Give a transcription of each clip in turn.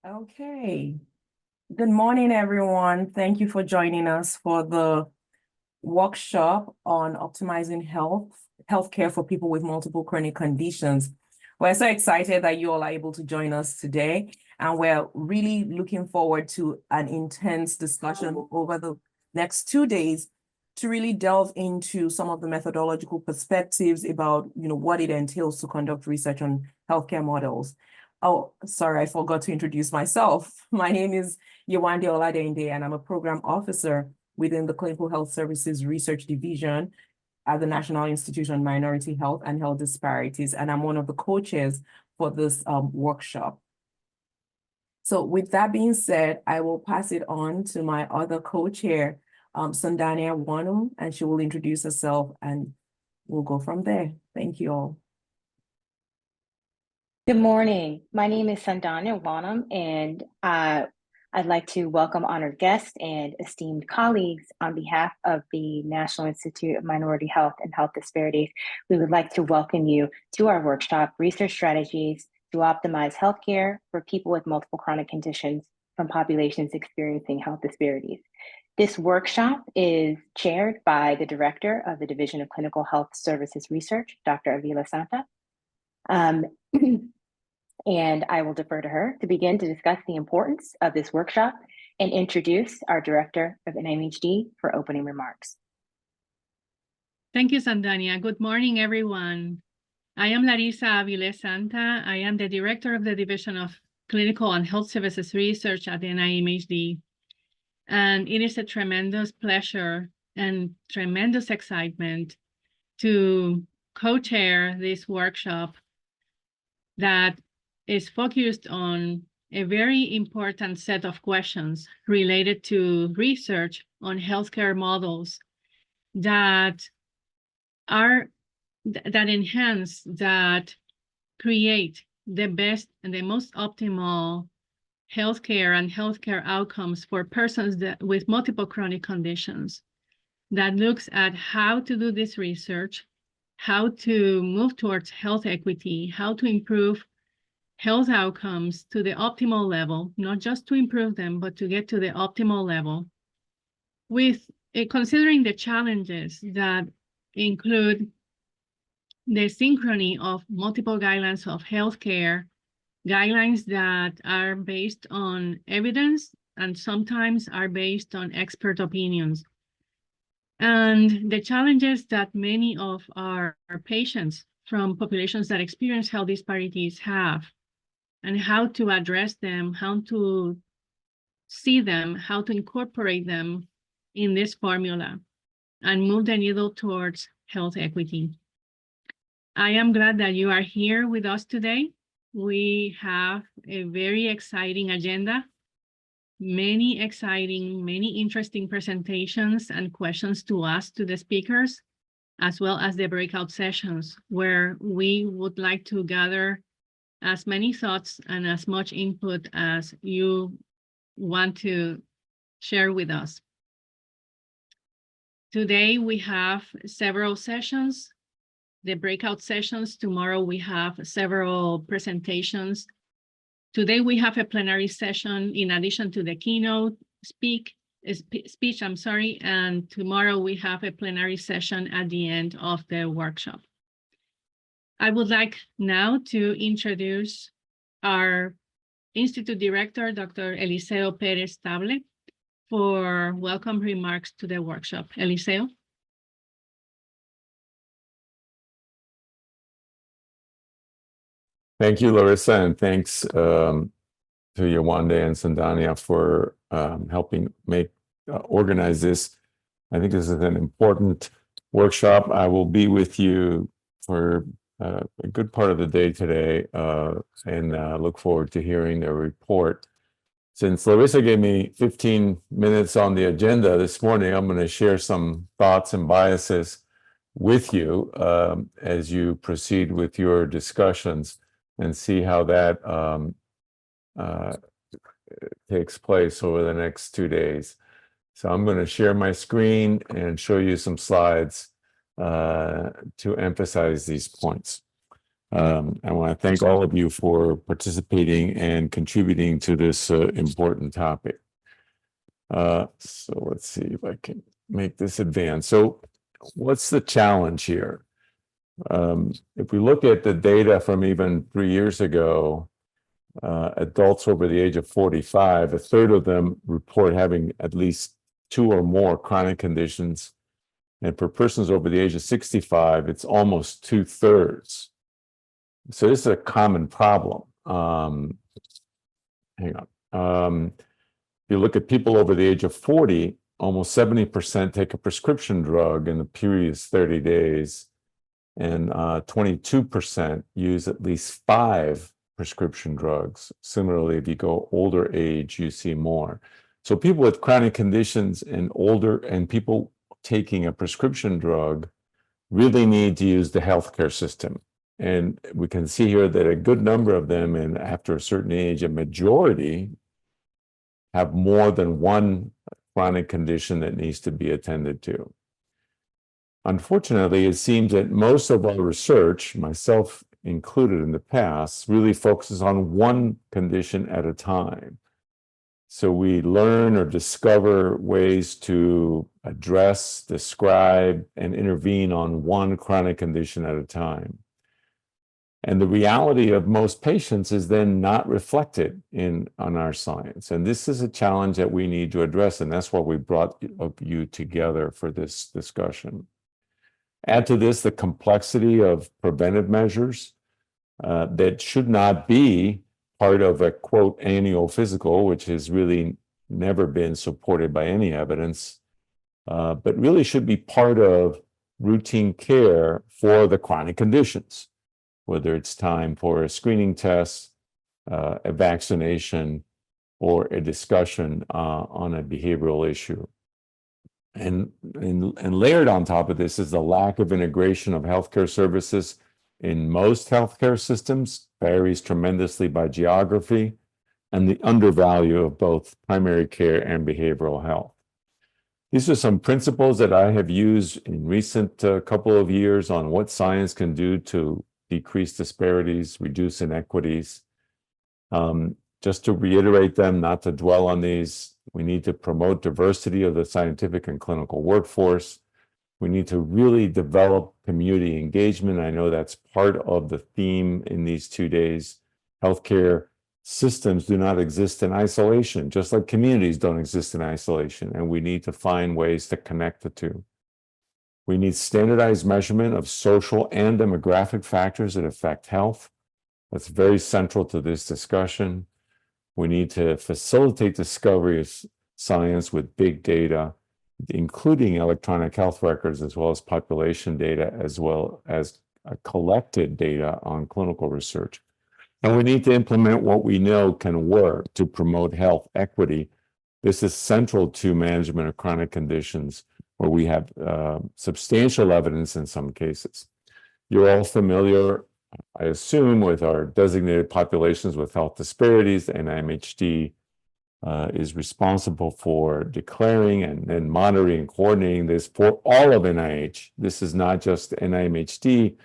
Okay. Good morning, everyone. Thank you for joining us for the workshop on optimizing healthcare for people with multiple chronic conditions. We're so excited that you all are able to join us today, and we're really looking forward to an intense discussion over the next 2 days to really delve into some of the methodological perspectives about, what it entails to conduct research on healthcare models. Oh, sorry, I forgot to introduce myself. My name is Yewande Oladende, and I'm a program officer within the Clinical Health Services Research Division at the National Institute on Minority Health and Health Disparities, and I'm one of the co-chairs for this workshop. So with that being said, I will pass it on to my other co-chair, Sandania Wanum, and she will introduce herself and we'll go from there. Thank you all. Good morning. My name is Sandanya Wanam, and I'd like to welcome honored guests and esteemed colleagues on behalf of the National Institute of Minority Health and Health Disparities. We would like to welcome you to our workshop, Research Strategies to Optimize Healthcare for People with Multiple Chronic Conditions from Populations Experiencing Health Disparities. This workshop is chaired by the Director of the Division of Clinical Health Services Research, Dr. Avila Santa. And I will defer to her to begin to discuss the importance of this workshop and introduce our Director of NIMHD for opening remarks. Thank you, Sandania. Good morning, everyone. I am Larissa Avila Santa. I am the Director of the Division of Clinical and Health Services Research at the NIMHD. And it is a tremendous pleasure and tremendous excitement to co-chair this workshop that is focused on a very important set of questions related to research on healthcare models that enhance, that create the best and the most optimal healthcare and healthcare outcomes for persons with multiple chronic conditions, that looks at how to do this research, how to move towards health equity, how to improve health outcomes to the optimal level, not just to improve them, but to get to the optimal level, with considering the challenges that include the synchrony of multiple guidelines of healthcare, guidelines that are based on evidence and sometimes are based on expert opinions, and the challenges that many of our patients from populations that experience health disparities have, and how to address them, how to see them, how to incorporate them in this formula and move the needle towards health equity. I am glad that you are here with us today. We have a very exciting agenda, many interesting presentations and questions to ask to the speakers, as well as the breakout sessions where we would like to gather as many thoughts and as much input as you want to share with us. Today we have several sessions, the breakout sessions. Tomorrow we have several presentations. Today we have a plenary session in addition to the keynote speech, and tomorrow we have a plenary session at the end of the workshop. I would like now to introduce our Institute Director, Dr. Eliseo Perez Table, for welcome remarks to the workshop. Eliseo. Thank you, Larissa, and thanks to Yewande and Sandania for helping organize this. I think this is an important workshop. I will be with you for a good part of the day today, and look forward to hearing the report. Since Larissa gave me 15 minutes on the agenda this morning, I'm going to share some thoughts and biases with you as you proceed with your discussions and see how that takes place over the next 2 days. So I'm going to share my screen and show you some slides to emphasize these points. I want to thank all of you for participating and contributing to this important topic. So let's see if I can make this advance. So what's the challenge here? If we look at the data from even 3 years ago, adults over the age of 45, a third of them report having at least 2 or more chronic conditions. And for persons over the age of 65, it's almost 2/3. So this is a common problem. Hang on. If you look at people over the age of 40, almost 70% take a prescription drug in the previous 30 days, and 22% use at least 5 prescription drugs. Similarly, if you go older age, you see more. So people with chronic conditions and older and people taking a prescription drug really need to use the healthcare system. And we can see here that a good number of them, and after a certain age, a majority have more than one chronic condition that needs to be attended to. Unfortunately, it seems that most of our research, myself included in the past, really focuses on one condition at a time. So we learn or discover ways to address, describe, and intervene on one chronic condition at a time. And the reality of most patients is then not reflected on our science. And this is a challenge that we need to address, and that's why we brought you together for this discussion. Add to this the complexity of preventive measures that should not be part of a, quote, annual physical, which has really never been supported by any evidence, but really should be part of routine care for the chronic conditions, whether it's time for a screening test, a vaccination, or a discussion on a behavioral issue. And layered on top of this is the lack of integration of healthcare services in most healthcare systems, varies tremendously by geography, and the undervalue of both primary care and behavioral health. These are some principles that I have used in recent couple of years on what science can do to decrease disparities, reduce inequities. Just to reiterate them, not to dwell on these, we need to promote diversity of the scientific and clinical workforce. We need to really develop community engagement. I know that's part of the theme in these 2 days. Healthcare systems do not exist in isolation, just like communities don't exist in isolation, and we need to find ways to connect the two. We need standardized measurement of social and demographic factors that affect health. That's very central to this discussion. We need to facilitate discovery of science with big data, including electronic health records, as well as population data, as well as collected data on clinical research. And we need to implement what we know can work to promote health equity. This is central to management of chronic conditions, where we have substantial evidence in some cases. You're all familiar, I assume, with our designated populations with health disparities. The NIMHD is responsible for declaring and monitoring and coordinating this for all of NIH. This is not just NIMHD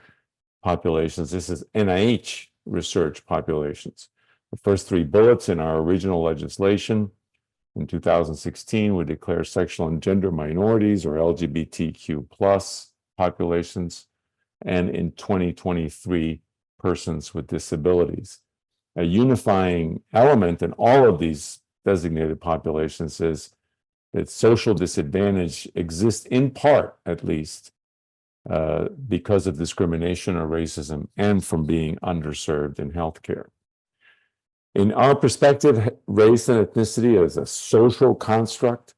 populations, this is NIH research populations. The first 3 bullets in our original legislation. In 2016, we declare sexual and gender minorities, or LGBTQ+ populations, and in 2023, persons with disabilities. A unifying element in all of these designated populations is that social disadvantage exists in part, at least, because of discrimination or racism and from being underserved in healthcare. In our perspective, race and ethnicity as a social construct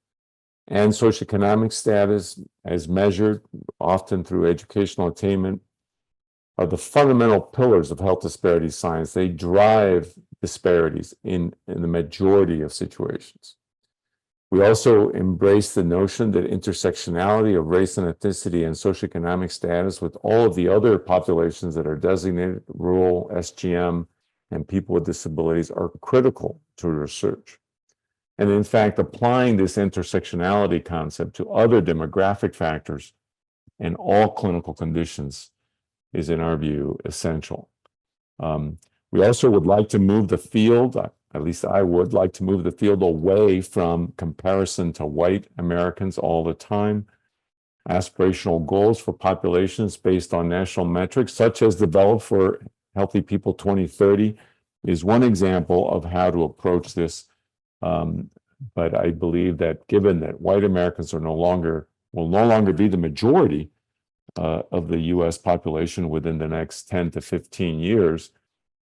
and socioeconomic status, as measured often through educational attainment, are the fundamental pillars of health disparity science. They drive disparities in the majority of situations. We also embrace the notion that intersectionality of race and ethnicity and socioeconomic status with all of the other populations that are designated, rural, SGM, and people with disabilities, are critical to research. And in fact, applying this intersectionality concept to other demographic factors and all clinical conditions is, in our view, essential. We also would like to move the field, at least I would like to move the field away from comparison to white Americans all the time. Aspirational goals for populations based on national metrics, such as developed for Healthy People 2030, is one example of how to approach this. But I believe that given that white Americans will no longer be the majority of the US population within the next 10 to 15 years,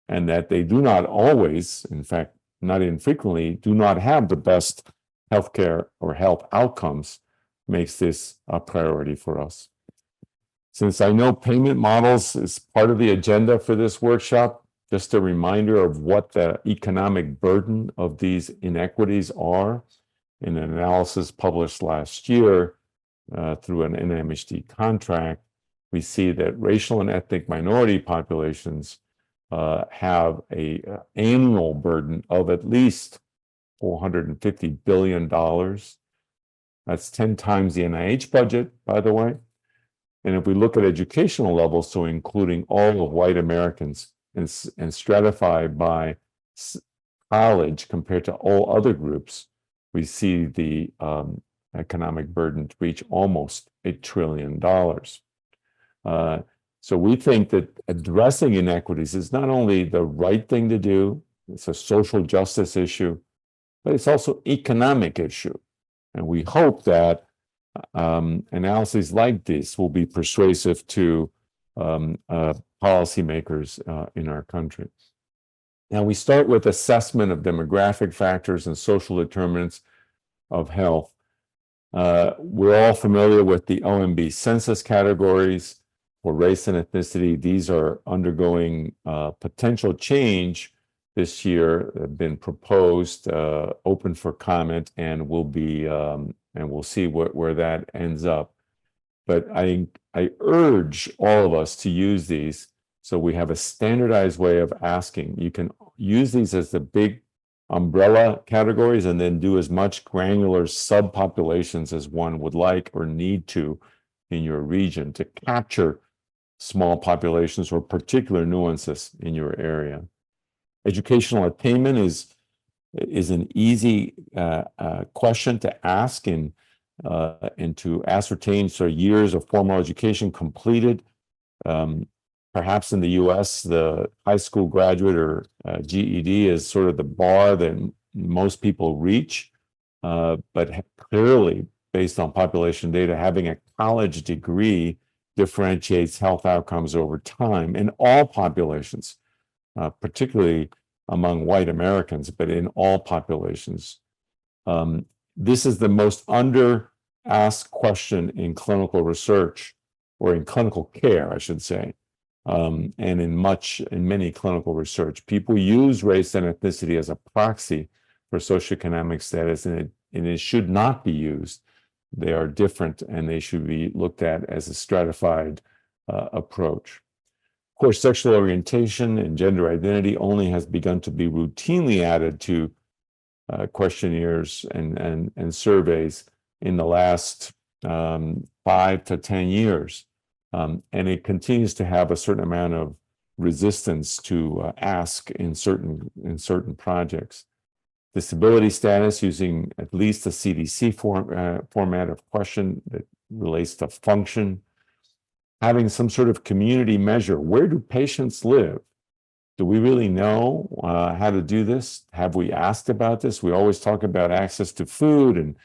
and that they do not always, in fact, not infrequently, do not have the best healthcare or health outcomes, makes this a priority for us. Since I know payment models is part of the agenda for this workshop, just a reminder of what the economic burden of these inequities are. In an analysis published last year through an NIMHD contract, we see that racial and ethnic minority populations have an annual burden of at least $450 billion. That's 10 times the NIH budget, by the way. And if we look at educational levels, so including all of white Americans and stratify by college compared to all other groups, we see the economic burden to reach almost $1 trillion. So we think that addressing inequities is not only the right thing to do, it's a social justice issue, but it's also an economic issue. And we hope that analyses like this will be persuasive to policymakers in our country. Now, we start with assessment of demographic factors and social determinants of health. We're all familiar with the OMB census categories for race and ethnicity. These are undergoing potential change this year, have been proposed, open for comment, and will be, and we'll see where that ends up. But I urge all of us to use these so we have a standardized way of asking. You can use these as the big umbrella categories and then do as much granular subpopulations as one would like or need to in your region to capture small populations or particular nuances in your area. Educational attainment is an easy question to ask and to ascertain years of formal education completed. Perhaps in the US, the high school graduate or GED is sort of the bar that most people reach, but clearly, based on population data, having a college degree differentiates health outcomes over time in all populations, particularly among white Americans, but in all populations. This is the most under-asked question in clinical research, or in clinical care, I should say, and in many clinical research. People use race and ethnicity as a proxy for socioeconomic status, and it should not be used. They are different, and they should be looked at as a stratified approach. Of course, sexual orientation and gender identity only has begun to be routinely added to questionnaires and surveys in the last 5 to 10 years. And it continues to have a certain amount of resistance to ask in certain projects. Disability status using at least a CDC format of question that relates to function. Having some sort of community measure. Where do patients live? Do we really know how to do this? Have we asked about this? We always talk about access to food and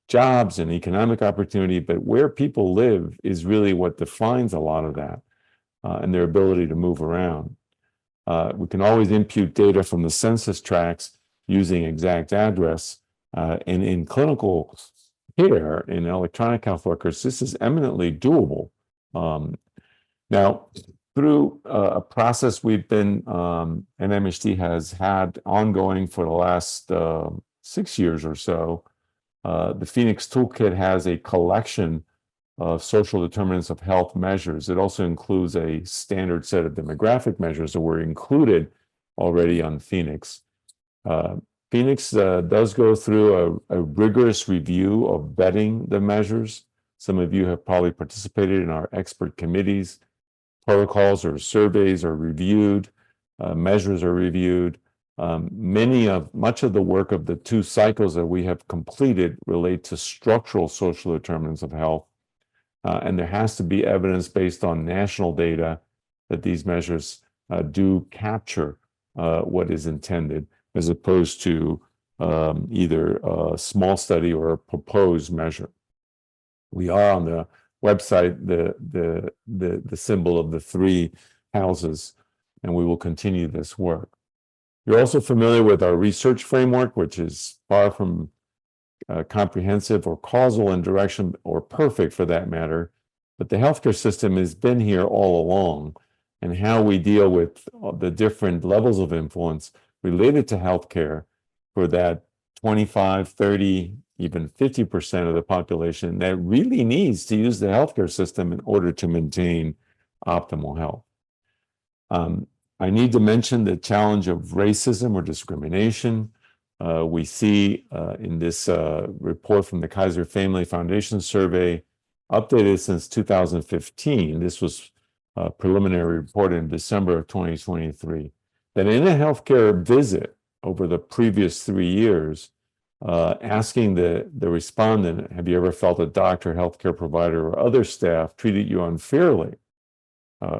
jobs and economic opportunity, but where people live is really what defines a lot of that and their ability to move around. We can always impute data from the census tracts using exact address. And in clinical care, in electronic health records, this is eminently doable. Now, through a process we've been, NIMHD has had ongoing for the last 6 years or so, the Phoenix Toolkit has a collection of social determinants of health measures. It also includes a standard set of demographic measures that were included already on Phoenix. Phoenix does go through a rigorous review of vetting the measures. Some of you have probably participated in our expert committees. Protocols or surveys are reviewed. measures are reviewed. Much of the work of the 2 cycles that we have completed relate to structural social determinants of health. And there has to be evidence based on national data that these measures do capture what is intended, as opposed to either a small study or a proposed measure. We are on the website, the symbol of the 3 houses, and we will continue this work. You're also familiar with our research framework, which is far from comprehensive or causal in direction or perfect for that matter, but the healthcare system has been here all along, and how we deal with the different levels of influence related to healthcare for that 25, 30, even 50% of the population that really needs to use the healthcare system in order to maintain optimal health. I need to mention the challenge of racism or discrimination. We see in this report from the Kaiser Family Foundation survey, updated since 2015, this was a preliminary report in December of 2023, that in a healthcare visit over the previous 3 years, asking the respondent, have you ever felt a doctor, healthcare provider, or other staff treated you unfairly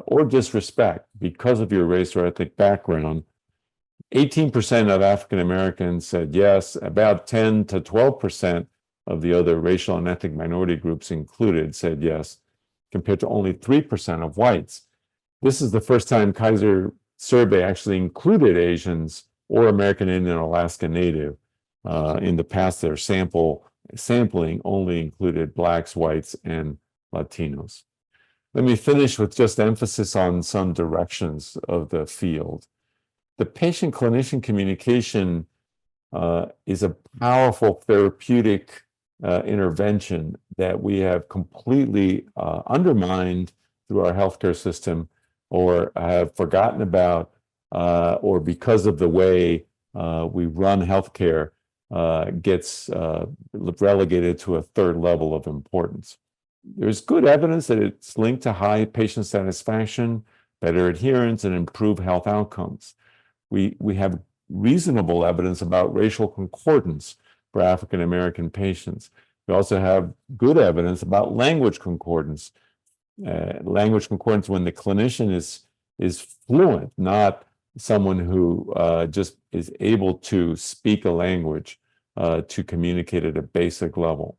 or disrespect because of your race or ethnic background? 18% of African Americans said yes. About 10 to 12% of the other racial and ethnic minority groups included said yes, compared to only 3% of whites. This is the first time Kaiser survey actually included Asians or American Indian or Alaska Native. In the past, their sampling only included Blacks, whites, and Latinos. Let me finish with just emphasis on some directions of the field. The patient-clinician communication is a powerful therapeutic intervention that we have completely undermined through our healthcare system, or have forgotten about, or because of the way we run healthcare gets relegated to a 3rd level of importance. There's good evidence that it's linked to high patient satisfaction, better adherence, and improved health outcomes. We have reasonable evidence about racial concordance for African American patients. We also have good evidence about language concordance. Language concordance when the clinician is fluent, not someone who just is able to speak a language to communicate at a basic level.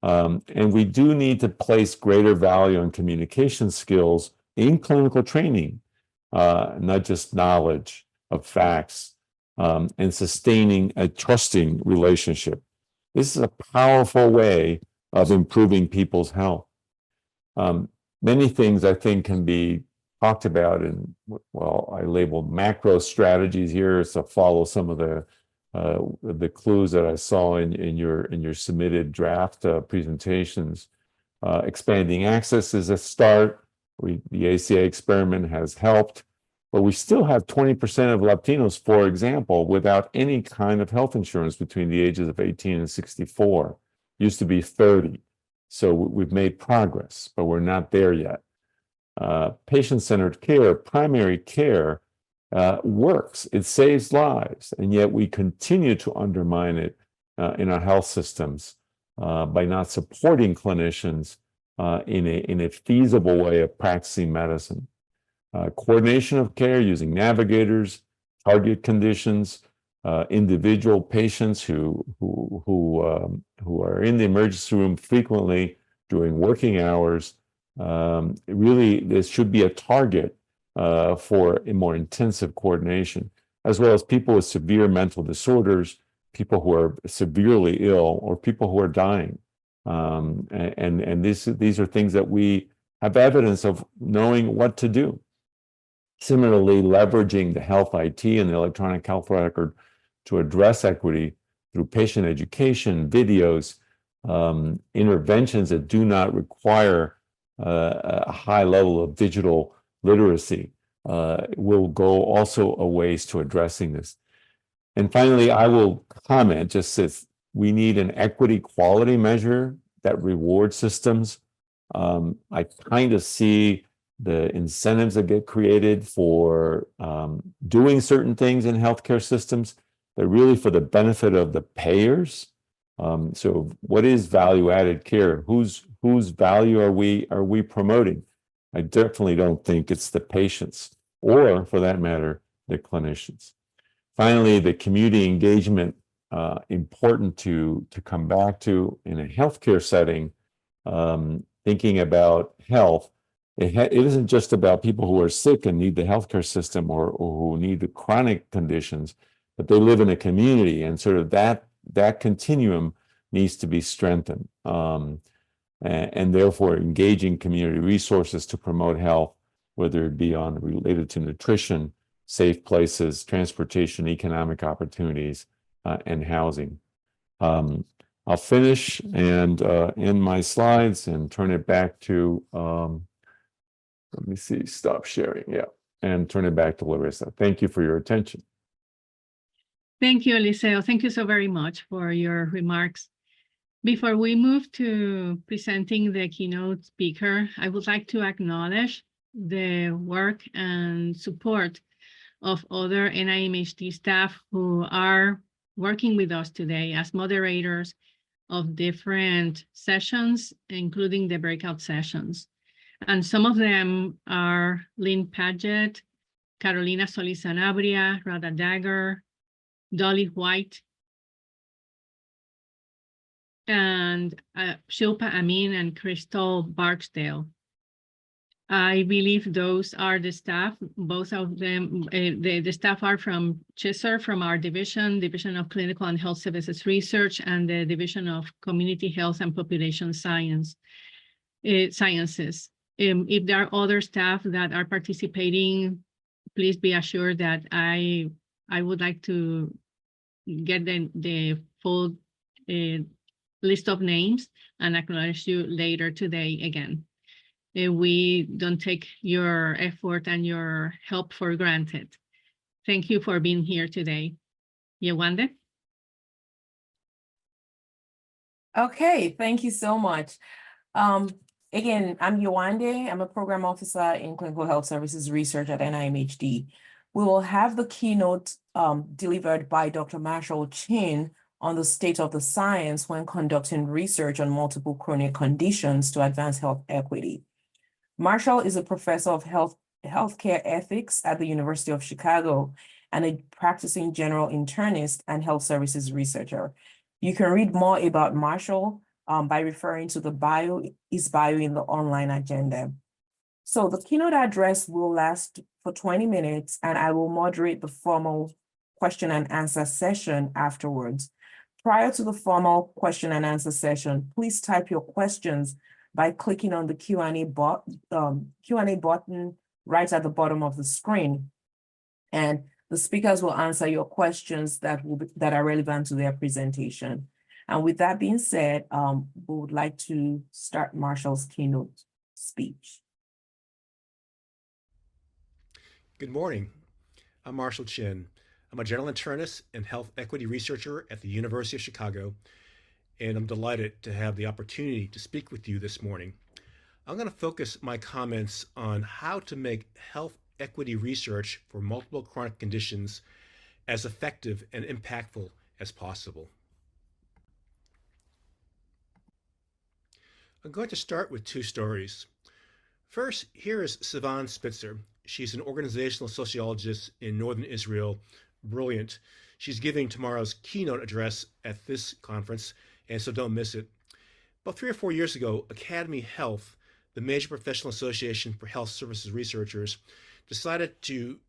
And we do need to place greater value on communication skills in clinical training, not just knowledge of facts, and sustaining a trusting relationship. This is a powerful way of improving people's health. Many things I think can be talked about in, well, I labeled macro strategies here to follow some of the clues that I saw in your submitted draft presentations. Expanding access is a start. The ACA experiment has helped, but we still have 20% of Latinos, for example, without any kind of health insurance between the ages of 18 and 64. Used to be 30. So we've made progress, but we're not there yet. Patient-centered care, primary care, works. It saves lives, and yet we continue to undermine it in our health systems by not supporting clinicians in a feasible way of practicing medicine. Coordination of care using navigators, target conditions, individual patients who are in the emergency room frequently during working hours. Really, this should be a target for a more intensive coordination, as well as people with severe mental disorders, people who are severely ill, or people who are dying. And these are things that we have evidence of knowing what to do. Similarly, leveraging the health IT and the electronic health record to address equity through patient education, videos, interventions that do not require a high level of digital literacy will go also a ways to addressing this. And finally, I will comment just as we need an equity quality measure that rewards systems. I kind of see the incentives that get created for doing certain things in healthcare systems, but really for the benefit of the payers. So what is value-added care? Whose value are we promoting? I definitely don't think it's the patients, or for that matter, the clinicians. Finally, the community engagement, important to come back to in a healthcare setting, thinking about health. It isn't just about people who are sick and need the healthcare system or who need the chronic conditions, but they live in a community, and sort of that continuum needs to be strengthened. And therefore engaging community resources to promote health, whether it be related to nutrition, safe places, transportation, economic opportunities, and housing. I'll finish and end my slides and turn it back to, let me see, stop sharing, yeah, and turn it back to Larissa. Thank you for your attention. Thank you, Eliseo. Thank you so very much for your remarks. Before we move to presenting the keynote speaker, I would like to acknowledge the work and support of other NIMHD staff who are working with us today as moderators of different sessions, including the breakout sessions. And some of them are Lynn Padgett, Carolina Solis Sanabria, Radha Dagger, Dolly White, and Shilpa Amin and Crystal Barksdale. I believe those are the staff. Both of them, the staff are from CHISR, from our Division of Clinical and Health Services Research, and the Division of Community Health and Population Sciences. If there are other staff that are participating, please be assured that I would like to get the full list of names and acknowledge you later today again. We don't take your effort and your help for granted. Thank you for being here today. Yewande? Okay, thank you so much. Again, I'm Yewande. I'm a program officer in Clinical Health Services Research at NIMHD. We will have the keynote delivered by Dr. Marshall Chin on the state of the science when conducting research on multiple chronic conditions to advance health equity. Marshall is a professor of healthcare ethics at the University of Chicago and a practicing general internist and health services researcher. You can read more about Marshall by referring to his bio in the online agenda. So the keynote address will last for 20 minutes, and I will moderate the formal question and answer session afterwards. Prior to the formal question and answer session, please type your questions by clicking on the Q&A button right at the bottom of the screen. And the speakers will answer your questions that are relevant to their presentation. And with that being said, we would like to start Marshall's keynote speech. Good morning. I'm Marshall Chin. I'm a general internist and health equity researcher at the University of Chicago, and I'm delighted to have the opportunity to speak with you this morning. I'm going to focus my comments on how to make health equity research for multiple chronic conditions as effective and impactful as possible. I'm going to start with two stories. First, here is Sivan Spitzer. She's an organizational sociologist in northern Israel. Brilliant. She's giving tomorrow's keynote address at this conference, and so don't miss it. About 3 or 4 years ago, Academy Health, the major professional association for health services researchers, decided to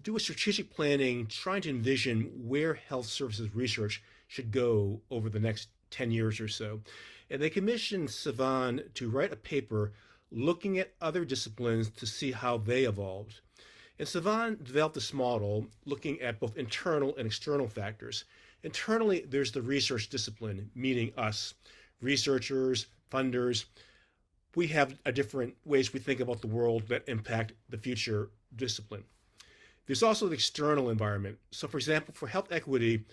do a strategic planning trying to envision where health services research should go over the next 10 years or so. And they commissioned Sivan to write a paper looking at other disciplines to see how they evolved. And Sivan developed this model looking at both internal and external factors. Internally, there's the research discipline, meaning us, researchers, funders. We have a different ways we think about the world that impact the future discipline. There's also the external environment. So for example, for health equity,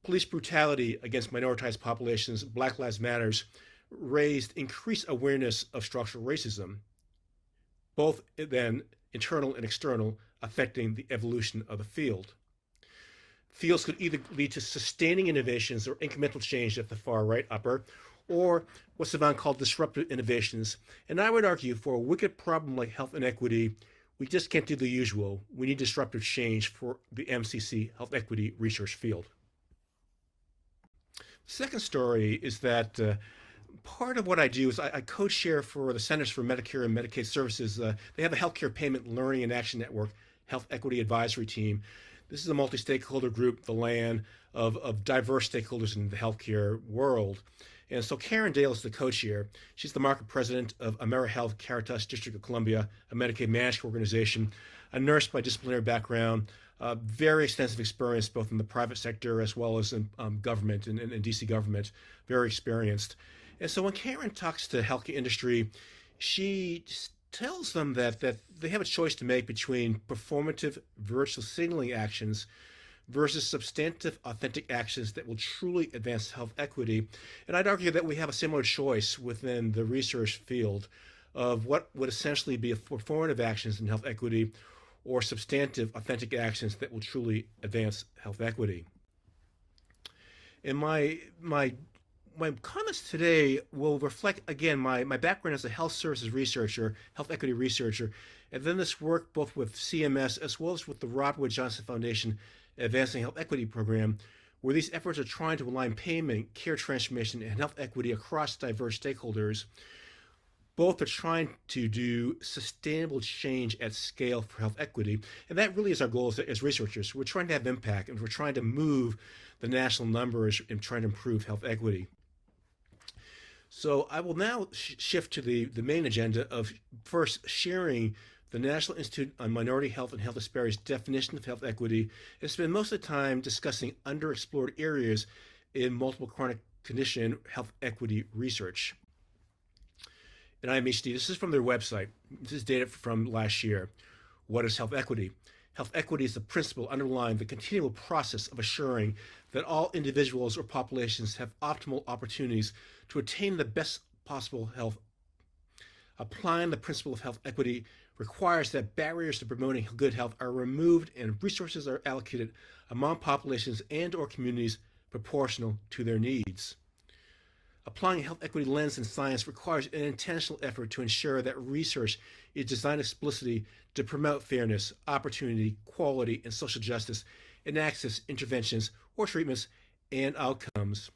police brutality against minoritized populations, Black Lives Matters, raised increased awareness of structural racism. both then internal and external, affecting the evolution of the field. Fields could either lead to sustaining innovations or incremental change at the far right upper, or what Sivan called disruptive innovations. And I would argue for a wicked problem like health inequity, we just can't do the usual. We need disruptive change for the MCC health equity research field. The second story is that part of what I do is I co-chair for the Centers for Medicare and Medicaid Services. They have a Healthcare Payment Learning and Action Network Health Equity Advisory Team. This is a multi-stakeholder group, the LAN, of diverse stakeholders in the healthcare world. And so Karen Dale is the co-chair. She's the market president of AmeriHealth Caritas District of Columbia, a Medicaid managed organization, a nurse by disciplinary background, very extensive experience both in the private sector as well as in government and DC government, very experienced. And so when Karen talks to the healthcare industry, she tells them that they have a choice to make between performative virtual signaling actions versus substantive, authentic actions that will truly advance health equity. And I'd argue that we have a similar choice within the research field of what would essentially be performative actions in health equity or substantive, authentic actions that will truly advance health equity. And my comments today will reflect, again, my background as a health services researcher, health equity researcher, and then this work both with CMS as well as with the Robert Wood Johnson Foundation Advancing Health Equity Program, where these efforts are trying to align payment, care transformation, and health equity across diverse stakeholders. Both are trying to do sustainable change at scale for health equity. And that really is our goal as researchers. We're trying to have impact, and we're trying to move the national numbers and trying to improve health equity. So I will now shift to the main agenda of first sharing the National Institute on Minority Health and Health Disparities definition of health equity, and spend most of the time discussing underexplored areas in multiple chronic condition health equity research. In NIMHD, this is from their website. This is data from last year. What is health equity? Health equity is the principle underlying the continual process of assuring that all individuals or populations have optimal opportunities to attain the best possible health. Applying the principle of health equity requires that barriers to promoting good health are removed and resources are allocated among populations and or communities proportional to their needs. Applying a health equity lens in science requires an intentional effort to ensure that research is designed explicitly to promote fairness, opportunity, quality, and social justice in access, interventions, or treatments and outcomes.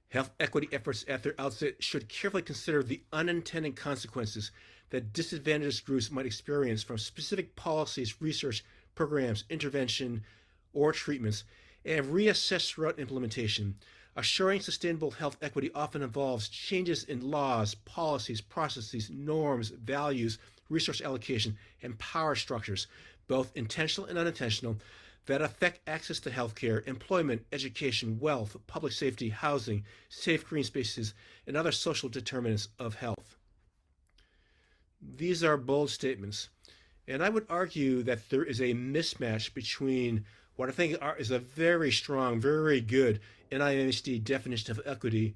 Health equity efforts at their outset should carefully consider the unintended consequences that disadvantaged groups might experience from specific policies, research, programs, intervention, or treatments, and reassess throughout implementation. Assuring sustainable health equity often involves changes in laws, policies, processes, norms, values, resource allocation, and power structures, both intentional and unintentional, that affect access to healthcare, employment, education, wealth, public safety, housing, safe green spaces, and other social determinants of health. These are bold statements, and I would argue that there is a mismatch between what I think is a very strong, very good NIMHD definition of equity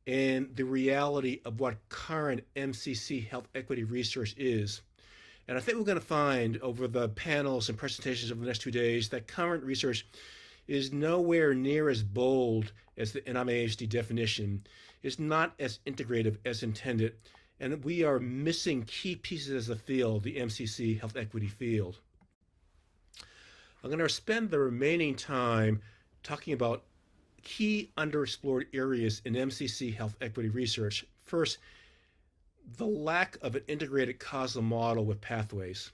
and the reality of what current MCC health equity research is. And I think we're going to find over the panels and presentations over the next 2 days that current research is nowhere near as bold as the NIMHD definition, is not as integrative as intended, and we are missing key pieces as a field, the MCC health equity field. I'm going to spend the remaining time talking about key underexplored areas in MCC health equity research. First, the lack of an integrated causal model with pathways.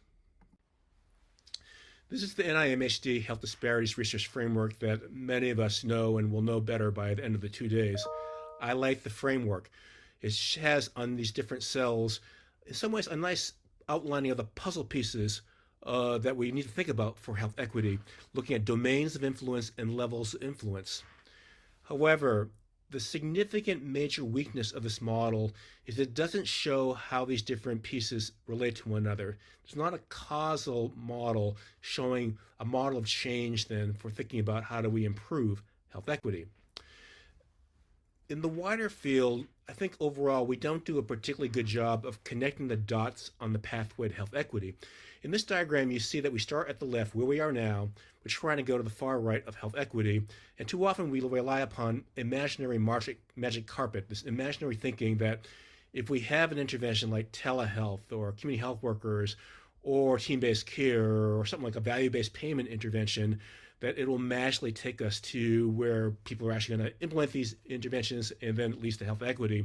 This is the NIMHD Health Disparities Research Framework that many of us know and will know better by the end of the 2 days. I like the framework. It has on these different cells, in some ways, a nice outlining of the puzzle pieces that we need to think about for health equity, looking at domains of influence and levels of influence. However, the significant major weakness of this model is it doesn't show how these different pieces relate to one another. It's not a causal model showing a model of change then for thinking about how do we improve health equity. in the wider field, I think overall we don't do a particularly good job of connecting the dots on the pathway to health equity. In this diagram, you see that we start at the left where we are now. We're trying to go to the far right of health equity. And too often we rely upon imaginary magic carpet, this imaginary thinking that if we have an intervention like telehealth or community health workers or team-based care or something like a value-based payment intervention, that it will magically take us to where people are actually going to implement these interventions and then at least to health equity.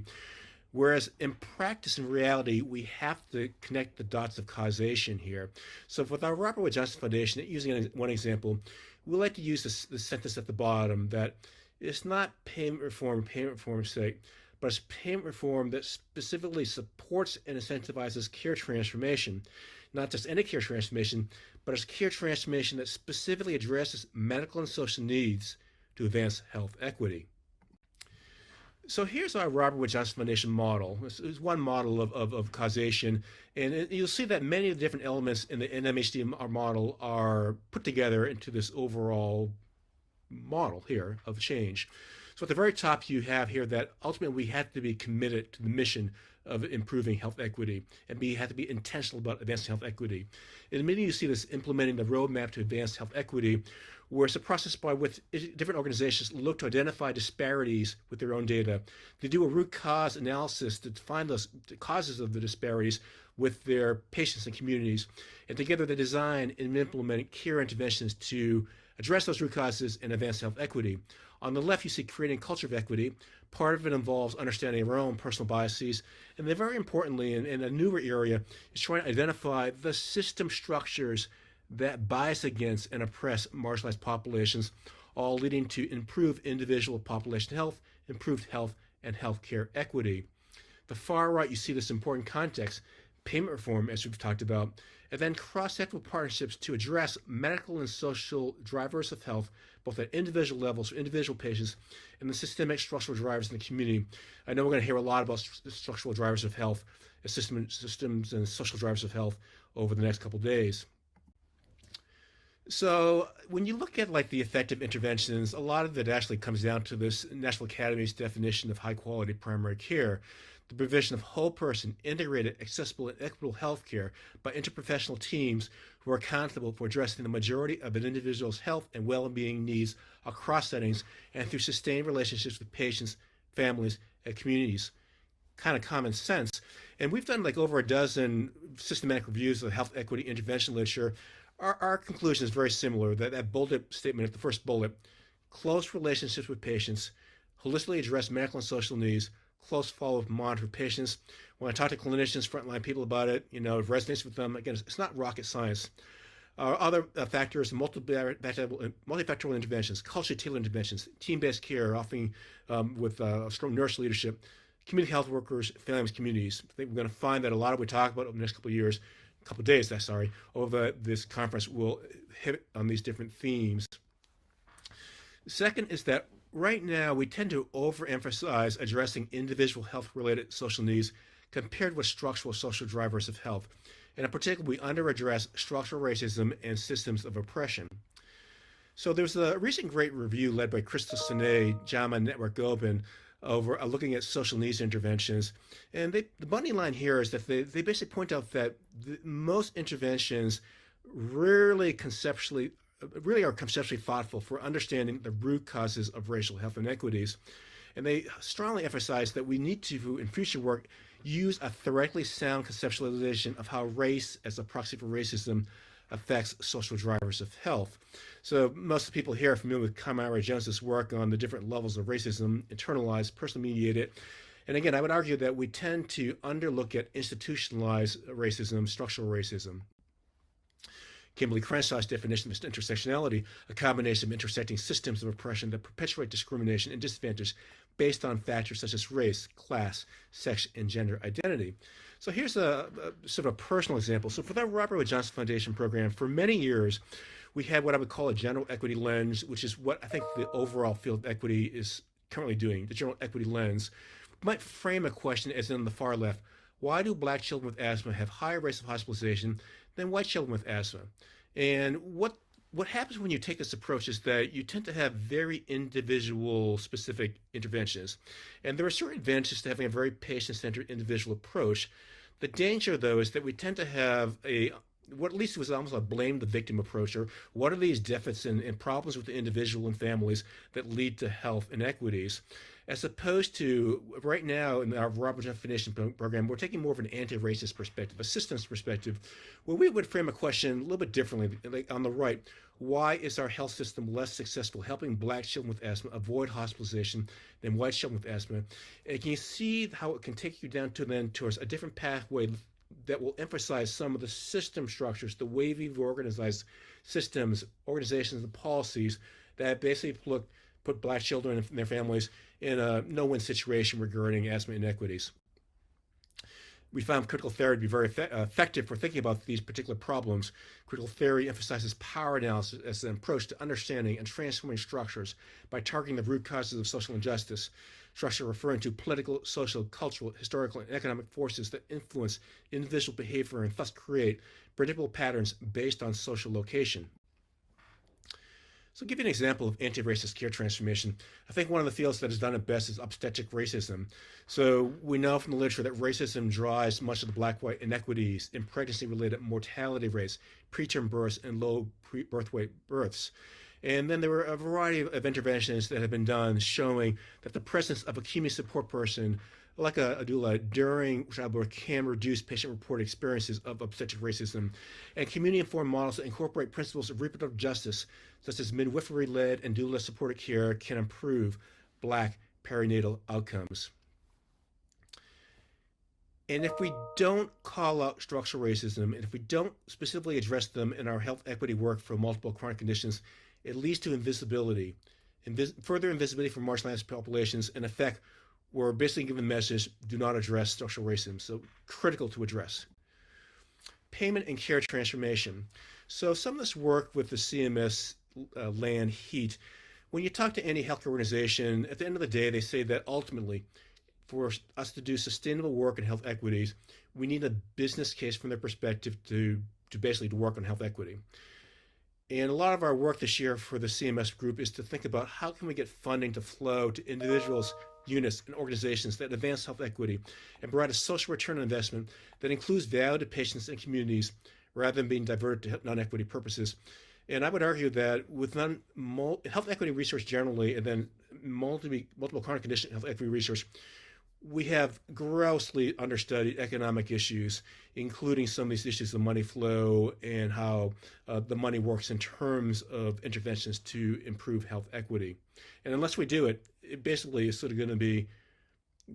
Whereas in practice, in reality, we have to connect the dots of causation here. So with our Robert Wood Johnson Foundation, using one example, we like to use the sentence at the bottom that it's not payment reform's sake, but it's payment reform that specifically supports and incentivizes care transformation. Not just any care transformation, but it's care transformation that specifically addresses medical and social needs to advance health equity. So here's our Robert Wood Johnson Foundation model. This is one model of causation, and you'll see that many of the different elements in the NIMHD model are put together into this overall model here of change. So at the very top, you have here that ultimately we have to be committed to the mission of improving health equity, and we have to be intentional about advancing health equity. In the middle, you see this implementing the roadmap to advance health equity, where it's a process by which different organizations look to identify disparities with their own data. They do a root cause analysis to find the causes of the disparities with their patients and communities. And together they design and implement care interventions to address those root causes and advance health equity. On the left, you see creating a culture of equity. Part of it involves understanding our own personal biases. And then very importantly, in a newer area, is trying to identify the system structures that bias against and oppress marginalized populations, all leading to improved individual population health, improved health, and healthcare equity. The far right, you see this important context, payment reform, as we've talked about, and then cross-sectoral partnerships to address medical and social drivers of health, both at individual levels for individual patients and the systemic structural drivers in the community. I know we're going to hear a lot about structural drivers of health, systems and social drivers of health over the next couple of days. So when you look at like the effective interventions, a lot of it actually comes down to this National Academy's definition of high quality primary care, the provision of whole person, integrated, accessible, and equitable health care by interprofessional teams who are accountable for addressing the majority of an individual's health and well-being needs across settings and through sustained relationships with patients, families, and communities. Kind of common sense. And we've done like over a dozen systematic reviews of health equity intervention literature. Our conclusion is very similar, that bullet statement at the first bullet, close relationships with patients, holistically address medical and social needs, close follow-up monitor patients. When I talk to clinicians, frontline people about it, it resonates with them. Again, it's not rocket science. Other factors, multifactorial interventions, culturally tailored interventions, team-based care, often with strong nurse leadership, community health workers, families, communities. I think we're going to find that a lot of what we talk about over the next couple of years, over this conference will hit on these different themes. Second is that right now we tend to overemphasize addressing individual health-related social needs compared with structural social drivers of health. And in particular, we under-address structural racism and systems of oppression. So there's a recent great review led by Crystal Sine, JAMA Network Gobin, over looking at social needs interventions. And the bottom line here is that they basically point out that most interventions really are conceptually thoughtful for understanding the root causes of racial health inequities. And they strongly emphasize that we need to, in future work, use a theoretically sound conceptualization of how race as a proxy for racism affects social drivers of health. So most of the people here are familiar with Kamara Jones's work on the different levels of racism, internalized, personally mediated. And again, I would argue that we tend to underlook at institutionalized racism, structural racism. Kimberly Crenshaw's definition of intersectionality, a combination of intersecting systems of oppression that perpetuate discrimination and disadvantage based on factors such as race, class, sex, and gender identity. So here's a sort of a personal example. So for that Robert Wood Johnson Foundation program, for many years, we had what I would call a general equity lens, which is what I think the overall field of equity is currently doing, the general equity lens. We might frame a question as in the far left, why do Black children with asthma have higher rates of hospitalization than white children with asthma? And what what happens when you take this approach is that you tend to have very individual specific interventions. And there are certain advantages to having a very patient-centered individual approach. The danger, though, is that we tend to have what at least was almost a blame the victim approach, or what are these deficits and problems with the individual and families that lead to health inequities, as opposed to right now in our Robert Definition program, we're taking more of an anti-racist perspective, a systems perspective, where we would frame a question a little bit differently. Like on the right, why is our health system less successful helping Black children with asthma avoid hospitalization than white children with asthma? And can you see how it can take you down towards a different pathway that will emphasize some of the system structures, the way we've organized systems, organizations, and policies that basically put Black children and their families in a no-win situation regarding asthma inequities. We found critical theory to be very effective for thinking about these particular problems. Critical theory emphasizes power analysis as an approach to understanding and transforming structures by targeting the root causes of social injustice. Structure referring to political, social, cultural, historical, and economic forces that influence individual behavior and thus create predictable patterns based on social location. So I'll give you an example of anti-racist care transformation. I think one of the fields that has done it best is obstetric racism. So we know from the literature that racism drives much of the Black-white inequities in pregnancy-related mortality rates, preterm births, and low birth weight births. And then there were a variety of interventions that have been done showing that the presence of a community support person like a doula during childbirth can reduce patient-reported experiences of obstetric racism, and community-informed models that incorporate principles of reproductive justice, such as midwifery-led and doula-supported care, can improve Black perinatal outcomes. And if we don't call out structural racism, and if we don't specifically address them in our health equity work for multiple chronic conditions, it leads to invisibility, further invisibility for marginalized populations. In effect, we're basically given the message, do not address structural racism. So critical to address. Payment and care transformation. So some of this work with the CMS land heat, when you talk to any healthcare organization, at the end of the day, they say that ultimately, for us to do sustainable work in health equities, we need a business case from their perspective to basically to work on health equity. And a lot of our work this year for the CMS group is to think about how can we get funding to flow to individuals, units, and organizations that advance health equity and provide a social return on investment that includes value to patients and communities rather than being diverted to non-equity purposes. And I would argue that with health equity research generally, and then multiple chronic condition health equity research, we have grossly understudied economic issues, including some of these issues of money flow and how the money works in terms of interventions to improve health equity. And unless we do it, it basically is sort of going to be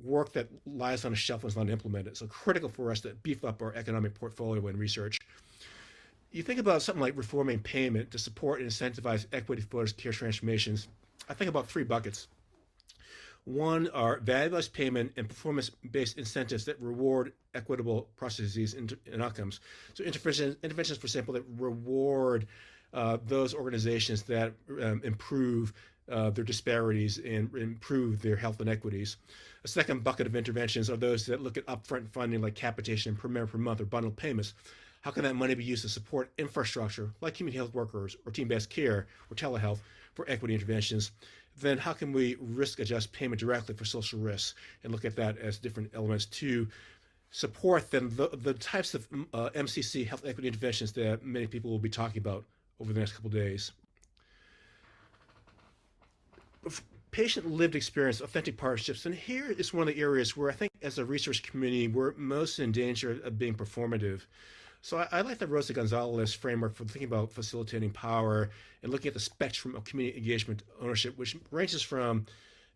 work that lies on a shelf and is not implemented. So critical for us to beef up our economic portfolio and research. You think about something like reforming payment to support and incentivize equity-focused care transformations. I think about three buckets. One are value-based payment and performance-based incentives that reward equitable processes and outcomes. So interventions, for example, that reward those organizations that improve their disparities and improve their health inequities. A second bucket of interventions are those that look at upfront funding like capitation per member per month or bundled payments. How can that money be used to support infrastructure like community health workers or team-based care or telehealth for equity interventions? Then how can we risk adjust payment directly for social risks and look at that as different elements to support then the types of MCC health equity interventions that many people will be talking about over the next couple of days. Patient lived experience, authentic partnerships, and here is one of the areas where I think as a research community we're most in danger of being performative. So I like the Rosa Gonzalez framework for thinking about facilitating power and looking at the spectrum of community engagement ownership, which ranges from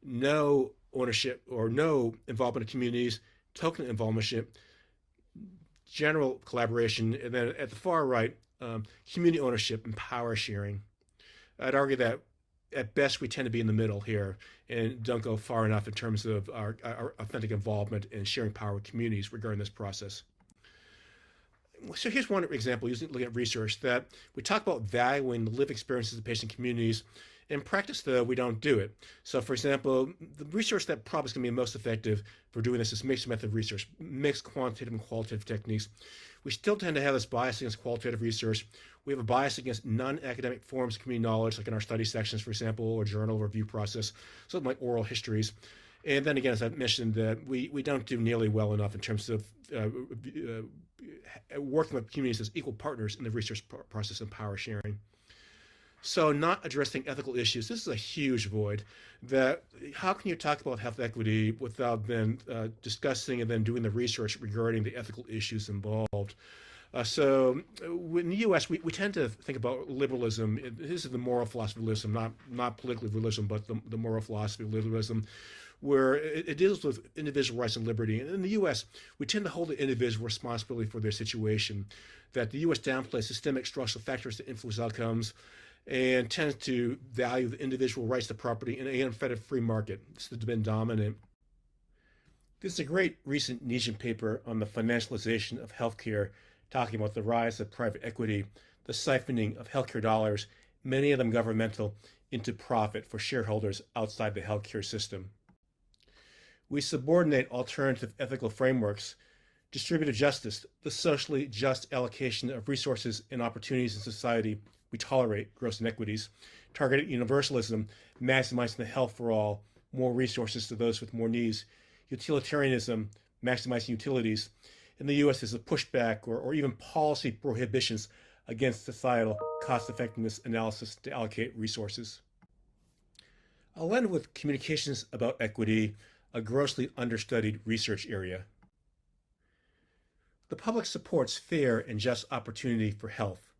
no ownership or no involvement in communities, token involvement, general collaboration, and then at the far right, community ownership and power sharing. I'd argue that at best we tend to be in the middle here and don't go far enough in terms of our authentic involvement and sharing power with communities regarding this process. So here's one example, looking at research, that we talk about valuing the lived experiences of patient communities, In practice, though, we don't do it. So, for example, the research that probably is going to be most effective for doing this is mixed method research, mixed quantitative and qualitative techniques. We still tend to have this bias against qualitative research. We have a bias against non-academic forms of community knowledge, like in our study sections, for example, or journal review process, something like oral histories. And then again, as I mentioned, that we don't do nearly well enough in terms of working with communities as equal partners in the research process and power sharing. So not addressing ethical issues, this is a huge void. That how can you talk about health equity without then discussing and then doing the research regarding the ethical issues involved? So in the U.S., we tend to think about liberalism. This is the moral philosophy of liberalism, not political liberalism, but the moral philosophy of liberalism, where it deals with individual rights and liberty. And in the U.S., we tend to hold the individual responsibility for their situation, that the U.S. downplays systemic structural factors that influence outcomes and tends to value the individual rights to property in an unfettered free market. This has been dominant. This is a great recent NIMHD paper on the financialization of healthcare, talking about the rise of private equity, the siphoning of healthcare dollars, many of them governmental, into profit for shareholders outside the healthcare system. We subordinate alternative ethical frameworks, distributive justice, the socially just allocation of resources and opportunities in society. We tolerate gross inequities, targeted universalism, maximizing the health for all, more resources to those with more needs, utilitarianism, maximizing utilities. In the U.S., there's a pushback or even policy prohibitions against societal cost-effectiveness analysis to allocate resources. I'll end with communications about equity, a grossly understudied research area. The public supports fair and just opportunity for health.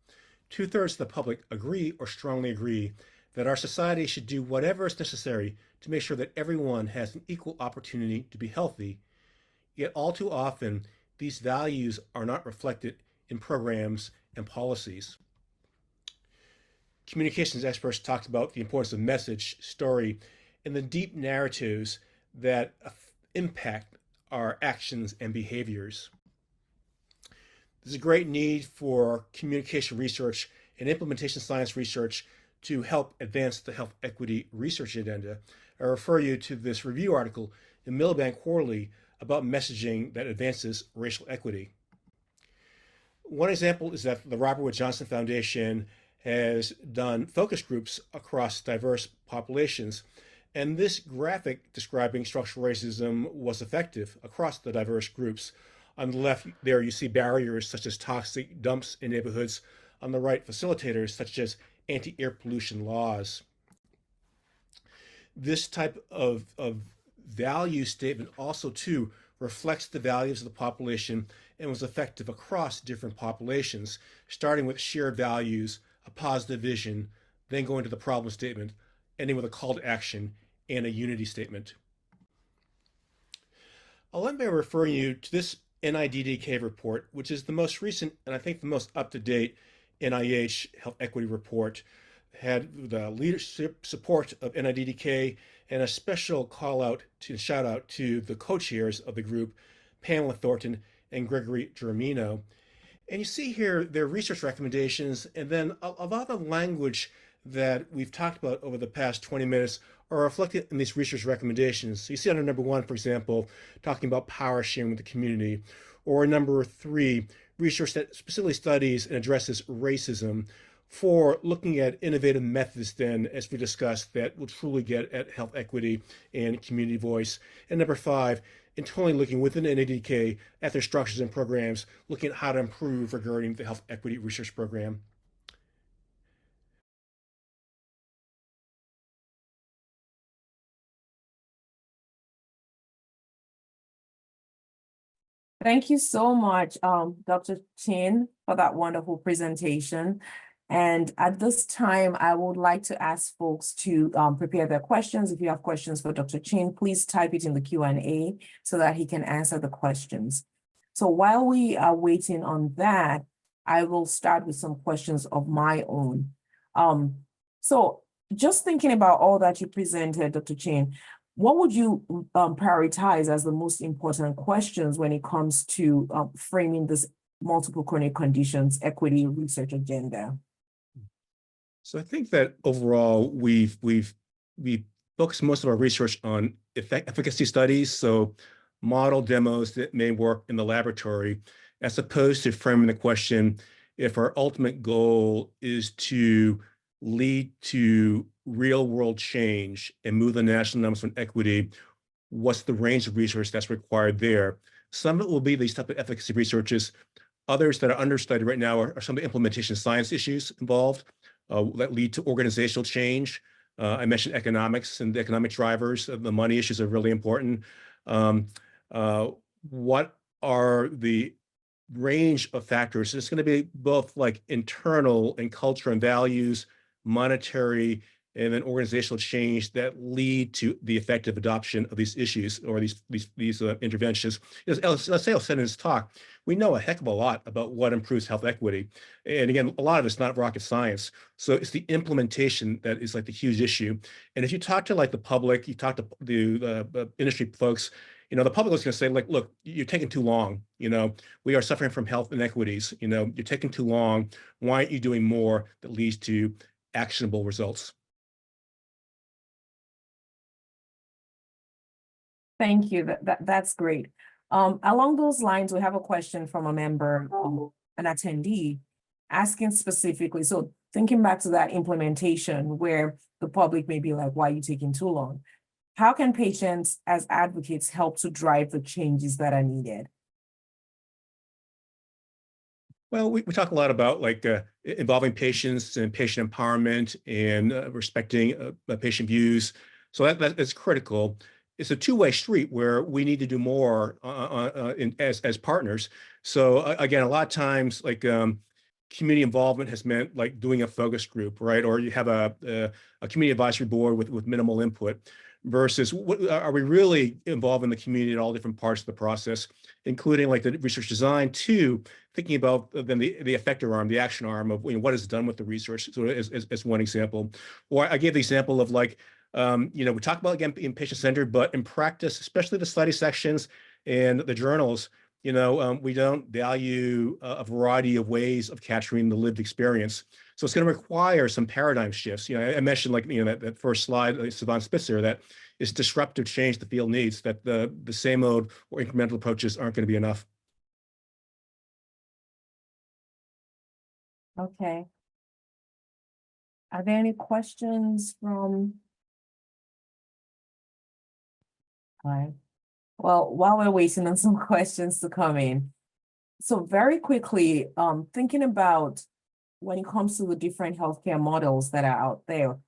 2/3 of the public agree or strongly agree that our society should do whatever is necessary to make sure that everyone has an equal opportunity to be healthy. Yet all too often, these values are not reflected in programs and policies. Communications experts talked about the importance of message, story, and the deep narratives that impact our actions and behaviors. There's a great need for communication research and implementation science research to help advance the health equity research agenda. I refer you to this review article in Milbank Quarterly about messaging that advances racial equity. One example is that the Robert Wood Johnson Foundation has done focus groups across diverse populations, and this graphic describing structural racism was effective across the diverse groups. On the left there, you see barriers such as toxic dumps in neighborhoods. On the right, facilitators such as anti-air pollution laws. This type of value statement also, too, reflects the values of the population and was effective across different populations, starting with shared values, a positive vision, then going to the problem statement, ending with a call to action and a unity statement. I'll end by referring you to this NIDDK report, which is the most recent and I think the most up-to-date NIH health equity report. Had the leadership support of NIDDK and a special call out to shout out to the co-chairs of the group, Pamela Thornton and Gregory Germino. And you see here their research recommendations, and then a lot of the language that we've talked about over the past 20 minutes are reflected in these research recommendations. So you see under number 1, for example, talking about power sharing with the community, or number 3, research that specifically studies and addresses racism. 4, looking at innovative methods then, as we discussed, that will truly get at health equity and community voice. And number 5, internally looking within NIDDK at their structures and programs, looking at how to improve regarding the health equity research program. Thank you so much, Dr. Chin, for that wonderful presentation. And at this time, I would like to ask folks to prepare their questions. If you have questions for Dr. Chin, please type it in the Q&A so that he can answer the questions. So while we are waiting on that, I will start with some questions of my own. So just thinking about all that you presented, Dr. Chin, what would you prioritize as the most important questions when it comes to framing this multiple chronic conditions equity research agenda? So I think that overall we've focused most of our research on efficacy studies, so model demos that may work in the laboratory, as opposed to framing the question if our ultimate goal is to lead to real world change and move the national numbers on equity, what's the range of research that's required there? Some of it will be these type of efficacy researches. Others that are understudied right now are some of the implementation science issues involved that lead to organizational change. I mentioned economics and the economic drivers. The money issues are really important. What are the range of factors? It's going to be both like internal and culture and values, monetary, and then organizational change that lead to the effective adoption of these issues or these interventions. Let's say I'll send in this talk. We know a heck of a lot about what improves health equity. And again, a lot of it's not rocket science. So it's the implementation that is like the huge issue. And if you talk to like the public, you talk to the industry folks, the public is going to say, like, look, you're taking too long. We are suffering from health inequities. You're taking too long. Why aren't you doing more that leads to actionable results? Thank you. That's great. Along those lines, we have a question from a member, an attendee, asking specifically, so thinking back to that implementation where the public may be like, why are you taking too long? How can patients as advocates help to drive the changes that are needed? Well, we talk a lot about like involving patients and patient empowerment and respecting patient views. So that's critical. It's a two-way street where we need to do more as partners. So again, a lot of times like community involvement has meant like doing a focus group, right? Or you have a community advisory board with minimal input versus are we really involving the community in all different parts of the process, including like the research design to thinking about then the effector arm, the action arm of what is done with the research. So as one example, or I gave the example of like, we talk about again being patient-centered, but in practice, especially the study sections and the journals, we don't value a variety of ways of capturing the lived experience. So it's going to require some paradigm shifts. I mentioned like, that first slide, Sivan Spitzer, that is disruptive change the field needs, that the same mode or incremental approaches aren't going to be enough. Okay. Are there any questions from? All right. Well, while we're waiting on some questions to come in, so very quickly, thinking about when it comes to the different healthcare models that are out there,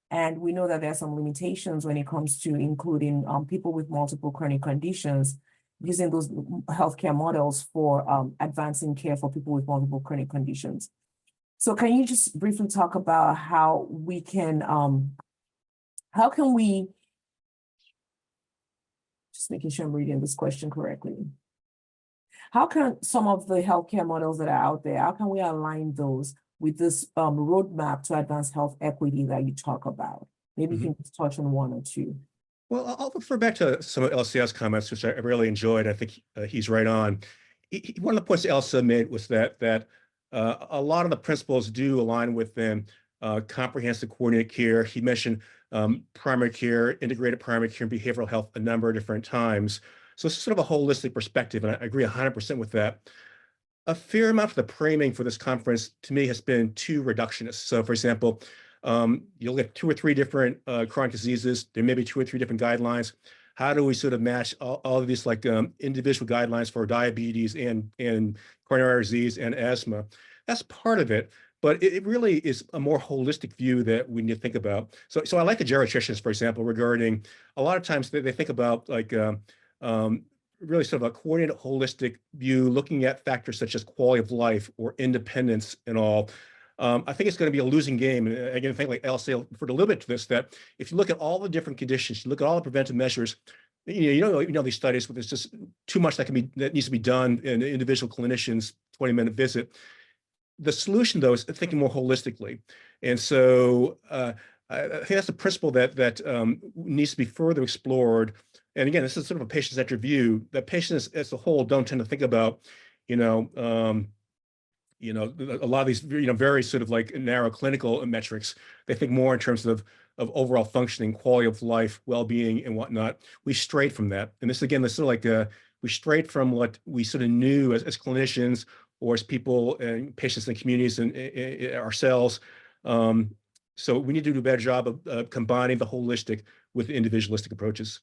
and we know that there are some limitations when it comes to including people with multiple chronic conditions, using those healthcare models for advancing care for people with multiple chronic conditions. So can you just briefly talk about how we can, just making sure I'm reading this question correctly. How can some of the healthcare models that are out there, how can we align those with this roadmap to advance health equity that you talk about? Maybe you can just touch on one or two. Well, I'll refer back to some of LCS comments, which I really enjoyed. I think he's right on. One of the points Elsa made was that a lot of the principles do align with them. Comprehensive coordinated care. He mentioned primary care, integrated primary care, and behavioral health a number of different times. So it's sort of a holistic perspective, and I agree 100% with that. A fair amount of the framing for this conference, to me, has been too reductionist. So, for example, you'll get 2 or 3 different chronic diseases. There may be 2 or 3 different guidelines. How do we sort of match all of these like individual guidelines for diabetes and coronary disease and asthma? That's part of it. But it really is a more holistic view that we need to think about. So I like the geriatricians, for example, regarding a lot of times they think about like really sort of a coordinated, holistic view, looking at factors such as quality of life or independence and all. I think it's going to be a losing game. And again, I think like Elsa referred a little bit to this, that if you look at all the different conditions, you look at all the preventive measures, you know these studies where there's just too much that needs to be done in individual clinicians, 20-minute visit. The solution, though, is thinking more holistically. And so I think that's a principle that needs to be further explored. And again, this is sort of a patient-centered view that patients as a whole don't tend to think about, You know, a lot of these, very sort of like narrow clinical metrics. They think more in terms of overall functioning, quality of life, well-being, and whatnot. We strayed from that, and this again, this sort of like we strayed from what we sort of knew as clinicians or as people and patients and communities and ourselves. So we need to do a better job of combining the holistic with the individualistic approaches.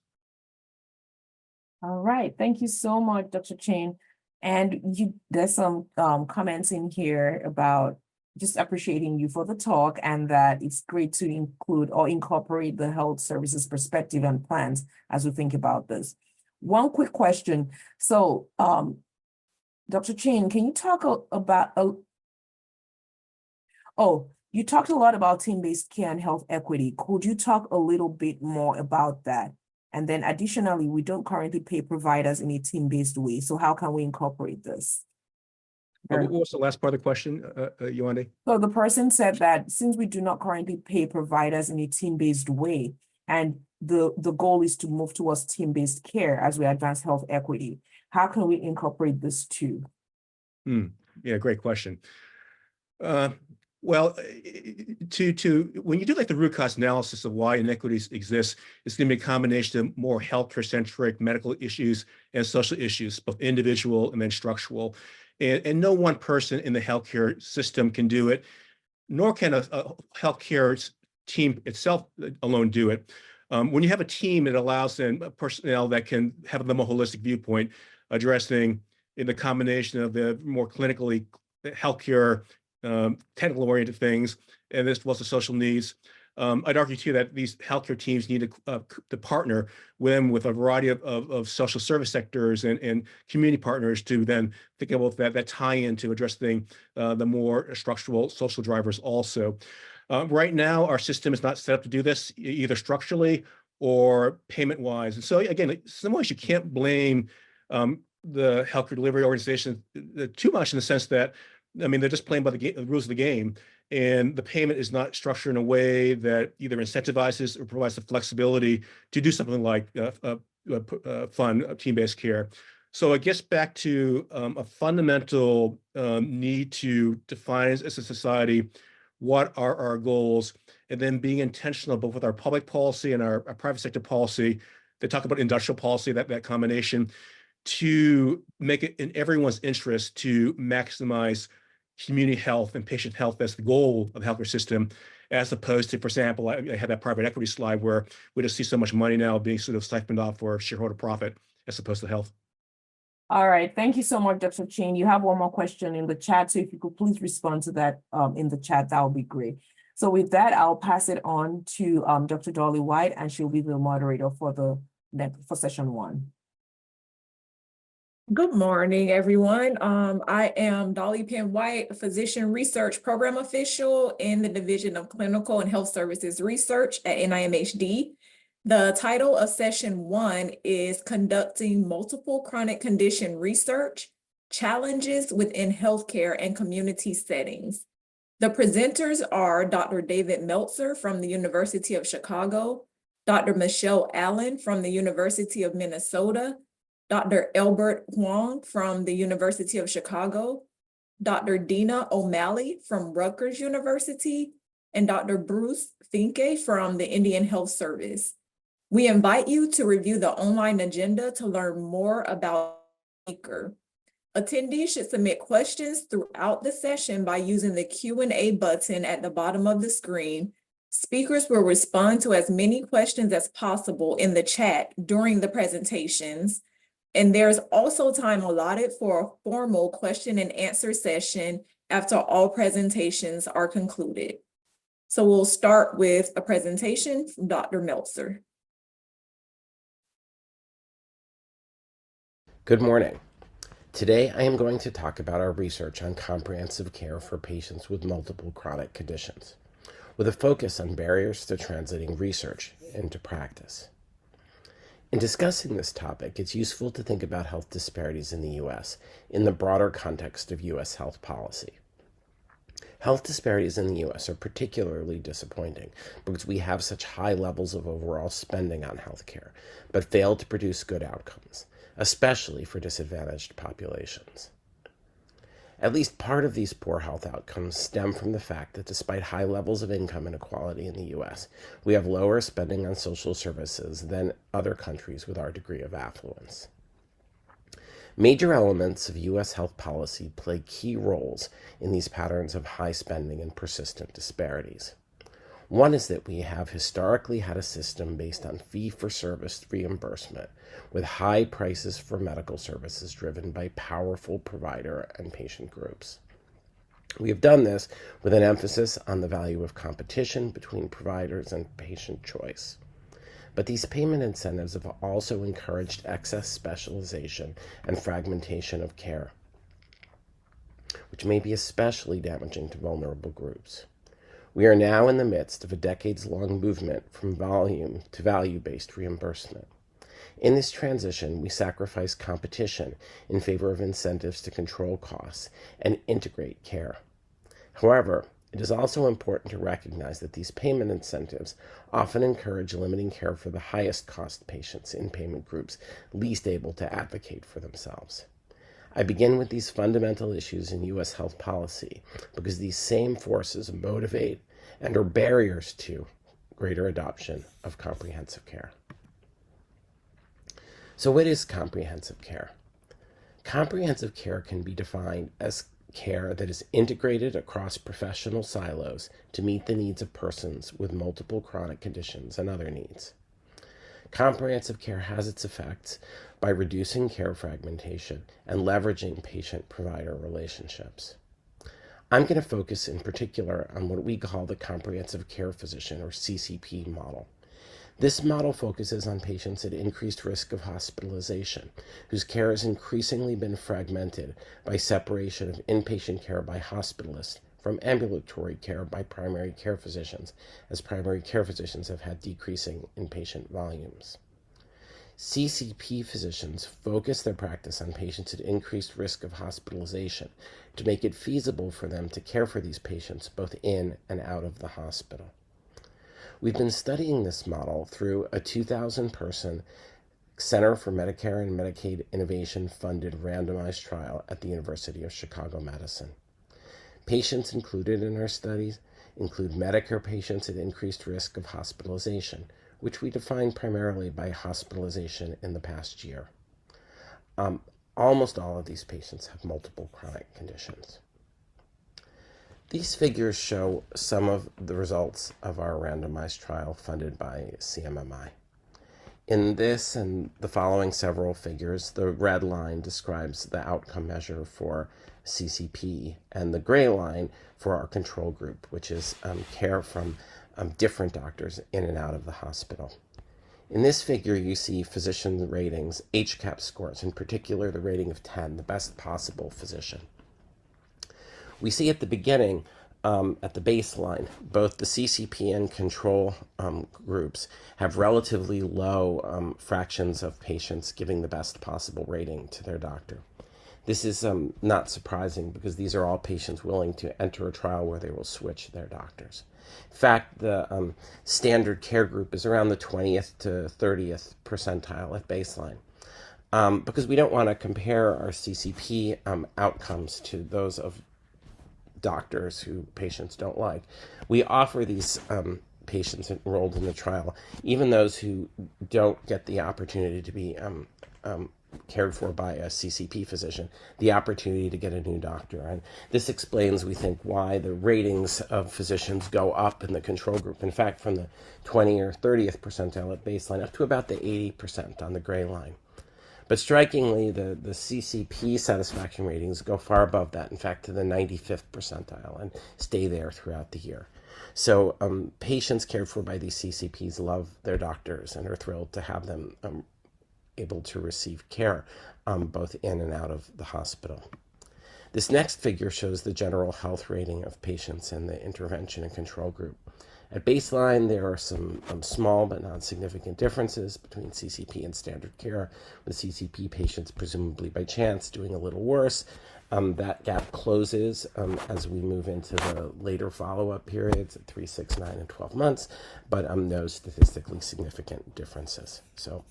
All right, thank you so much, Dr. Chain. And there's some comments in here about just appreciating you for the talk and that it's great to include or incorporate the health services perspective and plans as we think about this. One quick question. So, Dr. Chain, can you talk about, you talked a lot about team-based care and health equity. Could you talk a little bit more about that? And then additionally, we don't currently pay providers in a team-based way. So how can we incorporate this? What was the last part of the question, Yewande? So the person said that since we do not currently pay providers in a team-based way, and the goal is to move towards team-based care as we advance health equity, how can we incorporate this too? Yeah, great question. Well, when you do like the root cause analysis of why inequities exist, it's going to be a combination of more healthcare-centric medical issues and social issues, both individual and then structural. And no one person in the healthcare system can do it, nor can a healthcare team itself alone do it. When you have a team, it allows then personnel that can have the more holistic viewpoint, addressing in the combination of the more clinically healthcare, technical-oriented things, and this was the social needs. I'd argue too that these healthcare teams need to partner with a variety of social service sectors and community partners to then think about that tie-in to addressing the more structural social drivers also. Right now, our system is not set up to do this either structurally or payment-wise. And so again, in some ways you can't blame the healthcare delivery organization too much in the sense that, I mean, they're just playing by the rules of the game, and the payment is not structured in a way that either incentivizes or provides the flexibility to do something like fund team-based care. So it gets back to a fundamental need to define as a society what are our goals, and then being intentional both with our public policy and our private sector policy. They talk about industrial policy, that combination, to make it in everyone's interest to maximize community health and patient health as the goal of the healthcare system, as opposed to, for example, I had that private equity slide where we just see so much money now being sort of siphoned off for shareholder profit as opposed to health. All right, thank you so much, Dr. Chain. You have one more question in the chat, so if you could please respond to that in the chat, that would be great. So with that, I'll pass it on to Dr. Dolly White, and she'll be the moderator for session 1. Good morning, everyone. I am Dolly Penn White, Physician Research Program Official in the Division of Clinical and Health Services Research at NIMHD. The title of session 1 is Conducting Multiple Chronic Condition Research, Challenges Within Healthcare and Community Settings. The presenters are Dr. David Meltzer from the University of Chicago, Dr. Michelle Allen from the University of Minnesota, Dr. Elbert Huang from the University of Chicago, Dr. Dina O'Malley from Rutgers University, and Dr. Bruce Finke from the Indian Health Service. We invite you to review the online agenda to learn more about the speaker. Attendees should submit questions throughout the session by using the Q&A button at the bottom of the screen. Speakers will respond to as many questions as possible in the chat during the presentations. And there's also time allotted for a formal question and answer session after all presentations are concluded. So we'll start with a presentation from Dr. Meltzer. Good morning. Today I am going to talk about our research on comprehensive care for patients with multiple chronic conditions, with a focus on barriers to translating research into practice. In discussing this topic, it's useful to think about health disparities in the U.S. in the broader context of U.S. health policy. Health disparities in the U.S. are particularly disappointing because we have such high levels of overall spending on healthcare, but fail to produce good outcomes, especially for disadvantaged populations. At least part of these poor health outcomes stem from the fact that despite high levels of income inequality in the U.S., we have lower spending on social services than other countries with our degree of affluence. Major elements of U.S. health policy play key roles in these patterns of high spending and persistent disparities. One is that we have historically had a system based on fee-for-service reimbursement with high prices for medical services driven by powerful provider and patient groups. We have done this with an emphasis on the value of competition between providers and patient choice. But these payment incentives have also encouraged excess specialization and fragmentation of care, which may be especially damaging to vulnerable groups. We are now in the midst of a decades-long movement from volume to value-based reimbursement. In this transition, we sacrifice competition in favor of incentives to control costs and integrate care. However, it is also important to recognize that these payment incentives often encourage limiting care for the highest cost patients in payment groups least able to advocate for themselves. I begin with these fundamental issues in U.S. health policy because these same forces motivate and are barriers to greater adoption of comprehensive care. So what is comprehensive care? Comprehensive care can be defined as care that is integrated across professional silos to meet the needs of persons with multiple chronic conditions and other needs. Comprehensive care has its effects by reducing care fragmentation and leveraging patient-provider relationships. I'm going to focus in particular on what we call the comprehensive care physician, or CCP model. This model focuses on patients at increased risk of hospitalization, whose care has increasingly been fragmented by separation of inpatient care by hospitalists from ambulatory care by primary care physicians, as primary care physicians have had decreasing inpatient volumes. CCP physicians focus their practice on patients at increased risk of hospitalization to make it feasible for them to care for these patients both in and out of the hospital. We've been studying this model through a 2,000-person Center for Medicare and Medicaid Innovation funded randomized trial at the University of Chicago Medicine. Patients included in our studies include Medicare patients at increased risk of hospitalization, which we define primarily by hospitalization in the past year. Almost all of these patients have multiple chronic conditions. These figures show some of the results of our randomized trial funded by CMMI. In this and the following several figures, the red line describes the outcome measure for CCP, and the gray line for our control group, which is care from different doctors in and out of the hospital. In this figure, you see physician ratings, HCAHPS scores, in particular the rating of 10, the best possible physician. We see at the beginning, at the baseline, both the CCP and control groups have relatively low fractions of patients giving the best possible rating to their doctor. This is not surprising because these are all patients willing to enter a trial where they will switch their doctors. In fact, the standard care group is around the 20th to 30th percentile at baseline. Because we don't want to compare our CCP outcomes to those of doctors who patients don't like, we offer these patients enrolled in the trial, even those who don't get the opportunity to be cared for by a CCP physician, the opportunity to get a new doctor. And this explains, we think, why the ratings of physicians go up in the control group. In fact, from the 20 or 30th percentile at baseline up to about the 80% on the gray line. But strikingly, the CCP satisfaction ratings go far above that, in fact, to the 95th percentile, and stay there throughout the year. So patients cared for by these CCPs love their doctors and are thrilled to have them able to receive care both in and out of the hospital. This next figure shows the general health rating of patients in the intervention and control group. At baseline, there are some small but not significant differences between CCP and standard care, with CCP patients presumably by chance doing a little worse. That gap closes as we move into the later follow-up periods at 3, 6, 9, and 12 months, but no statistically significant differences. So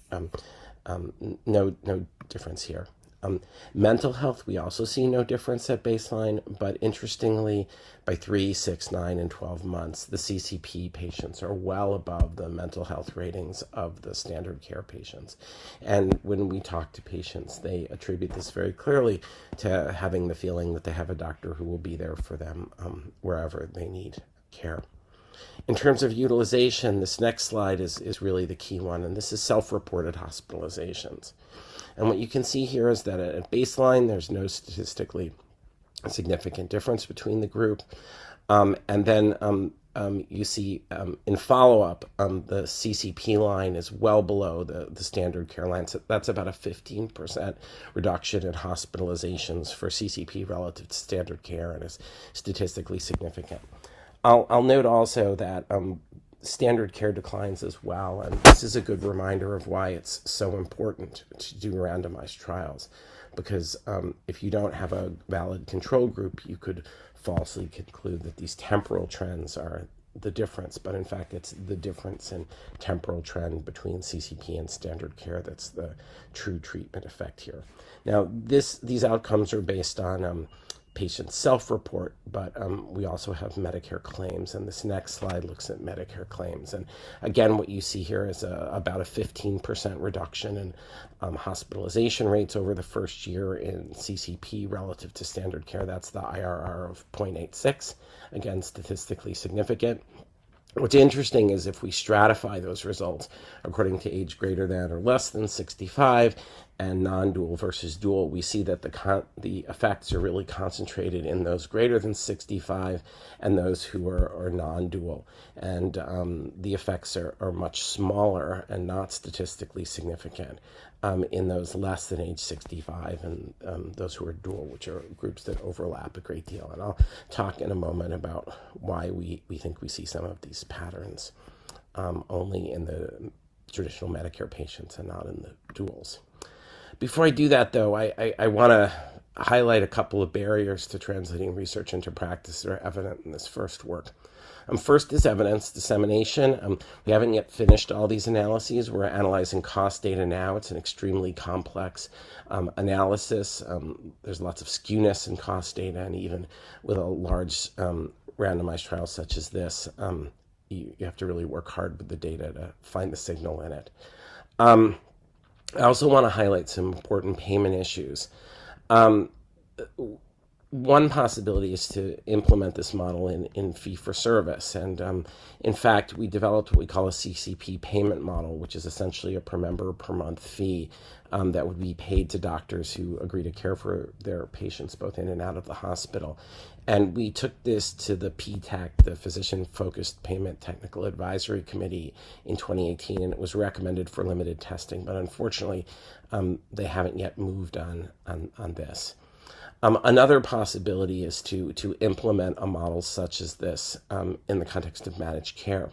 no difference here. Mental health, we also see no difference at baseline, but interestingly, by 3, 6, 9, and 12 months, the CCP patients are well above the mental health ratings of the standard care patients. And when we talk to patients, they attribute this very clearly to having the feeling that they have a doctor who will be there for them wherever they need care. In terms of utilization, this next slide is really the key one, and this is self-reported hospitalizations. And what you can see here is that at baseline, there's no statistically significant difference between the group. And then you see in follow-up, the CCP line is well below the standard care line. So that's about a 15% reduction in hospitalizations for CCP relative to standard care and is statistically significant. I'll note also that standard care declines as well, and this is a good reminder of why it's so important to do randomized trials, because if you don't have a valid control group, you could falsely conclude that these temporal trends are the difference, but in fact it's the difference in temporal trend between CCP and standard care that's the true treatment effect here. Now these outcomes are based on patient self-report, but we also have Medicare claims, and this next slide looks at Medicare claims. And again, what you see here is about a 15% reduction in hospitalization rates over the first year in CCP relative to standard care. That's the IRR of 0.86, again, statistically significant. What's interesting is if we stratify those results according to age greater than or less than 65 and non-dual versus dual, we see that the effects are really concentrated in those greater than 65 and those who are non-dual. And the effects are much smaller and not statistically significant in those less than age 65 and those who are dual, which are groups that overlap a great deal. And I'll talk in a moment about why we think we see some of these patterns only in the traditional Medicare patients and not in the duals. Before I do that, though, I want to highlight a couple of barriers to translating research into practice that are evident in this first work. First is evidence dissemination. We haven't yet finished all these analyses. We're analyzing cost data now. It's an extremely complex analysis. There's lots of skewness in cost data, and even with a large randomized trial such as this, you have to really work hard with the data to find the signal in it. I also want to highlight some important payment issues. One possibility is to implement this model in fee-for-service. And in fact, we developed what we call a CCP payment model, which is essentially a per member per month fee that would be paid to doctors who agree to care for their patients both in and out of the hospital. And we took this to the PTAC, the Physician-Focused Payment Technical Advisory Committee, in 2018, and it was recommended for limited testing. But unfortunately, they haven't yet moved on this. Another possibility is to implement a model such as this in the context of managed care.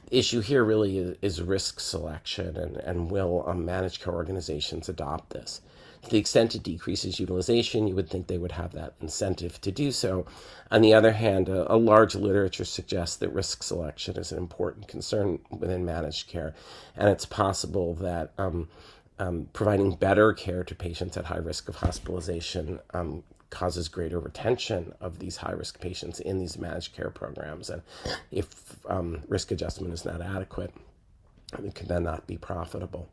The issue here really is risk selection, and will managed care organizations adopt this? To the extent it decreases utilization, you would think they would have that incentive to do so. On the other hand, a large literature suggests that risk selection is an important concern within managed care, and it's possible that providing better care to patients at high risk of hospitalization causes greater retention of these high-risk patients in these managed care programs. And if risk adjustment is not adequate, it can then not be profitable.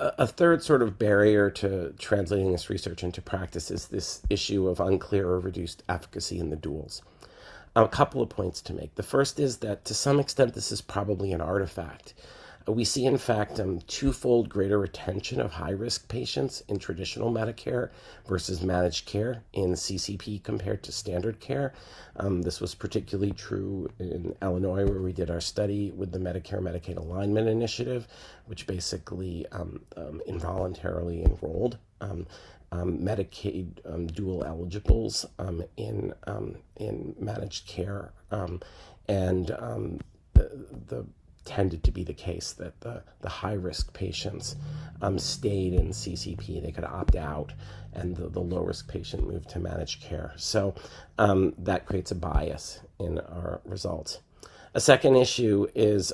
A third sort of barrier to translating this research into practice is this issue of unclear or reduced efficacy in the duals. A couple of points to make. The first is that to some extent this is probably an artifact. We see, in fact, twofold greater retention of high-risk patients in traditional Medicare versus managed care in CCP compared to standard care. This was particularly true in Illinois, where we did our study with the Medicare-Medicaid Alignment Initiative, which basically involuntarily enrolled Medicaid dual eligibles in managed care, and the tended to be the case that the high-risk patients stayed in CCP. They could opt out, and the low-risk patient moved to managed care. So that creates a bias in our results. A second issue is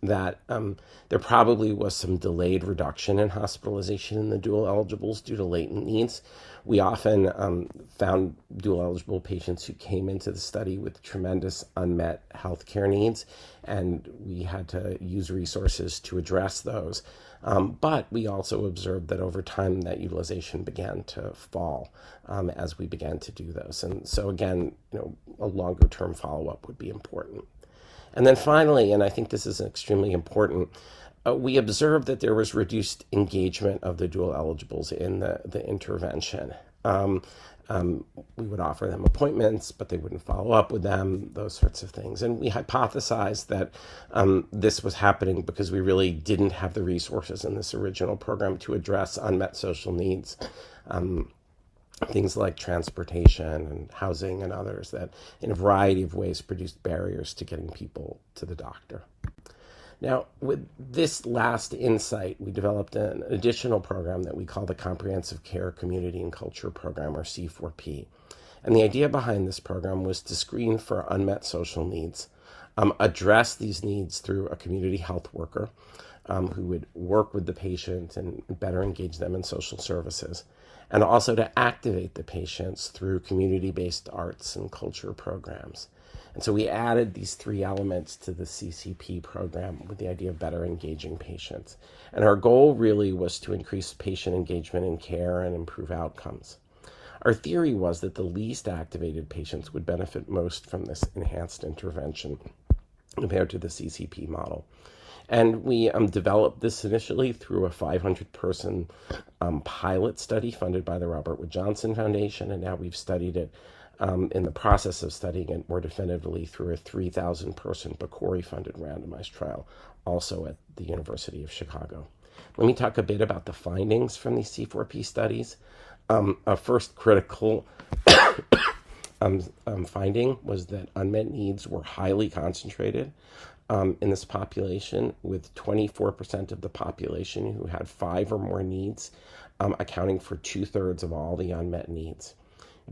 that there probably was some delayed reduction in hospitalization in the dual eligibles due to latent needs. We often found dual eligible patients who came into the study with tremendous unmet healthcare needs, and we had to use resources to address those. But we also observed that over time that utilization began to fall as we began to do those. And so again, a longer term follow-up would be important. And then finally, and I think this is extremely important, we observed that there was reduced engagement of the dual eligibles in the intervention. We would offer them appointments, but they wouldn't follow up with them, those sorts of things. And we hypothesized that this was happening because we really didn't have the resources in this original program to address unmet social needs. Things like transportation and housing and others that in a variety of ways produced barriers to getting people to the doctor. Now, with this last insight, we developed an additional program that we call the Comprehensive Care Community and Culture Program, or C4P. And the idea behind this program was to screen for unmet social needs, address these needs through a community health worker who would work with the patient and better engage them in social services, and also to activate the patients through community-based arts and culture programs. And so we added these three elements to the CCP program with the idea of better engaging patients. And our goal really was to increase patient engagement in care and improve outcomes. Our theory was that the least activated patients would benefit most from this enhanced intervention compared to the CCP model. And we developed this initially through a 500-person pilot study funded by the Robert Wood Johnson Foundation, and now we've studied it in the process of studying it more definitively through a 3,000-person PCORI-funded randomized trial, also at the University of Chicago. Let me talk a bit about the findings from these C4P studies. A first critical finding was that unmet needs were highly concentrated in this population, with 24% of the population who had 5 or more needs, accounting for 2/3 of all the unmet needs.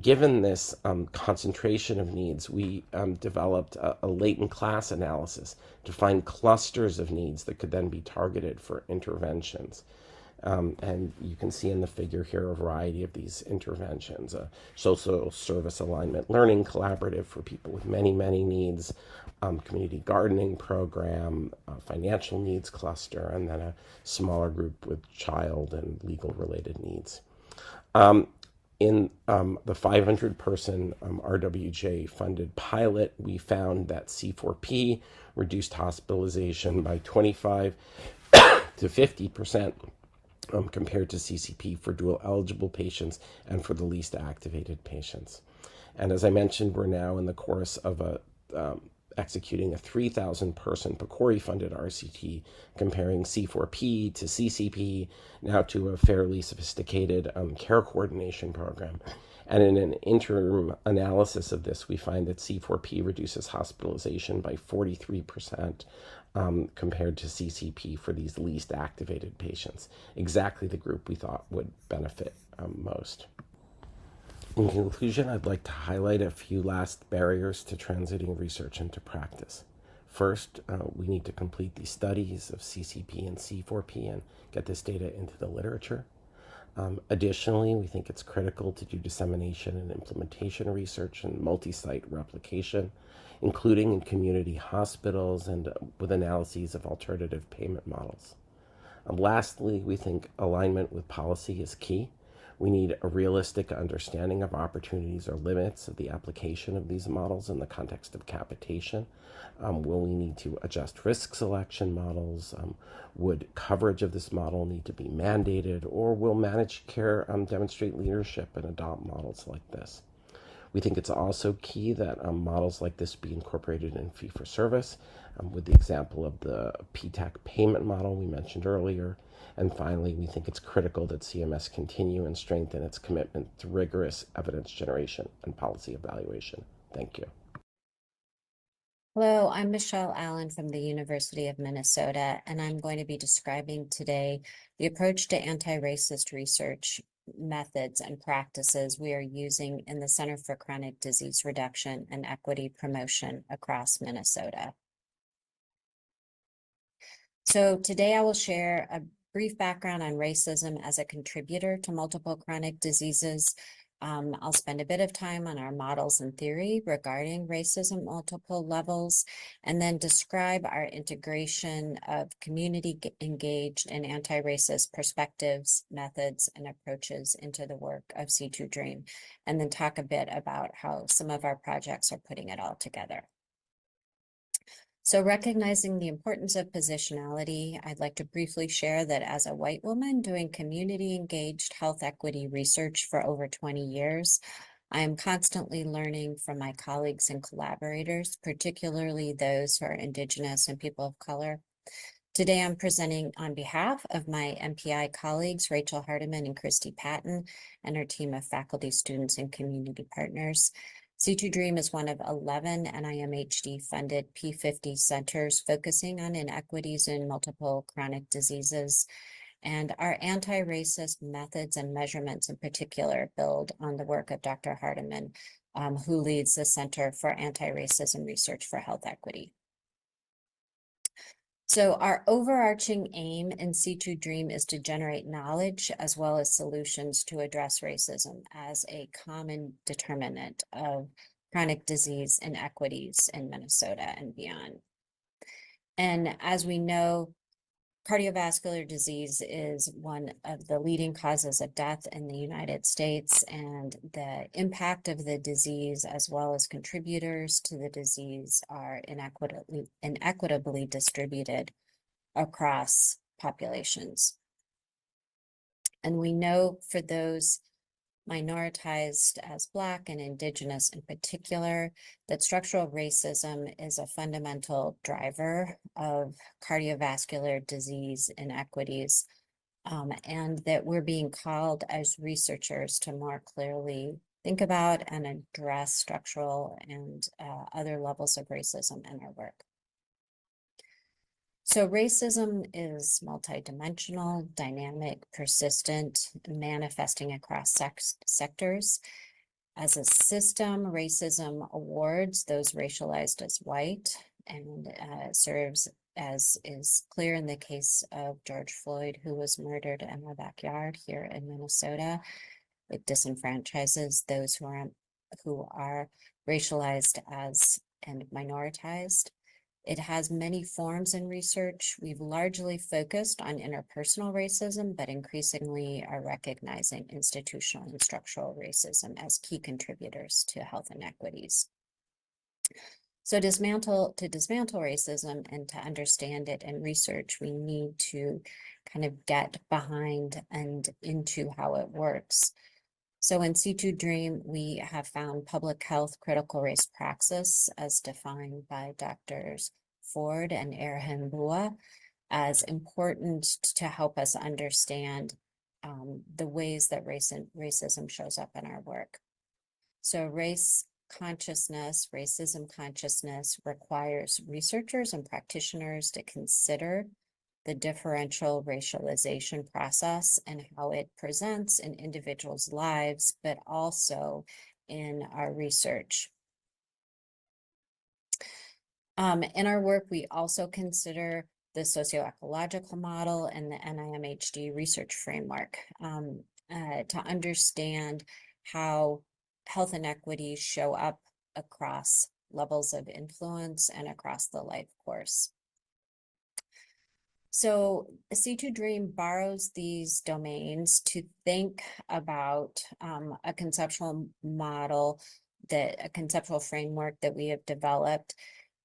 Given this concentration of needs, we developed a latent class analysis to find clusters of needs that could then be targeted for interventions. And you can see in the figure here a variety of these interventions: a social service alignment learning collaborative for people with many, many needs, community gardening program, financial needs cluster, and then a smaller group with child and legal related needs. In the 500-person RWJ-funded pilot, we found that C4P reduced hospitalization by 25 to 50% compared to CCP for dual eligible patients and for the least activated patients. And as I mentioned, we're now in the course of executing a 3,000-person PCORI-funded RCT comparing C4P to CCP, now to a fairly sophisticated care coordination program. And in an interim analysis of this, we find that C4P reduces hospitalization by 43% compared to CCP for these least activated patients, exactly the group we thought would benefit most. In conclusion, I'd like to highlight a few last barriers to translating research into practice. First, we need to complete these studies of CCP and C4P and get this data into the literature. Additionally, we think it's critical to do dissemination and implementation research and multi-site replication, including in community hospitals and with analyses of alternative payment models. Lastly, we think alignment with policy is key. We need a realistic understanding of opportunities or limits of the application of these models in the context of capitation. Will we need to adjust risk selection models? Would coverage of this model need to be mandated? Or will managed care demonstrate leadership and adopt models like this? We think it's also key that models like this be incorporated in fee-for-service, with the example of the PTAC payment model we mentioned earlier. And finally, we think it's critical that CMS continue and strengthen its commitment to rigorous evidence generation and policy evaluation. Thank you. Hello, I'm Michelle Allen from the University of Minnesota, and I'm going to be describing today the approach to anti-racist research methods and practices we are using in the Center for Chronic Disease Reduction and Equity Promotion across Minnesota. So today I will share a brief background on racism as a contributor to multiple chronic diseases. I'll spend a bit of time on our models and theory regarding racism at multiple levels, and then describe our integration of community engaged and anti-racist perspectives, methods, and approaches into the work of C2 Dream, and then talk a bit about how some of our projects are putting it all together. So recognizing the importance of positionality, I'd like to briefly share that as a white woman doing community engaged health equity research for over 20 years, I am constantly learning from my colleagues and collaborators, particularly those who are Indigenous and people of color. Today, I'm presenting on behalf of my MPI colleagues, Rachel Hardiman and Christy Patton, and our team of faculty, students, and community partners. C2 Dream is one of 11 NIMHD funded P50 centers focusing on inequities in multiple chronic diseases. And our anti-racist methods and measurements in particular build on the work of Dr. Hardiman, who leads the Center for Anti-Racism Research for Health Equity. So our overarching aim in C2 Dream is to generate knowledge as well as solutions to address racism as a common determinant of chronic disease inequities in Minnesota and beyond. And as we know, cardiovascular disease is one of the leading causes of death in the United States, and the impact of the disease as well as contributors to the disease are inequitably distributed across populations. And we know for those minoritized as Black and Indigenous in particular, that structural racism is a fundamental driver of cardiovascular disease inequities, and that we're being called as researchers to more clearly think about and address structural and other levels of racism in our work. So racism is multidimensional, dynamic, persistent, manifesting across sectors. As a system, racism awards those racialized as white and serves, as is clear in the case of George Floyd, who was murdered in my backyard here in Minnesota. It disenfranchises those who are racialized as and minoritized. It has many forms in research. We've largely focused on interpersonal racism, but increasingly are recognizing institutional and structural racism as key contributors to health inequities. So to dismantle racism and to understand it in research, we need to kind of get behind and into how it works. So in C2 Dream, we have found public health critical race praxis as defined by Drs. Ford and Erhenbua as important to help us understand the ways that racism shows up in our work. So racism consciousness requires researchers and practitioners to consider the differential racialization process and how it presents in individuals' lives, but also in our research. In our work, we also consider the socioecological model and the NIMHD research framework to understand how health inequities show up across levels of influence and across the life course. So C2 Dream borrows these domains to think about a conceptual model, a conceptual framework that we have developed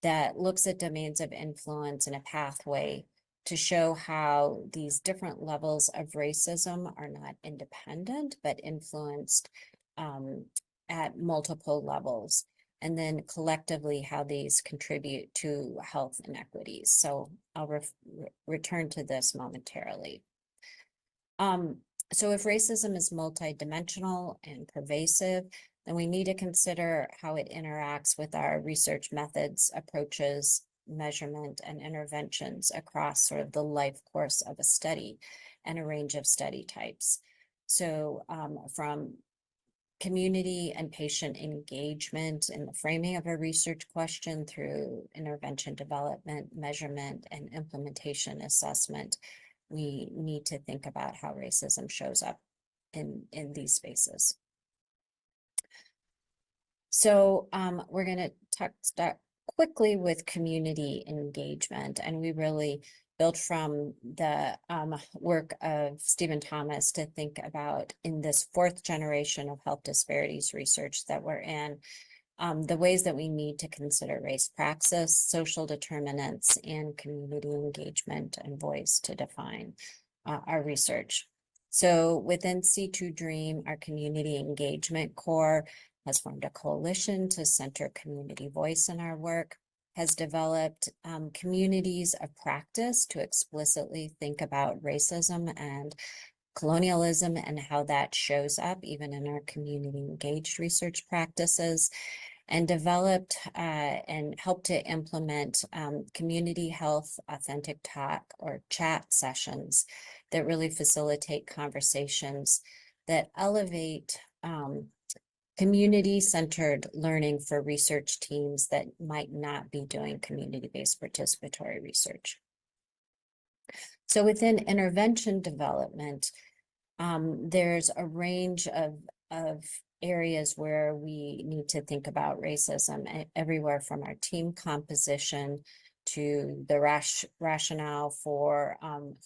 that looks at domains of influence and a pathway to show how these different levels of racism are not independent, but influenced at multiple levels. And then collectively how these contribute to health inequities. So I'll return to this momentarily. So if racism is multidimensional and pervasive, then we need to consider how it interacts with our research methods, approaches, measurement, and interventions across sort of the life course of a study and a range of study types. So from community and patient engagement in the framing of a research question through intervention development, measurement, and implementation assessment. We need to think about how racism shows up in these spaces. So we're going to start quickly with community engagement, and we really built from the work of Stephen Thomas to think about, in this fourth generation of health disparities research that we're in, the ways that we need to consider race praxis, social determinants, and community engagement and voice to define our research. So within C2 Dream, our community engagement core has formed a coalition to center community voice in our work, has developed communities of practice to explicitly think about racism and colonialism and how that shows up even in our community engaged research practices, and developed and helped to implement community health authentic talk or chat sessions that really facilitate conversations that elevate community-centered learning for research teams that might not be doing community-based participatory research. So within intervention development, there's a range of areas where we need to think about racism, everywhere from our team composition to the rationale for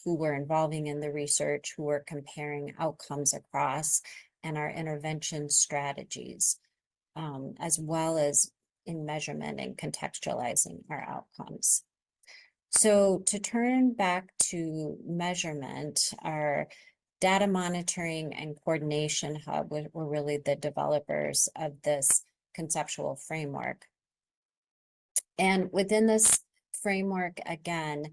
who we're involving in the research, who we're comparing outcomes across, and our intervention strategies, as well as in measurement and contextualizing our outcomes. So to turn back to measurement, our data monitoring and coordination hub were really the developers of this conceptual framework. And within this framework, again,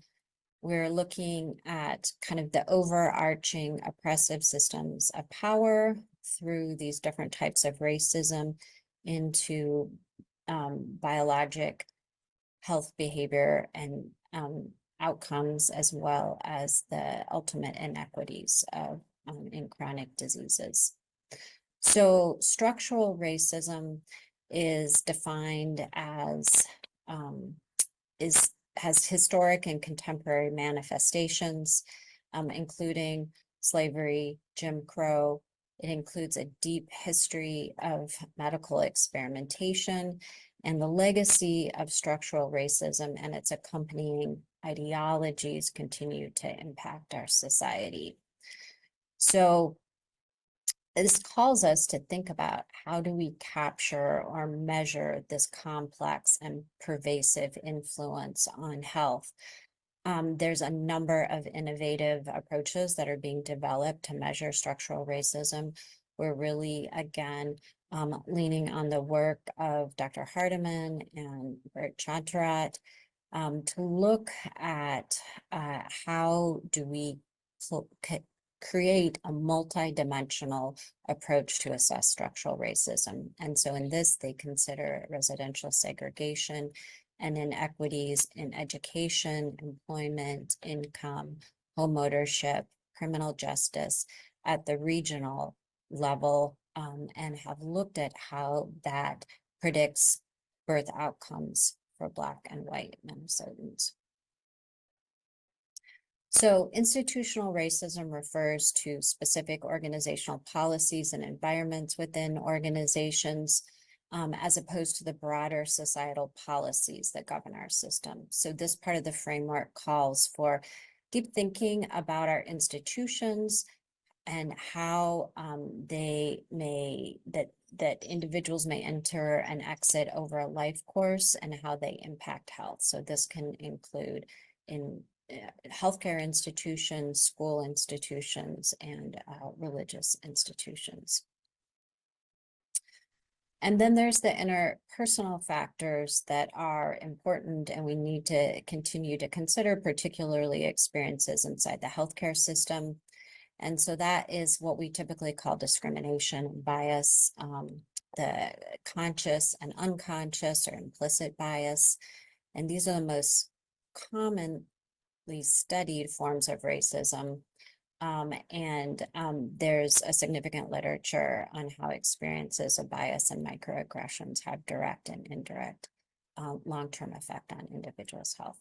we're looking at kind of the overarching oppressive systems of power through these different types of racism into biologic health behavior and outcomes, as well as the ultimate inequities of in chronic diseases. So structural racism is defined as has historic and contemporary manifestations, including slavery, Jim Crow. It includes a deep history of medical experimentation and the legacy of structural racism and its accompanying ideologies continue to impact our society. So this calls us to think about how do we capture or measure this complex and pervasive influence on health. There's a number of innovative approaches that are being developed to measure structural racism. We're really, again, leaning on the work of Dr. Hardiman and Bert Chantarat to look at how do we create a multidimensional approach to assess structural racism. And so in this, they consider residential segregation and inequities in education, employment, income, home ownership, criminal justice at the regional level, and have looked at how that predicts birth outcomes for Black and white Minnesotans. So institutional racism refers to specific organizational policies and environments within organizations, as opposed to the broader societal policies that govern our system. So this part of the framework calls for deep thinking about our institutions and how that individuals may enter and exit over a life course and how they impact health. So this can include in healthcare institutions, school institutions, and religious institutions. And then there's the interpersonal factors that are important and we need to continue to consider, particularly experiences inside the healthcare system. And so that is what we typically call discrimination and bias, the conscious and unconscious or implicit bias. And these are the most commonly studied forms of racism. There's a significant literature on how experiences of bias and microaggressions have direct and indirect long-term effect on individuals' health.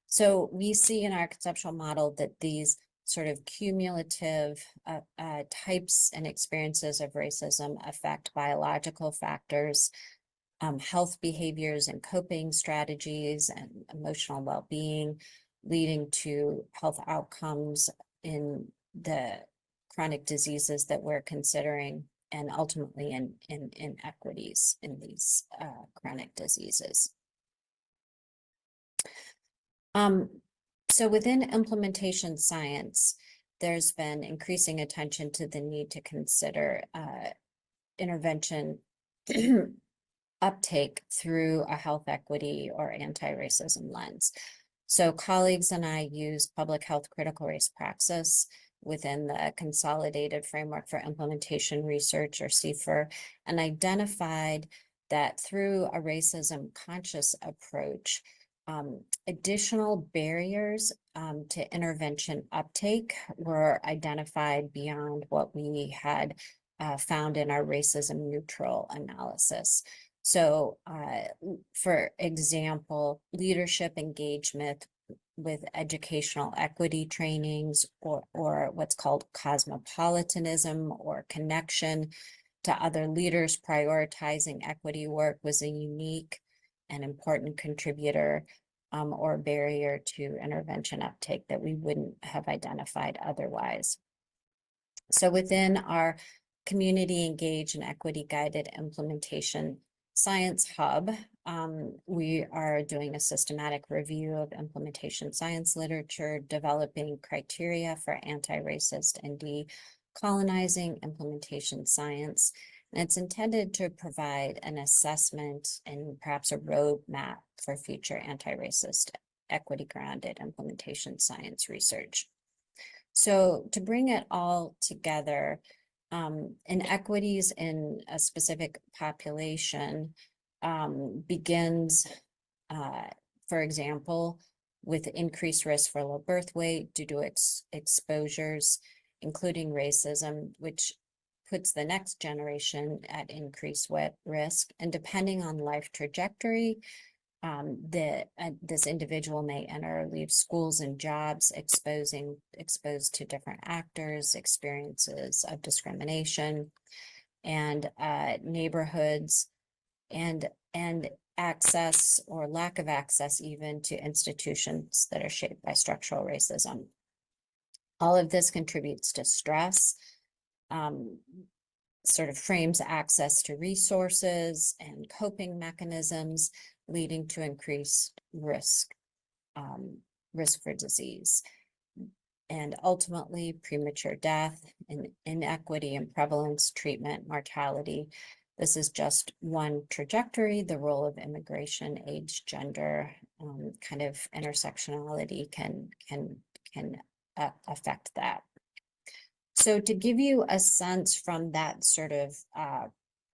So we see in our conceptual model that these sort of cumulative types and experiences of racism affect biological factors, health behaviors and coping strategies, and emotional well-being, leading to health outcomes in the chronic diseases that we're considering, and ultimately in inequities in these chronic diseases. So within implementation science, there's been increasing attention to the need to consider intervention uptake through a health equity or anti-racism lens. So colleagues and I use public health critical race praxis within the Consolidated Framework for Implementation Research, or CFIR, and identified that through a racism conscious approach, additional barriers to intervention uptake were identified beyond what we had found in our racism neutral analysis. So, for example, leadership engagement with educational equity trainings, or what's called cosmopolitanism or connection to other leaders prioritizing equity work was a unique and important contributor or barrier to intervention uptake that we wouldn't have identified otherwise. So within our community engaged and equity guided implementation science hub, we are doing a systematic review of implementation science literature, developing criteria for anti-racist and decolonizing implementation science. And it's intended to provide an assessment and perhaps a roadmap for future anti-racist, equity-grounded implementation science research. So to bring it all together, inequities in a specific population begins, for example, with increased risk for low birth weight due to exposures, including racism, which puts the next generation at increased risk. And depending on life trajectory, this individual may enter or leave schools and jobs exposed to different actors, experiences of discrimination, and neighborhoods, and access or lack of access even to institutions that are shaped by structural racism. All of this contributes to stress, sort of frames access to resources and coping mechanisms, leading to increased risk for disease, and ultimately premature death, and inequity in prevalence, treatment, mortality. This is just one trajectory. The role of immigration, age, gender, kind of intersectionality can affect that. So to give you a sense from that sort of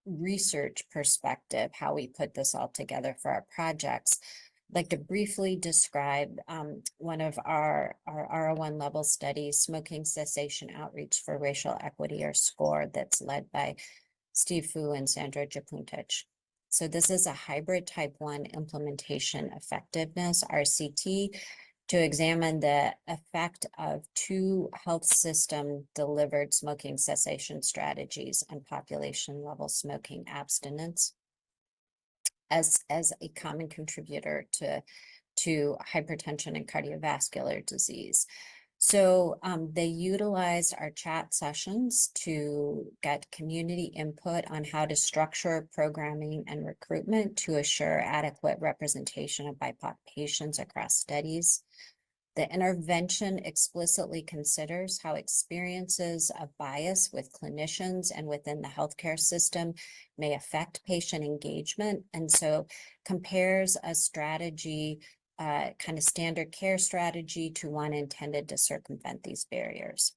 research perspective, how we put this all together for our projects, I'd like to briefly describe one of our R01 level studies, Smoking Cessation Outreach for Racial Equity, or SCORE, that's led by Steve Fu and Sandra Japuntich. So this is a hybrid type 1 implementation effectiveness, RCT, to examine the effect of 2 health system delivered smoking cessation strategies on population level smoking abstinence as a common contributor to hypertension and cardiovascular disease. So they utilized our chat sessions to get community input on how to structure programming and recruitment to assure adequate representation of BIPOC patients across studies. The intervention explicitly considers how experiences of bias with clinicians and within the healthcare system may affect patient engagement, and so compares a strategy, kind of standard care strategy, to one intended to circumvent these barriers.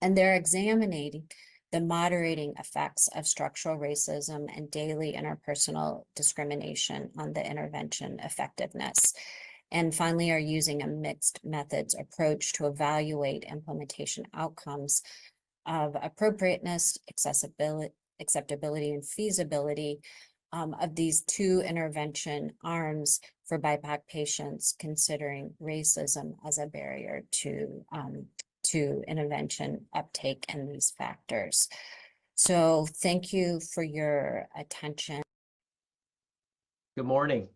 And they're examining the moderating effects of structural racism and daily interpersonal discrimination on the intervention effectiveness. And finally, are using a mixed methods approach to evaluate implementation outcomes of appropriateness, acceptability, and feasibility of these two intervention arms for BIPOC patients, considering racism as a barrier to intervention uptake and these factors. So thank you for your attention. Good morning.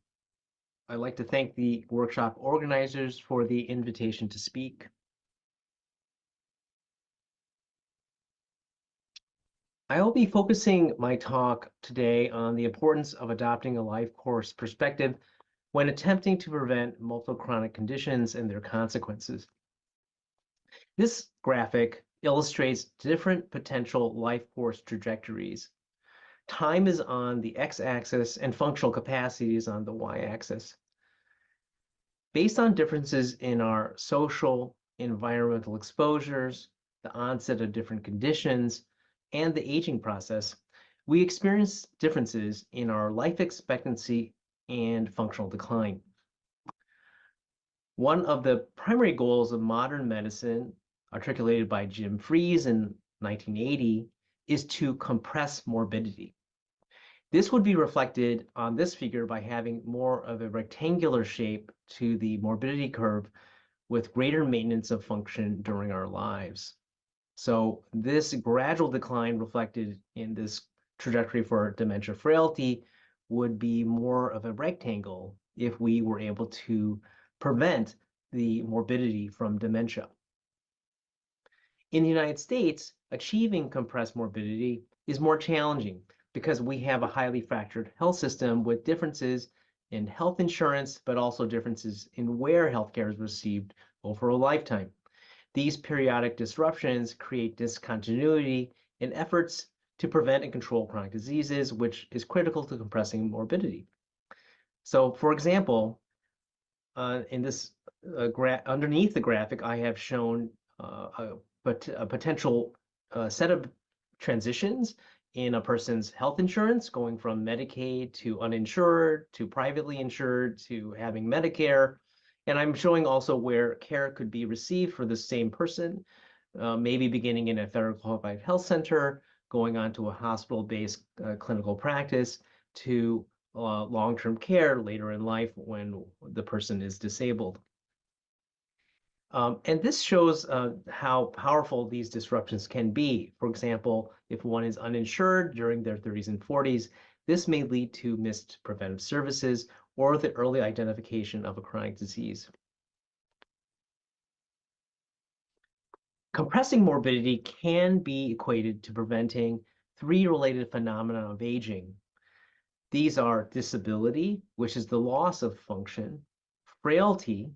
I'd like to thank the workshop organizers for the invitation to speak. I will be focusing my talk today on the importance of adopting a life course perspective when attempting to prevent multiple chronic conditions and their consequences. This graphic illustrates different potential life course trajectories. Time is on the x-axis and functional capacity is on the y-axis. Based on differences in our social, environmental exposures, the onset of different conditions, and the aging process, we experience differences in our life expectancy and functional decline. One of the primary goals of modern medicine, articulated by Jim Fries in 1980, is to compress morbidity. This would be reflected on this figure by having more of a rectangular shape to the morbidity curve with greater maintenance of function during our lives. So this gradual decline reflected in this trajectory for dementia frailty would be more of a rectangle if we were able to prevent the morbidity from dementia. In the United States, achieving compressed morbidity is more challenging because we have a highly fractured health system with differences in health insurance, but also differences in where healthcare is received over a lifetime. These periodic disruptions create discontinuity in efforts to prevent and control chronic diseases, which is critical to compressing morbidity. So, for example, in this underneath the graphic, I have shown a potential set of transitions in a person's health insurance, going from Medicaid to uninsured to privately insured to having Medicare. And I'm showing also where care could be received for the same person, maybe beginning in a federal qualified health center, going on to a hospital-based clinical practice, to long-term care later in life when the person is disabled. And this shows how powerful these disruptions can be. For example, if one is uninsured during their 30s and 40s, this may lead to missed preventive services or the early identification of a chronic disease. Compressing morbidity can be equated to preventing three related phenomena of aging. These are disability, which is the loss of function, frailty,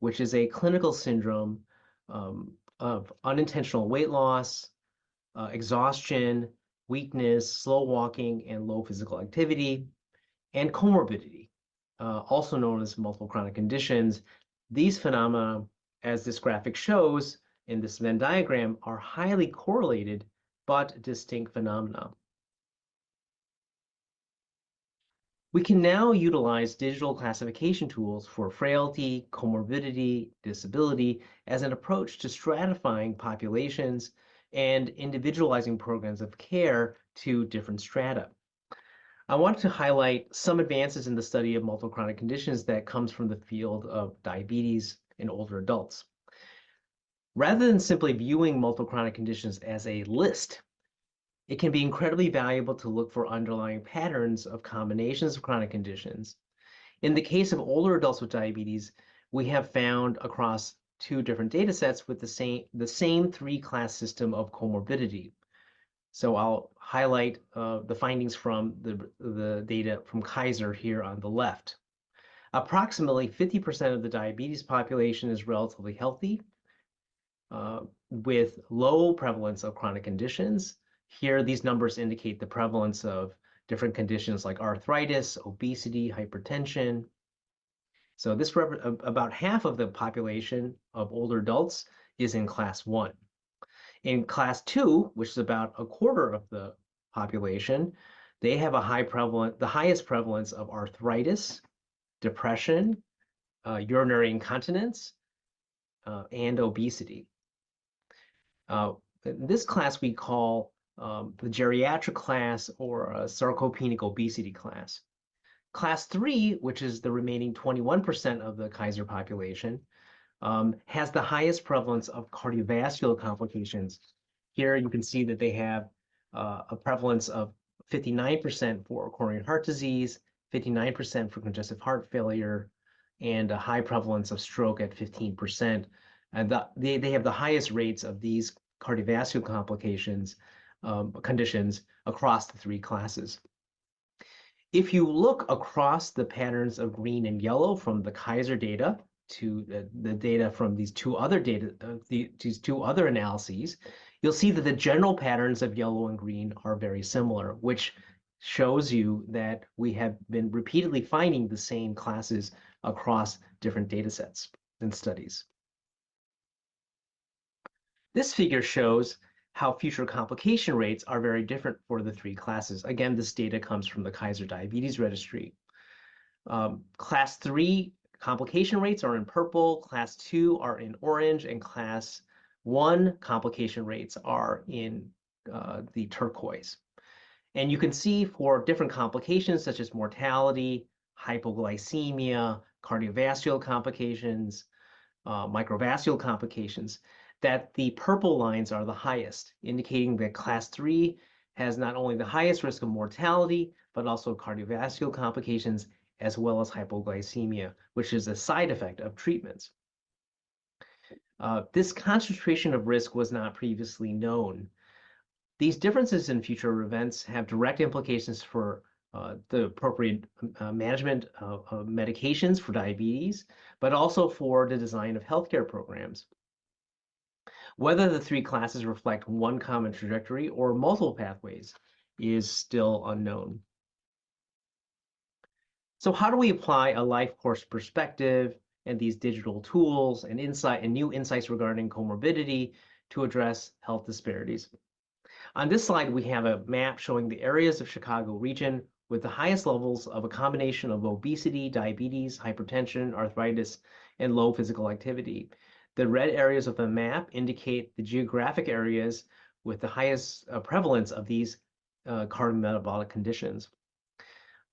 which is a clinical syndrome of unintentional weight loss, exhaustion, weakness, slow walking, and low physical activity, and comorbidity, also known as multiple chronic conditions. These phenomena, as this graphic shows in this Venn diagram, are highly correlated but distinct phenomena. We can now utilize digital classification tools for frailty, comorbidity, disability as an approach to stratifying populations and individualizing programs of care to different strata. I want to highlight some advances in the study of multiple chronic conditions that comes from the field of diabetes in older adults. Rather than simply viewing multiple chronic conditions as a list, it can be incredibly valuable to look for underlying patterns of combinations of chronic conditions. In the case of older adults with diabetes, we have found across two different data sets with the same three-class system of comorbidity. So I'll highlight the findings from the data from Kaiser here on the left. Approximately 50% of the diabetes population is relatively healthy, with low prevalence of chronic conditions. Here, these numbers indicate the prevalence of different conditions like arthritis, obesity, hypertension. So this about half of the population of older adults is in class 1. In class 2, which is about a quarter of the population, they have the highest prevalence of arthritis, depression, urinary incontinence, and obesity. This class we call the geriatric class or sarcopenic obesity class. Class 3, which is the remaining 21% of the Kaiser population, has the highest prevalence of cardiovascular complications. Here you can see that they have a prevalence of 59% for coronary heart disease, 59% for congestive heart failure, and a high prevalence of stroke at 15%. And they have the highest rates of these cardiovascular complications conditions across the 3 classes. If you look across the patterns of green and yellow from the Kaiser data to the data from these 2 other these 2 other analyses, you'll see that the general patterns of yellow and green are very similar, which shows you that we have been repeatedly finding the same classes across different data sets and studies. This figure shows how future complication rates are very different for the 3 classes. Again, this data comes from the Kaiser Diabetes Registry. Class 3 complication rates are in purple, class 2 are in orange, and class 1 complication rates are in the turquoise. And you can see for different complications such as mortality, hypoglycemia, cardiovascular complications, microvascular complications, that the purple lines are the highest, indicating that class 3 has not only the highest risk of mortality, but also cardiovascular complications, as well as hypoglycemia, which is a side effect of treatments. This concentration of risk was not previously known. These differences in future events have direct implications for the appropriate management of medications for diabetes, but also for the design of healthcare programs. Whether the 3 classes reflect one common trajectory or multiple pathways is still unknown. So how do we apply a life course perspective and these digital tools and new insights regarding comorbidity to address health disparities? On this slide, we have a map showing the areas of Chicago region with the highest levels of a combination of obesity, diabetes, hypertension, arthritis, and low physical activity. The red areas of the map indicate the geographic areas with the highest prevalence of these cardiometabolic conditions.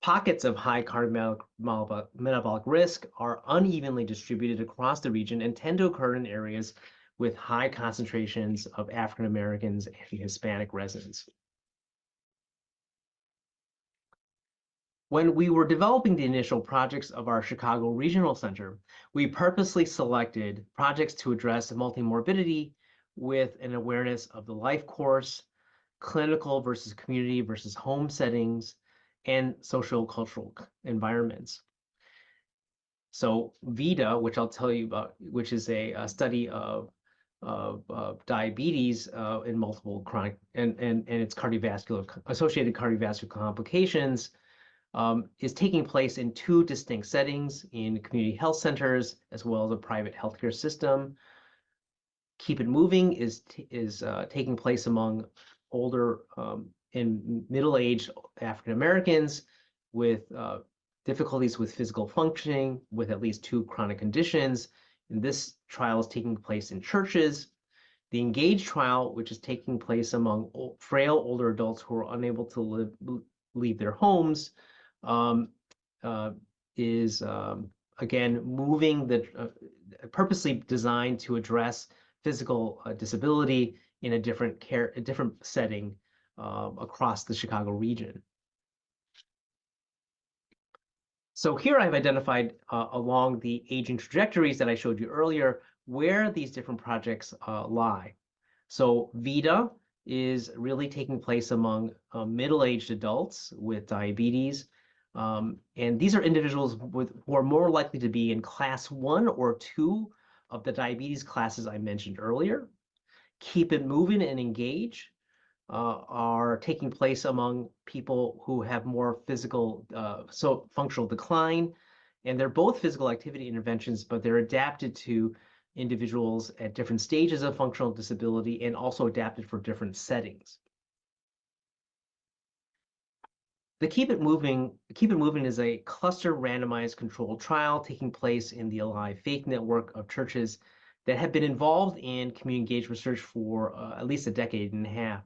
Pockets of high cardiometabolic risk are unevenly distributed across the region and tend to occur in areas with high concentrations of African Americans and Hispanic residents. When we were developing the initial projects of our Chicago Regional Center, we purposely selected projects to address multimorbidity with an awareness of the life course, clinical versus community versus home settings, and social cultural environments. So VITA, which I'll tell you about, which is a study of diabetes in multiple chronic and its associated cardiovascular complications, is taking place in 2 distinct settings, in community health centers as well as a private healthcare system. Keep It Moving is taking place among older and middle-aged African Americans with difficulties with physical functioning, with at least 2 chronic conditions. And this trial is taking place in churches. The Engage trial, which is taking place among frail older adults who are unable to leave their homes, is again moving purposely designed to address physical disability in a different setting across the Chicago region. So here I've identified along the aging trajectories that I showed you earlier where these different projects lie. So VITA is really taking place among middle-aged adults with diabetes. And these are individuals who are more likely to be in class 1 or 2 of the diabetes classes I mentioned earlier. Keep It Moving and Engage are taking place among people who have more functional decline. And they're both physical activity interventions, but they're adapted to individuals at different stages of functional disability and also adapted for different settings. The Keep It Moving is a cluster randomized controlled trial taking place in the Alive Faith network of churches that have been involved in community engaged research for at least a decade and a half.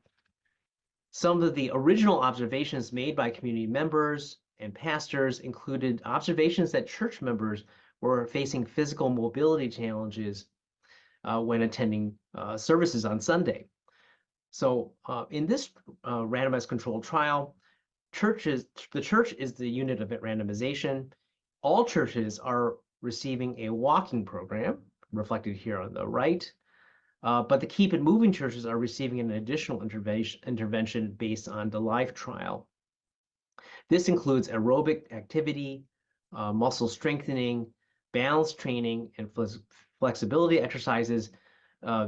Some of the original observations made by community members and pastors included observations that church members were facing physical mobility challenges when attending services on Sunday. So in this randomized controlled trial, the church is the unit of randomization. All churches are receiving a walking program, reflected here on the right, but the Keep It Moving churches are receiving an additional intervention based on the Life trial. This includes aerobic activity, muscle strengthening, balance training, and flexibility exercises.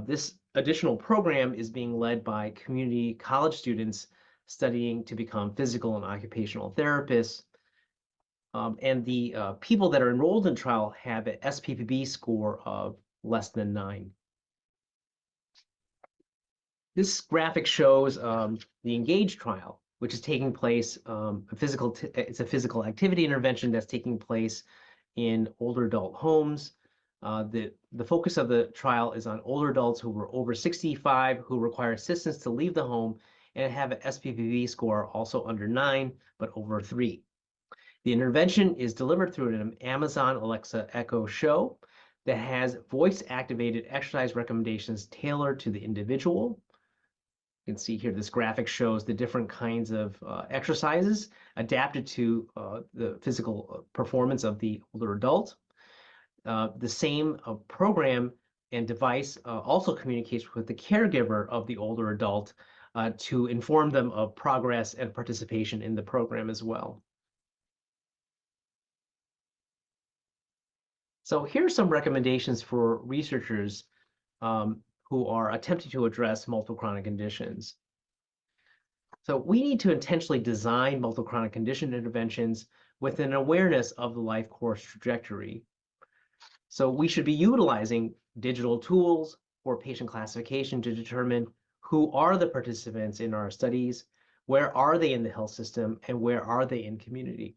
This additional program is being led by community college students studying to become physical and occupational therapists. And the people that are enrolled in trial have an SPPB score of less than 9. This graphic shows the Engage trial, which is taking place, it's a physical activity intervention that's taking place in older adult homes. The focus of the trial is on older adults who were over 65 who require assistance to leave the home and have an SPPB score also under 9, but over 3. The intervention is delivered through an Amazon Alexa Echo Show that has voice-activated exercise recommendations tailored to the individual. You can see here this graphic shows the different kinds of exercises adapted to the physical performance of the older adult. The same program and device also communicates with the caregiver of the older adult to inform them of progress and participation in the program as well. So here are some recommendations for researchers who are attempting to address multiple chronic conditions. So we need to intentionally design multiple chronic condition interventions with an awareness of the life course trajectory. So we should be utilizing digital tools for patient classification to determine who are the participants in our studies, where are they in the health system, and where are they in community.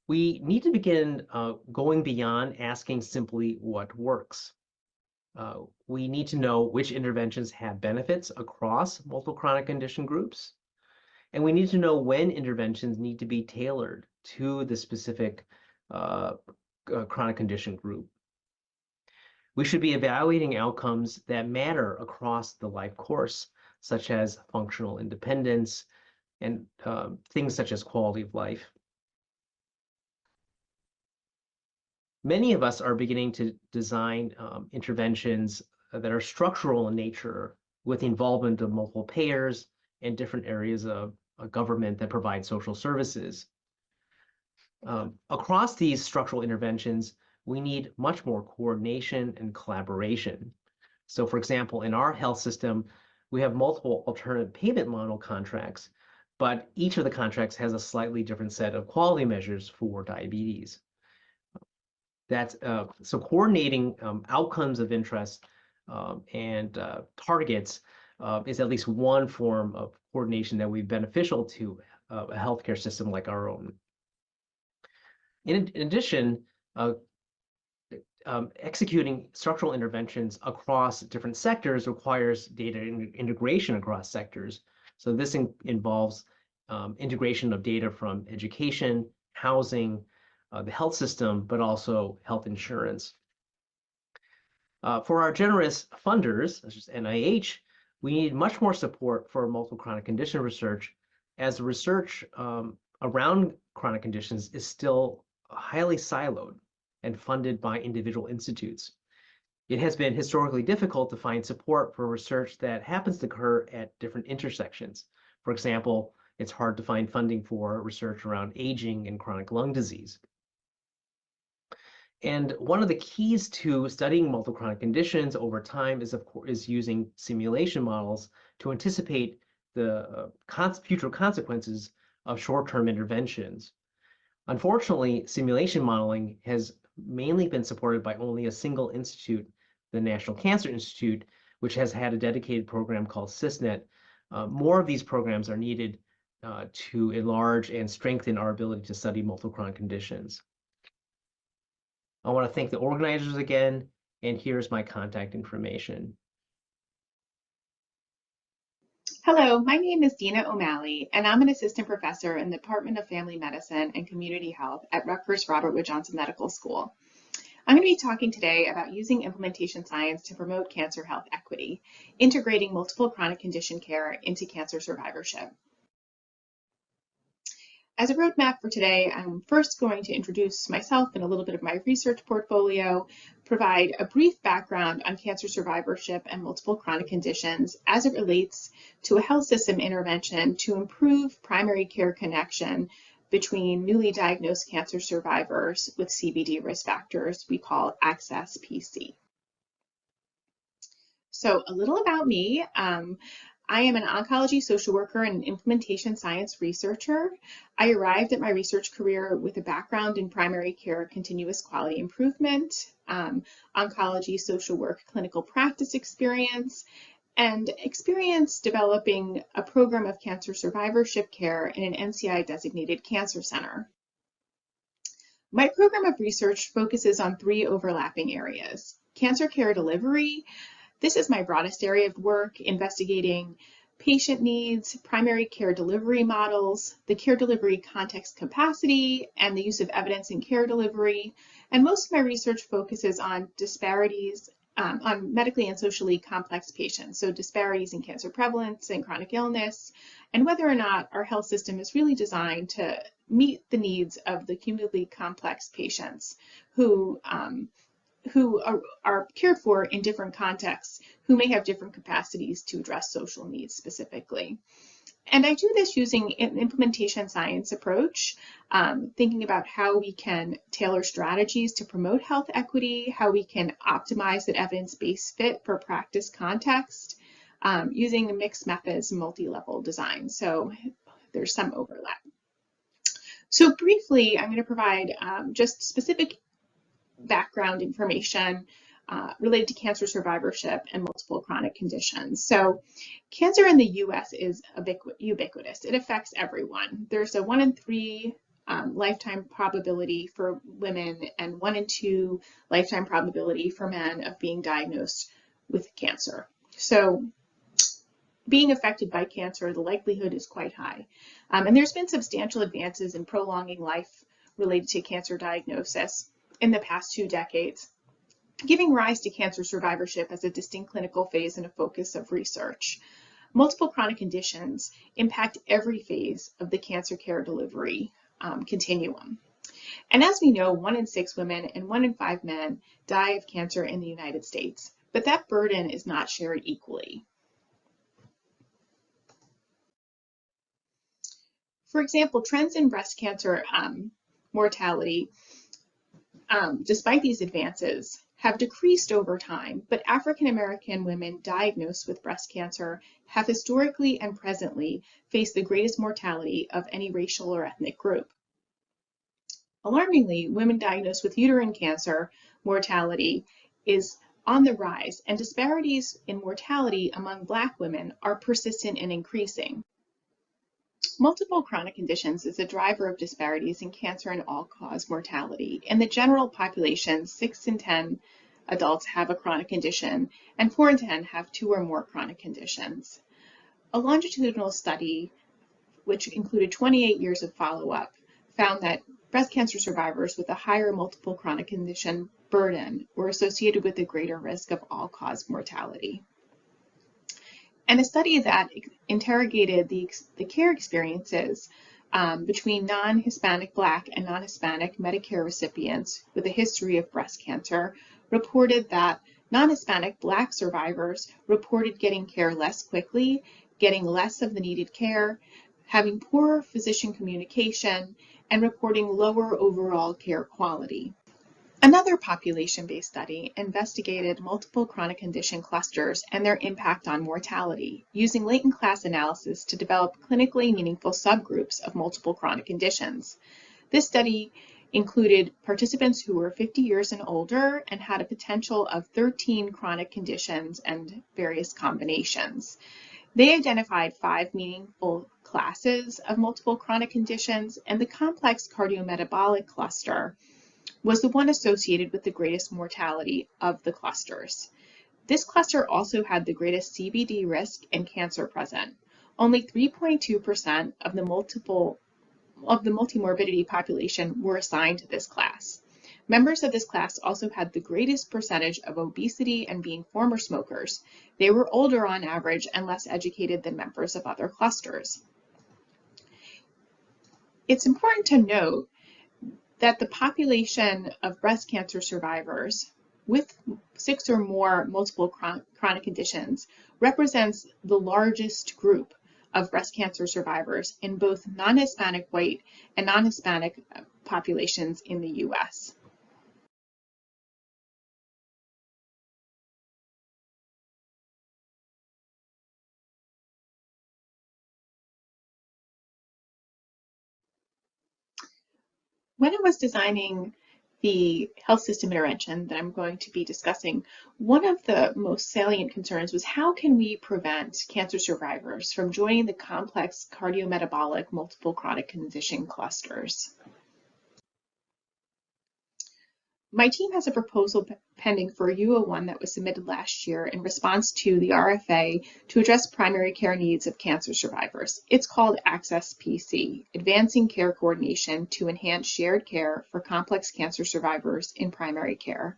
We need to begin going beyond asking simply what works. We need to know which interventions have benefits across multiple chronic condition groups, and we need to know when interventions need to be tailored to the specific chronic condition group. We should be evaluating outcomes that matter across the life course, such as functional independence and things such as quality of life. Many of us are beginning to design interventions that are structural in nature with the involvement of multiple payers and different areas of government that provide social services. Across these structural interventions, we need much more coordination and collaboration. So for example, in our health system, we have multiple alternative payment model contracts, but each of the contracts has a slightly different set of quality measures for diabetes. So coordinating outcomes of interest and targets is at least one form of coordination that would be beneficial to a healthcare system like our own. In addition, executing structural interventions across different sectors requires data integration across sectors. So this involves integration of data from education, housing, the health system, but also health insurance. For our generous funders, such as NIH, we need much more support for multiple chronic condition research, as research around chronic conditions is still highly siloed and funded by individual institutes. It has been historically difficult to find support for research that happens to occur at different intersections. For example, it's hard to find funding for research around aging and chronic lung disease. And one of the keys to studying multiple chronic conditions over time is using simulation models to anticipate the future consequences of short-term interventions. Unfortunately, simulation modeling has mainly been supported by only a single institute, the National Cancer Institute, which has had a dedicated program called CISNET. More of these programs are needed to enlarge and strengthen our ability to study multiple chronic conditions. I want to thank the organizers again, and here's my contact information. Hello, my name is Dina O'Malley, and I'm an assistant professor in the Department of Family Medicine and Community Health at Rutgers Robert Wood Johnson Medical School. I'm going to be talking today about using implementation science to promote cancer health equity, integrating multiple chronic condition care into cancer survivorship. As a roadmap for today, I'm first going to introduce myself and a little bit of my research portfolio, provide a brief background on cancer survivorship and multiple chronic conditions as it relates to a health system intervention to improve primary care connection between newly diagnosed cancer survivors with CVD risk factors we call Access PC. So a little about me. I am an oncology social worker and implementation science researcher. I arrived at my research career with a background in primary care continuous quality improvement, oncology social work clinical practice experience, and experience developing a program of cancer survivorship care in an NCI designated cancer center. My program of research focuses on 3 overlapping areas: cancer care delivery. This is my broadest area of work, investigating patient needs, primary care delivery models, the care delivery context capacity, and the use of evidence in care delivery. And most of my research focuses on disparities on medically and socially complex patients, so disparities in cancer prevalence and chronic illness, and whether or not our health system is really designed to meet the needs of the cumulatively complex patients who are cared for in different contexts, who may have different capacities to address social needs specifically. And I do this using an implementation science approach, thinking about how we can tailor strategies to promote health equity, how we can optimize that evidence-based fit for practice context, using the mixed methods multi-level design. So there's some overlap. So briefly, I'm going to provide just specific background information related to cancer survivorship and multiple chronic conditions. So cancer in the US is ubiquitous. It affects everyone. There's a 1 in 3 lifetime probability for women and 1 in 2 lifetime probability for men of being diagnosed with cancer. So being affected by cancer, the likelihood is quite high. And there's been substantial advances in prolonging life related to cancer diagnosis in the past 2 decades, giving rise to cancer survivorship as a distinct clinical phase and a focus of research. Multiple chronic conditions impact every phase of the cancer care delivery continuum. And as we know, 1 in 6 women and 1 in 5 men die of cancer in the United States, but that burden is not shared equally. For example, trends in breast cancer mortality, despite these advances, have decreased over time, but African American women diagnosed with breast cancer have historically and presently faced the greatest mortality of any racial or ethnic group. Alarmingly, women diagnosed with uterine cancer mortality is on the rise, and disparities in mortality among Black women are persistent and increasing. Multiple chronic conditions is a driver of disparities in cancer and all-cause mortality. In the general population, 6 in 10 adults have a chronic condition, and 4 in 10 have 2 or more chronic conditions. A longitudinal study, which included 28 years of follow-up, found that breast cancer survivors with a higher multiple chronic condition burden were associated with a greater risk of all-cause mortality. And a study that interrogated the care experiences between non-Hispanic Black and non-Hispanic Medicare recipients with a history of breast cancer reported that non-Hispanic Black survivors reported getting care less quickly, getting less of the needed care, having poorer physician communication, and reporting lower overall care quality. Another population-based study investigated multiple chronic condition clusters and their impact on mortality, using latent class analysis to develop clinically meaningful subgroups of multiple chronic conditions. This study included participants who were 50 years and older and had a potential of 13 chronic conditions and various combinations. They identified 5 meaningful classes of multiple chronic conditions, and the complex cardiometabolic cluster was the one associated with the greatest mortality of the clusters. This cluster also had the greatest CVD risk and cancer present. Only 3.2% of the multimorbidity population were assigned to this class. Members of this class also had the greatest percentage of obesity and being former smokers. They were older on average and less educated than members of other clusters. It's important to note that the population of breast cancer survivors with 6 or more multiple chronic conditions represents the largest group of breast cancer survivors in both non-Hispanic white and non-Hispanic populations in the US. When I was designing the health system intervention that I'm going to be discussing, one of the most salient concerns was how can we prevent cancer survivors from joining the complex cardiometabolic multiple chronic condition clusters? My team has a proposal pending for UO1 that was submitted last year in response to the RFA to address primary care needs of cancer survivors. It's called Access PC, Advancing Care Coordination to Enhance Shared Care for Complex Cancer Survivors in Primary Care.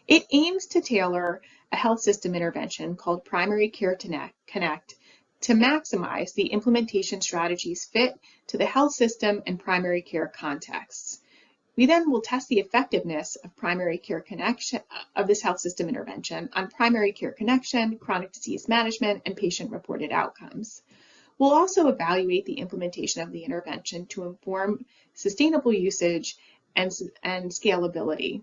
It aims to tailor a health system intervention called Primary Care Connect to maximize the implementation strategies fit to the health system and primary care contexts. We then will test the effectiveness of primary care connection of this health system intervention on primary care connection, chronic disease management, and patient-reported outcomes. We'll also evaluate the implementation of the intervention to inform sustainable usage and scalability.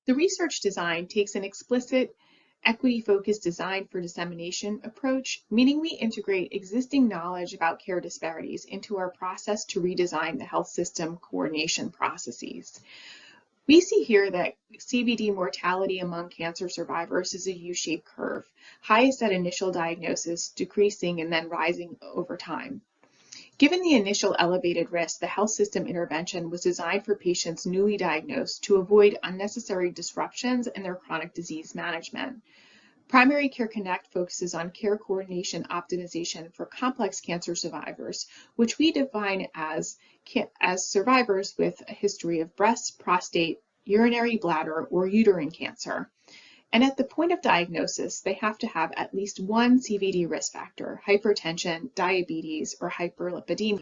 The research design takes an explicit equity-focused design for dissemination approach, meaning we integrate existing knowledge about care disparities into our process to redesign the health system coordination processes. We see here that CVD mortality among cancer survivors is a U-shaped curve, highest at initial diagnosis, decreasing and then rising over time. Given the initial elevated risk, the health system intervention was designed for patients newly diagnosed to avoid unnecessary disruptions in their chronic disease management. Primary Care Connect focuses on care coordination optimization for complex cancer survivors, which we define as survivors with a history of breast, prostate, urinary bladder, or uterine cancer. And at the point of diagnosis, they have to have at least one CVD risk factor, hypertension, diabetes, or hyperlipidemia.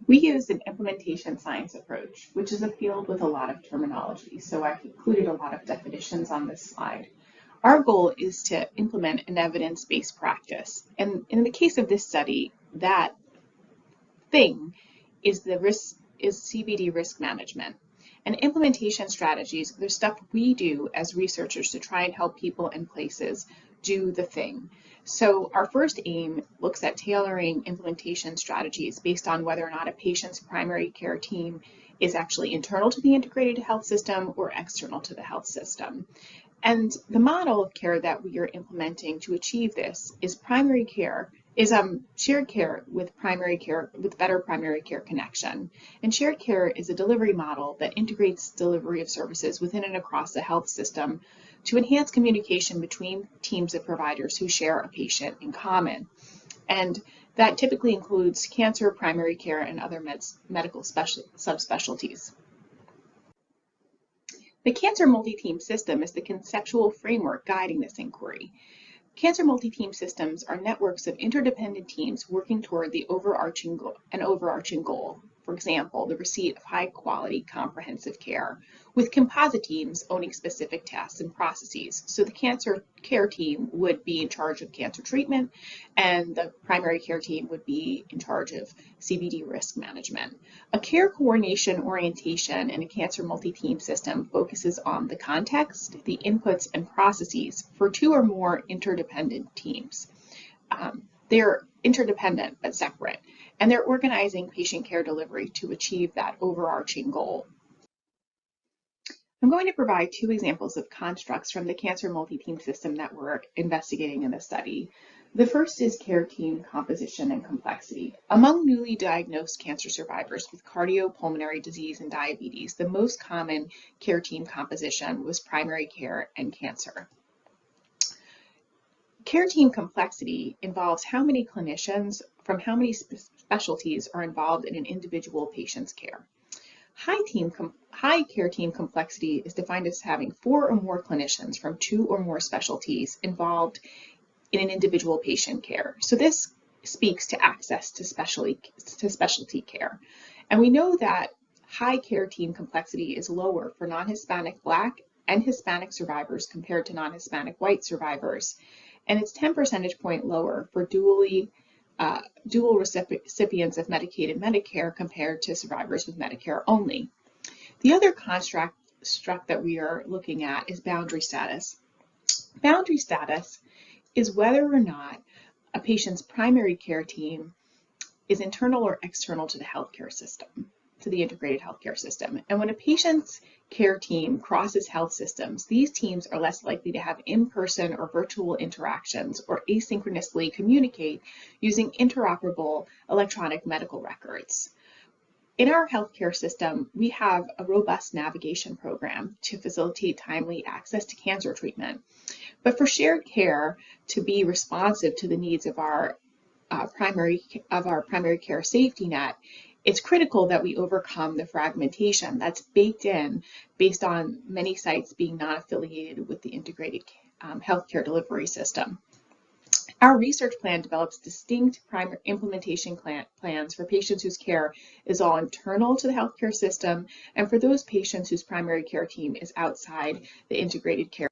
We use an implementation science approach, which is a field with a lot of terminology, so I've included a lot of definitions on this slide. Our goal is to implement an evidence-based practice, and in the case of this study, that thing is CVD risk management. And implementation strategies, they're stuff we do as researchers to try and help people and places do the thing. So our first aim looks at tailoring implementation strategies based on whether or not a patient's primary care team is actually internal to the integrated health system or external to the health system. And the model of care that we are implementing to achieve this is shared care with better primary care connection. And shared care is a delivery model that integrates delivery of services within and across the health system to enhance communication between teams of providers who share a patient in common. And that typically includes cancer, primary care, and other medical subspecialties. The cancer multi-team system is the conceptual framework guiding this inquiry. Cancer multi-team systems are networks of interdependent teams working toward an overarching goal. For example, the receipt of high-quality comprehensive care, with composite teams owning specific tasks and processes. So the cancer care team would be in charge of cancer treatment, and the primary care team would be in charge of CVD risk management. A care coordination orientation in a cancer multi-team system focuses on the context, the inputs, and processes for two or more interdependent teams. They're interdependent but separate, and they're organizing patient care delivery to achieve that overarching goal. I'm going to provide two examples of constructs from the cancer multi-team system that we're investigating in the study. The first is care team composition and complexity. Among newly diagnosed cancer survivors with cardiopulmonary disease and diabetes, the most common care team composition was primary care and cancer. Care team complexity involves how many clinicians from how many specialties are involved in an individual patient's care. High care team complexity is defined as having 4 or more clinicians from 2 or more specialties involved in an individual patient care. So this speaks to access to specialty care. And we know that high care team complexity is lower for non-Hispanic Black and Hispanic survivors compared to non-Hispanic white survivors. And it's 10 percentage point lower for dual recipients of Medicaid and Medicare compared to survivors with Medicare only. The other construct that we are looking at is boundary status. Boundary status is whether or not a patient's primary care team is internal or external to the healthcare system, to the integrated healthcare system. And when a patient's care team crosses health systems, these teams are less likely to have in-person or virtual interactions or asynchronously communicate using interoperable electronic medical records. In our healthcare system, we have a robust navigation program to facilitate timely access to cancer treatment. But for shared care to be responsive to the needs of our primary care safety net, it's critical that we overcome the fragmentation that's baked in based on many sites being non-affiliated with the integrated healthcare delivery system. Our research plan develops distinct primary implementation plans for patients whose care is all internal to the healthcare system and for those patients whose primary care team is outside the integrated care.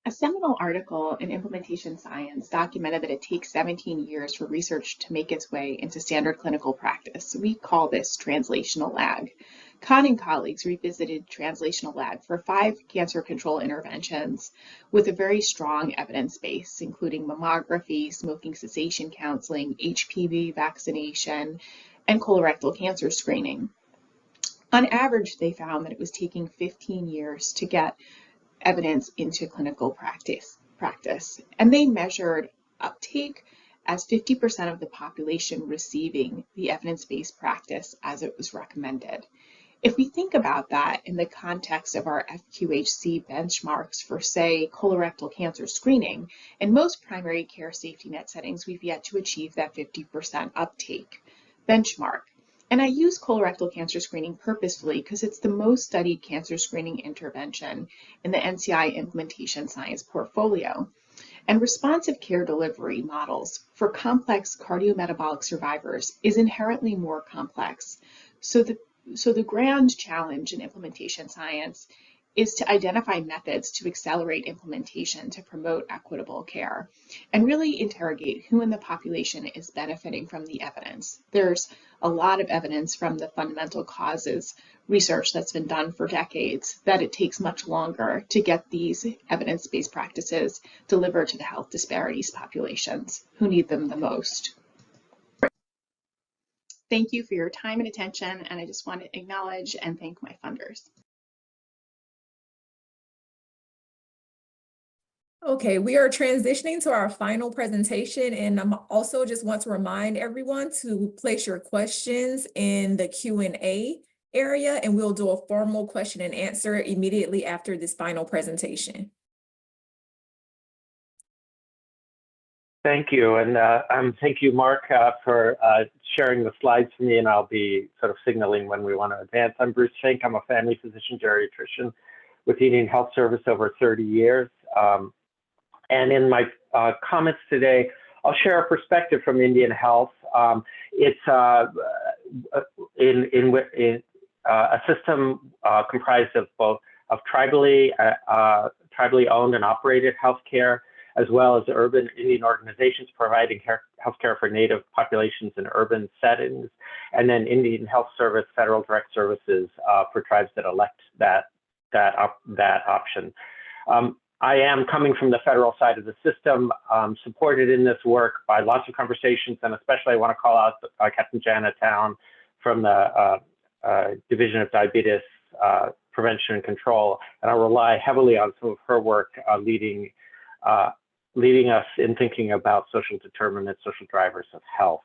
A seminal article in Implementation Science documented that it takes 17 years for research to make its way into standard clinical practice. We call this translational lag. Khan and colleagues revisited translational lag for 5 cancer control interventions with a very strong evidence base, including mammography, smoking cessation counseling, HPV vaccination, and colorectal cancer screening. On average, they found that it was taking 15 years to get evidence into clinical practice. And they measured uptake as 50% of the population receiving the evidence-based practice as it was recommended. If we think about that in the context of our FQHC benchmarks for, say, colorectal cancer screening, in most primary care safety net settings, we've yet to achieve that 50% uptake benchmark. And I use colorectal cancer screening purposefully because it's the most studied cancer screening intervention in the NCI implementation science portfolio. And responsive care delivery models for complex cardiometabolic survivors is inherently more complex. So the grand challenge in implementation science is to identify methods to accelerate implementation to promote equitable care and really interrogate who in the population is benefiting from the evidence. There's a lot of evidence from the fundamental causes research that's been done for decades that it takes much longer to get these evidence-based practices delivered to the health disparities populations who need them the most. Thank you for your time and attention, and I just want to acknowledge and thank my funders. Okay, we are transitioning to our final presentation, and I also just want to remind everyone to place your questions in the Q&A area, and we'll do a formal question and answer immediately after this final presentation. Thank you, and thank you, Mark, for sharing the slides for me, and I'll be sort of signaling when we want to advance. I'm Bruce Fink. I'm a family physician geriatrician with Indian Health Service over 30 years. And in my comments today, I'll share a perspective from Indian Health. It's a system comprised of both tribally owned and operated healthcare, as well as urban Indian organizations providing healthcare for Native populations in urban settings, and then Indian Health Service federal direct services for tribes that elect that option. I am coming from the federal side of the system, supported in this work by lots of conversations, and especially I want to call out Captain Jana Town from the Division of Diabetes Prevention and Control, and I rely heavily on some of her work leading leading us in thinking about social determinants, social drivers of health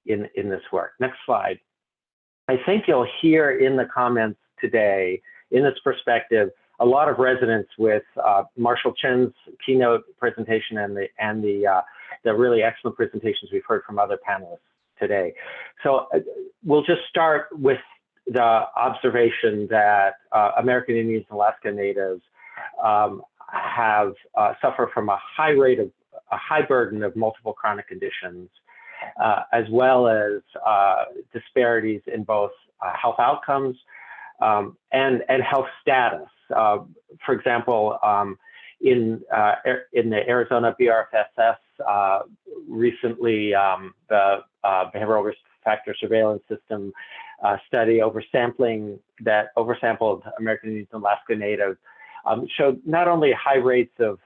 in this work. Next slide. I think you'll hear in the comments today, in this perspective, a lot of resonance with Marshall Chen's keynote presentation and the really excellent presentations we've heard from other panelists today. So we'll just start with the observation that American Indians and Alaska Natives have suffer from a high burden of multiple chronic conditions, as well as disparities in both health outcomes and health status. For example, in the Arizona BRFSS recently, the Behavioral Risk Factor Surveillance System study that oversampled American Indians and Alaska Natives showed not only high rates of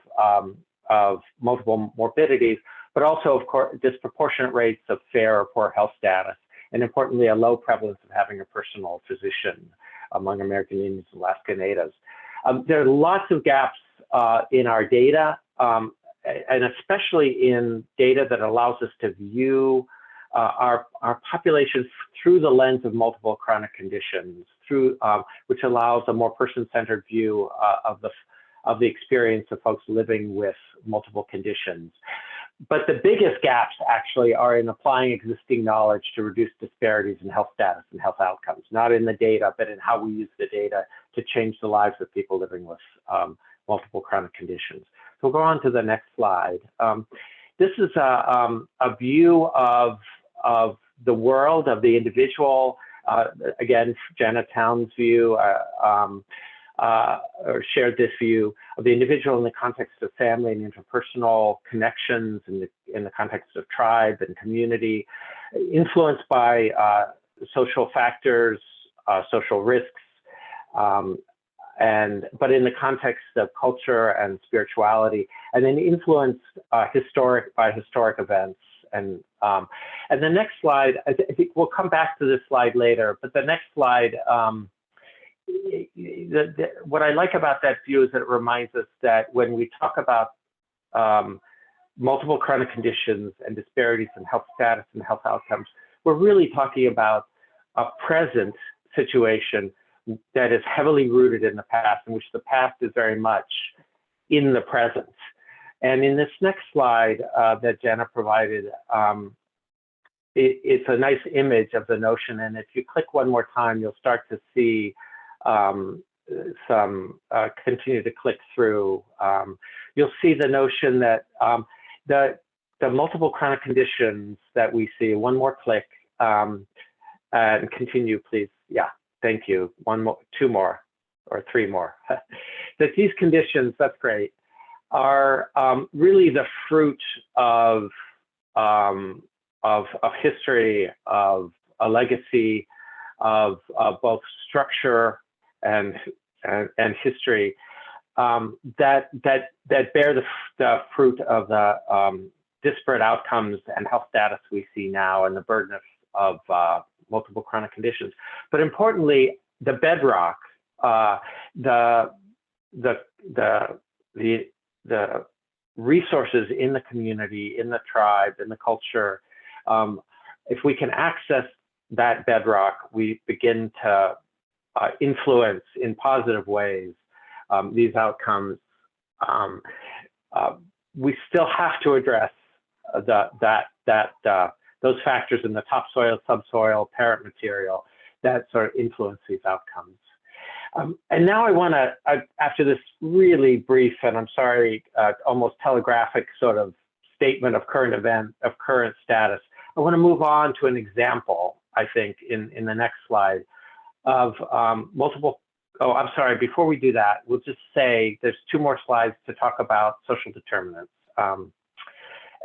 multiple morbidities, but also, of course, disproportionate rates of fair or poor health status, and importantly, a low prevalence of having a personal physician among American Indians and Alaska Natives. There are lots of gaps in our data, and especially in data that allows us to view our population through the lens of multiple chronic conditions, which allows a more person-centered view of the experience of folks living with multiple conditions. But the biggest gaps actually are in applying existing knowledge to reduce disparities in health status and health outcomes, not in the data, but in how we use the data to change the lives of people living with multiple chronic conditions. So we'll go on to the next slide. This is a view of the world, of the individual. Again, Jana Town's view, or shared this view of the individual in the context of family and interpersonal connections, in the context of tribe and community, influenced by social factors, social risks, but in the context of culture and spirituality, and then influenced by historic events. And the next slide, I think we'll come back to this slide later, but the next slide, what I like about that view is that it reminds us that when we talk about multiple chronic conditions and disparities in health status and health outcomes, we're really talking about a present situation that is heavily rooted in the past, in which the past is very much in the present. And in this next slide that Jana provided, it's a nice image of the notion. And if you click one more time, you'll start to see continue to click through. You'll see the notion that the multiple chronic conditions that we see, one more click, and continue, please. Yeah, thank you. One more, two more, or three more. That these conditions, that's great, are really the fruit of history, of a legacy of both structure and history that bear the fruit of the disparate outcomes and health status we see now, and the burden of multiple chronic conditions. But importantly, the bedrock, the resources in the community, in the tribe, in the culture. If we can access that bedrock, we begin to influence in positive ways these outcomes. We still have to address those factors in the topsoil, subsoil, parent material that sort of influence these outcomes. And now I want to, after this really brief, and I'm sorry, almost telegraphic sort of statement of current status, I want to move on to an example, I think, in the next slide of multiple. Oh, I'm sorry, before we do that, we'll just say there's two more slides to talk about social determinants.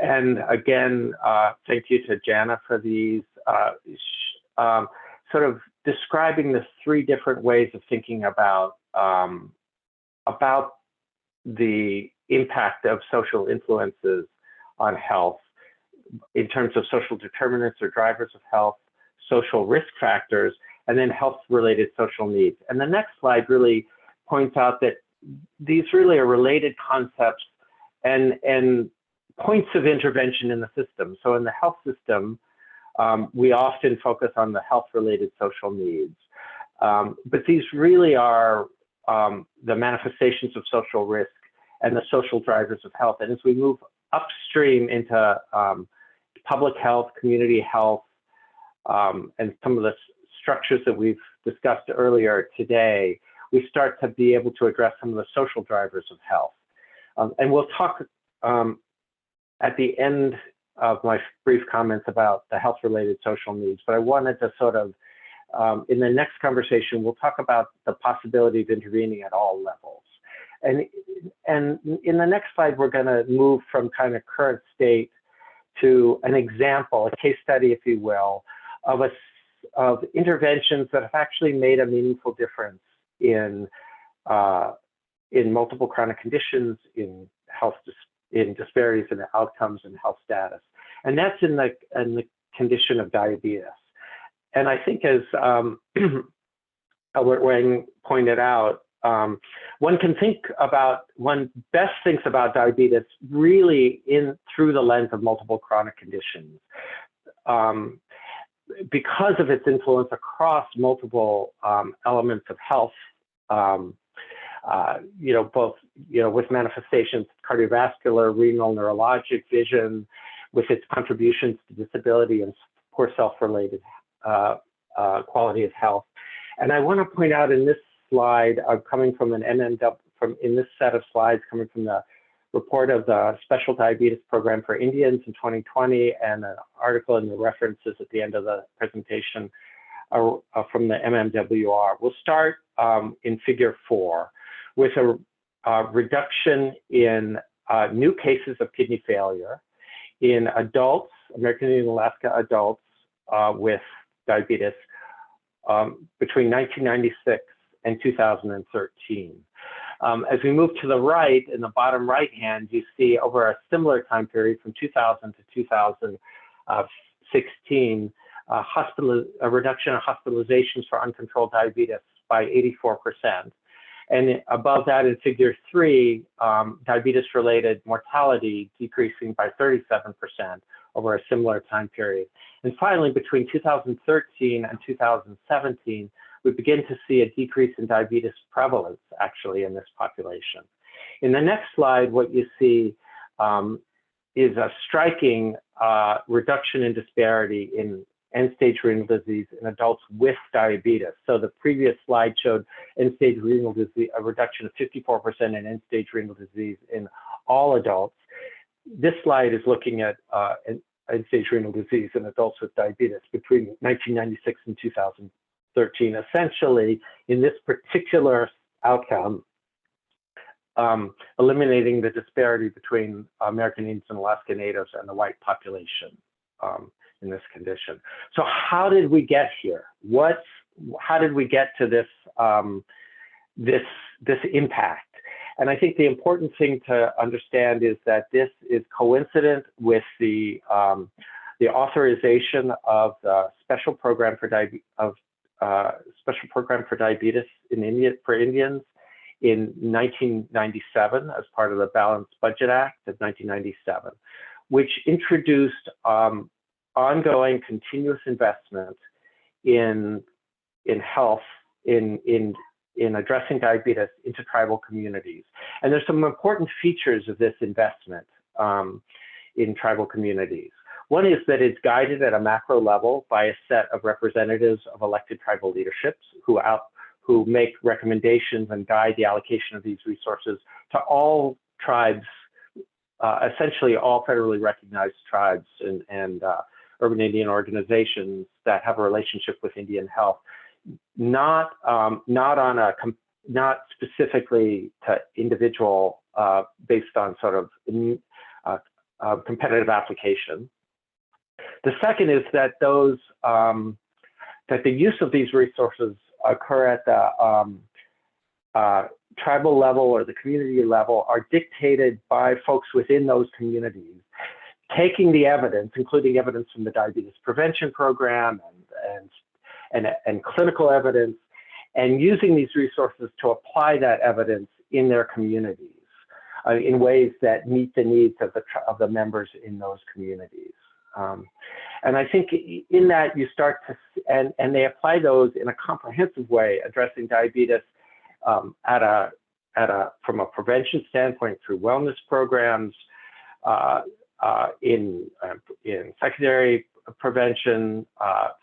And again, thank you to Jana for these, sort of describing the three different ways of thinking about the impact of social influences on health in terms of social determinants or drivers of health, social risk factors, and then health-related social needs. And the next slide really points out that these really are related concepts and points of intervention in the system. So in the health system, we often focus on the health-related social needs. But these really are the manifestations of social risk and the social drivers of health. And as we move upstream into public health, community health, and some of the structures that we've discussed earlier today, we start to be able to address some of the social drivers of health. And we'll talk at the end of my brief comments about the health-related social needs, but I wanted to sort of, in the next conversation, we'll talk about the possibility of intervening at all levels. And in the next slide, we're gonna move from kind of current state to an example, a case study, if you will, of interventions that have actually made a meaningful difference in multiple chronic conditions, in health, in disparities in outcomes and health status. And that's in the condition of diabetes. And I think, as Albert Wang pointed out, one best thinks about diabetes really through the lens of multiple chronic conditions. Because of its influence across multiple elements of health, both, with manifestations, cardiovascular, renal, neurologic, vision, with its contributions to disability and poor self-related quality of health. And I want to point out in this slide, coming from an in this set of slides, coming from the report of the Special Diabetes Program for Indians in 2020, and an article in the references at the end of the presentation from the MMWR. We'll start in figure 4 with a reduction in new cases of kidney failure in adults, American Indian Alaska adults with diabetes between 1996 and 2013. As we move to the right, in the bottom right hand, you see over a similar time period from 2000 to 2016, a reduction in hospitalizations for uncontrolled diabetes by 84%. And above that in figure 3, diabetes-related mortality decreasing by 37% over a similar time period. And finally, between 2013 and 2017, we begin to see a decrease in diabetes prevalence actually in this population. In the next slide, what you see is a striking reduction in disparity in end-stage renal disease in adults with diabetes. So the previous slide showed end-stage renal disease, a reduction of 54% in end-stage renal disease in all adults. This slide is looking at end-stage renal disease in adults with diabetes between 1996 and 2013. Essentially, in this particular outcome, eliminating the disparity between American Indians and Alaska Natives and the white population in this condition. So how did we get here? How did we get to this, this impact? And I think the important thing to understand is that this is coincident with the authorization of the Special Program for Diabetes for Indians in 1997 as part of the Balanced Budget Act of 1997, which introduced ongoing continuous investment in health, in addressing diabetes into tribal communities. And there's some important features of this investment in tribal communities. One is that it's guided at a macro level by a set of representatives of elected tribal leaderships who make recommendations and guide the allocation of these resources to all tribes, essentially all federally recognized tribes and urban Indian organizations that have a relationship with Indian health, not specifically to individual based on sort of competitive application. The second is that that the use of these resources occur at the tribal level or the community level are dictated by folks within those communities, taking the evidence, including evidence from the diabetes prevention program and clinical evidence, and using these resources to apply that evidence in their communities. in ways that meet the needs of the members in those communities. And I think in that you start to, and they apply those in a comprehensive way, addressing diabetes from a prevention standpoint through wellness programs, in secondary prevention,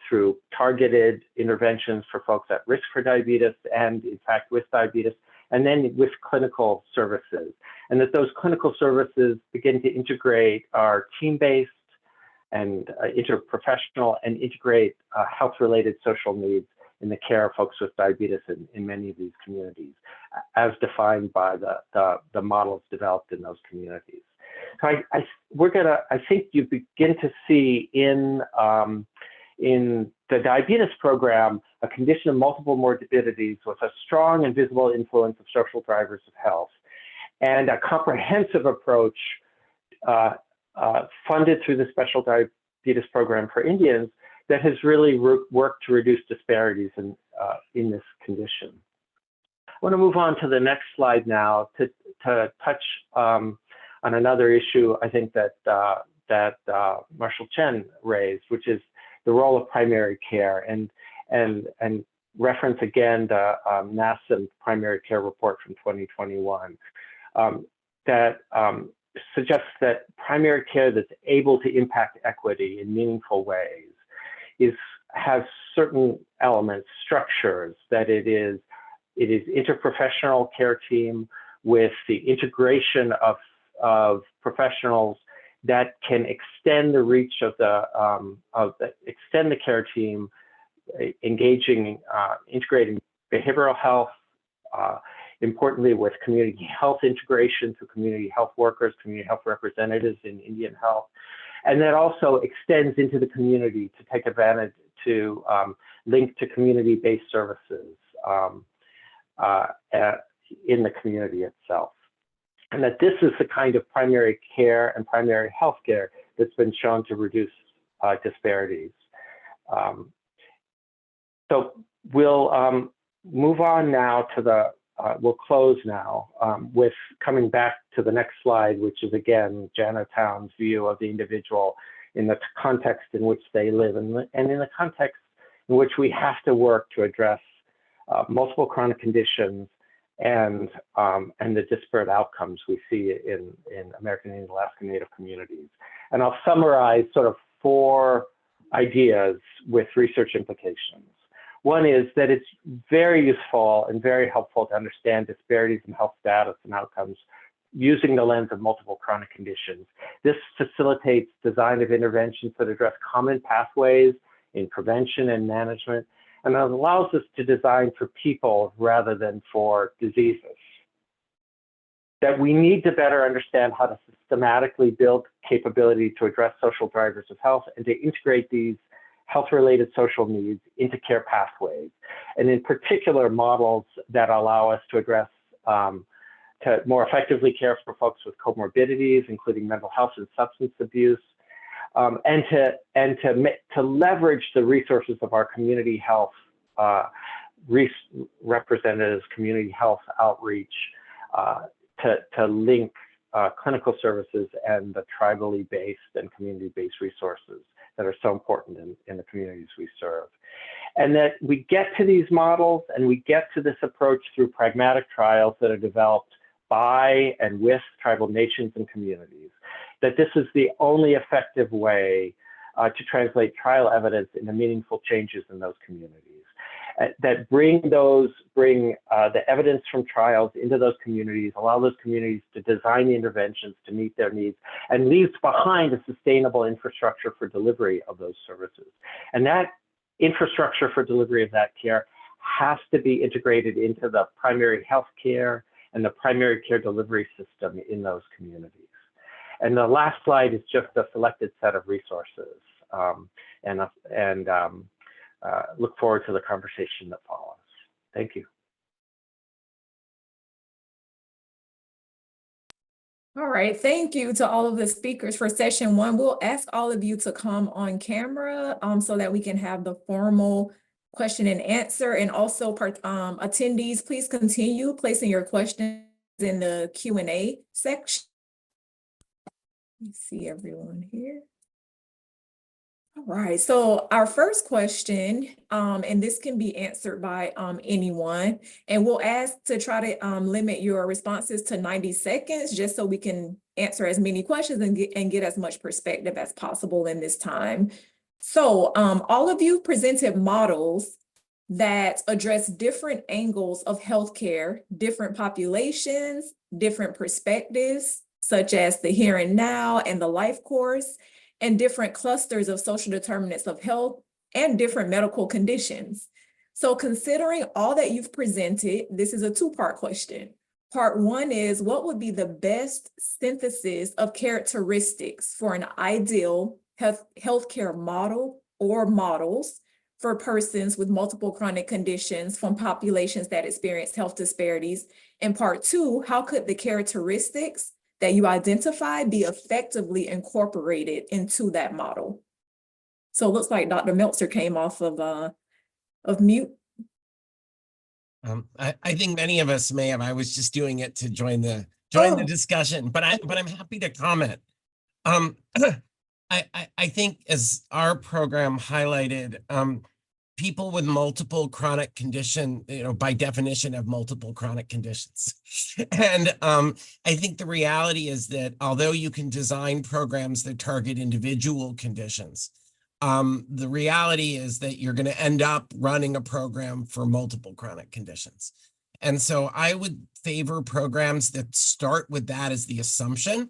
through targeted interventions for folks at risk for diabetes and in fact with diabetes, and then with clinical services. And that those clinical services begin to integrate our team-based and interprofessional and integrate health-related social needs in the care of folks with diabetes in many of these communities, as defined by the models developed in those communities. So I think you begin to see in the diabetes program a condition of multiple morbidities with a strong and visible influence of social drivers of health, and a comprehensive approach funded through the Special Diabetes Program for Indians that has really worked to reduce disparities in this condition. I want to move on to the next slide now to touch on another issue I think that Marshall Chen raised, which is the role of primary care, and reference again the NASM primary care report from 2021 that suggests that primary care that's able to impact equity in meaningful ways has certain elements, structures, that it is interprofessional care team with the integration of professionals that can extend the reach of extend the care team, engaging, integrating behavioral health, importantly with community health integration through community health workers, community health representatives in Indian health, and that also extends into the community to take advantage to link to community-based services in the community itself. And that this is the kind of primary care and primary health care that's been shown to reduce disparities. So we'll move on now to we'll close now with coming back to the next slide, which is again, Janatown's view of the individual in the context in which they live and in the context in which we have to work to address multiple chronic conditions and the disparate outcomes we see in American Indian Alaska Native communities. And I'll summarize sort of 4 ideas with research implications. One is that it's very useful and very helpful to understand disparities in health status and outcomes using the lens of multiple chronic conditions. This facilitates design of interventions that address common pathways in prevention and management, and it allows us to design for people rather than for diseases. That we need to better understand how to systematically build capability to address social drivers of health and to integrate these health-related social needs into care pathways, and in particular models that allow us to address, to more effectively care for folks with comorbidities, including mental health and substance abuse, and to leverage the resources of our community health representatives, community health outreach, to link clinical services and the tribally based and community-based resources that are so important in the communities we serve. And that we get to these models and we get to this approach through pragmatic trials that are developed by and with tribal nations and communities, that this is the only effective way to translate trial evidence into meaningful changes in those communities. That bring the evidence from trials into those communities, allow those communities to design the interventions to meet their needs, and leaves behind a sustainable infrastructure for delivery of those services. And that infrastructure for delivery of that care has to be integrated into the primary health care and the primary care delivery system in those communities. And the last slide is just a selected set of resources. Look forward to the conversation that follows. Thank you. All right, thank you to all of the speakers for session 1. We'll ask all of you to come on camera so that we can have the formal question and answer. And also attendees, please continue placing your questions in the Q&A section. Let me see everyone here. All right, so our first question, and this can be answered by anyone, and we'll ask to try to limit your responses to 90 seconds, just so we can answer as many questions and get as much perspective as possible in this time. So all of you presented models that address different angles of healthcare, different populations, different perspectives, such as the here and now and the life course, and different clusters of social determinants of health and different medical conditions. So considering all that you've presented, this is a two-part question. Part one is, what would be the best synthesis of characteristics for an ideal healthcare model or models for persons with multiple chronic conditions from populations that experience health disparities? And part two, how could the characteristics that you identify be effectively incorporated into that model? So it looks like Dr. Meltzer came off of mute. I think many of us may have. I was just doing it to join the discussion, but I'm happy to comment. I think, as our program highlighted, people with multiple chronic condition, by definition, have multiple chronic conditions. And I think the reality is that although you can design programs that target individual conditions, the reality is that you're going to end up running a program for multiple chronic conditions. And so I would favor programs that start with that as the assumption,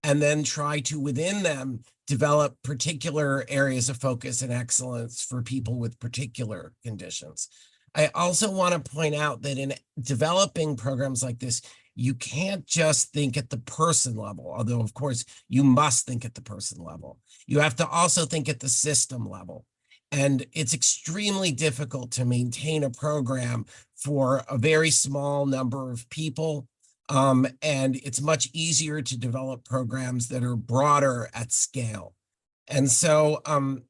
and then try to, within them, develop particular areas of focus and excellence for people with particular conditions. I also want to point out that in developing programs like this, you can't just think at the person level, although of course you must think at the person level. You have to also think at the system level. And it's extremely difficult to maintain a program for a very small number of people. And it's much easier to develop programs that are broader at scale. And so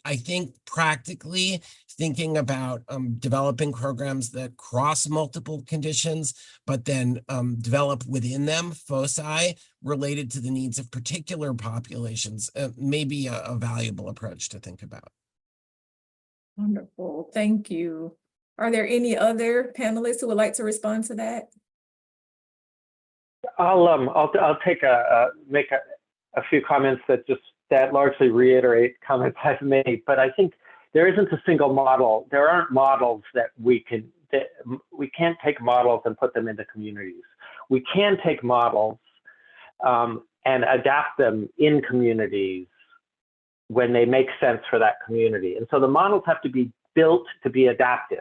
I think practically thinking about developing programs that cross multiple conditions, but then develop within them foci related to the needs of particular populations may be a valuable approach to think about. Wonderful, thank you. Are there any other panelists who would like to respond to that? I'll take make a few comments that largely reiterate comments I've made, but I think there isn't a single model. There aren't models that we can't take models and put them into communities. We can take models and adapt them in communities when they make sense for that community. And so the models have to be built to be adapted.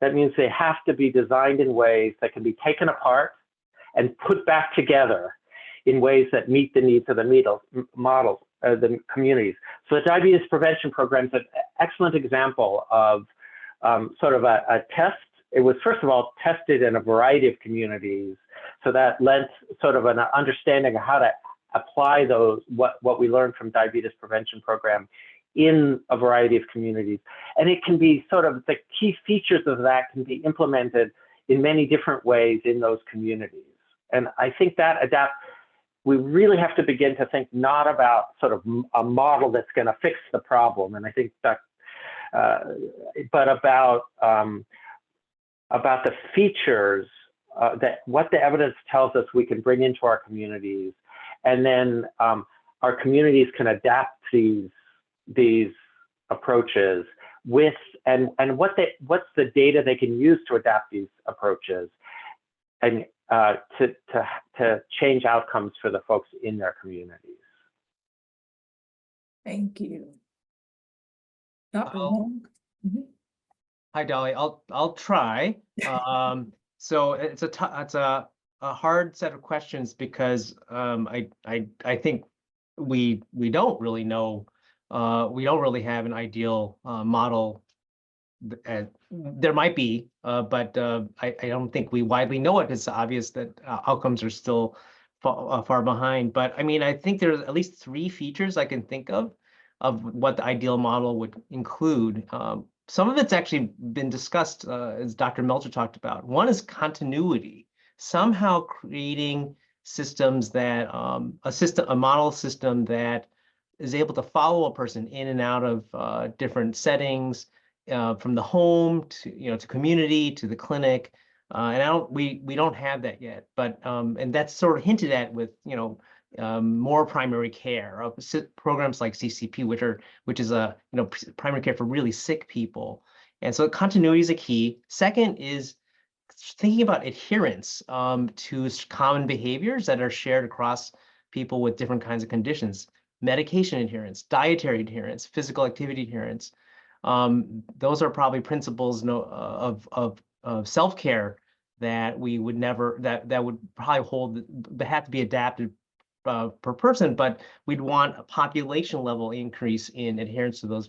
That means they have to be designed in ways that can be taken apart and put back together in ways that meet the needs of the communities. So the diabetes prevention program is an excellent example of sort of a test. It was, first of all, tested in a variety of communities. So that lent sort of an understanding of how to apply what we learned from diabetes prevention program in a variety of communities. And it can be sort of, the key features of that can be implemented in many different ways in those communities. And I think that we really have to begin to think not about sort of a model that's going to fix the problem, and I think that, but about the features that what the evidence tells us we can bring into our communities, and then our communities can adapt these approaches with, and what's the data they can use to adapt these approaches, and to change outcomes for the folks in their communities. Thank you. Dr. Wong. Hi, Dolly. I'll try. So it's a hard set of questions because I think we don't really know. We don't really have an ideal model. There might be, but I don't think we widely know it. It's obvious that outcomes are still far behind. But I mean, I think there's at least 3 features I can think of what the ideal model would include. Some of it's actually been discussed, as Dr. Meltzer talked about. One is continuity. somehow creating systems that a model system that is able to follow a person in and out of different settings, from the home to to community to the clinic, and we don't have that yet, but and that's sort of hinted at with more primary care programs like CCP, which is a primary care for really sick people, and so continuity is a key. Second is thinking about adherence to common behaviors that are shared across people with different kinds of conditions. Medication adherence, dietary adherence, physical activity adherence. Those are probably principles of self-care that we would never, that would probably have to be adapted per person, but we'd want a population level increase in adherence to those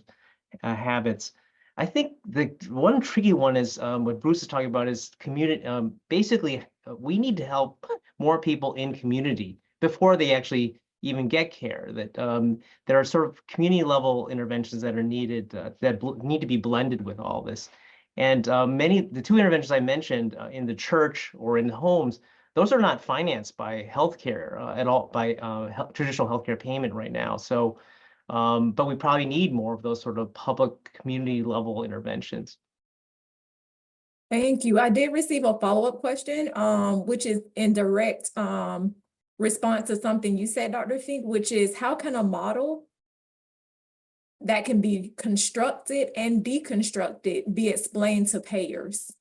habits. I think the one tricky one is what Bruce is talking about is community. Basically, we need to help more people in community before they actually even get care. That there are sort of community level interventions that are needed that need to be blended with all this. And the two interventions I mentioned in the church or in the homes, those are not financed by healthcare at all, by traditional healthcare payment right now. So. But we probably need more of those sort of public community level interventions. Thank you. I did receive a follow-up question, which is in direct response to something you said, Dr. Fink, which is how can a model that can be constructed and deconstructed be explained to payers?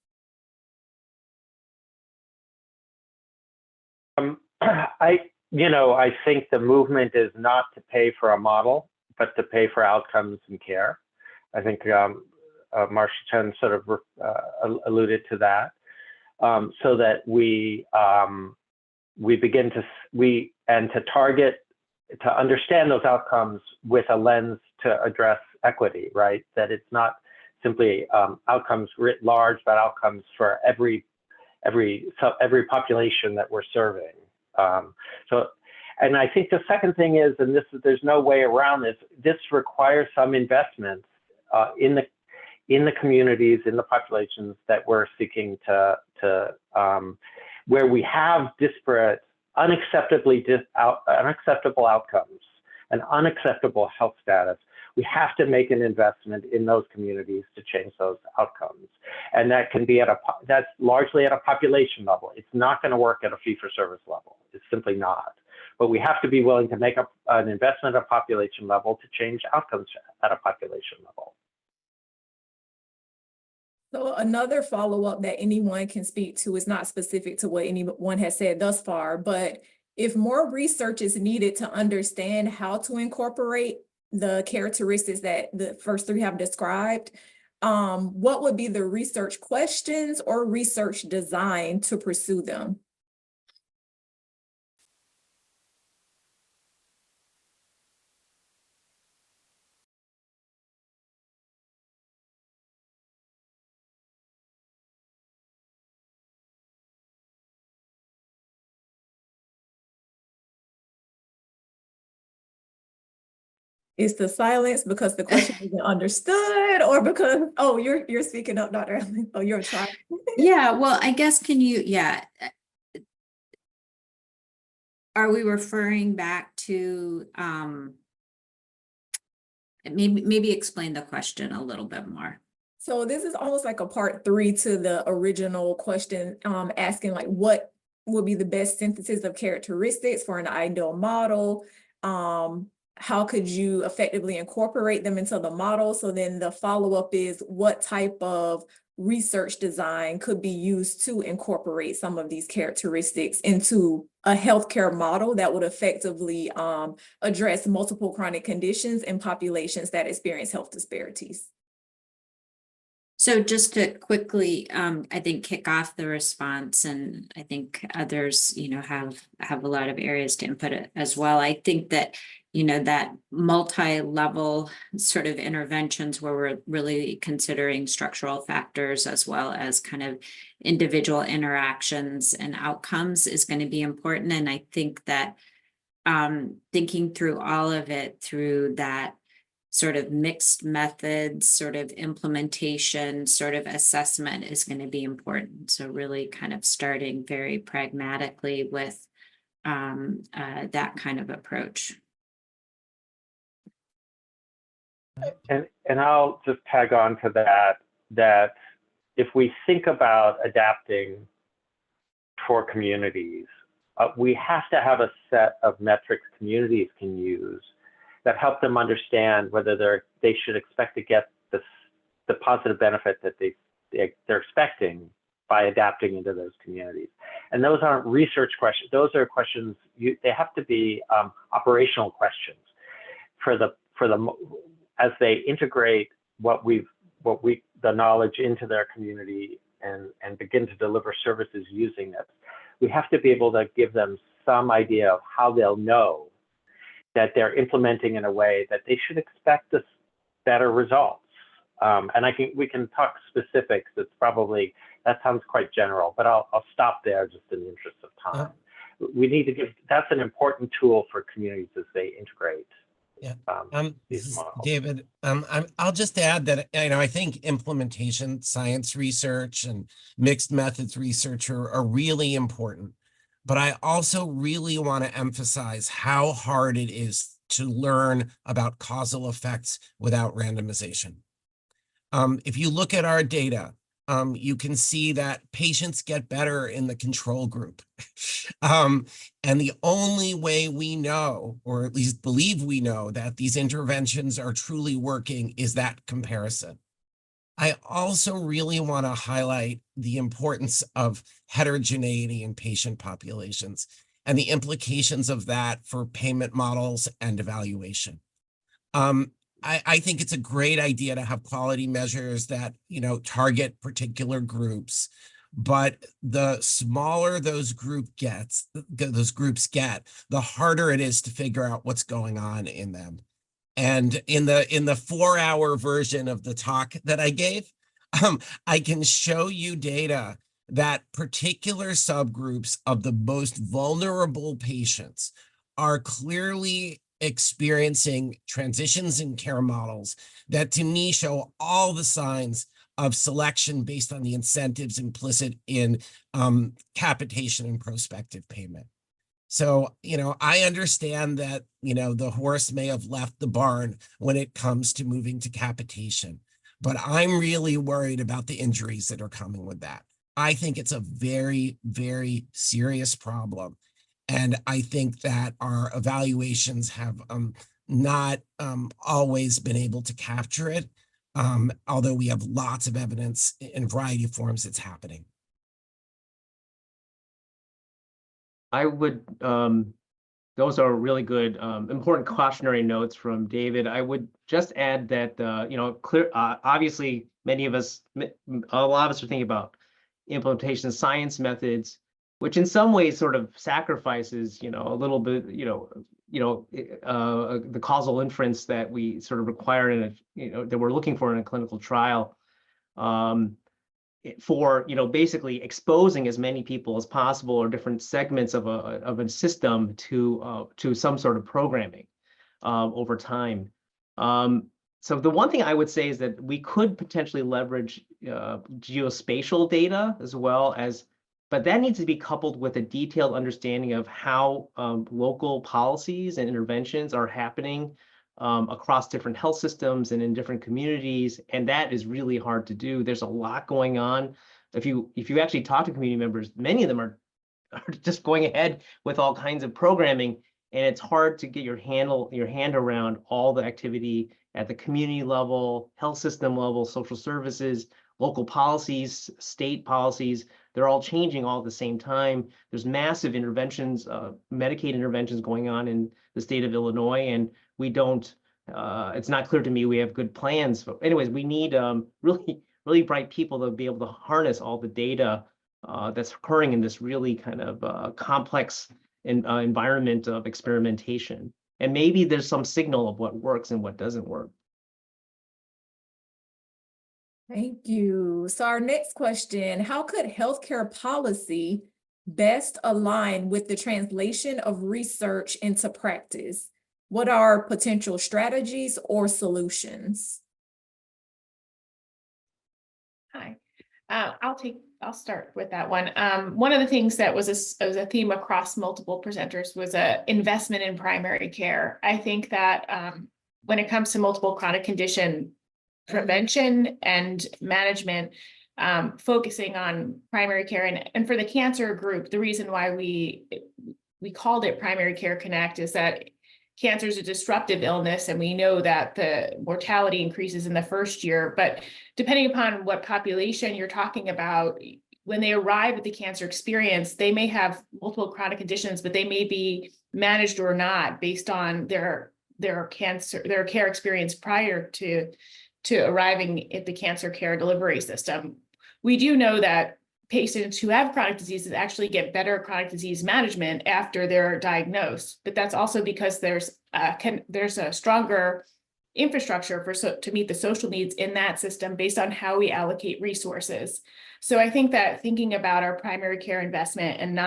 I think the movement is not to pay for a model, but to pay for outcomes and care. I think Marsha Chen sort of alluded to that, so that we begin to target, to understand those outcomes with a lens to address equity, right? That it's not simply outcomes writ large, but outcomes for every population that we're serving. And I think the second thing is, and there's no way around this, this requires some investments in the communities, in the populations that we're seeking to where we have disparate, unacceptable outcomes and unacceptable health status. We have to make an investment in those communities to change those outcomes. And that can be that's largely at a population level. It's not going to work at a fee-for-service level. It's simply not. But we have to be willing to make an investment at a population level to change outcomes at a population level. So another follow-up that anyone can speak to is not specific to what anyone has said thus far, but if more research is needed to understand how to incorporate the characteristics that the first three have described, what would be the research questions or research design to pursue them? Is the silence because the question isn't understood, or because, oh, you're speaking up, Dr. Allen. Oh, you're trying. Yeah, well, I guess are we referring back to maybe explain the question a little bit more? So this is almost like a part 3 to the original question, asking like what would be the best synthesis of characteristics for an ideal model? How could you effectively incorporate them into the model? So then the follow-up is what type of research design could be used to incorporate some of these characteristics into a healthcare model that would effectively address multiple chronic conditions in populations that experience health disparities? So just to quickly, I think, kick off the response, and I think others, have a lot of areas to input it as well. I think that, that multi-level sort of interventions where we're really considering structural factors as well as kind of individual interactions and outcomes is going to be important. And I think that thinking through all of it through that sort of mixed methods, sort of implementation, sort of assessment is going to be important. So really kind of starting very pragmatically with that kind of approach. And I'll just tag on to that if we think about adapting for communities, we have to have a set of metrics communities can use that help them understand whether they should expect to get the positive benefit that they're expecting by adapting into those communities. And those aren't research questions. Those are questions, they have to be operational questions as they integrate the knowledge into their community and begin to deliver services using it. We have to be able to give them some idea of how they'll know that they're implementing in a way that they should expect this better results. And we can talk specifics. That sounds quite general, but I'll stop there just in the interest of time. We need to that's an important tool for communities as they integrate. Yeah. These models. David, I'll just add that, I think implementation science research and mixed methods research are really important. But I also really want to emphasize how hard it is to learn about causal effects without randomization. If you look at our data, you can see that patients get better in the control group. And the only way we know, or at least believe we know, that these interventions are truly working is that comparison. I also really want to highlight the importance of heterogeneity in patient populations and the implications of that for payment models and evaluation. I think it's a great idea to have quality measures that, target particular groups, but the smaller those groups get, the harder it is to figure out what's going on in them. And in the 4-hour version of the talk that I gave, I can show you data that particular subgroups of the most vulnerable patients are clearly experiencing transitions in care models that to me show all the signs of selection based on the incentives implicit in capitation and prospective payment. So, I understand that, the horse may have left the barn when it comes to moving to capitation, but I'm really worried about the injuries that are coming with that. I think it's a very, very serious problem. And I think that our evaluations have not always been able to capture it, although we have lots of evidence in a variety of forms it's happening. I would, those are really good, important cautionary notes from David. I would just add that, obviously many of us, a lot of us are thinking about implementation science methods, which in some ways sort of sacrifices, a little bit, the causal inference that we sort of require in that we're looking for in a clinical trial. For basically exposing as many people as possible or different segments of a system to some sort of programming over time. So the one thing I would say is that we could potentially leverage geospatial data as well as, but that needs to be coupled with a detailed understanding of how local policies and interventions are happening across different health systems and in different communities, and that is really hard to do. There's a lot going on. If you actually talk to community members, many of them are just going ahead with all kinds of programming, and it's hard to get your hand around all the activity at the community level, health system level, social services, local policies, state policies. They're all changing all at the same time. There's massive interventions, Medicaid interventions going on in the state of Illinois, and we don't, it's not clear to me we have good plans. But anyways, we need really, really bright people to be able to harness all the data that's occurring in this really kind of complex environment of experimentation. And maybe there's some signal of what works and what doesn't work. Thank you. So our next question, how could healthcare policy best align with the translation of research into practice? What are potential strategies or solutions? Hi, I'll start with that one. One of the things that was a theme across multiple presenters was a investment in primary care. I think that when it comes to multiple chronic condition prevention and management, focusing on primary care and for the cancer group, the reason why we called it Primary Care Connect is that cancer is a disruptive illness, and we know that the mortality increases in the first year. But depending upon what population you're talking about, when they arrive at the cancer experience, they may have multiple chronic conditions, but they may be managed or not based on their care experience prior to arriving at the cancer care delivery system. We do know that patients who have chronic diseases actually get better chronic disease management after they're diagnosed, but that's also because there's a stronger infrastructure to meet the social needs in that system based on how we allocate resources. So I think that thinking about our primary care investment and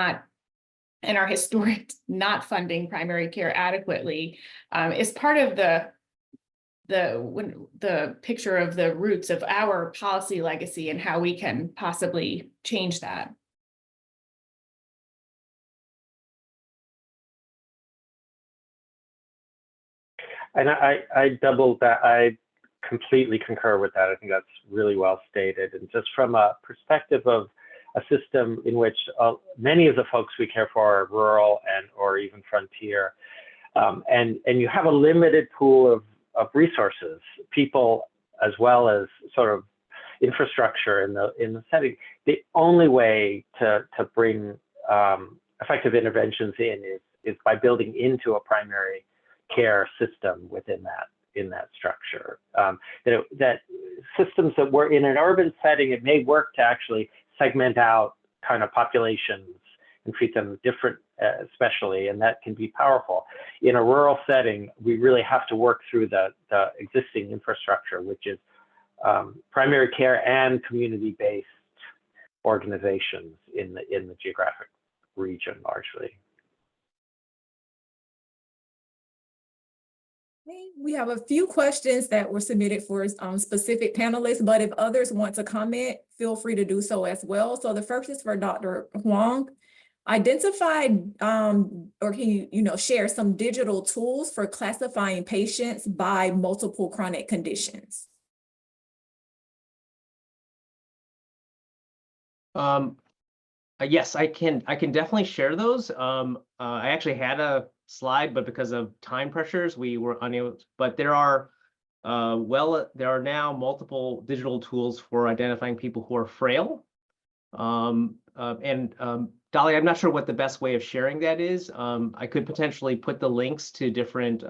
our historic not funding primary care adequately is part of the picture of the roots of our policy legacy and how we can possibly change that. And I double that. I completely concur with that. I think that's really well stated. And just from a perspective of a system in which many of the folks we care for are rural or even frontier, and you have a limited pool of resources, people, as well as sort of infrastructure in the setting. The only way to bring effective interventions is by building into a primary care system within that structure. That systems that were in an urban setting, it may work to actually segment out kind of populations and treat them different, especially, and that can be powerful. In a rural setting, we really have to work through the existing infrastructure, which is primary care and community-based organizations in the geographic region largely. We have a few questions that were submitted for specific panelists, but if others want to comment, feel free to do so as well. So the first is for Dr. Huang. Identify or can you share some digital tools for classifying patients by multiple chronic conditions? Yes, I can definitely share those. I actually had a slide, but because of time pressures, we were unable. But there are now multiple digital tools for identifying people who are frail. Dolly, I'm not sure what the best way of sharing that is. I could potentially put the links to different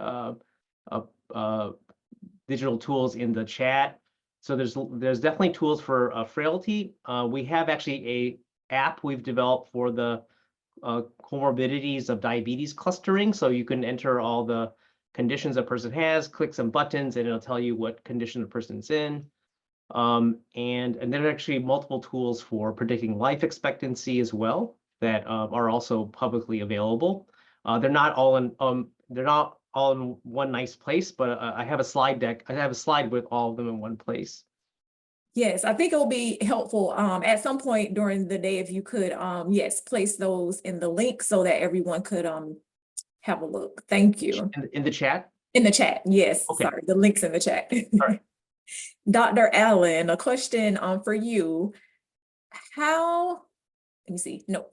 digital tools in the chat. So there's definitely tools for frailty. We have actually a app we've developed for the comorbidities of diabetes clustering. So you can enter all the conditions a person has, click some buttons, and it'll tell you what condition the person's in. And there are actually multiple tools for predicting life expectancy as well that are also publicly available. They're not all in one nice place, but I have a slide deck. I have a slide with all of them in one place. Yes, I think it will be helpful at some point during the day if you could, yes, place those in the link so that everyone could have a look. Thank you. In the chat? In the chat, yes. Okay. Sorry, the link's in the chat. All right. Dr. Allen, a question for you. In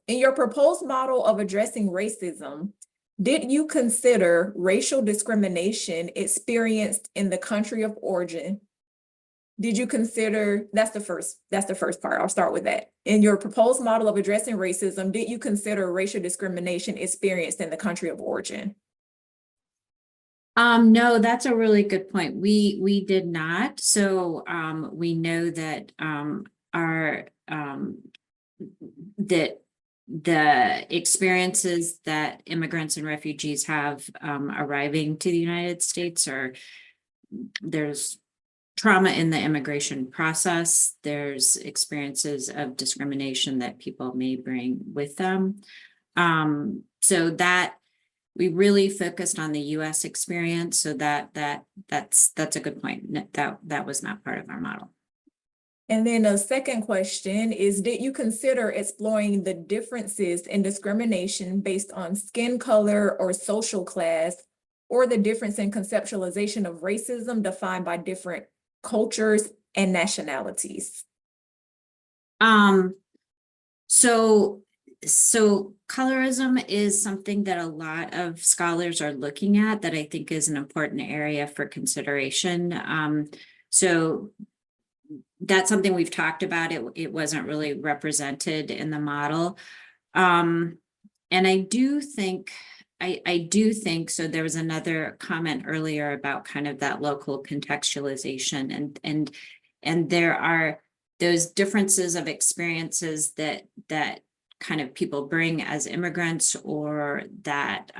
your proposed model of addressing racism, did you consider racial discrimination experienced in the country of origin? Did you consider, that's the first part, I'll start with that. In your proposed model of addressing racism, did you consider racial discrimination experienced in the country of origin? No, that's a really good point. We did not. So we know that that the experiences that immigrants and refugees have arriving to the United States there's trauma in the immigration process. There's experiences of discrimination that people may bring with them. So that we really focused on the US experience. So that's a good point. That was not part of our model. And then a second question is, did you consider exploring the differences in discrimination based on skin color or social class, or the difference in conceptualization of racism defined by different cultures and nationalities? So colorism is something that a lot of scholars are looking at that I think is an important area for consideration. So that's something we've talked about. It wasn't really represented in the model. And I do think so. There was another comment earlier about kind of that local contextualization, and there are those differences of experiences that kind of people bring as immigrants, or that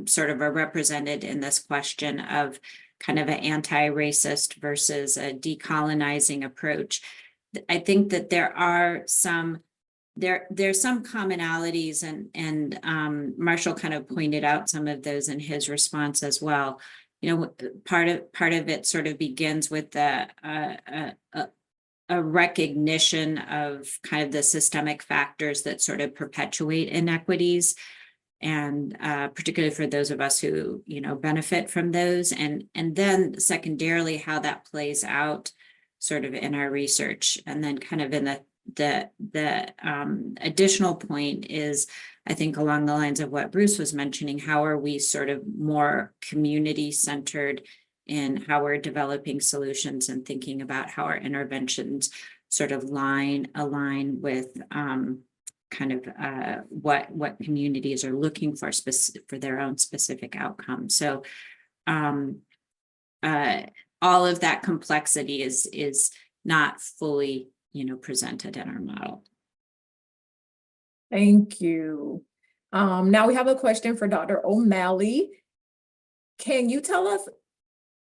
sort of are represented in this question of kind of an anti-racist versus a decolonizing approach. I think that there's some commonalities, and Marshall kind of pointed out some of those in his response as well. You know, part of it sort of begins with a recognition of kind of the systemic factors that sort of perpetuate inequities, and particularly for those of us who, you know, benefit from those, and then secondarily how that plays out sort of in our research. And then kind of in the additional point is, I think along the lines of what Bruce was mentioning, how are we sort of more community centered in how we're developing solutions and thinking about how our interventions sort of align with kind of what communities are looking for for their own specific outcomes. So all of that complexity is not fully, you know, presented in our model. Thank you. Now we have a question for Dr. O'Malley. Can you tell us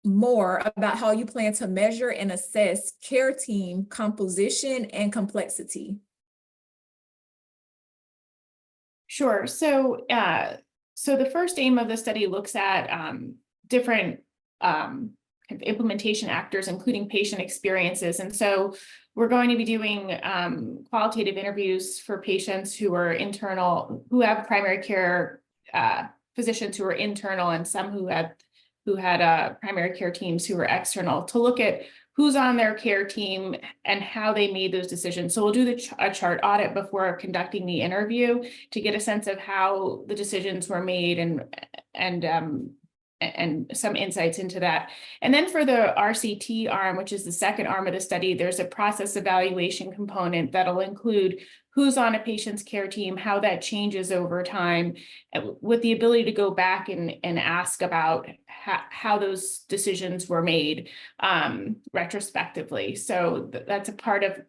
more about how you plan to measure and assess care team composition and complexity? Sure. So the first aim of the study looks at different kind of implementation actors, including patient experiences. And so we're going to be doing qualitative interviews for patients who are internal, who have primary care physicians who are internal, and some who had primary care teams who were external, to look at who's on their care team and how they made those decisions. So we'll do a chart audit before conducting the interview to get a sense of how the decisions were made, and some insights into that. And then for the RCT arm, which is the second arm of the study, there's a process evaluation component that'll include who's on a patient's care team, how that changes over time, with the ability to go back and ask about how those decisions were made retrospectively. So that's a part of,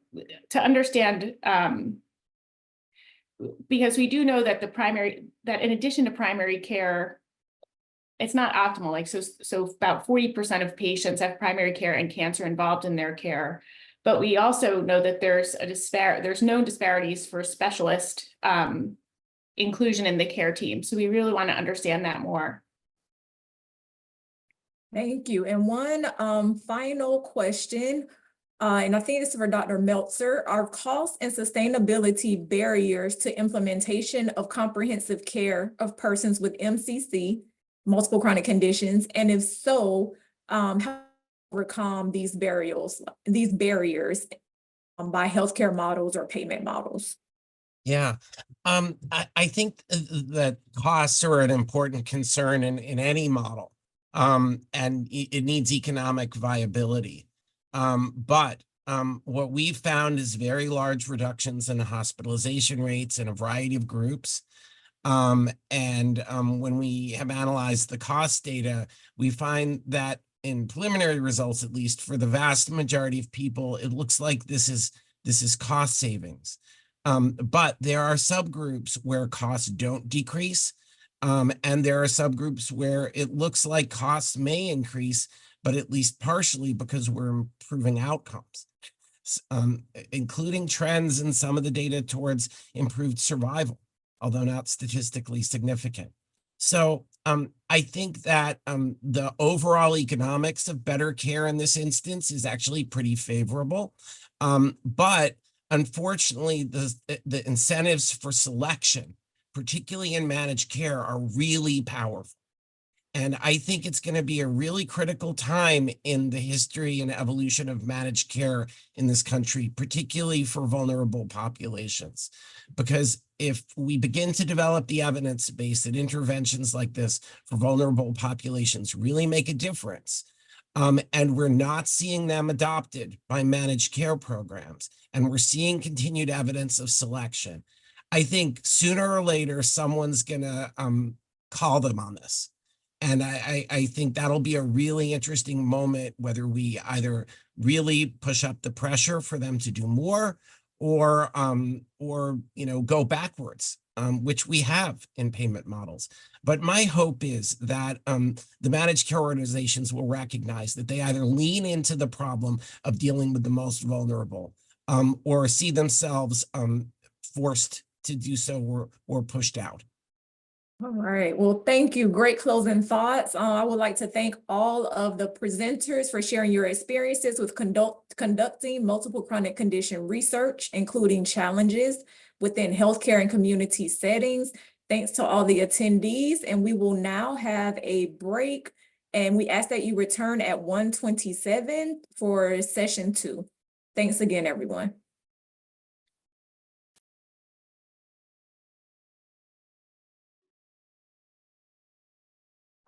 to understand, because we do know that that in addition to primary care, it's not optimal. Like, so about 40% of patients have primary care and cancer involved in their care. But we also know that there's known disparities for specialist inclusion in the care team. So we really want to understand that more. Thank you. And one final question, and I think this is for Dr. Meltzer. Are cost and sustainability barriers to implementation of comprehensive care of persons with MCC, multiple chronic conditions? And if so, how to overcome these barriers by healthcare models or payment models? Yeah, I think that costs are an important concern in any model, and it needs economic viability. But what we've found is very large reductions in hospitalization rates in a variety of groups. When we have analyzed the cost data, we find that in preliminary results, at least for the vast majority of people, it looks like this is cost savings. But there are subgroups where costs don't decrease, and there are subgroups where it looks like costs may increase, but at least partially because we're improving outcomes, including trends in some of the data towards improved survival, although not statistically significant. So I think that the overall economics of better care in this instance is actually pretty favorable. But unfortunately, the incentives for selection, particularly in managed care, are really powerful. And I think it's going to be a really critical time in the history and evolution of managed care in this country, particularly for vulnerable populations. Because if we begin to develop the evidence base that interventions like this for vulnerable populations really make a difference, and we're not seeing them adopted by managed care programs, and we're seeing continued evidence of selection, I think sooner or later, someone's going to call them on this. And I think that'll be a really interesting moment, whether we either really push up the pressure for them to do more or go backwards, which we have in payment models. But my hope is that the managed care organizations will recognize that they either lean into the problem of dealing with the most vulnerable or see themselves forced to do so or pushed out. All right. Well, thank you. Great closing thoughts. I would like to thank all of the presenters for sharing your experiences with conducting multiple chronic condition research, including challenges within healthcare and community settings. Thanks to all the attendees. And we will now have a break. And we ask that you return at 1:27 for session 2. Thanks again, everyone.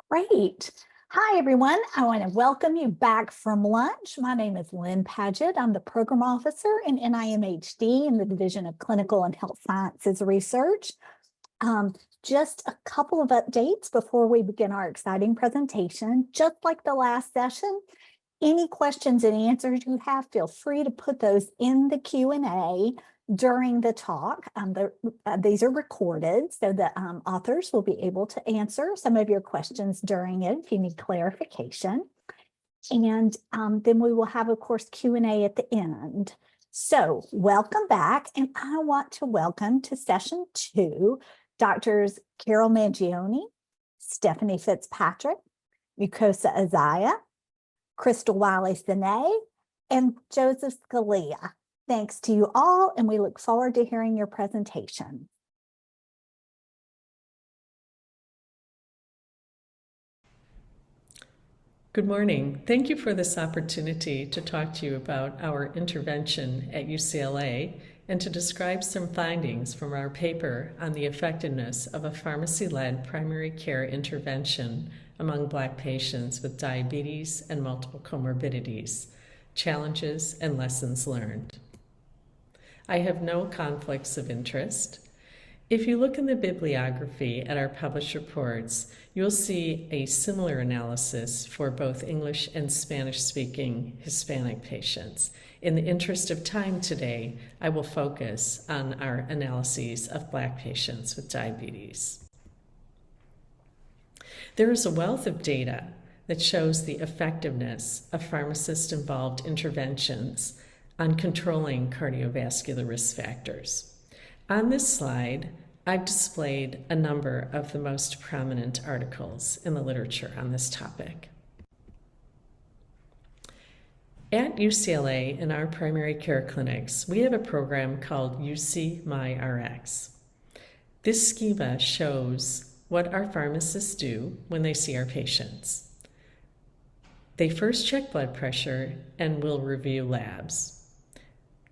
Great. Hi, everyone. I want to welcome you back from lunch. My name is Lynn Paget. I'm the Program Officer in NIMHD in the Division of Clinical and Health Sciences Research. Just a couple of updates before we begin our exciting presentation. Just like the last session, any questions and answers you have, feel free to put those in the Q&A during the talk. These are recorded, so the authors will be able to answer some of your questions during it if you need clarification. And then we will have, of course, Q&A at the end. So welcome back, and I want to welcome to session 2, Doctors Carol Mangione, Stephanie Fitzpatrick, Mukosa Azaya, Crystal Wiley-Sine, and Joseph Scalia. Thanks to you all, and we look forward to hearing your presentation. Good morning. Thank you for this opportunity to talk to you about our intervention at UCLA and to describe some findings from our paper on the effectiveness of a pharmacy-led primary care intervention among Black patients with diabetes and multiple comorbidities, challenges and lessons learned. I have no conflicts of interest. If you look in the bibliography at our published reports, you'll see a similar analysis for both English and Spanish-speaking Hispanic patients. In the interest of time today, I will focus on our analyses of Black patients with diabetes. There is a wealth of data that shows the effectiveness of pharmacist-involved interventions on controlling cardiovascular risk factors. On this slide, I've displayed a number of the most prominent articles in the literature on this topic. At UCLA, in our primary care clinics, we have a program called UC MyRx. This schema shows what our pharmacists do when they see our patients. They first check blood pressure and will review labs.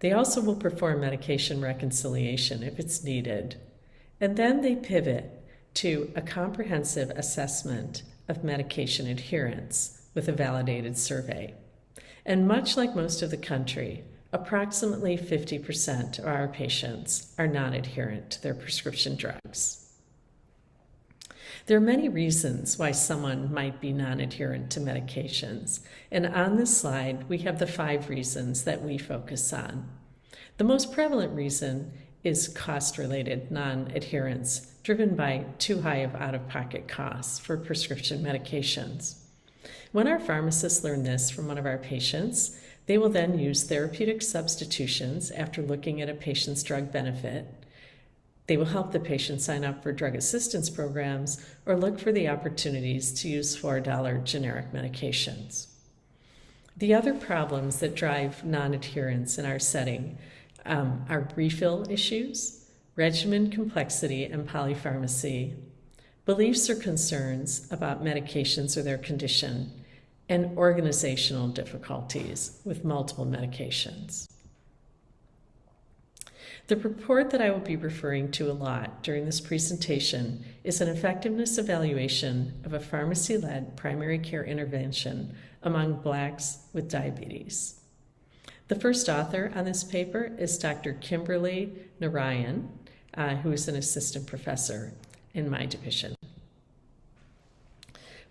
They also will perform medication reconciliation if it's needed. And then they pivot to a comprehensive assessment of medication adherence with a validated survey. And much like most of the country, approximately 50% of our patients are non-adherent to their prescription drugs. There are many reasons why someone might be non-adherent to medications, and on this slide, we have the 5 reasons that we focus on. The most prevalent reason is cost-related non-adherence, driven by too high of out-of-pocket costs for prescription medications. When our pharmacists learn this from one of our patients, they will then use therapeutic substitutions after looking at a patient's drug benefit. They will help the patient sign up for drug assistance programs or look for the opportunities to use $4 generic medications. The other problems that drive non-adherence in our setting are refill issues, regimen complexity and polypharmacy, beliefs or concerns about medications or their condition, and organizational difficulties with multiple medications. The report that I will be referring to a lot during this presentation is an effectiveness evaluation of a pharmacy-led primary care intervention among Blacks with diabetes. The first author on this paper is Dr. Kimberly Narayan, who is an assistant professor in my division.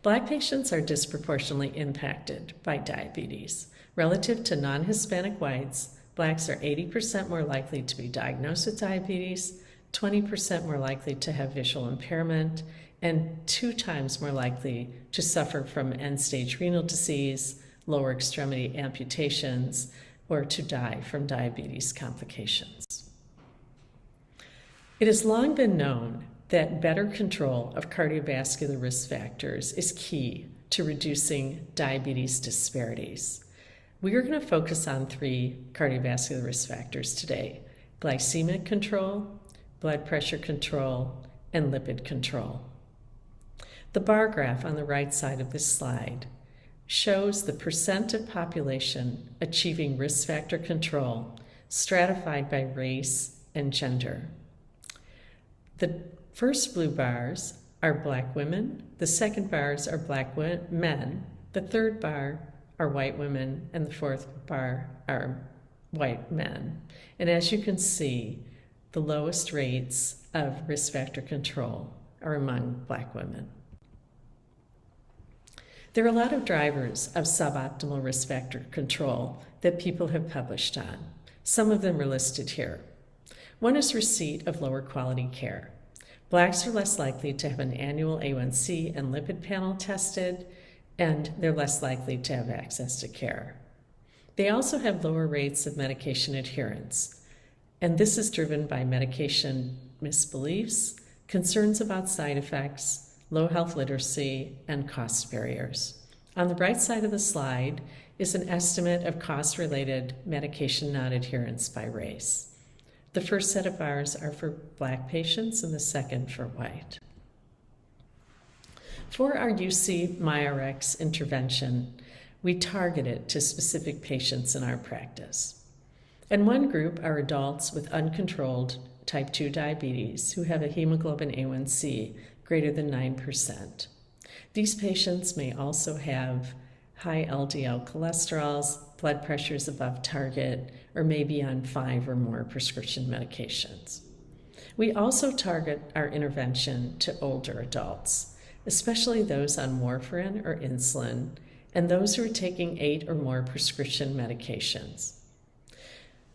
Black patients are disproportionately impacted by diabetes. Relative to non-Hispanic whites, Blacks are 80% more likely to be diagnosed with diabetes, 20% more likely to have visual impairment, and 2 times more likely to suffer from end-stage renal disease, lower extremity amputations, or to die from diabetes complications. It has long been known that better control of cardiovascular risk factors is key to reducing diabetes disparities. We are going to focus on 3 cardiovascular risk factors today: glycemic control, blood pressure control, and lipid control. The bar graph on the right side of this slide shows the percent of population achieving risk factor control stratified by race and gender. The first blue bars are Black women, the second bars are Black men, the third bar are white women, and the fourth bar are white men. And as you can see, the lowest rates of risk factor control are among Black women. There are a lot of drivers of suboptimal risk factor control that people have published on. Some of them are listed here. One is receipt of lower quality care. Blacks are less likely to have an annual A1C and lipid panel tested, and they're less likely to have access to care. They also have lower rates of medication adherence, and this is driven by medication misbeliefs, concerns about side effects, low health literacy, and cost barriers. On the right side of the slide is an estimate of cost-related medication non-adherence by race. The first set of bars are for Black patients and the second for white. For our UC MyRx intervention, we target it to specific patients in our practice. And one group are adults with uncontrolled type 2 diabetes who have a hemoglobin A1C greater than 9%. These patients may also have high LDL cholesterols, blood pressures above target, or may be on 5 or more prescription medications. We also target our intervention to older adults, especially those on warfarin or insulin, and those who are taking 8 or more prescription medications.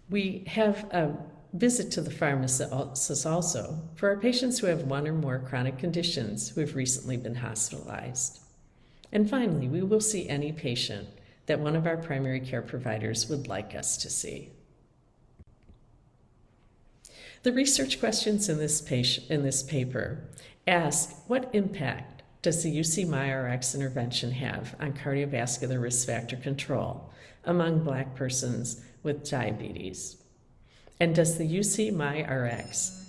We have a visit to the pharmacist also for our patients who have 1 or more chronic conditions who have recently been hospitalized. And finally, we will see any patient that one of our primary care providers would like us to see. The research questions in this paper ask, what impact does the UC MyRx intervention have on cardiovascular risk factor control among Black persons with diabetes? And does the UC MyRx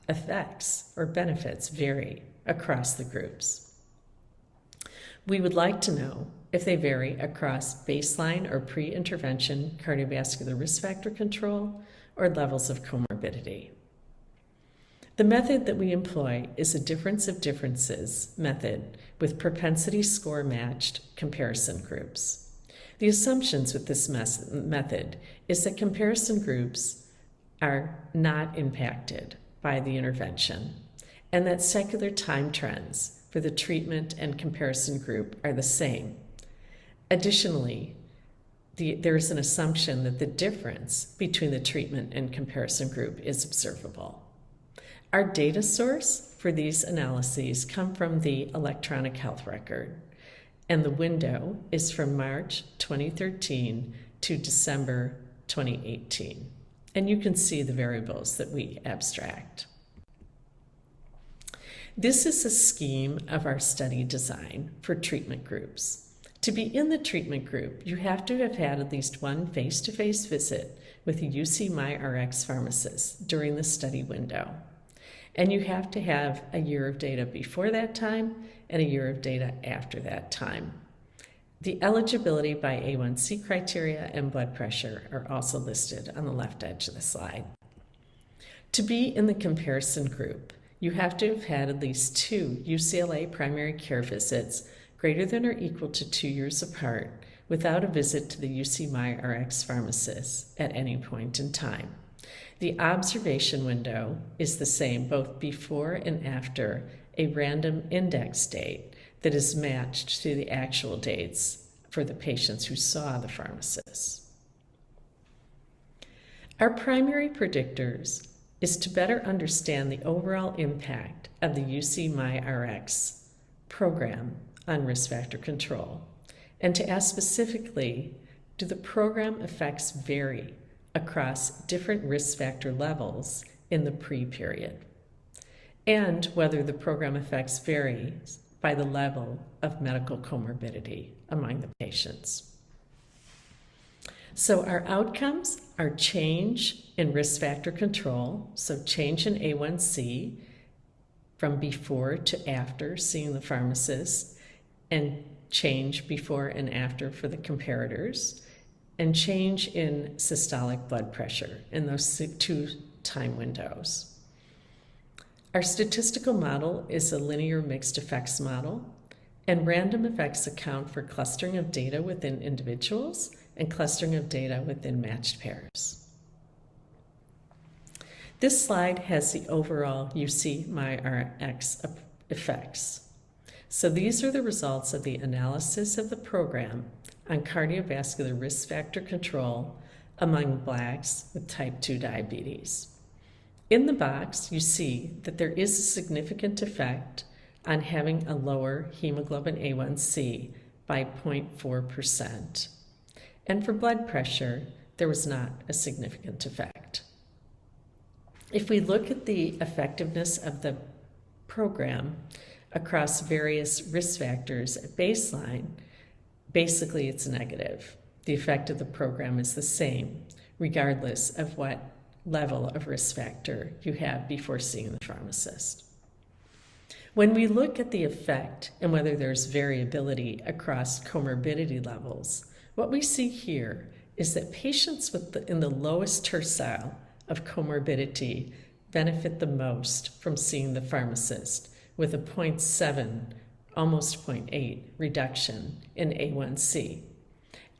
effects or benefits vary across the groups? We would like to know if they vary across baseline or pre-intervention cardiovascular risk factor control or levels of comorbidity. The method that we employ is a difference of differences method with propensity score matched comparison groups. The assumptions with this method is that comparison groups are not impacted by the intervention and that secular time trends for the treatment and comparison group are the same. Additionally, there is an assumption that the difference between the treatment and comparison group is observable. Our data source for these analyses come from the electronic health record, and the window is from March 2013 to December 2018. And you can see the variables that we abstract. This is a scheme of our study design for treatment groups. To be in the treatment group, you have to have had at least one face-to-face visit with a UC MyRx pharmacist during the study window. And you have to have a year of data before that time and a year of data after that time. The eligibility by A1C criteria and blood pressure are also listed on the left edge of the slide. To be in the comparison group, you have to have had at least 2 UCLA primary care visits greater than or equal to 2 years apart without a visit to the UC MyRx pharmacist at any point in time. The observation window is the same both before and after a random index date that is matched to the actual dates for the patients who saw the pharmacist. Our primary predictors is to better understand the overall impact of the UC MyRx program on risk factor control, and to ask specifically, do the program effects vary across different risk factor levels in the pre-period, and whether the program effects vary by the level of medical comorbidity among the patients. So our outcomes are change in risk factor control, so change in A1C from before to after seeing the pharmacist, and change before and after for the comparators, and change in systolic blood pressure in those 2 time windows. Our statistical model is a linear mixed effects model, and random effects account for clustering of data within individuals and clustering of data within matched pairs. This slide has the overall UC MyRx effects. So these are the results of the analysis of the program on cardiovascular risk factor control among Blacks with type 2 diabetes. In the box, you see that there is a significant effect on having a lower hemoglobin A1C by 0.4%. And for blood pressure, there was not a significant effect. If we look at the effectiveness of the program across various risk factors at baseline, basically it's negative. The effect of the program is the same, regardless of what level of risk factor you have before seeing the pharmacist. When we look at the effect and whether there's variability across comorbidity levels, what we see here is that patients in the lowest tercile of comorbidity benefit the most from seeing the pharmacist, with a 0.7, almost 0.8 reduction in A1C,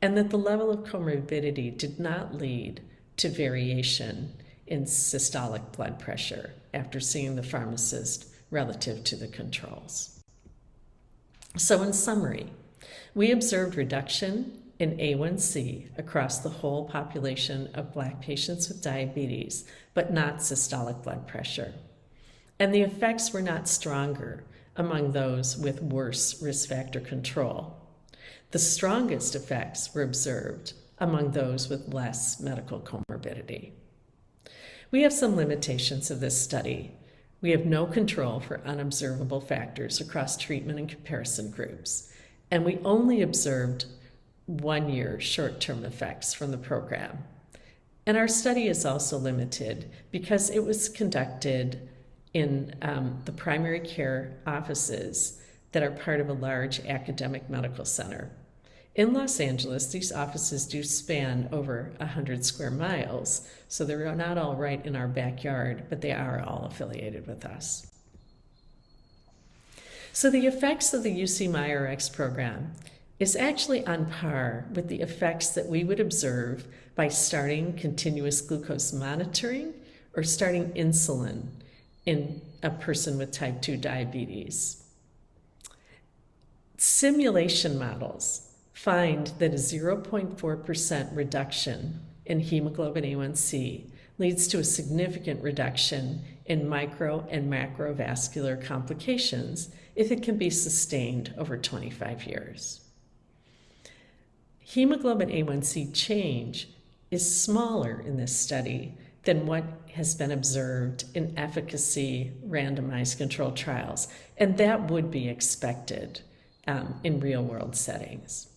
and that the level of comorbidity did not lead to variation in systolic blood pressure after seeing the pharmacist relative to the controls. So in summary, we observed reduction in A1C across the whole population of Black patients with diabetes, but not systolic blood pressure. And the effects were not stronger among those with worse risk factor control. The strongest effects were observed among those with less medical comorbidity. We have some limitations of this study. We have no control for unobservable factors across treatment and comparison groups, and we only observed 1-year short-term effects from the program. And our study is also limited because it was conducted in the primary care offices that are part of a large academic medical center. In Los Angeles, these offices do span over 100 square miles, so they're not all right in our backyard, but they are all affiliated with us. So the effects of the UC MyRx program is actually on par with the effects that we would observe by starting continuous glucose monitoring or starting insulin in a person with type 2 diabetes. Simulation models find that a 0.4% reduction in hemoglobin A1C leads to a significant reduction in micro and macrovascular complications if it can be sustained over 25 years. Hemoglobin A1C change is smaller in this study than what has been observed in efficacy randomized controlled trials. And that would be expected in real world settings.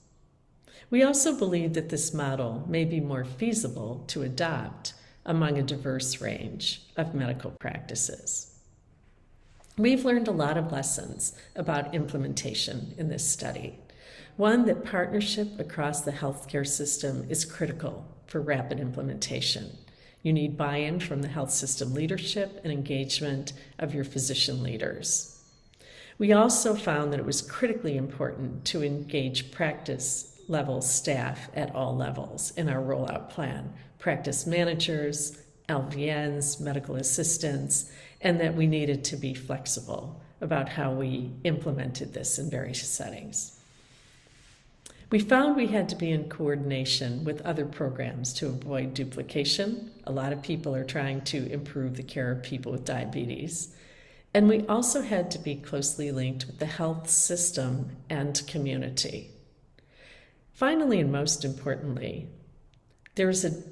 We also believe that this model may be more feasible to adopt among a diverse range of medical practices. We've learned a lot of lessons about implementation in this study. One, that partnership across the healthcare system is critical for rapid implementation. You need buy-in from the health system leadership and engagement of your physician leaders. We also found that it was critically important to engage practice level staff at all levels in our rollout plan, practice managers, LVNs, medical assistants, and that we needed to be flexible about how we implemented this in various settings. We found we had to be in coordination with other programs to avoid duplication. A lot of people are trying to improve the care of people with diabetes. And we also had to be closely linked with the health system and community. Finally, and most importantly, there is a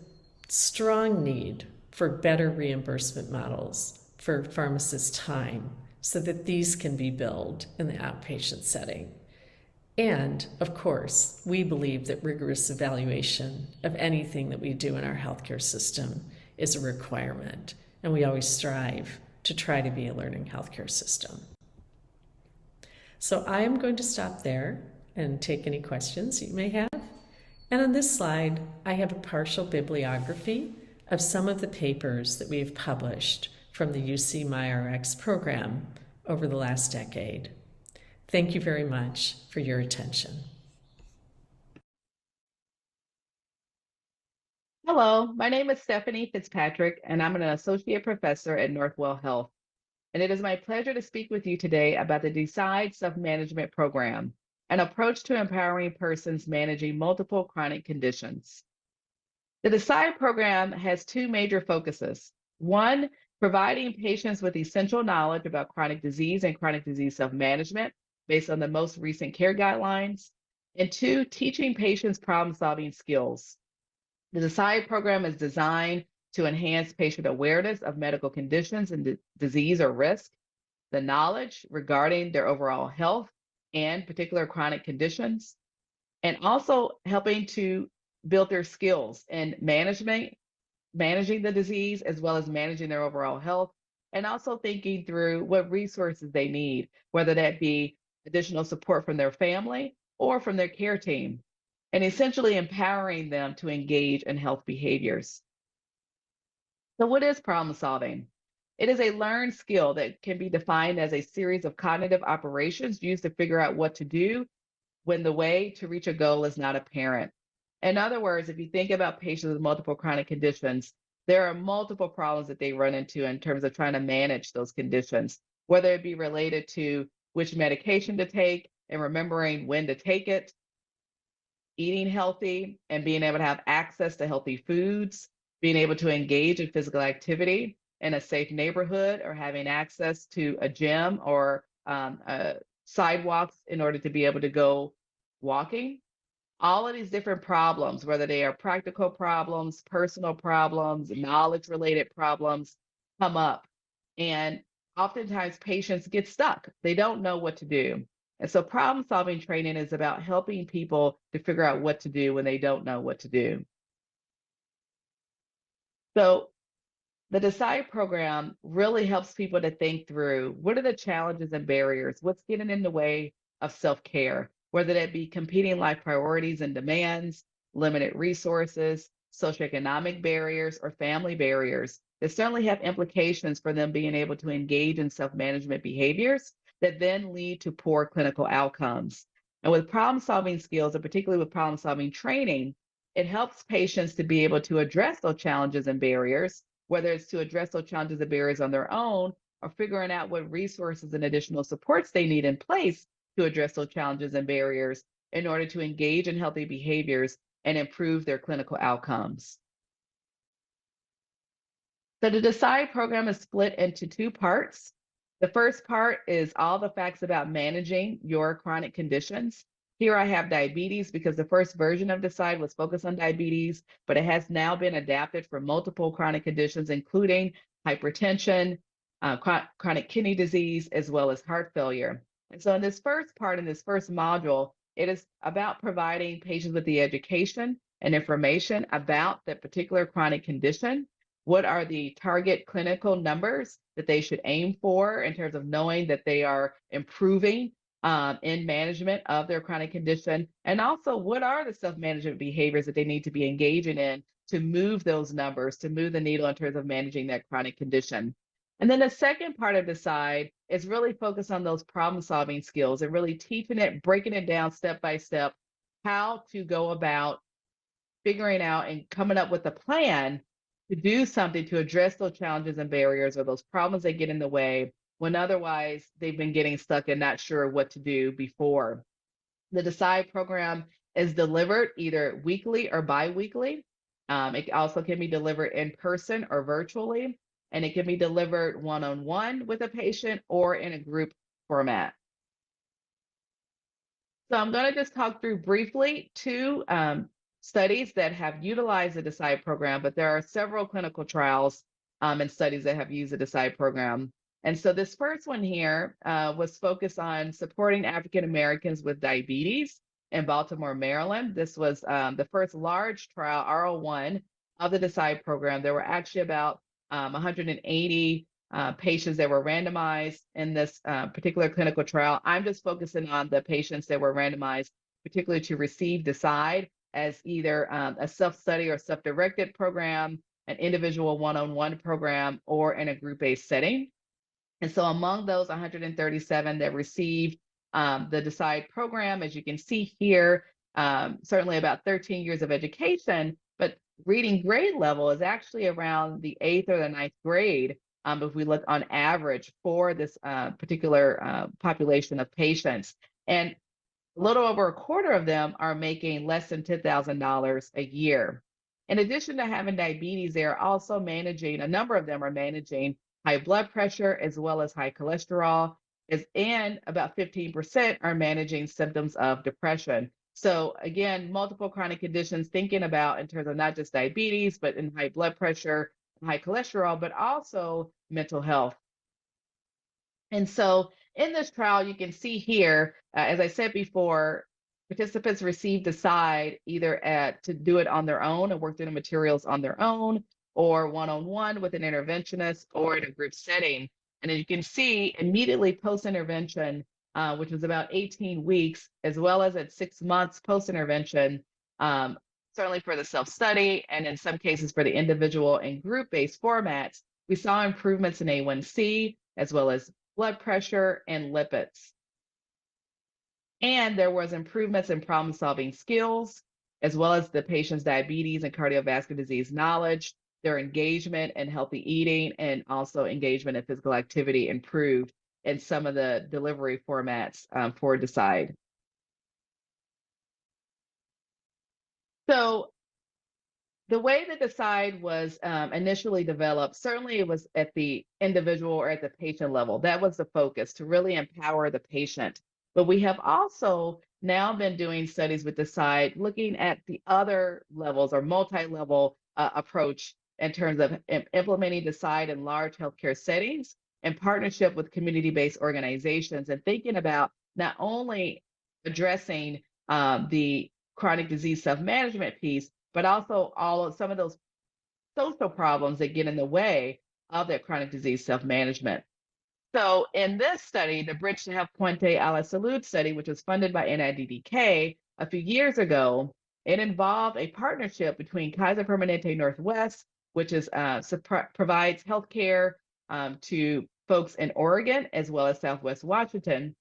strong need for better reimbursement models for pharmacists' time so that these can be billed in the outpatient setting. And, of course, we believe that rigorous evaluation of anything that we do in our healthcare system is a requirement, and we always strive to try to be a learning healthcare system. So I am going to stop there and take any questions you may have. And on this slide, I have a partial bibliography of some of the papers that we have published from the UC MyRx program over the last decade. Thank you very much for your attention. Hello, my name is Stephanie Fitzpatrick, and I'm an associate professor at Northwell Health. And it is my pleasure to speak with you today about the Decide Self-Management Program, an approach to empowering persons managing multiple chronic conditions. The Decide program has two major focuses. One, providing patients with essential knowledge about chronic disease and chronic disease self-management based on the most recent care guidelines. And two, teaching patients problem-solving skills. The Decide program is designed to enhance patient awareness of medical conditions and disease or risk, the knowledge regarding their overall health and particular chronic conditions, and also helping to build their skills in managing the disease as well as managing their overall health, and also thinking through what resources they need, whether that be additional support from their family or from their care team, and essentially empowering them to engage in health behaviors. So what is problem solving? It is a learned skill that can be defined as a series of cognitive operations used to figure out what to do when the way to reach a goal is not apparent. In other words, if you think about patients with multiple chronic conditions, there are multiple problems that they run into in terms of trying to manage those conditions, whether it be related to which medication to take and remembering when to take it, eating healthy and being able to have access to healthy foods, being able to engage in physical activity in a safe neighborhood, or having access to a gym or sidewalks in order to be able to go walking. All of these different problems, whether they are practical problems, personal problems, knowledge-related problems, come up. And oftentimes patients get stuck. They don't know what to do. And so problem-solving training is about helping people to figure out what to do when they don't know what to do. So the Decide program really helps people to think through what are the challenges and barriers, what's getting in the way of self-care, whether that be competing life priorities and demands, limited resources, socioeconomic barriers, or family barriers that certainly have implications for them being able to engage in self-management behaviors that then lead to poor clinical outcomes. And with problem-solving skills, and particularly with problem-solving training, it helps patients to be able to address those challenges and barriers, whether it's to address those challenges and barriers on their own, or figuring out what resources and additional supports they need in place to address those challenges and barriers in order to engage in healthy behaviors and improve their clinical outcomes. So the Decide program is split into two parts. The first part is all the facts about managing your chronic conditions. Here I have diabetes because the first version of Decide was focused on diabetes, but it has now been adapted for multiple chronic conditions, including hypertension, chronic kidney disease, as well as heart failure. And so in this first part, in this first module, it is about providing patients with the education and information about the particular chronic condition. What are the target clinical numbers that they should aim for in terms of knowing that they are improving in management of their chronic condition? And also, what are the self-management behaviors that they need to be engaging in to move those numbers, to move the needle in terms of managing that chronic condition? And then the second part of Decide is really focused on those problem-solving skills and really teaching it, breaking it down step by step, how to go about figuring out and coming up with a plan to do something to address those challenges and barriers or those problems that get in the way when otherwise they've been getting stuck and not sure what to do before. The Decide program is delivered either weekly or bi-weekly. It also can be delivered in person or virtually, and it can be delivered one-on-one with a patient or in a group format. So I'm going to just talk through briefly two studies that have utilized the Decide program, but there are several clinical trials and studies that have used the Decide program. And so this first one here was focused on supporting African Americans with diabetes in Baltimore, Maryland. This was the first large trial, RO1, of the Decide program. There were actually about 180 patients that were randomized in this particular clinical trial. I'm just focusing on the patients that were randomized, particularly to receive Decide as either a self-study or self-directed program, an individual one-on-one program, or in a group-based setting. And so among those 137 that received the Decide program, as you can see here, certainly about 13 years of education, but reading grade level is actually around the 8th or the 9th grade, if we look on average for this particular population of patients. And a little over a quarter of them are making less than $10,000 a year. In addition to having diabetes, they are also managing, a number of them are managing high blood pressure as well as high cholesterol, and about 15% are managing symptoms of depression. So again, multiple chronic conditions, thinking about in terms of not just diabetes, but in high blood pressure, high cholesterol, but also mental health. And so in this trial, you can see here, as I said before, participants receive Decide either to do it on their own and work through the materials on their own, or one-on-one with an interventionist, or in a group setting. And as you can see, immediately post-intervention, which was about 18 weeks, as well as at 6 months post-intervention, certainly for the self-study, and in some cases for the individual and group-based formats, we saw improvements in A1C, as well as blood pressure and lipids. And there was improvements in problem-solving skills, as well as the patient's diabetes and cardiovascular disease knowledge, their engagement in healthy eating, and also engagement in physical activity improved in some of the delivery formats for Decide. So the way that Decide was initially developed, certainly it was at the individual or at the patient level. That was the focus, to really empower the patient. But we have also now been doing studies with Decide, looking at the other levels or multi-level approach in terms of implementing Decide in large healthcare settings in partnership with community-based organizations, and thinking about not only addressing the chronic disease self-management piece, but also some of those social problems that get in the way of that chronic disease self-management. So in this study, the Bridge to Health Puente a la Salud study, which was funded by NIDDK a few years ago, it involved a partnership between Kaiser Permanente Northwest, which is provides healthcare to folks in Oregon as well as Southwest Washington.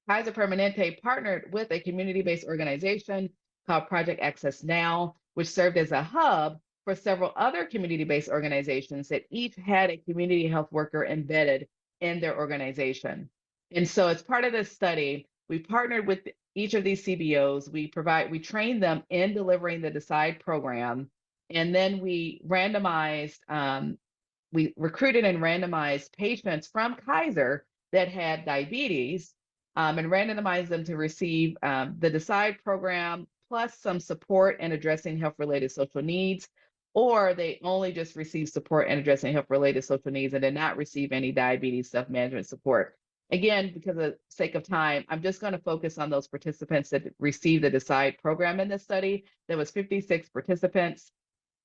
Kaiser Permanente partnered with a community-based organization called Project Access Now, which served as a hub for several other community-based organizations that each had a community health worker embedded in their organization. And so as part of this study, we partnered with each of these CBOs. We trained them in delivering the Decide program, and then we randomized, we recruited and randomized patients from Kaiser that had diabetes and randomized them to receive the DECIDE program plus some support in addressing health-related social needs, or they only just receive support in addressing health-related social needs and did not receive any diabetes self-management support. Again, because of the sake of time, I'm just going to focus on those participants that received the DECIDE program in this study. There was 56 participants.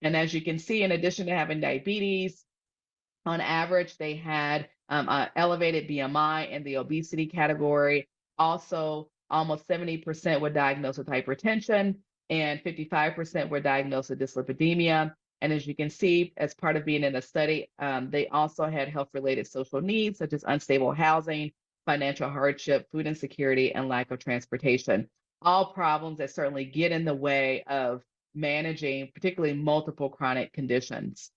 And as you can see, in addition to having diabetes, on average, they had elevated BMI in the obesity category. Also, almost 70% were diagnosed with hypertension and 55% were diagnosed with dyslipidemia. And as you can see, as part of being in a study, they also had health-related social needs, such as unstable housing, financial hardship, food insecurity, and lack of transportation. All problems that certainly get in the way of managing particularly multiple chronic conditions.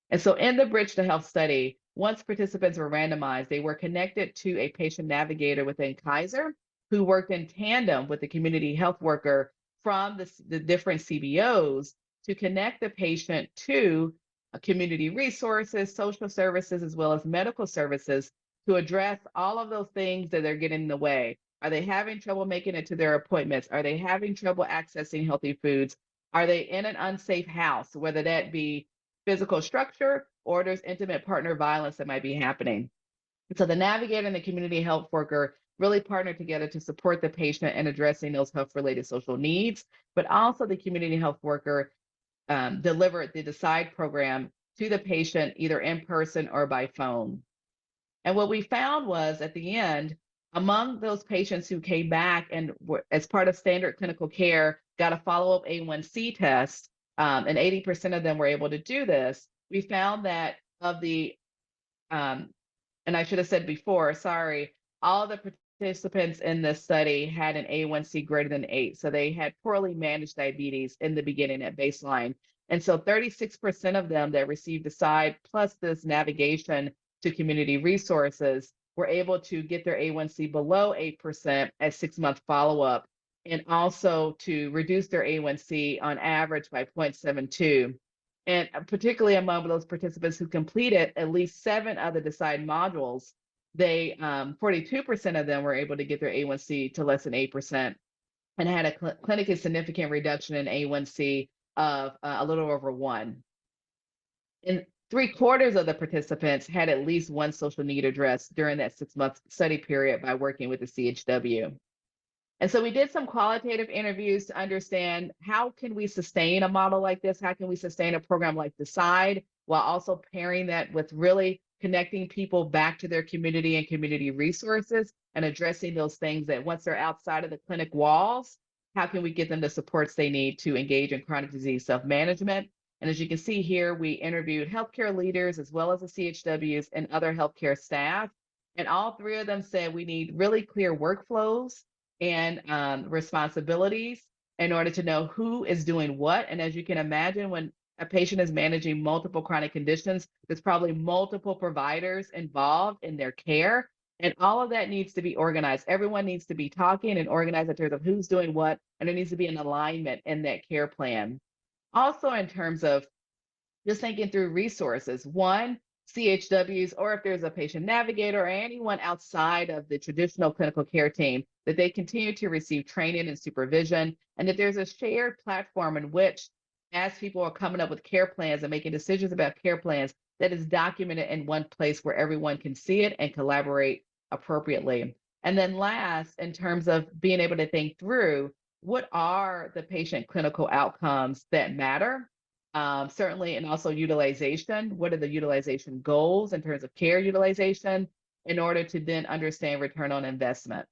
And so in the Bridge to Health study, once participants were randomized, they were connected to a patient navigator within Kaiser who worked in tandem with the community health worker from the different CBOs to connect the patient to community resources, social services, as well as medical services to address all of those things that are getting in the way. Are they having trouble making it to their appointments? Are they having trouble accessing healthy foods? Are they in an unsafe house, whether that be physical structure or there's intimate partner violence that might be happening? And so the navigator and the community health worker really partnered together to support the patient in addressing those health-related social needs, but also the community health worker delivered the DECIDE program to the patient either in person or by phone. And what we found was at the end, among those patients who came back and were, as part of standard clinical care, got a follow-up A1C test, and 80% of them were able to do this, we found that of the, and I should have said before, sorry, all the participants in this study had an A1C greater than 8. So they had poorly managed diabetes in the beginning at baseline. And so 36% of them that received DECIDE plus this navigation to community resources were able to get their A1C below 8% at 6-month follow-up, and also to reduce their A1C on average by 0.72. And particularly among those participants who completed at least 7 of the DECIDE modules, they 42% of them were able to get their A1C to less than 8% and had a clinically significant reduction in A1C of a little over 1. And 3/4 of the participants had at least one social need addressed during that 6-month study period by working with the CHW. And so we did some qualitative interviews to understand how can we sustain a model like this? How can we sustain a program like DECIDE while also pairing that with really connecting people back to their community and community resources and addressing those things that once they're outside of the clinic walls, how can we get them the supports they need to engage in chronic disease self-management? And as you can see here, we interviewed healthcare leaders as well as the CHWs and other healthcare staff. And all 3 of them said we need really clear workflows and responsibilities in order to know who is doing what. And as you can imagine, when a patient is managing multiple chronic conditions, there's probably multiple providers involved in their care. And all of that needs to be organized. Everyone needs to be talking and organized in terms of who's doing what, and there needs to be an alignment in that care plan. Also, in terms of just thinking through resources, one, CHWs, or if there's a patient navigator or anyone outside of the traditional clinical care team, that they continue to receive training and supervision, and that there's a shared platform in which, as people are coming up with care plans and making decisions about care plans, that is documented in one place where everyone can see it and collaborate appropriately. And then last, in terms of being able to think through what are the patient clinical outcomes that matter, certainly, and also utilization. What are the utilization goals in terms of care utilization in order to then understand return on investment?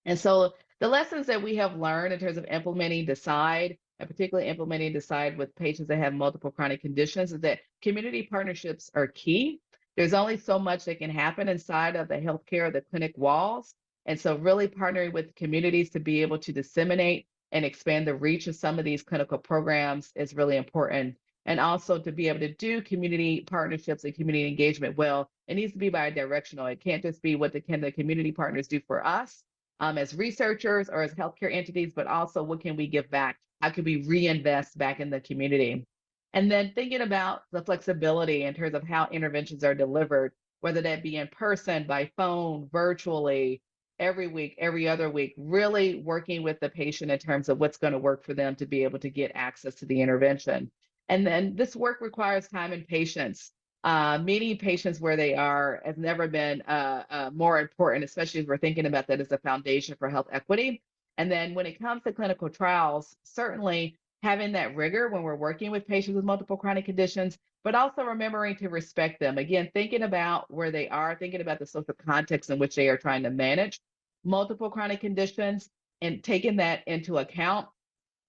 And so the lessons that we have learned in terms of implementing DECIDE, and particularly implementing DECIDE with patients that have multiple chronic conditions, is that community partnerships are key. There's only so much that can happen inside of the healthcare or the clinic walls. And so really partnering with communities to be able to disseminate and expand the reach of some of these clinical programs is really important. And also to be able to do community partnerships and community engagement well, it needs to be bi-directional. It can't just be what can the community partners do for us as researchers or as healthcare entities, but also what can we give back? How can we reinvest back in the community? And then thinking about the flexibility in terms of how interventions are delivered. whether that be in person, by phone, virtually, every week, every other week, really working with the patient in terms of what's going to work for them to be able to get access to the intervention. And then this work requires time and patience. Meeting patients where they are has never been more important, especially as we're thinking about that as a foundation for health equity. And then when it comes to clinical trials, certainly having that rigor when we're working with patients with multiple chronic conditions, but also remembering to respect them. Again, thinking about where they are, thinking about the social context in which they are trying to manage multiple chronic conditions, and taking that into account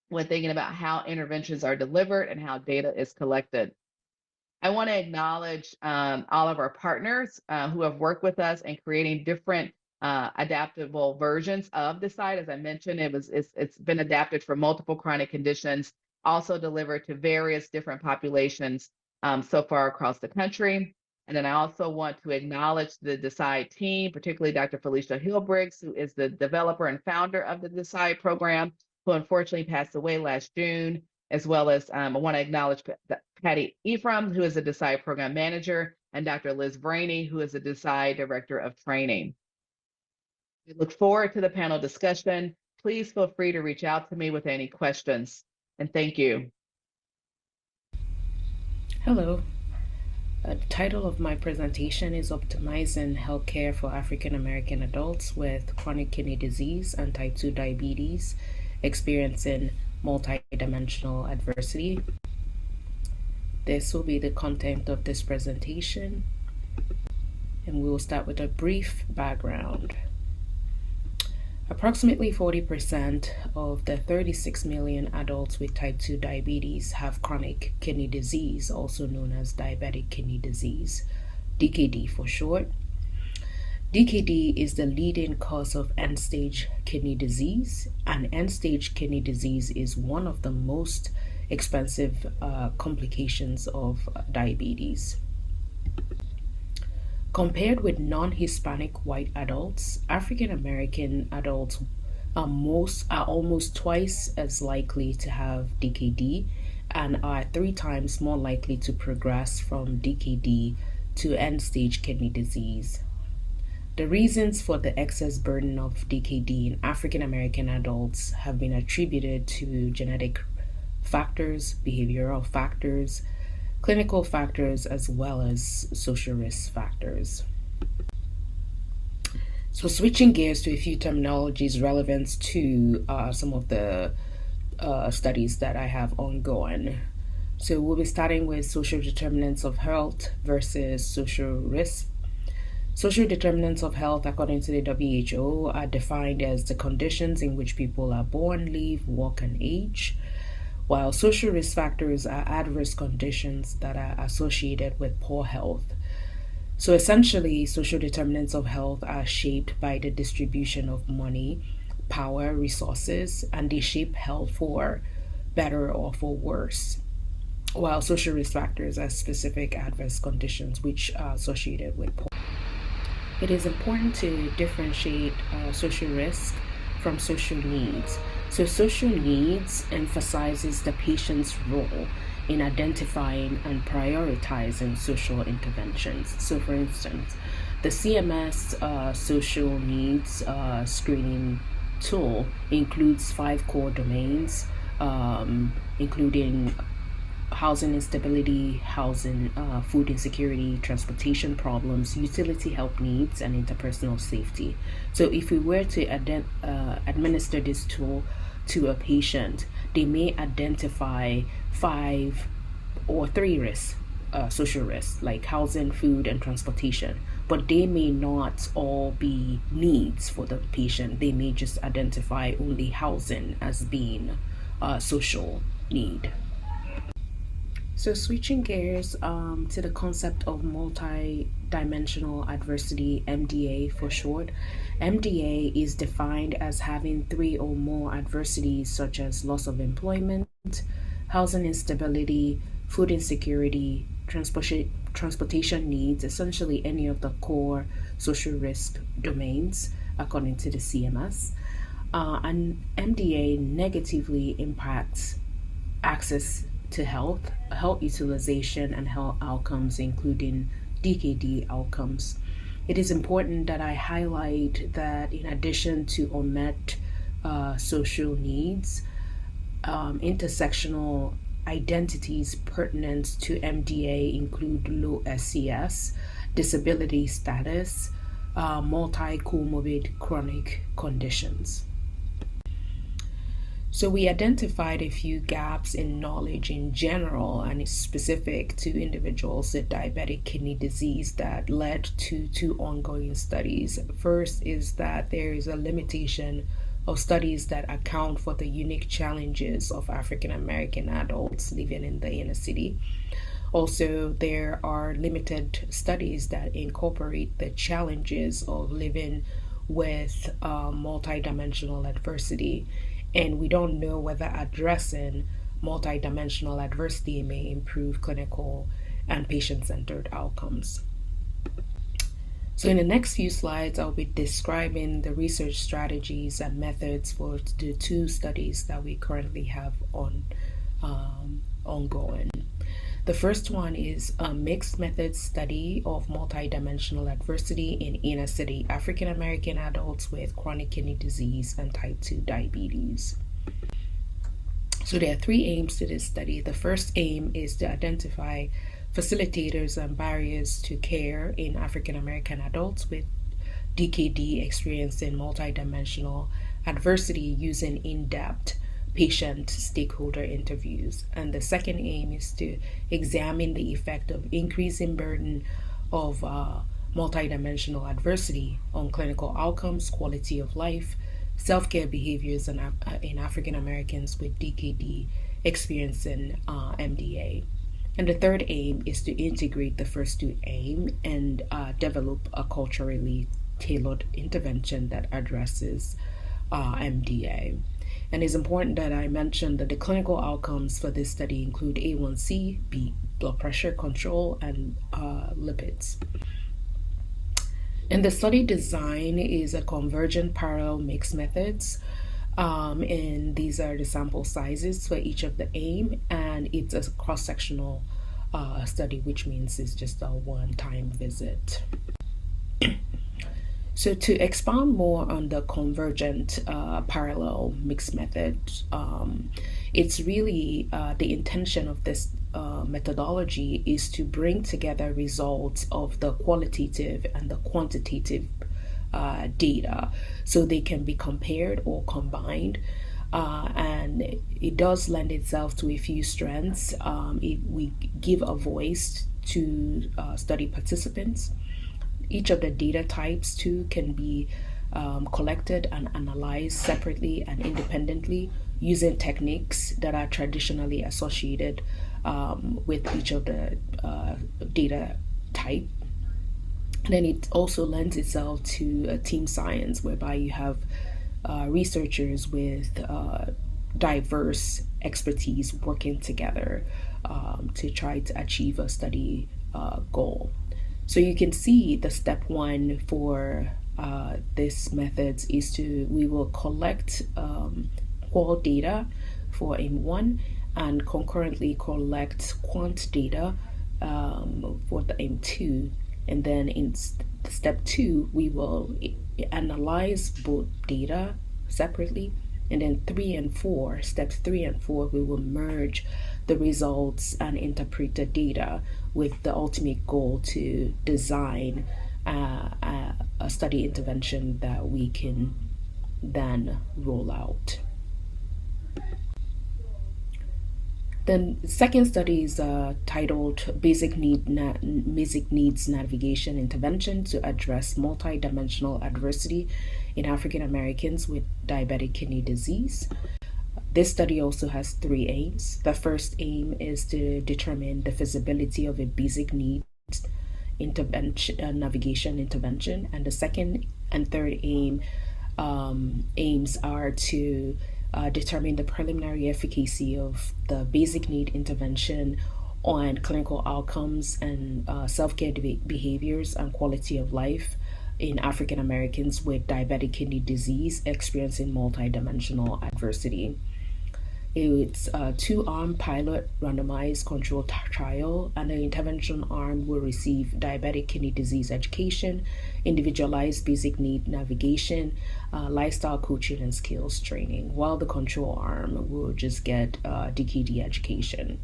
when thinking about how interventions are delivered and how data is collected. I want to acknowledge all of our partners who have worked with us in creating different adaptable versions of Decide. As I mentioned, it's been adapted for multiple chronic conditions, also delivered to various different populations so far across the country. And then I also want to acknowledge the Decide team, particularly Dr. Felicia Hillbriggs, who is the developer and founder of the Decide program, who unfortunately passed away last June, as well as I want to acknowledge Patty Ephraim, who is a Decide program manager, and Dr. Liz Brainey, who is a Decide director of training. We look forward to the panel discussion. Please feel free to reach out to me with any questions, and thank you. Hello. The title of my presentation is Optimizing Healthcare for African American Adults with Chronic Kidney Disease and Type 2 Diabetes Experiencing Multidimensional Adversity. This will be the content of this presentation, and we will start with a brief background. Approximately 40% of the 36 million adults with type 2 diabetes have chronic kidney disease, also known as diabetic kidney disease, DKD for short. DKD is the leading cause of end-stage kidney disease, and end-stage kidney disease is one of the most expensive complications of diabetes. Compared with non-Hispanic white adults, African American adults are almost twice as likely to have DKD and are 3 times more likely to progress from DKD to end-stage kidney disease. The reasons for the excess burden of DKD in African American adults have been attributed to genetic factors, behavioral factors, clinical factors, as well as social risk factors. So switching gears to a few terminologies relevant to some of the studies that I have ongoing. So we'll be starting with social determinants of health versus social risk. Social determinants of health, according to the WHO, are defined as the conditions in which people are born, live, work, and age, while social risk factors are adverse conditions that are associated with poor health. So essentially, social determinants of health are shaped by the distribution of money, power, resources, and they shape health for better or for worse, while social risk factors are specific adverse conditions which are associated with poor. It is important to differentiate social risk from social needs. So social needs emphasizes the patient's role in identifying and prioritizing social interventions. So for instance, the CMS social needs screening tool includes 5 core domains, including housing instability, food insecurity, transportation problems, utility help needs, and interpersonal safety. So if we were to administer this tool to a patient, they may identify 5 or 3 risks, social risks, like housing, food, and transportation, but they may not all be needs for the patient. They may just identify only housing as being a social need. So switching gears to the concept of multi-dimensional adversity, MDA for short. MDA is defined as having 3 or more adversities such as loss of employment, housing instability, food insecurity, transportation needs, essentially any of the core social risk domains according to the CMS. And MDA negatively impacts access to health utilization, and health outcomes, including DKD outcomes. It is important that I highlight that in addition to unmet social needs, intersectional identities pertinent to MDA include low SCS, disability status, multi-comorbid chronic conditions. So we identified a few gaps in knowledge in general and specific to individuals with diabetic kidney disease that led to 2 ongoing studies. First is that there is a limitation of studies that account for the unique challenges of African American adults living in the inner city. Also, there are limited studies that incorporate the challenges of living with multidimensional adversity. And we don't know whether addressing multidimensional adversity may improve clinical and patient-centered outcomes. So in the next few slides, I'll be describing the research strategies and methods for the 2 studies that we currently have ongoing. The first one is a mixed method study of multidimensional adversity in inner city African American adults with chronic kidney disease and type 2 diabetes. So there are 3 aims to this study. The first aim is to identify facilitators and barriers to care in African American adults with DKD experiencing multidimensional adversity using in-depth patient stakeholder interviews. And the second aim is to examine the effect of increasing burden of multidimensional adversity on clinical outcomes, quality of life, self-care behaviors in African Americans with DKD experiencing MDA. And the third aim is to integrate the first 2 aims and develop a culturally tailored intervention that addresses MDA. And it's important that I mention that the clinical outcomes for this study include A1C, blood pressure control, and lipids. And the study design is a convergent parallel mixed methods. And these are the sample sizes for each of the aim, and it's a cross-sectional study, which means it's just a one-time visit. So to expound more on the convergent parallel mixed method, it's really the intention of this methodology is to bring together results of the qualitative and the quantitative data so they can be compared or combined. And it does lend itself to a few strengths. We give a voice to study participants. Each of the data types too can be collected and analyzed separately and independently using techniques that are traditionally associated with each of the data type. And then it also lends itself to a team science whereby you have researchers with diverse expertise working together to try to achieve a study goal. So you can see the step 1 for this methods is we will collect qual data for aim 1 and concurrently collect quant data for the aim 2. And then in step 2, we will analyze both data separately. And then steps 3 and 4, we will merge the results and interpret the data with the ultimate goal to design a study intervention that we can then roll out. Then the second study is titled Basic Needs Navigation Intervention to Address Multidimensional Adversity in African Americans with Diabetic Kidney Disease. This study also has 3 aims. The first aim is to determine the feasibility of a basic needs navigation intervention, and the second and third aims are to determine the preliminary efficacy of the basic need intervention on clinical outcomes and self-care behaviors and quality of life in African Americans with diabetic kidney disease experiencing multidimensional adversity. It's a 2-arm pilot randomized controlled trial, and the intervention arm will receive diabetic kidney disease education, individualized basic need navigation, lifestyle coaching, and skills training, while the control arm will just get DKD education.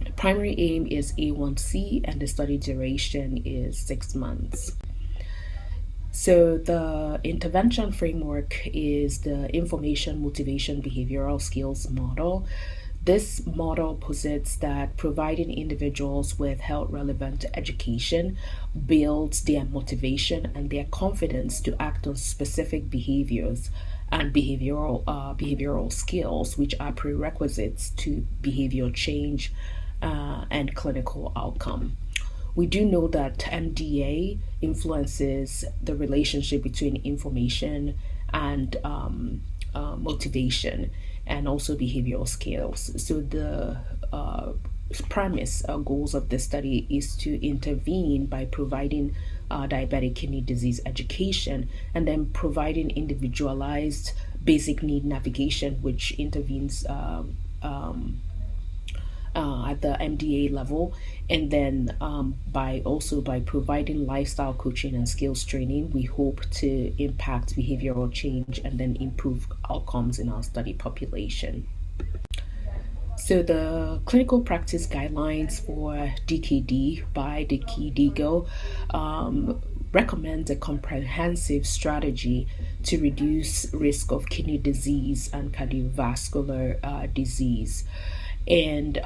The primary aim is A1C, and the study duration is 6 months. So the intervention framework is the information, motivation, behavioral skills model. This model posits that providing individuals with health relevant education builds their motivation and their confidence to act on specific behaviors and behavioral skills, which are prerequisites to behavior change and clinical outcome. We do know that MDA influences the relationship between information and motivation, and also behavioral skills. So the premise goals of the study is to intervene by providing diabetic kidney disease education, and then providing individualized basic need navigation, which intervenes at the MDA level, and then by providing lifestyle coaching and skills training, we hope to impact behavioral change and then improve outcomes in our study population. So the clinical practice guidelines for DKD by the KDIGO recommends a comprehensive strategy to reduce risk of kidney disease and cardiovascular disease. And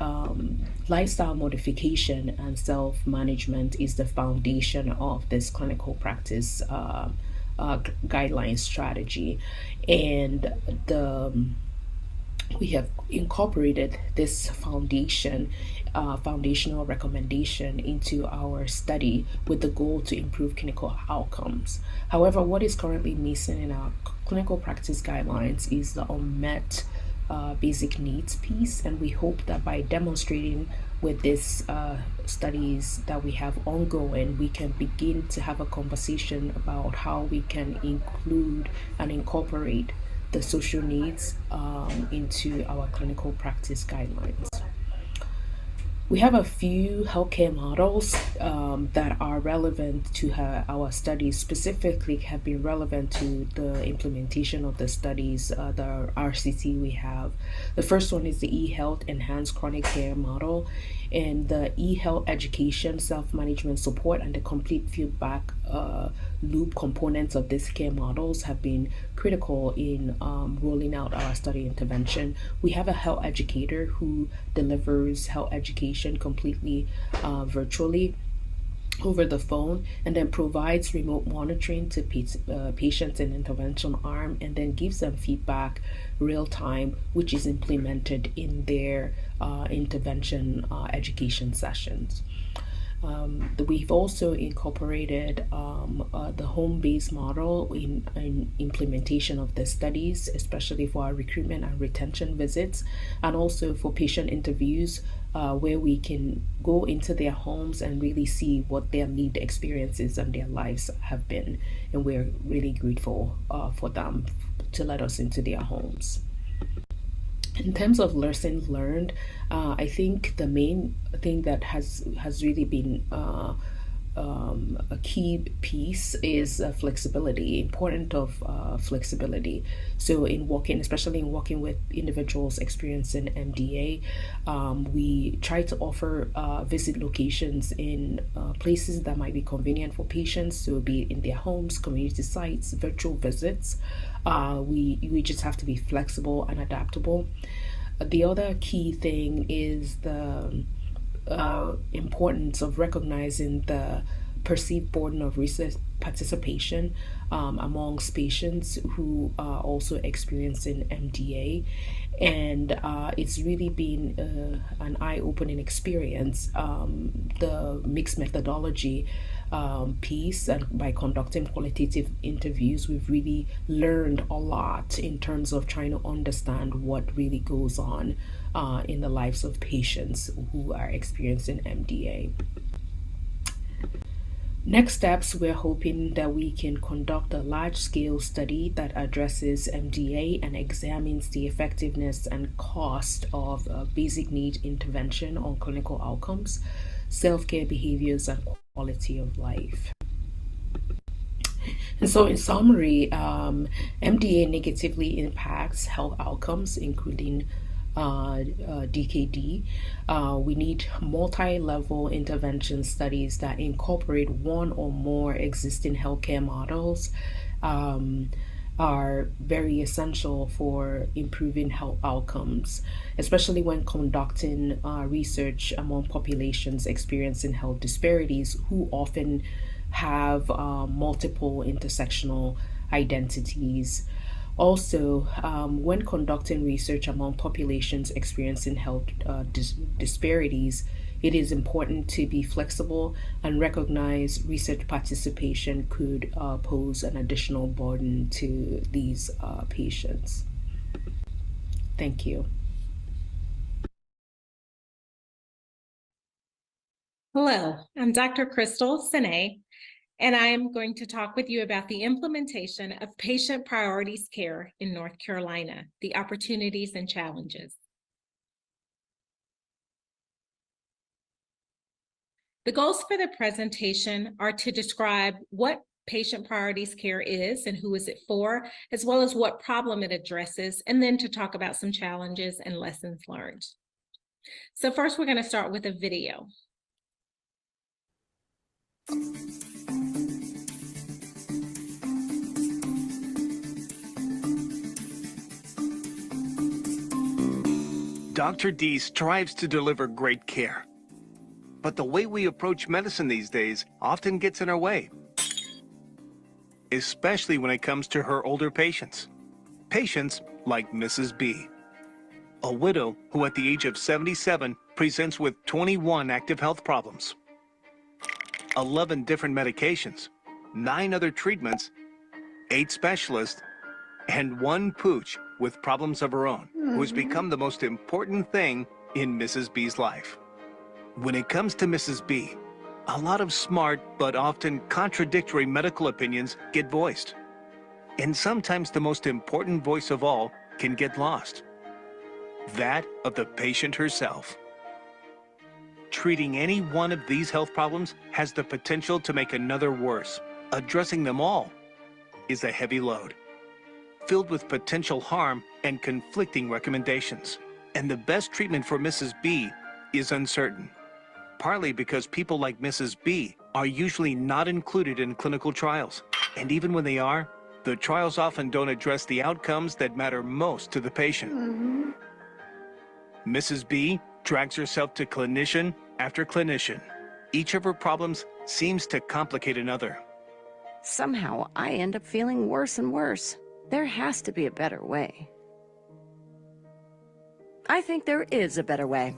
lifestyle modification and self-management is the foundation of this clinical practice guideline strategy. And we have incorporated this foundational recommendation into our study with the goal to improve clinical outcomes. However, what is currently missing in our clinical practice guidelines is the unmet basic needs piece, and we hope that by demonstrating with these studies that we have ongoing, we can begin to have a conversation about how we can include and incorporate the social needs into our clinical practice guidelines. We have a few healthcare models that are relevant to our studies, specifically have been relevant to the implementation of the studies, the RCT we have. The first one is the eHealth Enhanced Chronic Care Model, and the eHealth Education, Self-Management Support, and the Complete Feedback Loop components of these care models have been critical in rolling out our study intervention. We have a health educator who delivers health education completely virtually over the phone, and then provides remote monitoring to patients in intervention arm, and then gives them feedback real time, which is implemented in their intervention education sessions. We've also incorporated the home-based model in implementation of the studies, especially for our recruitment and retention visits, and also for patient interviews, where we can go into their homes and really see what their lived experiences and their lives have been. And we're really grateful for them to let us into their homes. In terms of lessons learned, I think the main thing that has really been a key piece is flexibility, importance of flexibility. So especially in working with individuals experiencing MDA, we try to offer visit locations in places that might be convenient for patients, so be it in their homes, community sites, virtual visits. We just have to be flexible and adaptable. The other key thing is the importance of recognizing the perceived burden of research participation amongst patients who are also experiencing MDA. And it's really been an eye-opening experience. The mixed methodology piece, and by conducting qualitative interviews, we've really learned a lot in terms of trying to understand what really goes on in the lives of patients who are experiencing MDA. Next steps, we're hoping that we can conduct a large-scale study that addresses MDA and examines the effectiveness and cost of basic need intervention on clinical outcomes, self-care behaviors, and quality of life. And so in summary, MDA negatively impacts health outcomes, including DKD. We need multi-level intervention studies that incorporate one or more existing healthcare models, are very essential for improving health outcomes, especially when conducting research among populations experiencing health disparities who often have multiple intersectional identities. Also, when conducting research among populations experiencing health disparities, it is important to be flexible and recognize research participation could pose an additional burden to these patients. Thank you. Hello, I'm Dr. Crystal Sine, and I am going to talk with you about the implementation of patient priorities care in North Carolina, the opportunities and challenges. The goals for the presentation are to describe what patient priorities care is and who is it for, as well as what problem it addresses, and then to talk about some challenges and lessons learned. So first, we're going to start with a video. Dr. D strives to deliver great care. But the way we approach medicine these days often gets in our way, especially when it comes to her older patients. Patients like Mrs. B, a widow who at the age of 77 presents with 21 active health problems, 11 different medications, 9 other treatments, 8 specialists, and 1 pooch with problems of her own, who has become the most important thing in Mrs. B's life. When it comes to Mrs. B, a lot of smart but often contradictory medical opinions get voiced. And sometimes the most important voice of all can get lost. That of the patient herself. Treating any one of these health problems has the potential to make another worse. Addressing them all is a heavy load, filled with potential harm and conflicting recommendations. And the best treatment for Mrs. B is uncertain, partly because people like Mrs. B are usually not included in clinical trials. And even when they are, the trials often don't address the outcomes that matter most to the patient. Mrs. B drags herself to clinician after clinician. Each of her problems seems to complicate another. Somehow, I end up feeling worse and worse. There has to be a better way. I think there is a better way.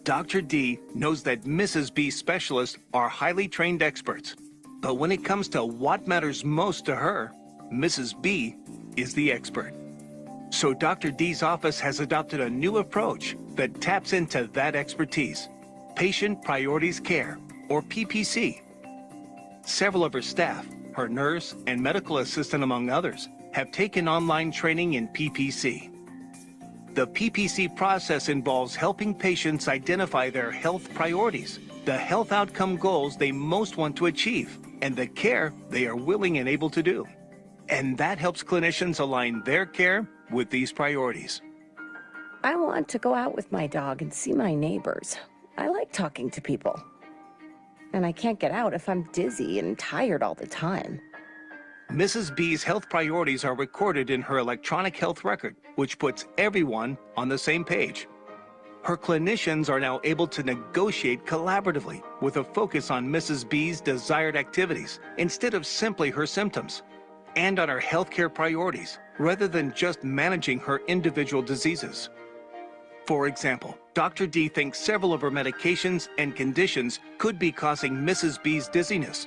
Dr. D knows that Mrs. B specialists are highly trained experts. But when it comes to what matters most to her, Mrs. B is the expert. So Dr. D's office has adopted a new approach that taps into that expertise. Patient Priorities Care, or PPC. Several of her staff, her nurse and medical assistant among others, have taken online training in PPC. The PPC process involves helping patients identify their health priorities, the health outcome goals they most want to achieve, and the care they are willing and able to do. And that helps clinicians align their care with these priorities. I want to go out with my dog and see my neighbors. I like talking to people. And I can't get out if I'm dizzy and tired all the time. Mrs. B's health priorities are recorded in her electronic health record, which puts everyone on the same page. Her clinicians are now able to negotiate collaboratively with a focus on Mrs. B's desired activities instead of simply her symptoms, and on her healthcare priorities rather than just managing her individual diseases. For example, Dr. D thinks several of her medications and conditions could be causing Mrs. B's dizziness.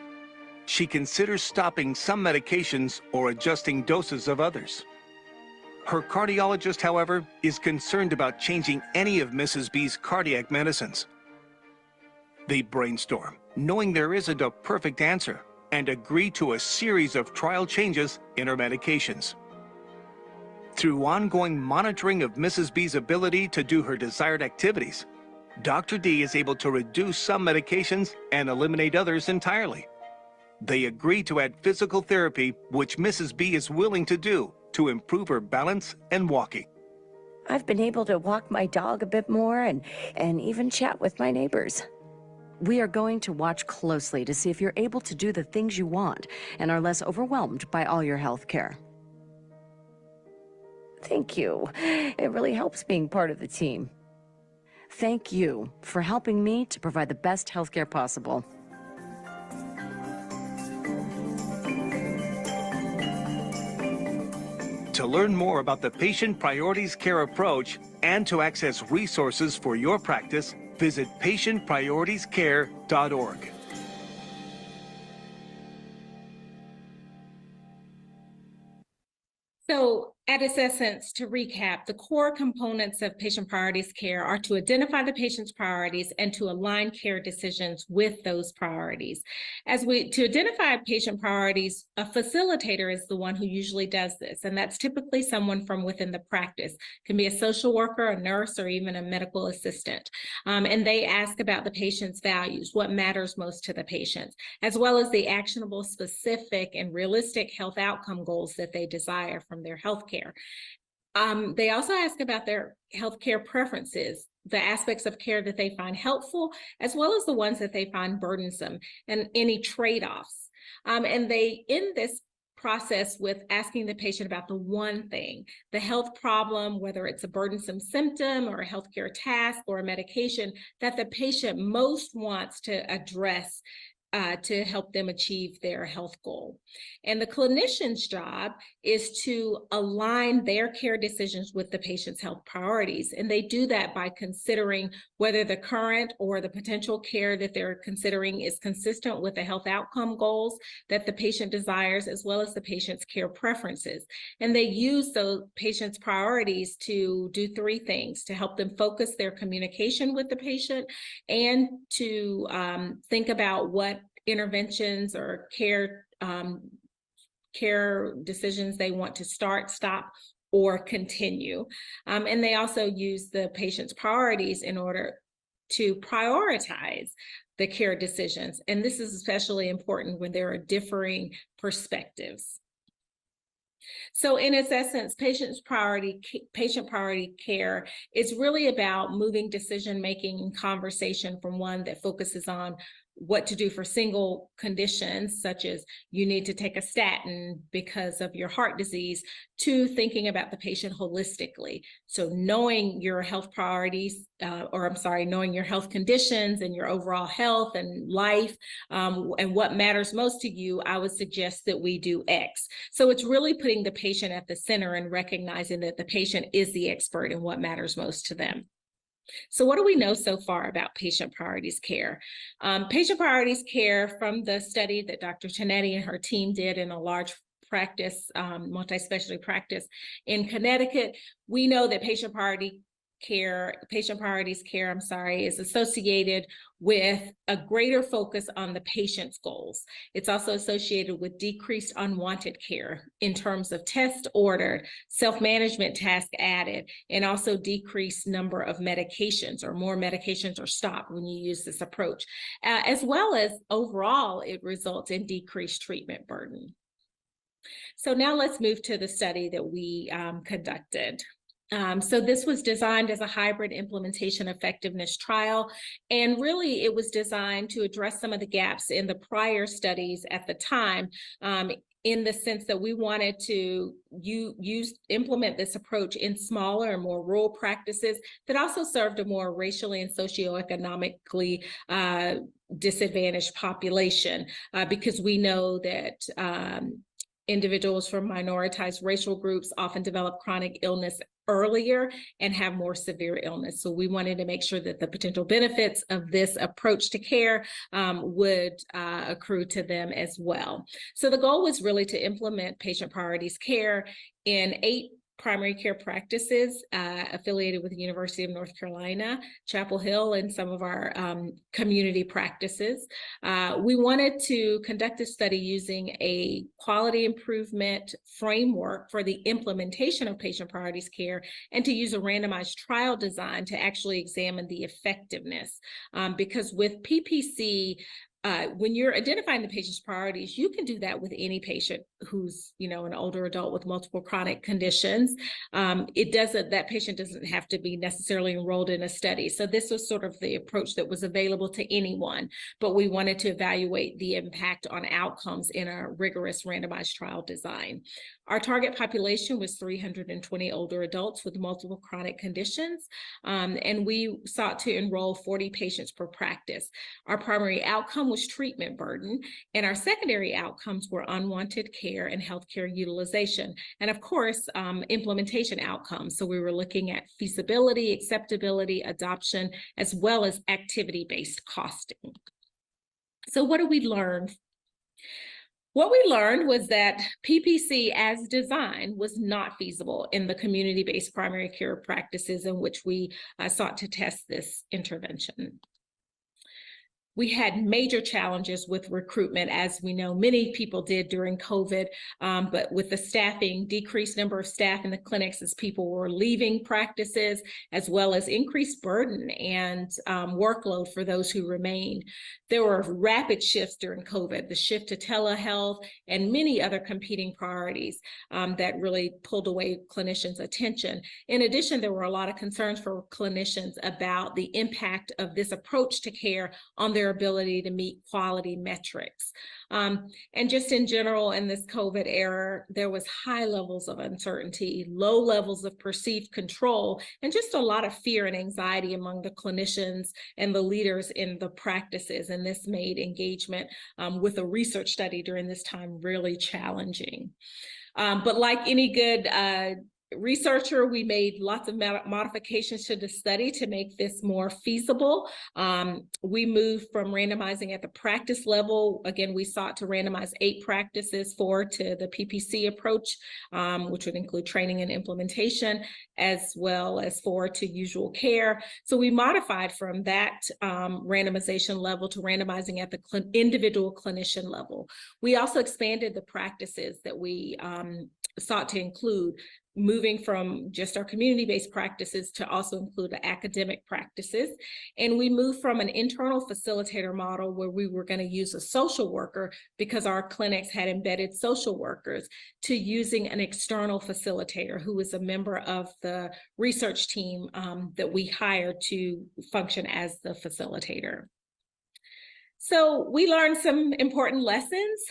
She considers stopping some medications or adjusting doses of others. Her cardiologist, however, is concerned about changing any of Mrs. B's cardiac medicines. They brainstorm knowing there isn't a perfect answer, and agree to a series of trial changes in her medications. Through ongoing monitoring of Mrs. B's ability to do her desired activities, Dr. D is able to reduce some medications and eliminate others entirely. They agree to add physical therapy, which Mrs. B is willing to do to improve her balance and walking. I've been able to walk my dog a bit more and even chat with my neighbors. We are going to watch closely to see if you're able to do the things you want and are less overwhelmed by all your health care. Thank you. It really helps being part of the team. Thank you for helping me to provide the best healthcare possible. To learn more about the Patient Priorities Care approach and to access resources for your practice, visit patientprioritiescare.org. So at its essence, to recap, the core components of patient priorities care are to identify the patient's priorities and to align care decisions with those priorities. To identify patient priorities, a facilitator is the one who usually does this, and that's typically someone from within the practice. It can be a social worker, a nurse, or even a medical assistant. And they ask about the patient's values, what matters most to the patient, as well as the actionable, specific, and realistic health outcome goals that they desire from their healthcare. They also ask about their healthcare preferences, the aspects of care that they find helpful, as well as the ones that they find burdensome, and any trade-offs. And they end this process with asking the patient about the one thing, the health problem, whether it's a burdensome symptom or a healthcare task or a medication that the patient most wants to address to help them achieve their health goal. And the clinician's job is to align their care decisions with the patient's health priorities. And they do that by considering whether the current or the potential care that they're considering is consistent with the health outcome goals that the patient desires, as well as the patient's care preferences. And they use those patient's priorities to do three things: to help them focus their communication with the patient, and to think about what interventions or care decisions they want to start, stop, or continue. And they also use the patient's priorities in order to prioritize the care decisions. And this is especially important when there are differing perspectives. So in its essence, patient priority care is really about moving decision-making and conversation from one that focuses on what to do for single conditions, such as you need to take a statin because of your heart disease, to thinking about the patient holistically. So knowing your health priorities, knowing your health conditions and your overall health and life, and what matters most to you, I would suggest that we do X. So it's really putting the patient at the center and recognizing that the patient is the expert in what matters most to them. So what do we know so far about patient priorities care? Patient priorities care, from the study that Dr. Chinetti and her team did in a large practice, multi-specialty practice in Connecticut, we know that patient priorities care, is associated with a greater focus on the patient's goals. It's also associated with decreased unwanted care in terms of tests ordered, self-management tasks added, and also decreased number of medications, or more medications are stopped when you use this approach, as well as overall it results in decreased treatment burden. So now let's move to the study that we conducted. So this was designed as a hybrid implementation effectiveness trial, and really it was designed to address some of the gaps in the prior studies at the time, in the sense that we wanted to implement this approach in smaller and more rural practices that also served a more racially and socioeconomically disadvantaged population, because we know that individuals from minoritized racial groups often develop chronic illness earlier and have more severe illness. So we wanted to make sure that the potential benefits of this approach to care would accrue to them as well. So the goal was really to implement patient priorities care in 8 primary care practices affiliated with the University of North Carolina, Chapel Hill, and some of our community practices. We wanted to conduct a study using a quality improvement framework for the implementation of patient priorities care, and to use a randomized trial design to actually examine the effectiveness. Because with PPC, when you're identifying the patient's priorities, you can do that with any patient who's, an older adult with multiple chronic conditions. That patient doesn't have to be necessarily enrolled in a study. So this was sort of the approach that was available to anyone, but we wanted to evaluate the impact on outcomes in a rigorous randomized trial design. Our target population was 320 older adults with multiple chronic conditions, and we sought to enroll 40 patients per practice. Our primary outcome was treatment burden, and our secondary outcomes were unwanted care and healthcare utilization, and of course, implementation outcomes. So we were looking at feasibility, acceptability, adoption, as well as activity-based costing. So what did we learn? What we learned was that PPC as designed was not feasible in the community-based primary care practices in which we sought to test this intervention. We had major challenges with recruitment, as we know many people did during COVID, but with the staffing, decreased number of staff in the clinics as people were leaving practices, as well as increased burden and workload for those who remained. There were rapid shifts during COVID, the shift to telehealth and many other competing priorities that really pulled away clinicians' attention. In addition, there were a lot of concerns for clinicians about the impact of this approach to care on their ability to meet quality metrics. And just in general, in this COVID era, there was high levels of uncertainty, low levels of perceived control, and just a lot of fear and anxiety among the clinicians and the leaders in the practices. And this made engagement with a research study during this time really challenging. But like any good researcher, we made lots of modifications to the study to make this more feasible. We moved from randomizing at the practice level. Again, we sought to randomize 8 practices, 4 to the PPC approach, which would include training and implementation, as well as 4 to usual care. So we modified from that randomization level to randomizing at the individual clinician level. We also expanded the practices that we sought to include, moving from just our community-based practices to also include the academic practices. And we moved from an internal facilitator model where we were going to use a social worker because our clinics had embedded social workers, to using an external facilitator who was a member of the research team that we hired to function as the facilitator. So we learned some important lessons.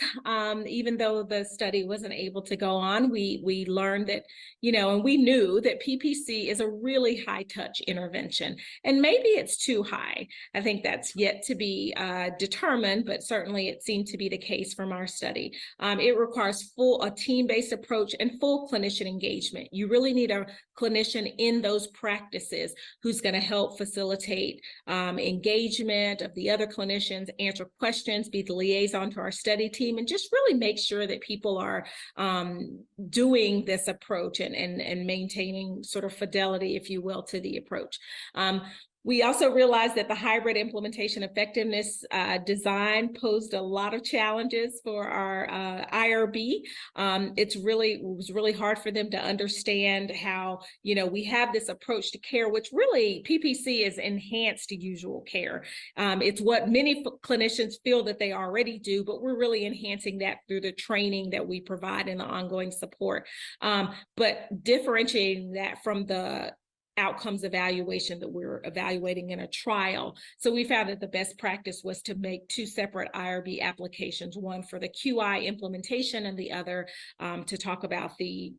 Even though the study wasn't able to go on, we learned that, and we knew that PPC is a really high touch intervention, and maybe it's too high. I think that's yet to be determined, but certainly it seemed to be the case from our study. It requires a team-based approach and full clinician engagement. You really need a clinician in those practices who's going to help facilitate engagement of the other clinicians, answer questions, be the liaison to our study team, and just really make sure that people are doing this approach and maintaining sort of fidelity, if you will, to the approach. We also realized that the hybrid implementation effectiveness design posed a lot of challenges for our IRB. It was really hard for them to understand how, we have this approach to care, which really PPC is enhanced to usual care. It's what many clinicians feel that they already do, but we're really enhancing that through the training that we provide and the ongoing support. But differentiating that from the outcomes evaluation that we're evaluating in a trial. So we found that the best practice was to make 2 separate IRB applications, one for the QI implementation and the other to talk about the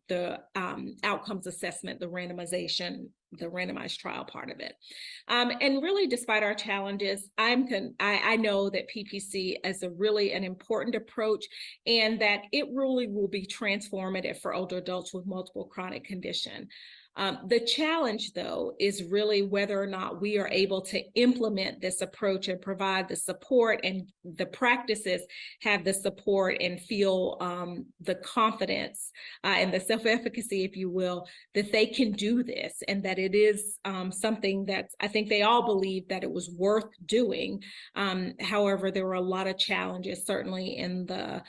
outcomes assessment, the randomization, the randomized trial part of it. And really, despite our challenges, I know that PPC is really an important approach, and that it really will be transformative for older adults with multiple chronic condition. The challenge, though, is really whether or not we are able to implement this approach and provide the support, and the practices have the support and feel the confidence and the self-efficacy, if you will, that they can do this, and that it is something that I think they all believe that it was worth doing. However, there were a lot of challenges, certainly in the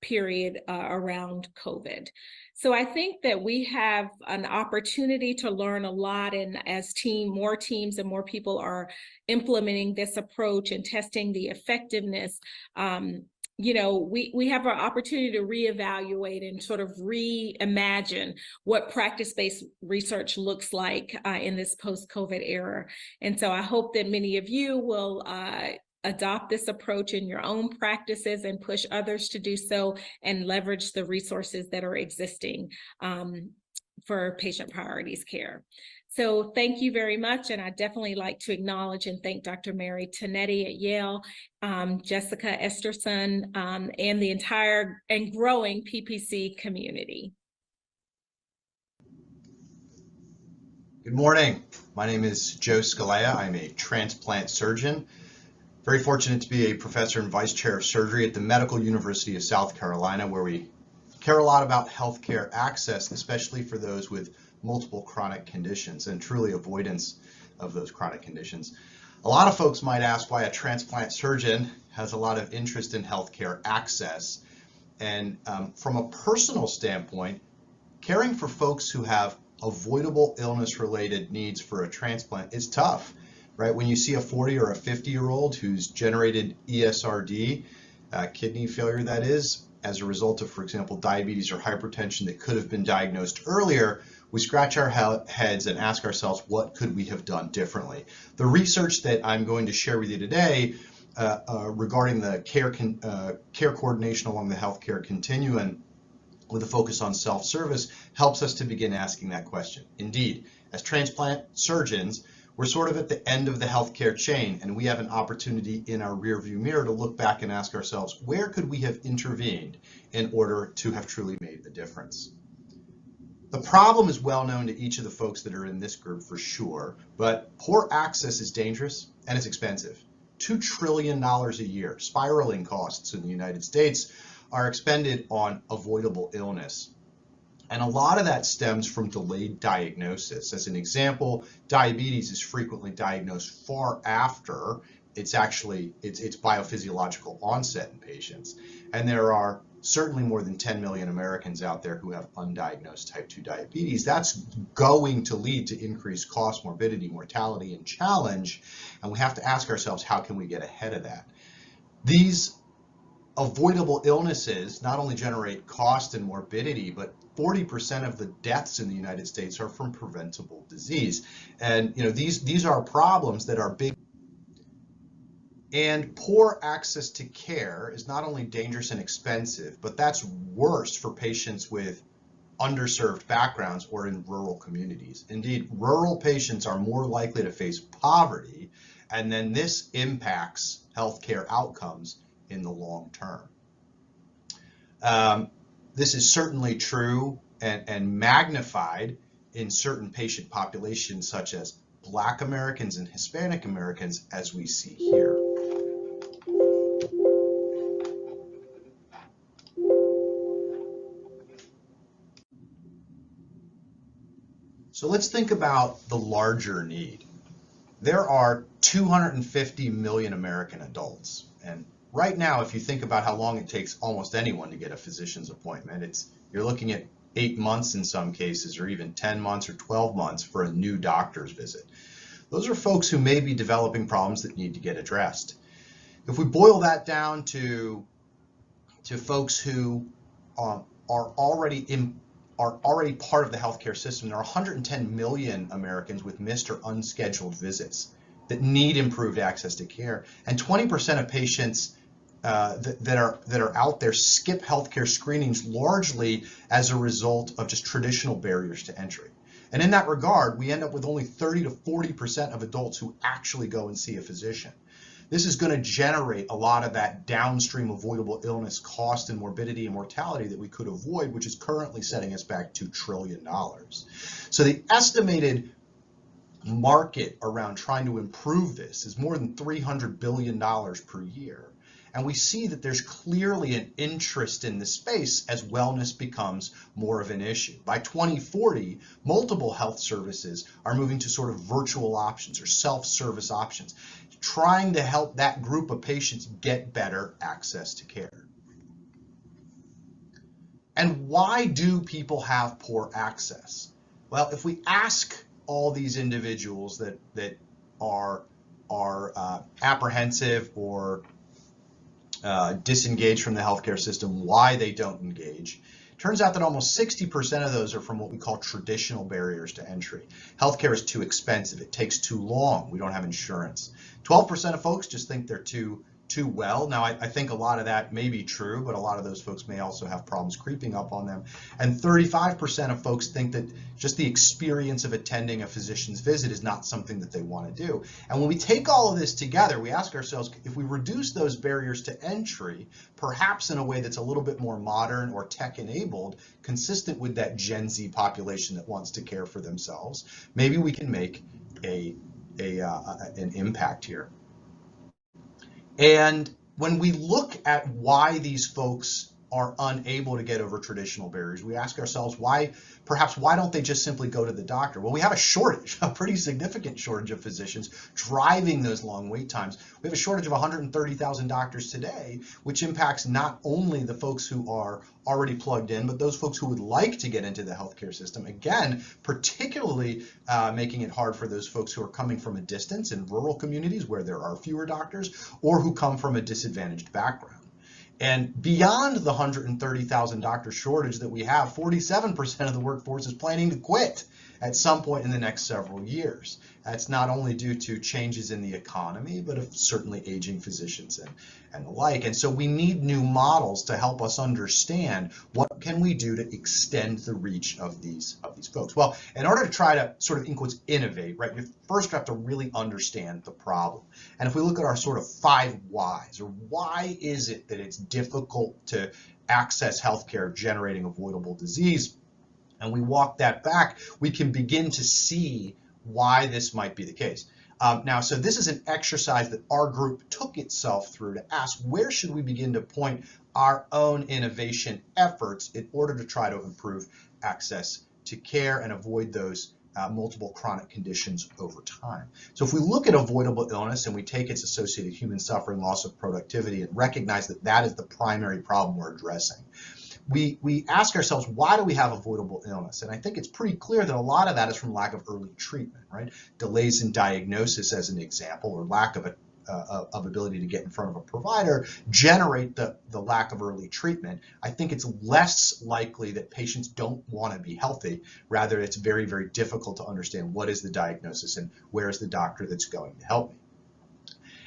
period around COVID. So I think that we have an opportunity to learn a lot, and as more teams and more people are implementing this approach and testing the effectiveness, you know, we have an opportunity to reevaluate and sort of reimagine what practice-based research looks like in this post-COVID era. And so I hope that many of you will adopt this approach in your own practices and push others to do so, and leverage the resources that are existing for patient priorities care. So thank you very much. And I definitely like to acknowledge and thank Dr. Mary Tonetti at Yale, Jessica Esterson, and the entire and growing PPC community. Good morning. My name is Joe Scalea. I'm a transplant surgeon. Very fortunate to be a professor and vice chair of surgery at the Medical University of South Carolina, where we care a lot about healthcare access, especially for those with multiple chronic conditions and truly avoidance of those chronic conditions. A lot of folks might ask why a transplant surgeon has a lot of interest in healthcare access. And from a personal standpoint, caring for folks who have avoidable illness-related needs for a transplant is tough. Right? When you see a 40 or a 50-year-old who's generated ESRD, kidney failure that is, as a result of, for example, diabetes or hypertension that could have been diagnosed earlier, we scratch our heads and ask ourselves, what could we have done differently? The research that I'm going to share with you today regarding the care coordination along the healthcare continuum with a focus on self-service helps us to begin asking that question. Indeed, as transplant surgeons, we're sort of at the end of the healthcare chain, and we have an opportunity in our rearview mirror to look back and ask ourselves, where could we have intervened in order to have truly made a difference? The problem is well known to each of the folks that are in this group for sure, but poor access is dangerous and it's expensive. $2 trillion a year, spiraling costs in the United States, are expended on avoidable illness. And a lot of that stems from delayed diagnosis. As an example, diabetes is frequently diagnosed far after it's biophysiological onset in patients. And there are certainly more than 10 million Americans out there who have undiagnosed type 2 diabetes. That's going to lead to increased cost, morbidity, mortality, and challenge. And we have to ask ourselves, how can we get ahead of that? These avoidable illnesses not only generate cost and morbidity, but 40% of the deaths in the United States are from preventable disease. And these are problems that are big. And poor access to care is not only dangerous and expensive, but that's worse for patients with underserved backgrounds or in rural communities. Indeed, rural patients are more likely to face poverty, and then this impacts healthcare outcomes in the long term. This is certainly true and magnified in certain patient populations such as Black Americans and Hispanic Americans, as we see here. So let's think about the larger need. There are 250 million American adults, and right now, if you think about how long it takes almost anyone to get a physician's appointment, you're looking at 8 months in some cases, or even 10 months or 12 months for a new doctor's visit. Those are folks who may be developing problems that need to get addressed. If we boil that down to folks who are already part of the healthcare system, there are 110 million Americans with missed or unscheduled visits that need improved access to care, and 20% of patients that are out there skip healthcare screenings largely as a result of just traditional barriers to entry. And in that regard, we end up with only 30 to 40% of adults who actually go and see a physician. this is going to generate a lot of that downstream avoidable illness cost and morbidity and mortality that we could avoid, which is currently setting us back $2 trillion. So the estimated market around trying to improve this is more than $300 billion per year. And we see that there's clearly an interest in this space as wellness becomes more of an issue. By 2040, multiple health services are moving to sort of virtual options or self-service options, trying to help that group of patients get better access to care. And why do people have poor access? Well, if we ask all these individuals that are apprehensive or disengaged from the healthcare system, why they don't engage. Turns out that almost 60% of those are from what we call traditional barriers to entry. Healthcare is too expensive. It takes too long. We don't have insurance. 12% of folks just think they're too well. Now, I think a lot of that may be true, but a lot of those folks may also have problems creeping up on them. And 35% of folks think that just the experience of attending a physician's visit is not something that they want to do. And when we take all of this together, we ask ourselves, if we reduce those barriers to entry, perhaps in a way that's a little bit more modern or tech-enabled, consistent with that Gen Z population that wants to care for themselves, maybe we can make an impact here. And when we look at why these folks are unable to get over traditional barriers, we ask ourselves why don't they just simply go to the doctor? Well, we have a shortage, a pretty significant shortage of physicians driving those long wait times. We have a shortage of 130,000 doctors today, which impacts not only the folks who are already plugged in, but those folks who would like to get into the healthcare system. Again, particularly making it hard for those folks who are coming from a distance in rural communities where there are fewer doctors or who come from a disadvantaged background. And beyond the 130,000 doctor shortage that we have, 47% of the workforce is planning to quit at some point in the next several years. That's not only due to changes in the economy, but of certainly aging physicians and the like. And so we need new models to help us understand what can we do to extend the reach of these folks. Well, in order to try to sort of, in quotes, innovate, right, you first have to really understand the problem. And if we look at our sort of 5 whys, or why is it that it's difficult to access healthcare generating avoidable disease, and we walk that back, we can begin to see why this might be the case. Now, so this is an exercise that our group took itself through to ask, where should we begin to point our own innovation efforts in order to try to improve access to care and avoid those multiple chronic conditions over time. So if we look at avoidable illness and we take its associated human suffering, loss of productivity, and recognize that that is the primary problem we're addressing, we ask ourselves, why do we have avoidable illness? And I think it's pretty clear that a lot of that is from lack of early treatment, right? Delays in diagnosis, as an example, or lack of ability to get in front of a provider generate the lack of early treatment. I think it's less likely that patients don't want to be healthy. Rather, it's very, very difficult to understand what is the diagnosis and where is the doctor that's going to help me.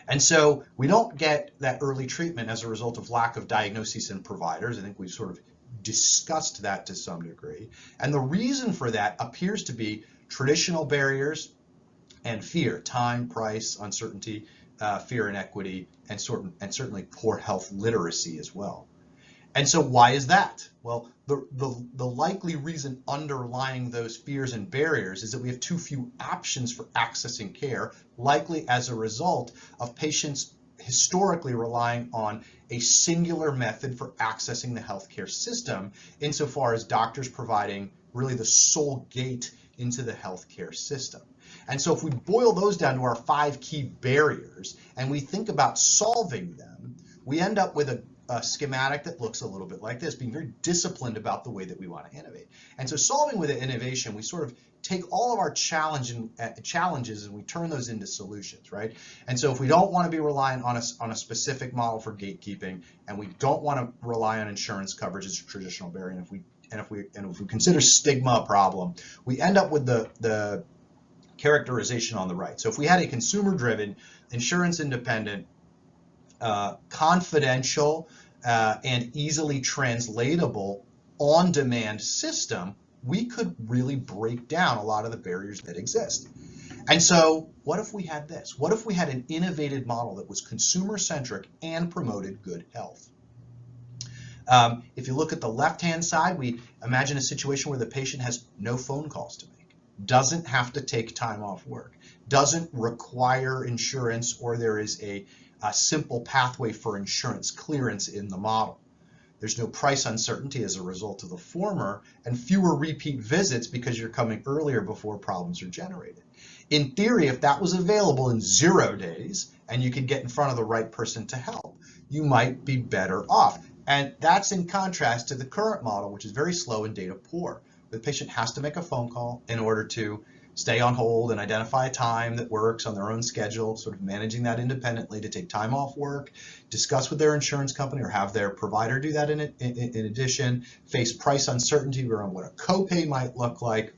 And so we don't get that early treatment as a result of lack of diagnoses and providers. I think we've sort of discussed that to some degree. And the reason for that appears to be traditional barriers and fear, time, price, uncertainty, fear, inequity, and certainly poor health literacy as well. And so why is that? Well, the likely reason underlying those fears and barriers is that we have too few options for accessing care, likely as a result of patients historically relying on a singular method for accessing the healthcare system, insofar as doctors providing really the sole gate into the healthcare system. And so if we boil those down to our 5 key barriers and we think about solving them, we end up with a schematic that looks a little bit like this, being very disciplined about the way that we want to innovate. And so solving with innovation, we sort of take all of our challenges and we turn those into solutions, right? And so if we don't want to be reliant on a specific model for gatekeeping, and we don't want to rely on insurance coverage as a traditional barrier, and if we consider stigma a problem, we end up with the characterization on the right. So if we had a consumer-driven, insurance-independent, confidential, and easily translatable on-demand system, we could really break down a lot of the barriers that exist. And so what if we had this? What if we had an innovative model that was consumer-centric and promoted good health? If you look at the left-hand side, we imagine a situation where the patient has no phone calls to make, doesn't have to take time off work, doesn't require insurance, or there is a simple pathway for insurance clearance in the model. There's no price uncertainty as a result of the former, and fewer repeat visits because you're coming earlier before problems are generated. In theory, if that was available in 0 days and you could get in front of the right person to help, you might be better off. And that's in contrast to the current model, which is very slow and data poor. The patient has to make a phone call in order to stay on hold and identify a time that works on their own schedule, sort of managing that independently, to take time off work, discuss with their insurance company or have their provider do that in addition, face price uncertainty around what a copay might look like,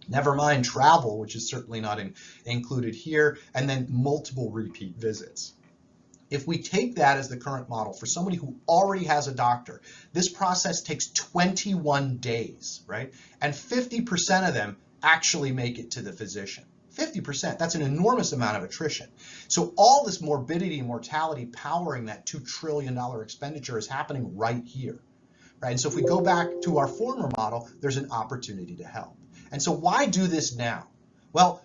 never mind travel, which is certainly not included here, and then multiple repeat visits. If we take that as the current model for somebody who already has a doctor, this process takes 21 days, right? And 50% of them actually make it to the physician. 50%, that's an enormous amount of attrition. So all this morbidity and mortality powering that $2 trillion expenditure is happening right here, right? And so if we go back to our former model, there's an opportunity to help. And so why do this now? Well,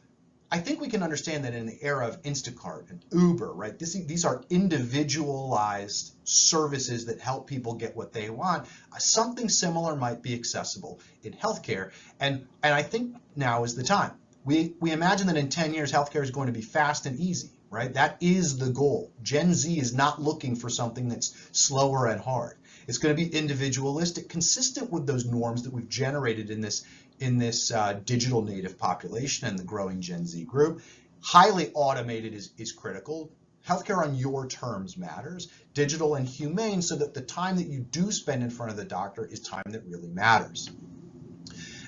I think we can understand that in the era of Instacart and Uber, right? These are individualized services that help people get what they want. Something similar might be accessible in healthcare, and I think now is the time. We imagine that in 10 years, healthcare is going to be fast and easy, right? That is the goal. Gen Z is not looking for something that's slower and hard. It's going to be individualistic, consistent with those norms that we've generated in this digital native population and the growing Gen Z group. Highly automated is critical. Healthcare on your terms matters. Digital and humane, so that the time that you do spend in front of the doctor is time that really matters.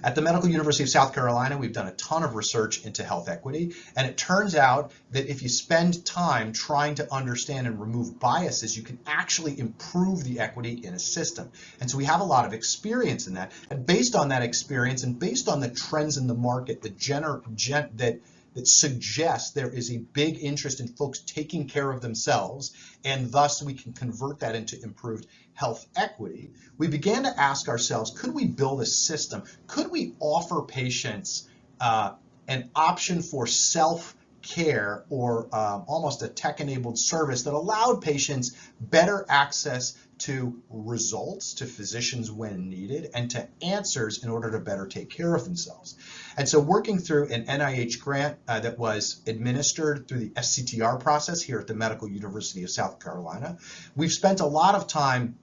At the Medical University of South Carolina, we've done a ton of research into health equity, and it turns out that if you spend time trying to understand and remove biases, you can actually improve the equity in a system. And so we have a lot of experience in that. And based on that experience and based on the trends in the market that suggests there is a big interest in folks taking care of themselves, and thus we can convert that into improved health equity, we began to ask ourselves, could we build a system? Could we offer patients an option for self-care or almost a tech-enabled service that allowed patients better access to results, to physicians when needed, and to answers in order to better take care of themselves? And so working through an NIH grant that was administered through the SCTR process here at the Medical University of South Carolina, we've spent a lot of time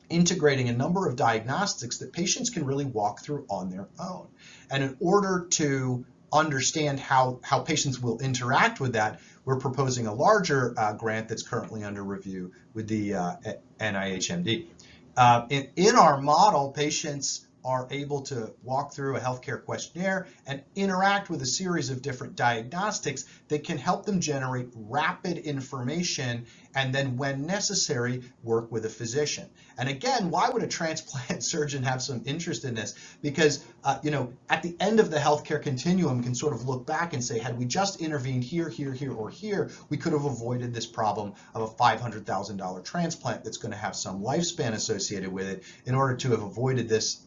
integrating a number of diagnostics that patients can really walk through on their own. And in order to understand how patients will interact with that, we're proposing a larger grant that's currently under review with the NIHMD. In our model, patients are able to walk through a healthcare questionnaire and interact with a series of different diagnostics that can help them generate rapid information and then, when necessary, work with a physician. And again, why would a transplant surgeon have some interest in this? Because, at the end of the healthcare continuum, can sort of look back and say, had we just intervened here, here, here, or here, we could have avoided this problem of a $500,000 transplant that's going to have some lifespan associated with it, in order to have avoided this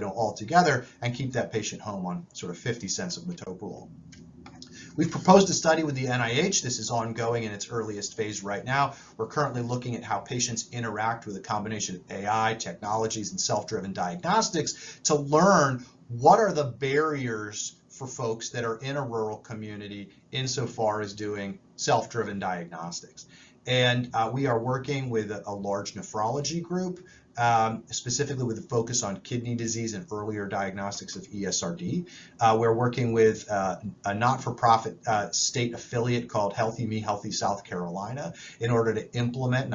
altogether and keep that patient home on sort of 50 cents of metoprolol. We've proposed a study with the NIH. This is ongoing in its earliest phase right now. We're currently looking at how patients interact with a combination of AI, technologies, and self-driven diagnostics to learn what are the barriers for folks that are in a rural community insofar as doing self-driven diagnostics. And we are working with a large nephrology group, specifically with a focus on kidney disease and earlier diagnostics of ESRD. We're working with a not-for-profit state affiliate called Healthy Me, Healthy South Carolina in order to implement and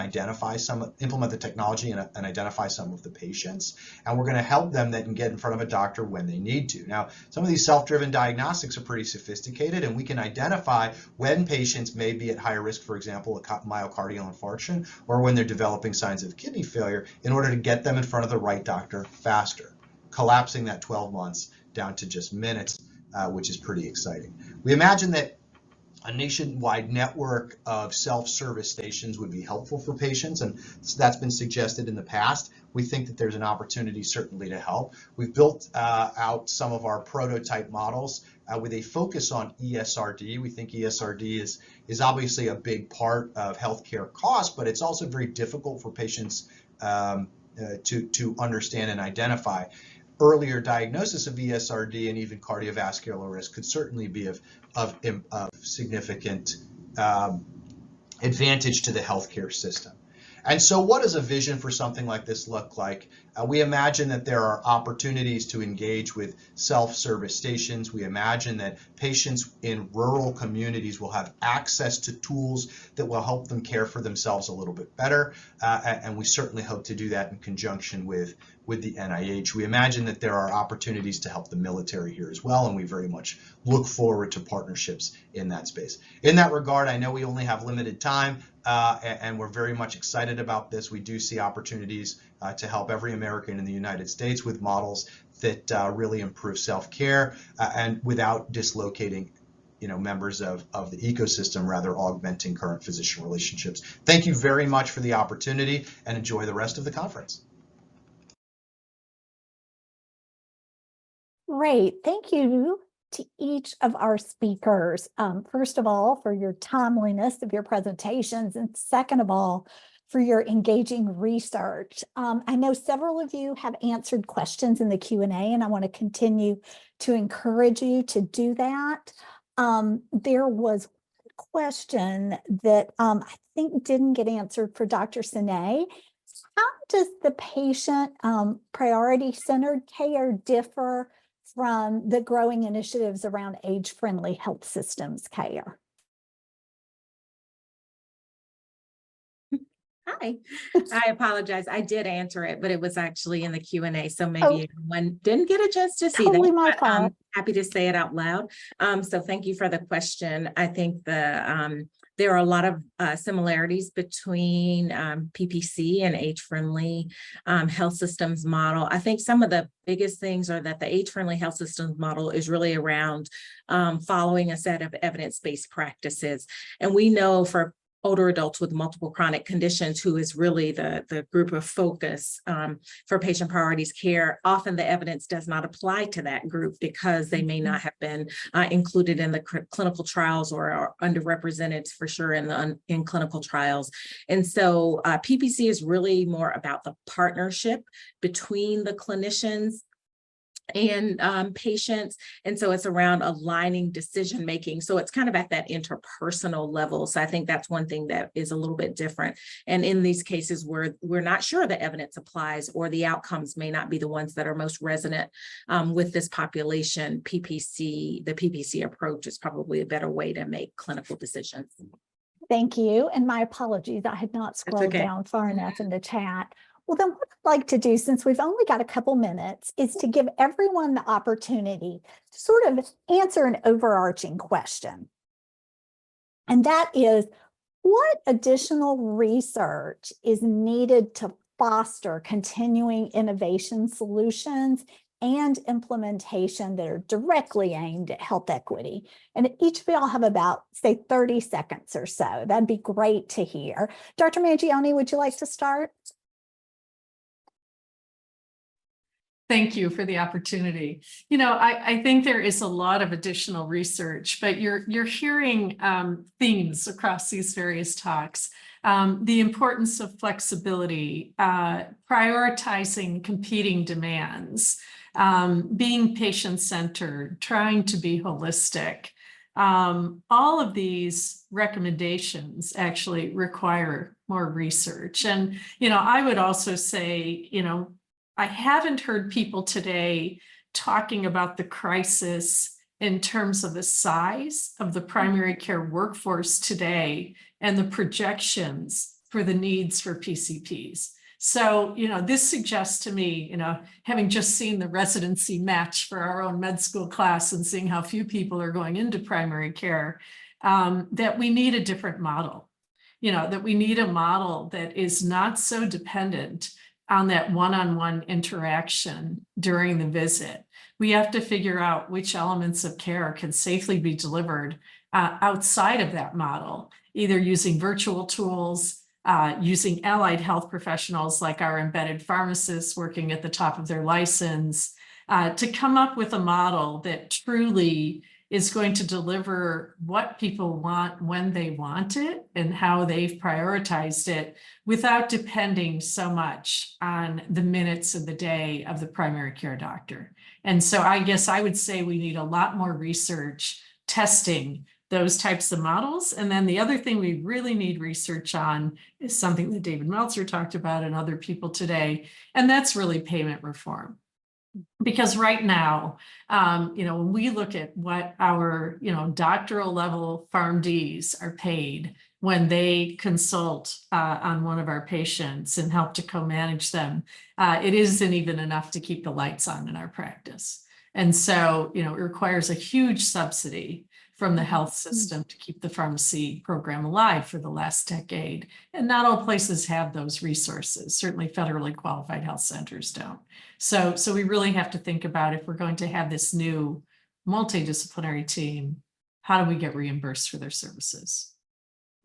implement the technology and identify some of the patients. And we're going to help them then get in front of a doctor when they need to. Now, some of these self-driven diagnostics are pretty sophisticated, and we can identify when patients may be at higher risk, for example, a myocardial infarction, or when they're developing signs of kidney failure, in order to get them in front of the right doctor faster, collapsing that 12 months down to just minutes which is pretty exciting. We imagine that a nationwide network of self-service stations would be helpful for patients, and that's been suggested in the past. We think that there's an opportunity certainly to help. We've built out some of our prototype models with a focus on ESRD. We think ESRD is obviously a big part of healthcare costs, but it's also very difficult for patients to understand and identify. Earlier diagnosis of ESRD and even cardiovascular risk could certainly be of significant advantage to the healthcare system. And so what does a vision for something like this look like? We imagine that there are opportunities to engage with self-service stations. We imagine that patients in rural communities will have access to tools that will help them care for themselves a little bit better. And we certainly hope to do that in conjunction with the NIH. We imagine that there are opportunities to help the military here as well, and we very much look forward to partnerships in that space. In that regard, I know we only have limited time, and we're very much excited about this. We do see opportunities to help every American in the United States with models that really improve self-care and without dislocating members of the ecosystem, rather augmenting current physician relationships. Thank you very much for the opportunity, and enjoy the rest of the conference. Great. Thank you to each of our speakers. First of all, for your timeliness of your presentations, and second of all, for your engaging research. I know several of you have answered questions in the Q&A, and I want to continue to encourage you to do that. There was a question that I think didn't get answered for Dr. Sine. How does the patient priority-centered care differ from the growing initiatives around age-friendly health systems care? Hi, I apologize. I did answer it, but it was actually in the Q&A, so maybe everyone didn't get a chance to see Totally that. my But fault. I'm happy to say it out loud. So thank you for the question. I think there are a lot of similarities between PPC and age-friendly health systems model. I think some of the biggest things are that the age-friendly health systems model is really around following a set of evidence-based practices. And we know for older adults with multiple chronic conditions, who is really the group of focus for patient priorities care, often the evidence does not apply to that group because they may not have been included in the clinical trials or are underrepresented for sure in clinical trials. And so PPC is really more about the partnership between the clinicians and patients. And so it's around aligning decision-making. So it's kind of at that interpersonal level. So I think that's one thing that is a little bit different. And in these cases where we're not sure the evidence applies or the outcomes may not be the ones that are most resonant with this population, the PPC approach is probably a better way to make clinical decisions. Thank you. And my apologies, I had not scrolled down far enough in the chat. Well, then what I'd like to do, since we've only got a couple minutes, is to give everyone the opportunity to sort of answer an overarching question. And that is, what additional research is needed to foster continuing innovation solutions and implementation that are directly aimed at health equity? And each of y'all have about, say, 30 seconds or so. That'd be great to hear. Dr. Mangione, would you like to start? Thank you for the opportunity. I think there is a lot of additional research, but you're hearing themes across these various talks. The importance of flexibility, prioritizing competing demands, being patient-centered, trying to be holistic. All of these recommendations actually require more research. And, I would also say, I haven't heard people today talking about the crisis in terms of the size of the primary care workforce today and the projections for the needs for PCPs. So, this suggests to me, having just seen the residency match for our own med school class and seeing how few people are going into primary care, that we need a different model, that we need a model that is not so dependent on that one-on-one interaction during the visit. We have to figure out which elements of care can safely be delivered outside of that model, either using virtual tools, using allied health professionals like our embedded pharmacists working at the top of their license, to come up with a model that truly is going to deliver what people want when they want it and how they've prioritized it without depending so much on the minutes of the day of the primary care doctor. And so I guess I would say we need a lot more research testing those types of models. And then the other thing we really need research on is something that David Meltzer talked about and other people today, and that's really payment reform. Because right now, when we look at what our, doctoral level PharmDs are paid when they consult on one of our patients and help to co-manage them, it isn't even enough to keep the lights on in our practice. And so, it requires a huge subsidy from the health system to keep the pharmacy program alive for the last decade. And not all places have those resources. Certainly federally qualified health centers don't. So we really have to think about, if we're going to have this new multidisciplinary team, how do we get reimbursed for their services?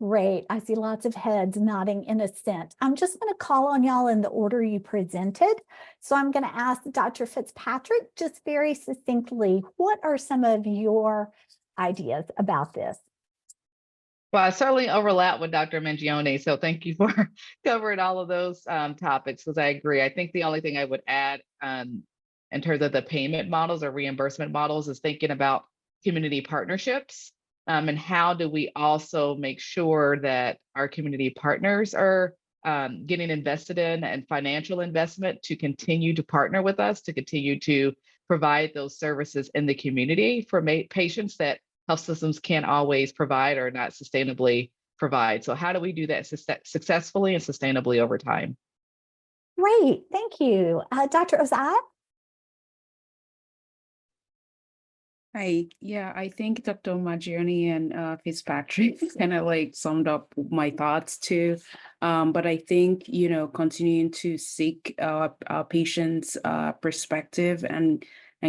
Great. I see lots of heads nodding in assent. I'm just going to call on y'all in the order you presented. So I'm going to ask Dr. Fitzpatrick, just very succinctly, what are some of your ideas about this? Well, I certainly overlap with Dr. Mangione, so thank you for covering all of those topics, because I agree. I think the only thing I would add in terms of the payment models or reimbursement models is thinking about community partnerships, and how do we also make sure that our community partners are getting invested in and financial investment to continue to partner with us, to continue to provide those services in the community for patients that health systems can't always provide or not sustainably provide. So how do we do that successfully and sustainably over time? Great, thank you. Dr. Ozai? Hi, yeah, I think Dr. Mangione and Fitzpatrick kind of like summed up my thoughts too. But I think, continuing to seek our patients' perspective and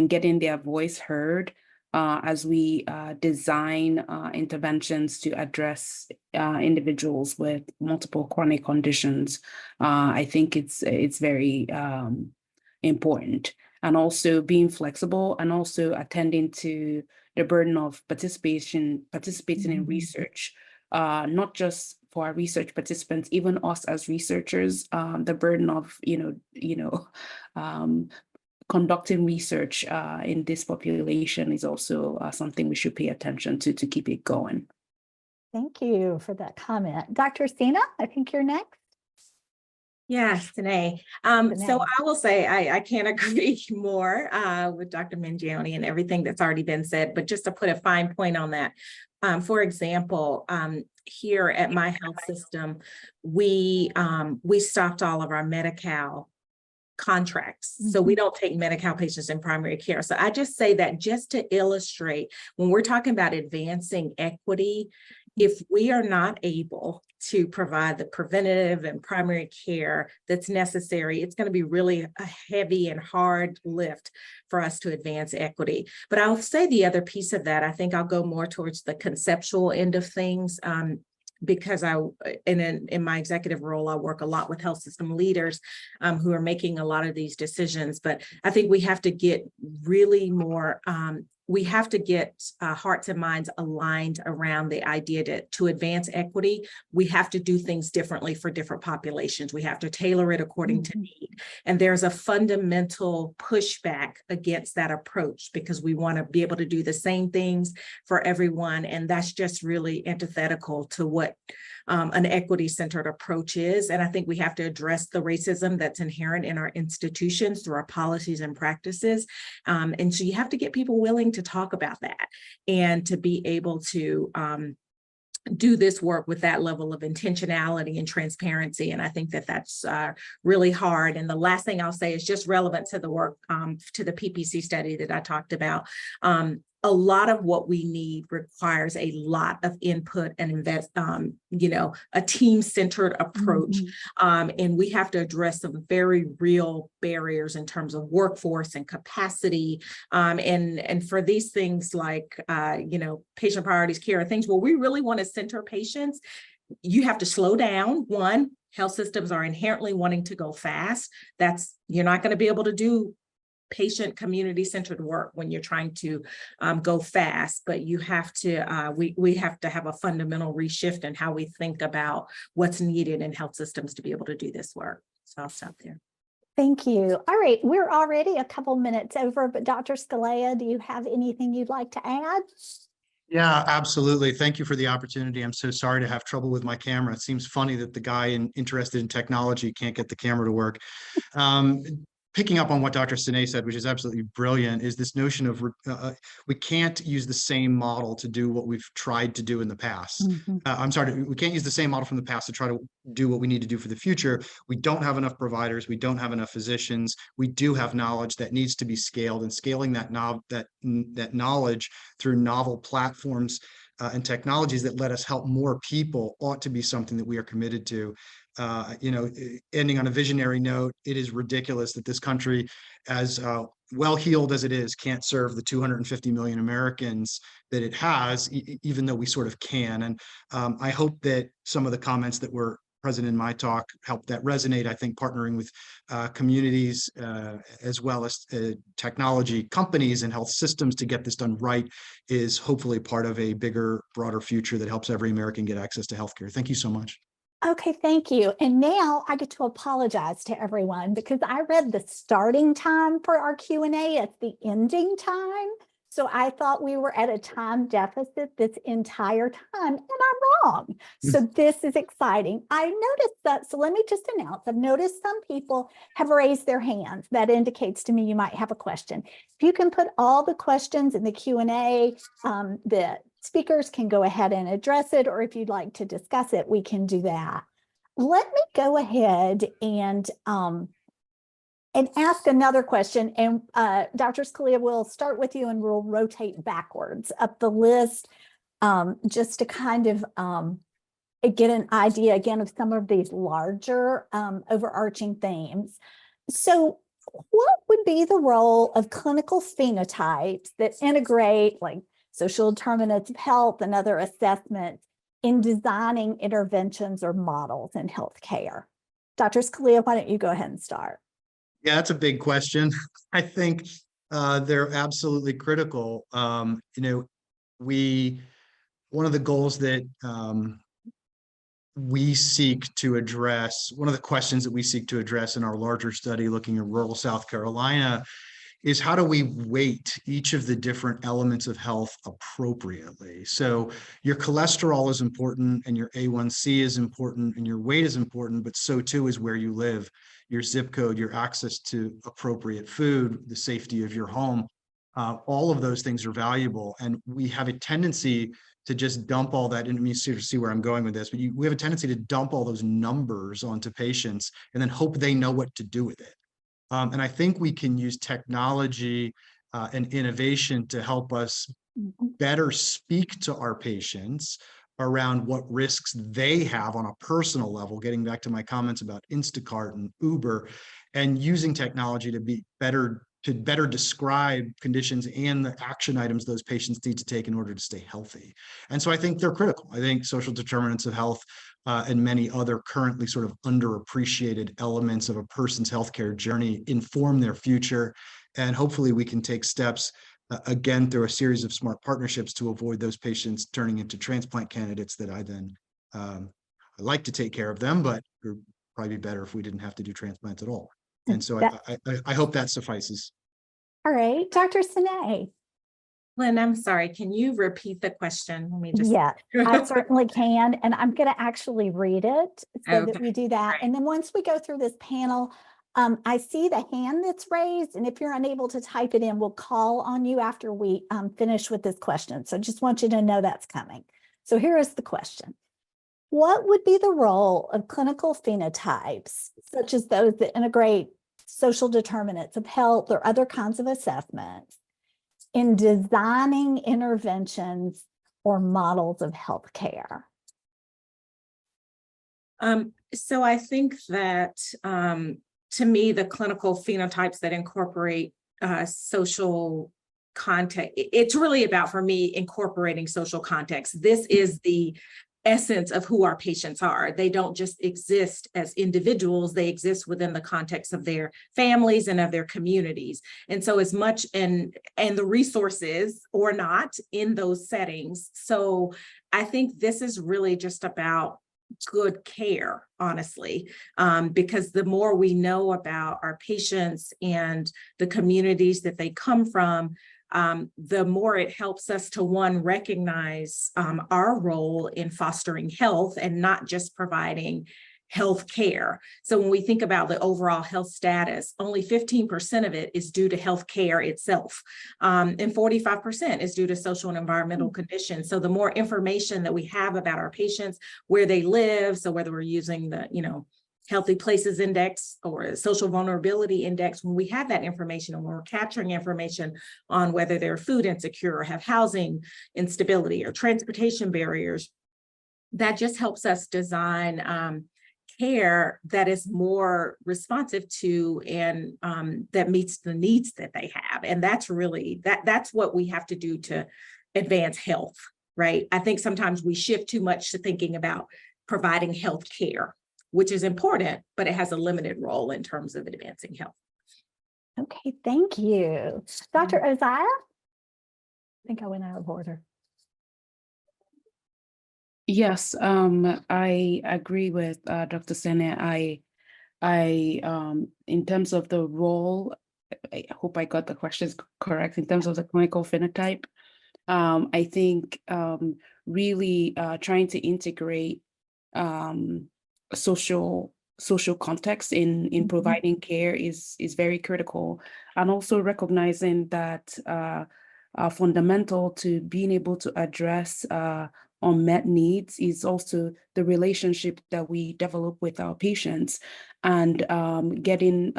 getting their voice heard as we design interventions to address individuals with multiple chronic conditions. I think it's very important. And also being flexible and also attending to the burden of participating in research, not just for our research participants, even us as researchers, the burden of, conducting research in this population is also something we should pay attention to keep it going. Thank you for that comment. Dr. Sina, I think you're next. Yes, Danae. So I will say I can't agree more with Dr. Mangione and everything that's already been said, but just to put a fine point on that, for example, here at my health system, we stopped all of our Medi-Cal contracts. So we don't take Medi-Cal patients in primary care. So I just say that just to illustrate, when we're talking about advancing equity, if we are not able to provide the preventative and primary care that's necessary, it's going to be really a heavy and hard lift for us to advance equity. But I'll say the other piece of that, I think I'll go more towards the conceptual end of things. Because in my executive role, I work a lot with health system leaders who are making a lot of these decisions. But I think we have to get really more, we have to get hearts and minds aligned around the idea to advance equity. We have to do things differently for different populations. We have to tailor it according to need. And there's a fundamental pushback against that approach because we want to be able to do the same things for everyone. And that's just really antithetical to what an equity-centered approach is. And I think we have to address the racism that's inherent in our institutions through our policies and practices. And so you have to get people willing to talk about that and to be able to do this work with that level of intentionality and transparency. And I think that that's really hard. And the last thing I'll say is just relevant to the work, to the PPC study that I talked about. a lot of what we need requires a lot of input and a team-centered approach. And we have to address some very real barriers in terms of workforce and capacity. And for these things like, patient priorities care, things where we really want to center patients, you have to slow down. One, health systems are inherently wanting to go fast. You're not going to be able to do patient community-centered work when you're trying to go fast, but you have to, we have to have a fundamental reshift in how we think about what's needed in health systems to be able to do this work. So I'll stop there. Thank you. All right, we're already a couple minutes over, but Dr. Scalea, do you have anything you'd like to add? Yeah, absolutely. Thank you for the opportunity. I'm so sorry to have trouble with my camera. It seems funny that the guy interested in technology can't get the camera to work. Picking up on what Dr. Sine said, which is absolutely brilliant, is this notion of we can't use the same model to do what we've tried to do in the past. I'm sorry, we can't use the same model from the past to try to do what we need to do for the future. We don't have enough providers. We don't have enough physicians. We do have knowledge that needs to be scaled, and scaling that knowledge through novel platforms and technologies that let us help more people ought to be something that we are committed to. Ending on a visionary note, it is ridiculous that this country, as well-heeled as it is, can't serve the 250 million Americans that it has, even though we sort of can. And I hope that some of the comments that were present in my talk help that resonate. I think partnering with communities as well as technology companies and health systems to get this done right is hopefully part of a bigger, broader future that helps every American get access to healthcare. Thank you so much. Okay, thank you. And now I get to apologize to everyone because I read the starting time for our Q&A as the ending time. So I thought we were at a time deficit this entire time, and I'm wrong. So this is exciting. I noticed that, so let me just announce, I've noticed some people have raised their hands. That indicates to me you might have a question. If you can put all the questions in the Q&A, the speakers can go ahead and address it, or if you'd like to discuss it, we can do that. Let me go ahead and ask another question. And Dr. Scalea, we'll start with you and we'll rotate backwards up the list just to kind of get an idea again of some of these larger overarching themes. So what would be the role of clinical phenotypes that integrate like social determinants of health and other assessments in designing interventions or models in healthcare? Dr. Scalea, why don't you go ahead and start? Yeah, that's a big question. I think they're absolutely critical. One of the goals that we seek to address, one of the questions that we seek to address in our larger study looking at rural South Carolina is how do we weight each of the different elements of health appropriately? So your cholesterol is important and your A1C is important and your weight is important, but so too is where you live, your zip code, your access to appropriate food, the safety of your home. All of those things are valuable. And we have a tendency to just dump all that, and let me see where I'm going with this, but we have a tendency to dump all those numbers onto patients and then hope they know what to do with it. And I think we can use technology and innovation to help us better speak to our patients around what risks they have on a personal level, getting back to my comments about Instacart and Uber, and using technology to be better describe conditions and the action items those patients need to take in order to stay healthy. And so I think they're critical. I think social determinants of health and many other currently sort of underappreciated elements of a person's healthcare journey inform their future. And hopefully we can take steps again through a series of smart partnerships to avoid those patients turning into transplant candidates that I then I like to take care of them, but it would probably be better if we didn't have to do transplants at all. And so I hope that suffices. All right, Dr. Sine. Lynn, I'm sorry, can you repeat the question? Let me just. Yeah, I certainly can. And I'm going to actually read it so that we do that. And then once we go through this panel, I see the hand that's raised. And if you're unable to type it in, we'll call on you after we finish with this question. So just want you to know that's coming. So here is the question. What would be the role of clinical phenotypes, such as those that integrate social determinants of health or other kinds of assessments, in designing interventions or models of healthcare? So I think that to me, the clinical phenotypes that incorporate social context, it's really about, for me, incorporating social context. This is the essence of who our patients are. They don't just exist as individuals, they exist within the context of their families and of their communities. And so as much and the resources or not in those settings. So I think this is really just about good care, honestly, because the more we know about our patients and the communities that they come from, the more it helps us to, one, recognize our role in fostering health and not just providing health care. So when we think about the overall health status, only 15% of it is due to health care itself, and 45% is due to social and environmental conditions. So the more information that we have about our patients, where they live, so whether we're using the, Healthy Places Index or Social Vulnerability Index, when we have that information and when we're capturing information on whether they're food insecure or have housing instability or transportation barriers, that just helps us design care that is more responsive to and that meets the needs that they have. And that's really, that's what we have to do to advance health, right? I think sometimes we shift too much to thinking about providing health care, which is important, but it has a limited role in terms of advancing health. Okay, thank you. Dr. Oziah? I think I went out of order. Yes, I agree with Dr. Sene. In terms of the role, I hope I got the questions correct. In terms of the clinical phenotype, I think really trying to integrate social context in providing care is very critical, and also recognizing that fundamental to being able to address unmet needs is also the relationship that we develop with our patients, and getting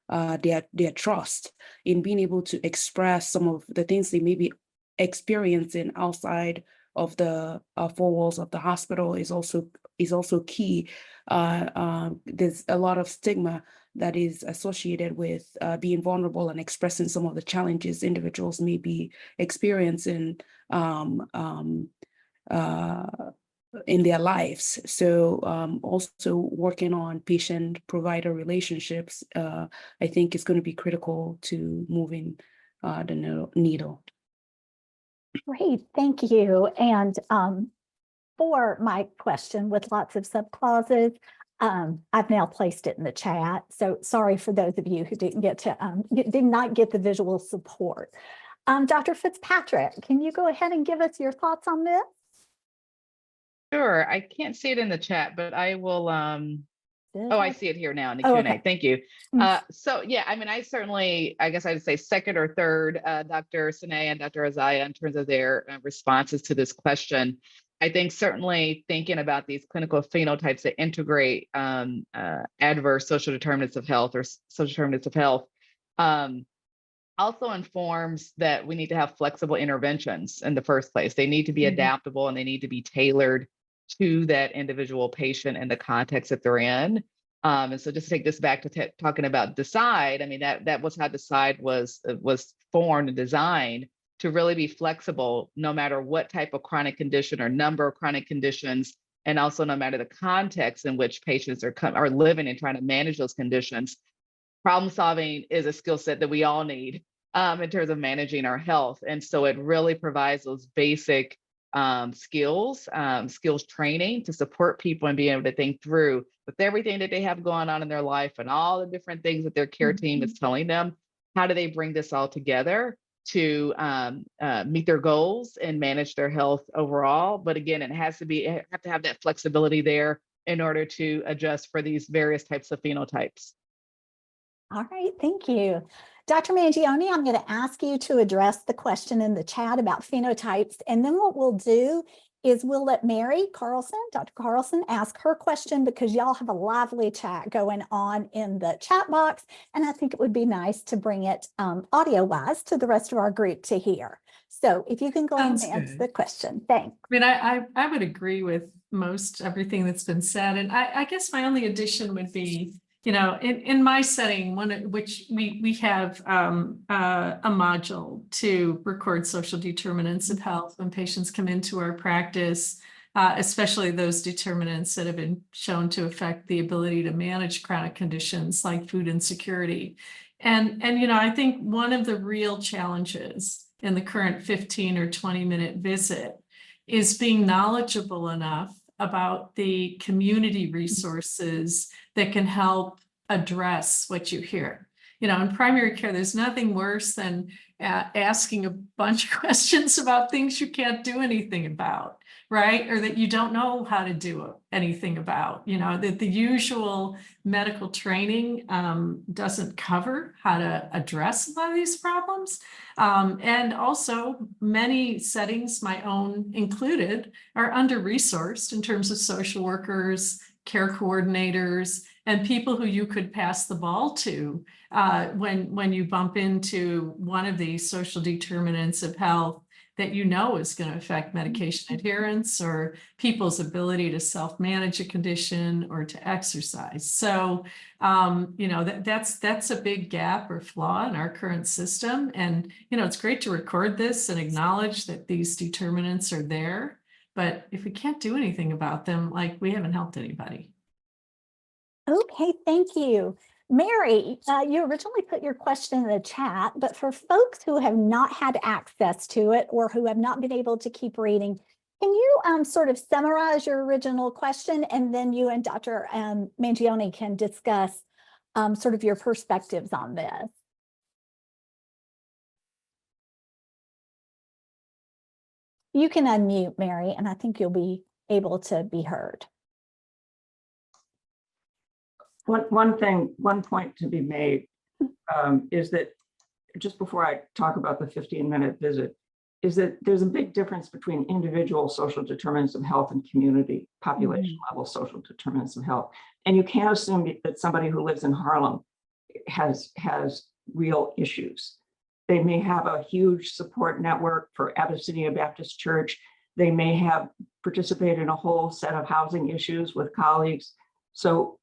their trust in being able to express some of the things they may be experiencing outside of the four walls of the hospital is also key. There's a lot of stigma that is associated with being vulnerable and expressing some of the challenges individuals may be experiencing in their lives. So also working on patient-provider relationships, I think is going to be critical to moving the needle. Great, thank you. And for my question with lots of subclauses, I've now placed it in the chat. So sorry for those of you who did not get the visual support. Dr. Fitzpatrick, can you go ahead and give us your thoughts on this? Sure, I can't see it in the chat, but I will, oh, I see it here now in the Oh, Q&A. okay. Thank you. So yeah, I mean, I guess I'd say second or third, Dr. Sene and Dr. Oziah in terms of their responses to this question. I think certainly thinking about these clinical phenotypes that integrate adverse social determinants of health or social determinants of health also informs that we need to have flexible interventions in the first place. They need to be adaptable and they need to be tailored to that individual patient and the context that they're in. And so just to take this back to talking about DECIDE, I mean, that was how DECIDE was formed and designed to really be flexible, no matter what type of chronic condition or number of chronic conditions, and also no matter the context in which patients are living and trying to manage those conditions. Problem solving is a skill set that we all need in terms of managing our health. And so it really provides those basic skills training to support people and being able to think through with everything that they have going on in their life and all the different things that their care team is telling them. How do they bring this all together to meet their goals and manage their health overall? But again, it have to have that flexibility there in order to adjust for these various types of phenotypes. All right, thank you. Dr. Mangione, I'm going to ask you to address the question in the chat about phenotypes. And then what we'll do is we'll let Mary Carlson, Dr. Carlson, ask her question because y'all have a lively chat going on in the chat box. And I think it would be nice to bring it audio-wise to the rest of our group to hear. So if you can go ahead and answer the question. Thanks. I mean, I would agree with most everything that's been said. And I guess my only addition would be, you know, in my setting, which we have a module to record social determinants of health when patients come into our practice, especially those determinants that have been shown to affect the ability to manage chronic conditions like food insecurity. And you know, I think one of the real challenges in the current 15 or 20-minute visit is being knowledgeable enough about the community resources that can help address what you hear. You know, in primary care, there's nothing worse than asking a bunch of questions about things you can't do anything about, right? Or that you don't know how to do anything about, you know, that the usual medical training doesn't cover how to address a lot of these problems. And also many settings, my own included, are under-resourced in terms of social workers, care coordinators, and people who you could pass the ball to when you bump into one of these social determinants of health that you know is going to affect medication adherence or people's ability to self-manage a condition or to exercise. So, you know, that's a big gap or flaw in our current system. And, you know, it's great to record this and acknowledge that these determinants are there. But if we can't do anything about them, like, we haven't helped anybody. Okay, thank you. Mary, you originally put your question in the chat, but for folks who have not had access to it or who have not been able to keep reading, can you sort of summarize your original question, and then you and Dr. Mangione can discuss sort of your perspectives on this? You can unmute, Mary, and I think you'll be able to be heard. One point to be made is that just before I talk about the 15-minute visit, is that there's a big difference between individual social determinants of health and community population level social determinants of health. And you can't assume that somebody who lives in Harlem has real issues. They may have a huge support network for Abyssinia Baptist Church. They may have participated in a whole set of housing issues with colleagues. So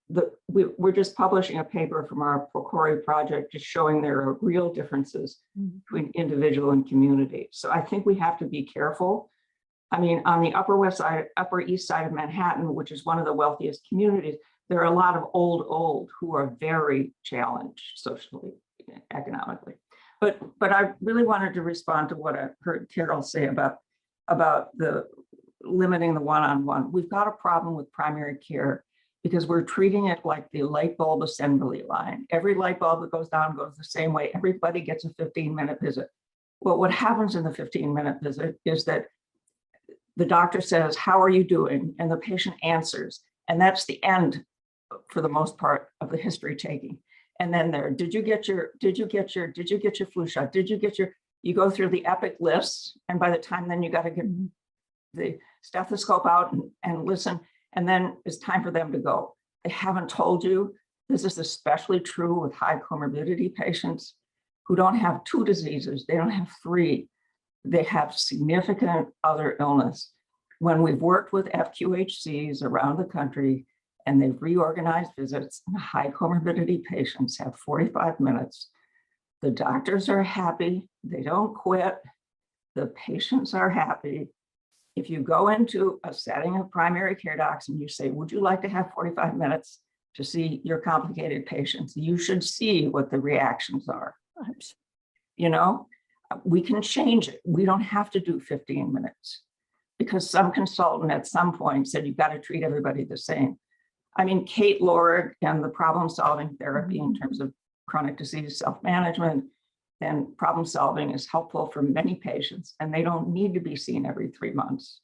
we're just publishing a paper from our PCORI project just showing there are real differences between individual and community. So I think we have to be careful. I mean, on the Upper East Side of Manhattan, which is one of the wealthiest communities, there are a lot of old who are very challenged socially, economically. But I really wanted to respond to what I heard Carol say about the limiting the one-on-one. We've got a problem with primary care because we're treating it like the light bulb assembly line. Every light bulb that goes down goes the same way. Everybody gets a 15-minute visit. Well, what happens in the 15-minute visit is that the doctor says, "How are you doing?" And the patient answers. And that's the end, for the most part, of the history taking. And then did you get your flu shot? You go through the epic lists. And by the time then you got to get the stethoscope out and listen. And then it's time for them to go. They haven't told you. This is especially true with high comorbidity patients who don't have 2 diseases. They don't have 3. They have significant other illness. When we've worked with FQHCs around the country and they've reorganized visits, and high comorbidity patients have 45 minutes, the doctors are happy. They don't quit. The patients are happy. If you go into a setting of primary care docs and you say, "Would you like to have 45 minutes to see your complicated patients?" you should see what the reactions are. You know, we can change it. We don't have to do 15 minutes because some consultant at some point said, "You've got to treat everybody the same." I mean, Kate Lorig and the problem-solving therapy in terms of chronic disease self-management and problem solving is helpful for many patients, and they don't need to be seen every 3 months.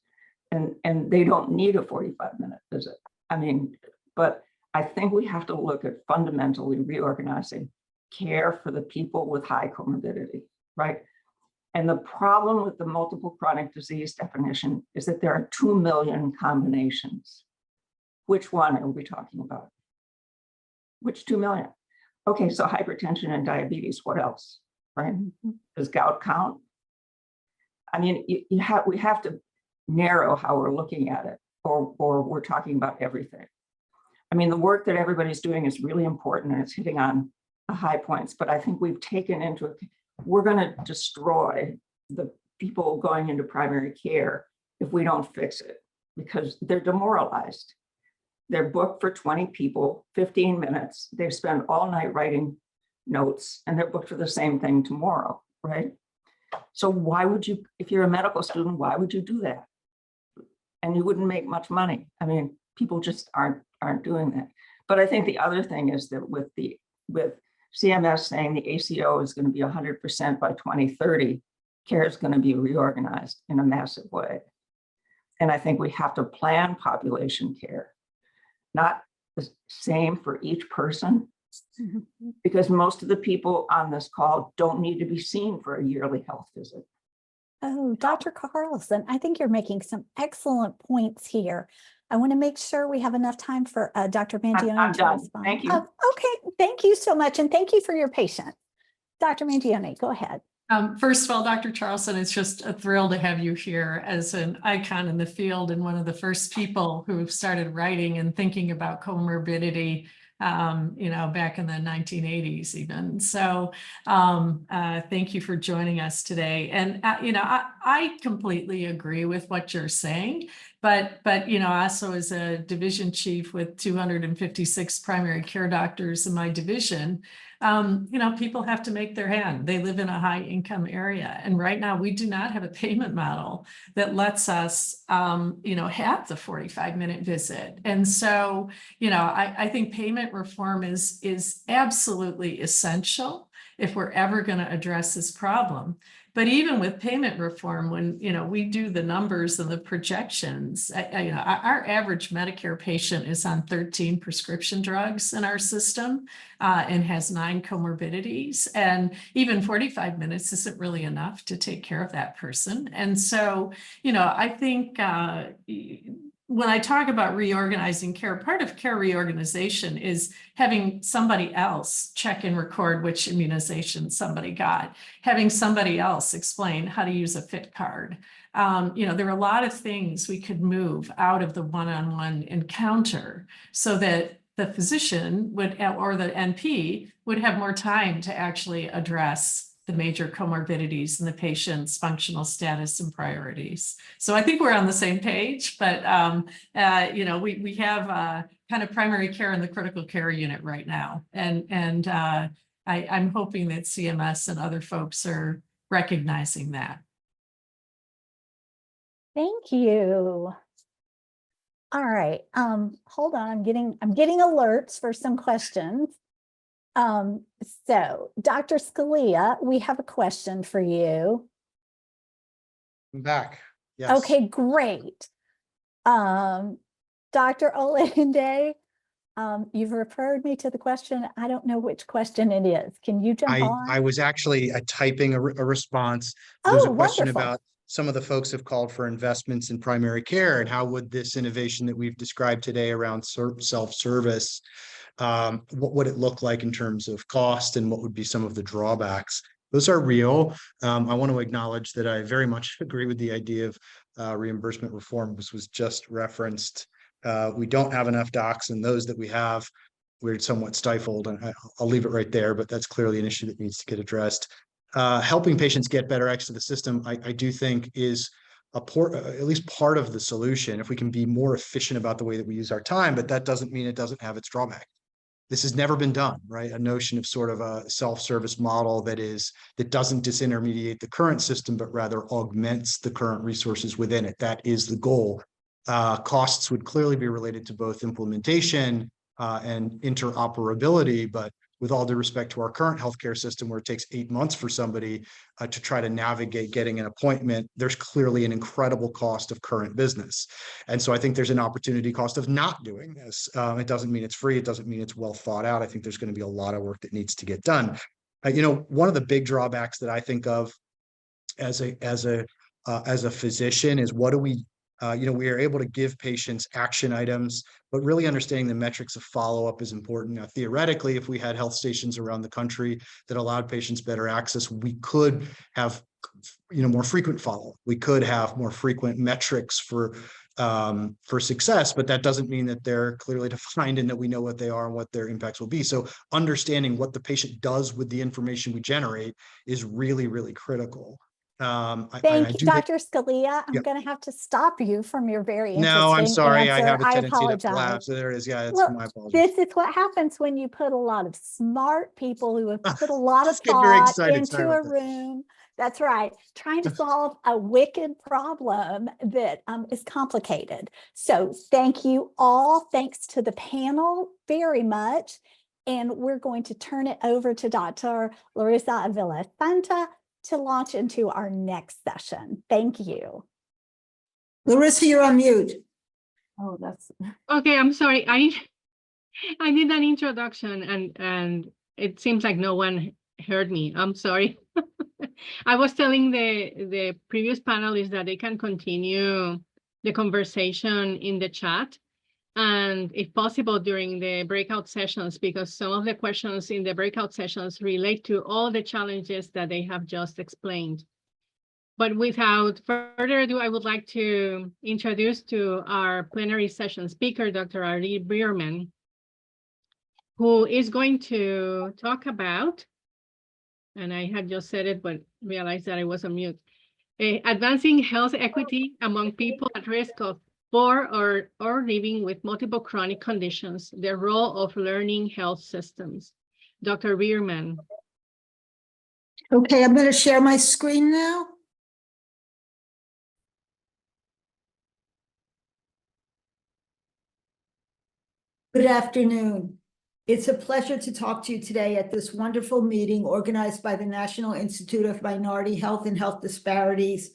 And they don't need a 45-minute visit. I mean, but I think we have to look at fundamentally reorganizing care for the people with high comorbidity, right? And the problem with the multiple chronic disease definition is that there are 2 million combinations. Which one are we talking about? Which 2 million? Okay, so hypertension and diabetes, what else, right? Does gout count? I mean, we have to narrow how we're looking at it, or we're talking about everything. I mean, the work that everybody's doing is really important and it's hitting on high points, but I think we've taken into it, we're going to destroy the people going into primary care if we don't fix it, because they're demoralized. They're booked for 20 people, 15 minutes. They spend all night writing notes and they're booked for the same thing tomorrow, right? So why would you, if you're a medical student, why would you do that? And you wouldn't make much money. I mean, people just aren't doing that. But I think the other thing is that with CMS saying the ACO is going to be 100% by 2030, care is going to be reorganized in a massive way. And I think we have to plan population care, not the same for each person, because most of the people on this call don't need to be seen for a yearly health visit. Oh, Dr. Carlson, I think you're making some excellent points here. I want to make sure we have enough time for Dr. Mangione I'm to done. respond. Thank you. Okay, thank you so much. And thank you for your patience. Dr. Mangione, go ahead. First of all, Dr. Charlson, it's just a thrill to have you here as an icon in the field and one of the first people who started writing and thinking about comorbidity, back in the 1980s even. So thank you for joining us today. And, I completely agree with what you're saying, but also as a division chief with 256 primary care doctors in my division, people have to make their hand. They live in a high income area. And right now we do not have a payment model that lets us, have the 45-minute visit. And so, I think payment reform is absolutely essential if we're ever going to address this problem. But even with payment reform, when, we do the numbers and the projections, our average Medicare patient is on 13 prescription drugs in our system and has 9 comorbidities. And even 45 minutes isn't really enough to take care of that person. And so, I think when I talk about reorganizing care, part of care reorganization is having somebody else check and record which immunization somebody got, having somebody else explain how to use a fit card. There are a lot of things we could move out of the one-on-one encounter so that the physician would, or the NP would have more time to actually address the major comorbidities and the patient's functional status and priorities. So I think we're on the same page, but we have kind of primary care in the critical care unit right now. And I'm hoping that CMS and other folks are recognizing that. Thank you. All right. Hold on. I'm getting alerts for some questions. So Dr. Scalia, we have a question for you. I'm back. Yes. Okay, great. Dr. Olinde, you've referred me to the question. I don't know which question it is. Can you jump on? I was actually typing a response. There's a question wonderful. about some of the folks have called for investments in primary care and how would this innovation that we've described today around self-service, what would it look like in terms of cost and what would be some of the drawbacks? Those are real. I want to acknowledge that I very much agree with the idea of reimbursement reform. This was just referenced. We don't have enough docs, and those that we have, we're somewhat stifled. And I'll leave it right there, but that's clearly an issue that needs to get addressed. Helping patients get better access to the system, I do think is at least part of the solution if we can be more efficient about the way that we use our time, but that doesn't mean it doesn't have its drawback. This has never been done, right? A notion of sort of a self-service model that doesn't disintermediate the current system, but rather augments the current resources within it. That is the goal. Costs would clearly be related to both implementation and interoperability, but with all due respect to our current healthcare system, where it takes 8 months for somebody to try to navigate getting an appointment, there's clearly an incredible cost of current business. And so I think there's an opportunity cost of not doing this. It doesn't mean it's free. It doesn't mean it's well thought out. I think there's going to be a lot of work that needs to get done. One of the big drawbacks that I think of as a physician is what do we, we are able to give patients action items, but really understanding the metrics of follow-up is important. Now, theoretically, if we had health stations around the country that allowed patients better access, we could have, more frequent follow-up. We could have more frequent metrics for success, but that doesn't mean that they're clearly defined and that we know what they are and what their impacts will be. So understanding what the patient does with the information we generate is really, really critical. Thank you, Dr. Scalia. I'm going to have to stop you from your very interesting No, I'm sorry. answer. I have a tendency to apologize. laugh. So there it is. Yeah, it's Look, my apologies. this is what happens when you put a lot of smart people who have put a lot of Get very thought excited. into Sorry a about that. room. That's right. Trying to solve a wicked problem that is complicated. So thank you all. Thanks to the panel very much. And we're going to turn it over to Dr. Larissa Avila-Santa to launch into our next session. Thank you. Larissa, you're on mute. Oh, that's okay. I'm sorry. I did an introduction and it seems like no one heard me. I'm sorry. I was telling the previous panelists that they can continue the conversation in the chat and if possible during the breakout sessions, because some of the questions in the breakout sessions relate to all the challenges that they have just explained. But without further ado, I would like to introduce to our plenary session speaker, Dr. Ari Bierman, who is going to talk about, and I had just said it, but realized that I was on mute, advancing health equity among people at risk of for or living with multiple chronic conditions, the role of learning health systems. Dr. Bierman. Okay, I'm going to share my screen now. Good afternoon. It's a pleasure to talk to you today at this wonderful meeting organized by the National Institute of Minority Health and Health Disparities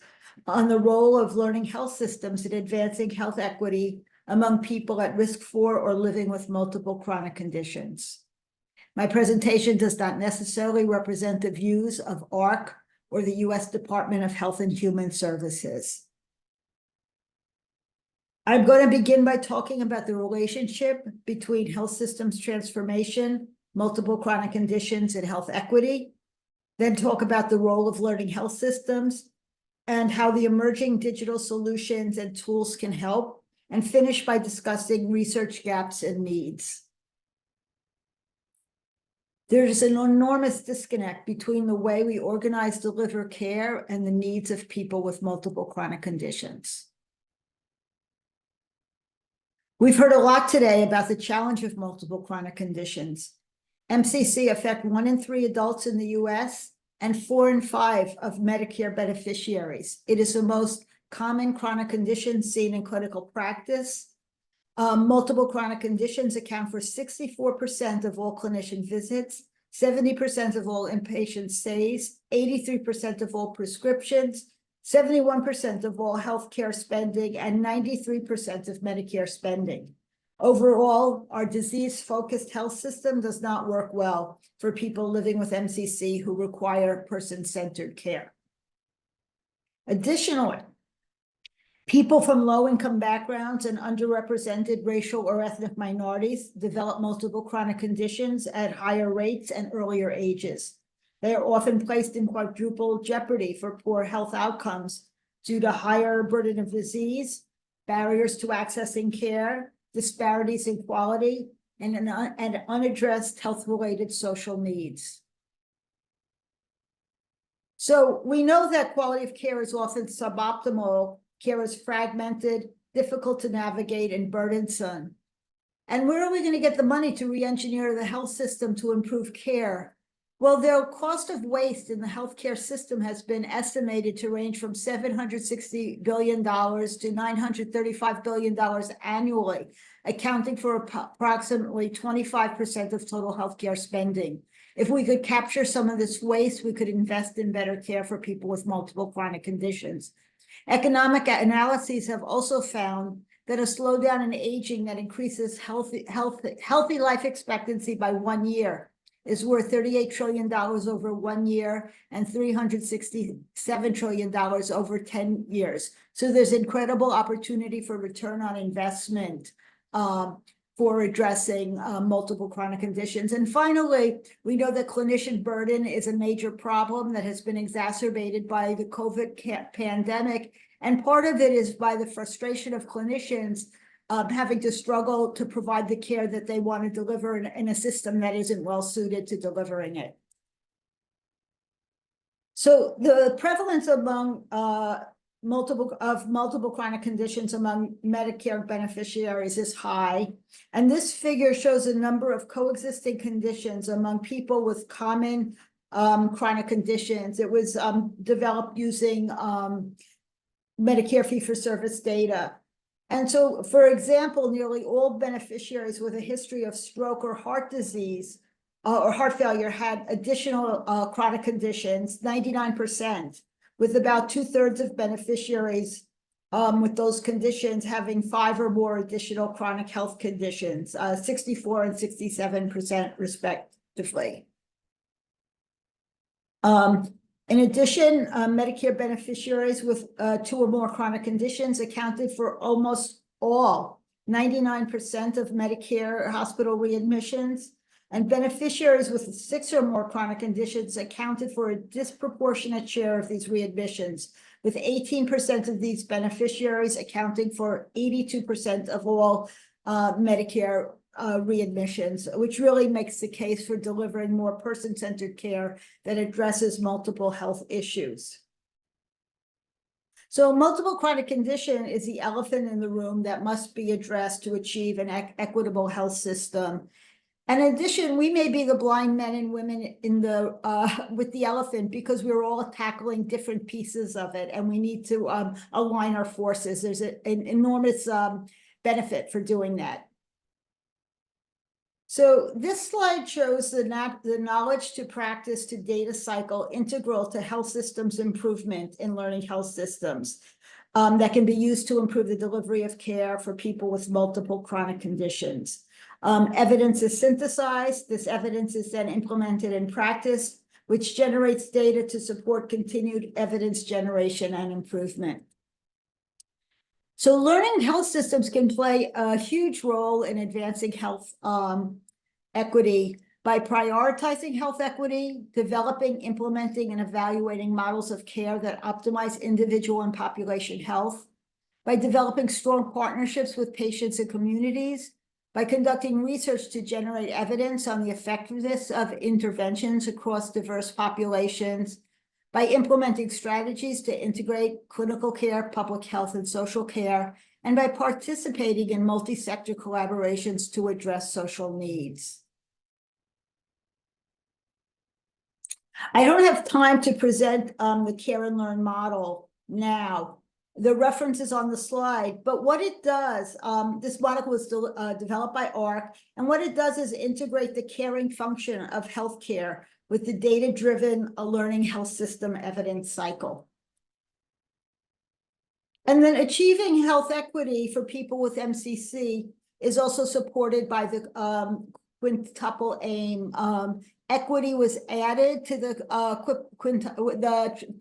on the role of learning health systems in advancing health equity among people at risk for or living with multiple chronic conditions. My presentation does not necessarily represent the views of AHRQ or the U.S. Department of Health and Human Services. I'm going to begin by talking about the relationship between health systems transformation, multiple chronic conditions, and health equity, then talk about the role of learning health systems and how the emerging digital solutions and tools can help, and finish by discussing research gaps and needs. There's an enormous disconnect between the way we organize, deliver care, and the needs of people with multiple chronic conditions. We've heard a lot today about the challenge of multiple chronic conditions. MCC affect 1 in 3 adults in the US and 4 in 5 of Medicare beneficiaries. It is the most common chronic condition seen in clinical practice. Multiple chronic conditions account for 64% of all clinician visits, 70% of all inpatient stays, 83% of all prescriptions, 71% of all healthcare spending, and 93% of Medicare spending. Overall, our disease-focused health system does not work well for people living with MCC who require person-centered care. Additionally, people from low-income backgrounds and underrepresented racial or ethnic minorities develop multiple chronic conditions at higher rates and earlier ages. They are often placed in quadruple jeopardy for poor health outcomes due to higher burden of disease, barriers to accessing care, disparities in quality, and unaddressed health-related social needs. So we know that quality of care is often suboptimal. Care is fragmented, difficult to navigate, and burdensome. And where are we going to get the money to re-engineer the health system to improve care? Well, the cost of waste in the healthcare system has been estimated to range from $760 billion to $935 billion annually, accounting for approximately 25% of total healthcare spending. If we could capture some of this waste, we could invest in better care for people with multiple chronic conditions. Economic analyses have also found that a slowdown in aging that increases healthy life expectancy by 1 year is worth $38 trillion over 1 year and $367 trillion over 10 years. So there's incredible opportunity for return on investment for addressing multiple chronic conditions. And finally, we know that clinician burden is a major problem that has been exacerbated by the COVID pandemic. And part of it is by the frustration of clinicians having to struggle to provide the care that they want to deliver in a system that isn't well suited to delivering it. So the prevalence among multiple chronic conditions among Medicare beneficiaries is high. And this figure shows a number of coexisting conditions among people with common chronic conditions. It was developed using Medicare fee-for-service data. And so, for example, nearly all beneficiaries with a history of stroke or heart disease or heart failure had additional chronic conditions, 99%, with about 2/3 of beneficiaries with those conditions having 5 or more additional chronic health conditions, 64 and 67% respectively. In addition, Medicare beneficiaries with 2 or more chronic conditions accounted for almost all, 99% of Medicare hospital readmissions, and beneficiaries with 6 or more chronic conditions accounted for a disproportionate share of these readmissions, with 18% of these beneficiaries accounting for 82% of all Medicare readmissions, which really makes the case for delivering more person-centered care that addresses multiple health issues. So multiple chronic condition is the elephant in the room that must be addressed to achieve an equitable health system. And in addition, we may be the blind men and women in the with the elephant because we're all tackling different pieces of it, and we need to align our forces. There's an enormous benefit for doing that. So this slide shows the knowledge to practice to data cycle integral to health systems improvement in learning health systems that can be used to improve the delivery of care for people with multiple chronic conditions. Evidence is synthesized. This evidence is then implemented in practice, which generates data to support continued evidence generation and improvement. So learning health systems can play a huge role in advancing health equity by prioritizing health equity, developing, implementing, and evaluating models of care that optimize individual and population health, by developing strong partnerships with patients and communities, by conducting research to generate evidence on the effectiveness of interventions across diverse populations, by implementing strategies to integrate clinical care, public health, and social care, and by participating in multi-sector collaborations to address social needs. I don't have time to present the Care and Learn model now. The reference is on the slide, but what it does, this model was developed by ARC, and what it does is integrate the caring function of healthcare with the data-driven learning health system evidence cycle. And then achieving health equity for people with MCC is also supported by the quintuple aim. Equity was added to the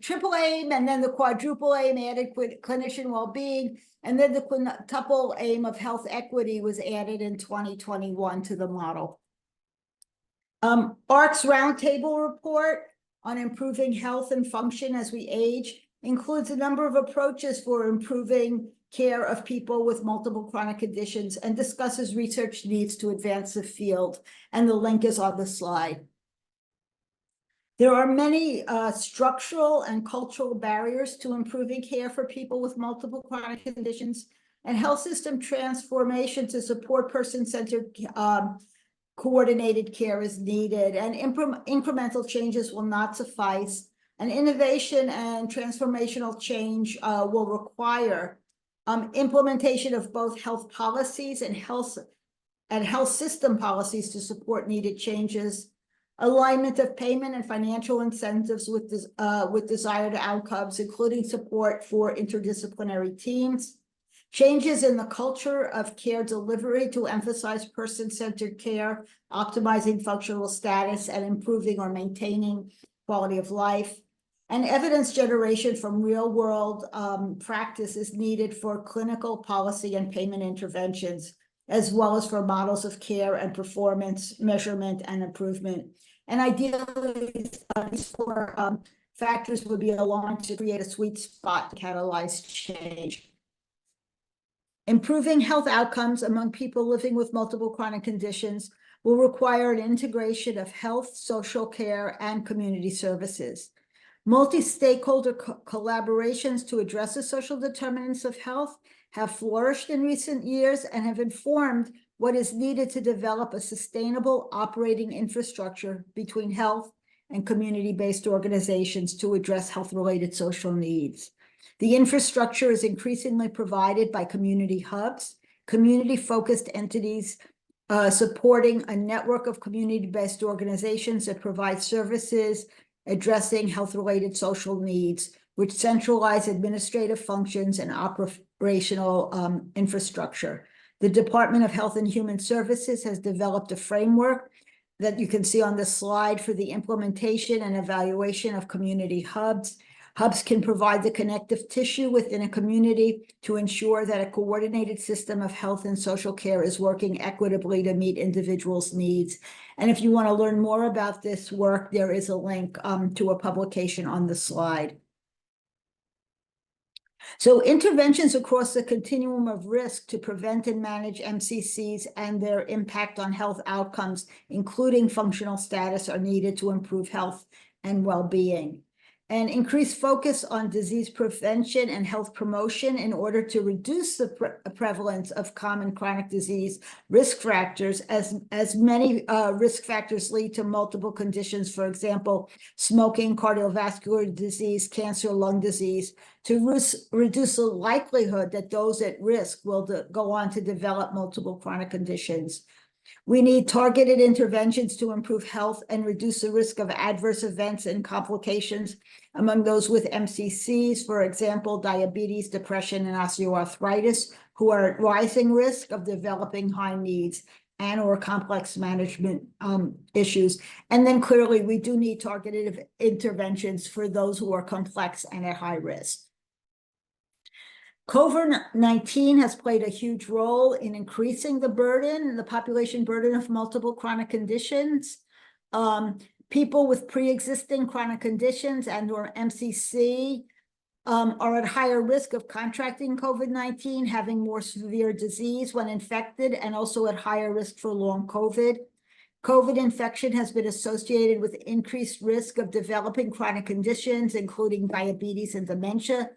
triple aim, and then the quadruple aim added clinician well-being, and then the quintuple aim of health equity was added in 2021 to the model. ARC's roundtable report on improving health and function as we age includes a number of approaches for improving care of people with multiple chronic conditions and discusses research needs to advance the field, and the link is on the slide. There are many structural and cultural barriers to improving care for people with multiple chronic conditions, and health system transformation to support person-centered coordinated care is needed, and incremental changes will not suffice. And innovation and transformational change will require implementation of both health policies and health system policies to support needed changes, alignment of payment and financial incentives with desired outcomes, including support for interdisciplinary teams, Changes in the culture of care delivery to emphasize person-centered care, optimizing functional status, and improving or maintaining quality of life. And evidence generation from real-world practice is needed for clinical policy and payment interventions, as well as for models of care and performance measurement and improvement. And ideally, these four factors would be aligned to create a sweet spot to catalyze change. Improving health outcomes among people living with multiple chronic conditions will require an integration of health, social care, and community services. Multi-stakeholder collaborations to address the social determinants of health have flourished in recent years and have informed what is needed to develop a sustainable operating infrastructure between health and community-based organizations to address health-related social needs. The infrastructure is increasingly provided by community hubs, community-focused entities supporting a network of community-based organizations that provide services addressing health-related social needs, which centralize administrative functions and operational infrastructure. The Department of Health and Human Services has developed a framework that you can see on the slide for the implementation and evaluation of community hubs. Hubs can provide the connective tissue within a community to ensure that a coordinated system of health and social care is working equitably to meet individuals' needs. And if you want to learn more about this work, there is a link to a publication on the slide. So interventions across the continuum of risk to prevent and manage MCCs and their impact on health outcomes, including functional status, are needed to improve health and well-being. And increased focus on disease prevention and health promotion in order to reduce the prevalence of common chronic disease risk factors, as many risk factors lead to multiple conditions, for example, smoking, cardiovascular disease, cancer, lung disease, to reduce the likelihood that those at risk will go on to develop multiple chronic conditions. We need targeted interventions to improve health and reduce the risk of adverse events and complications among those with MCCs, for example, diabetes, depression, and osteoarthritis, who are at rising risk of developing high needs and or complex management issues. And then clearly, we do need targeted interventions for those who are complex and at high risk. COVID-19 has played a huge role in increasing the burden, the population burden of multiple chronic conditions. People with pre-existing chronic conditions and or MCC are at higher risk of contracting COVID-19, having more severe disease when infected, and also at higher risk for long COVID. COVID infection has been associated with increased risk of developing chronic conditions, including diabetes and dementia,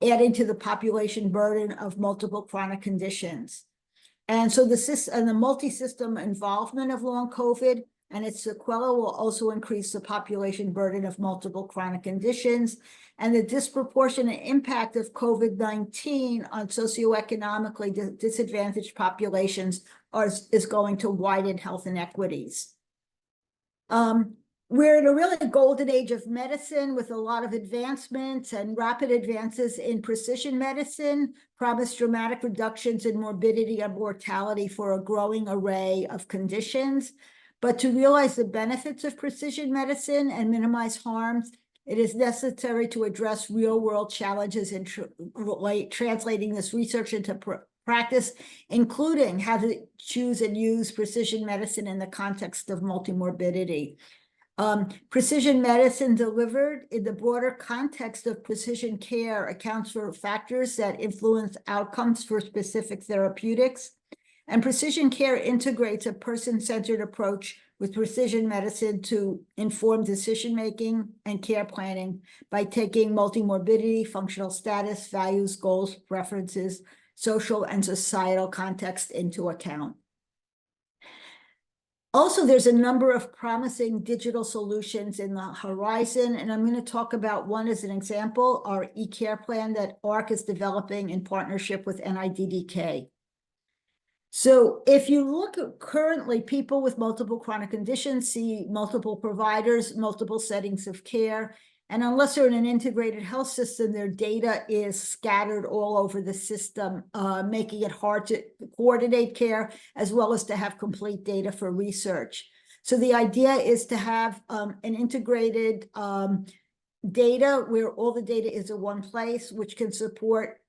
adding to the population burden of multiple chronic conditions. And so the multi-system involvement of long COVID and its sequela will also increase the population burden of multiple chronic conditions. And the disproportionate impact of COVID-19 on socioeconomically disadvantaged populations is going to widen health inequities. We're in a really golden age of medicine with a lot of advancements, and rapid advances in precision medicine promise dramatic reductions in morbidity and mortality for a growing array of conditions. But to realize the benefits of precision medicine and minimize harms, it is necessary to address real-world challenges in translating this research into practice, including how to choose and use precision medicine in the context of multimorbidity. Precision medicine delivered in the broader context of precision care accounts for factors that influence outcomes for specific therapeutics. And precision care integrates a person-centered approach with precision medicine to inform decision-making and care planning by taking multimorbidity, functional status, values, goals, preferences, social and societal context into account. Also, there's a number of promising digital solutions in the horizon, and I'm going to talk about one as an example, our e-care plan that ARC is developing in partnership with NIDDK. So if you look at currently, people with multiple chronic conditions see multiple providers, multiple settings of care, And unless they're in an integrated health system, their data is scattered all over the system, making it hard to coordinate care as well as to have complete data for research. So the idea is to have an integrated data where all the data is in one place, which can support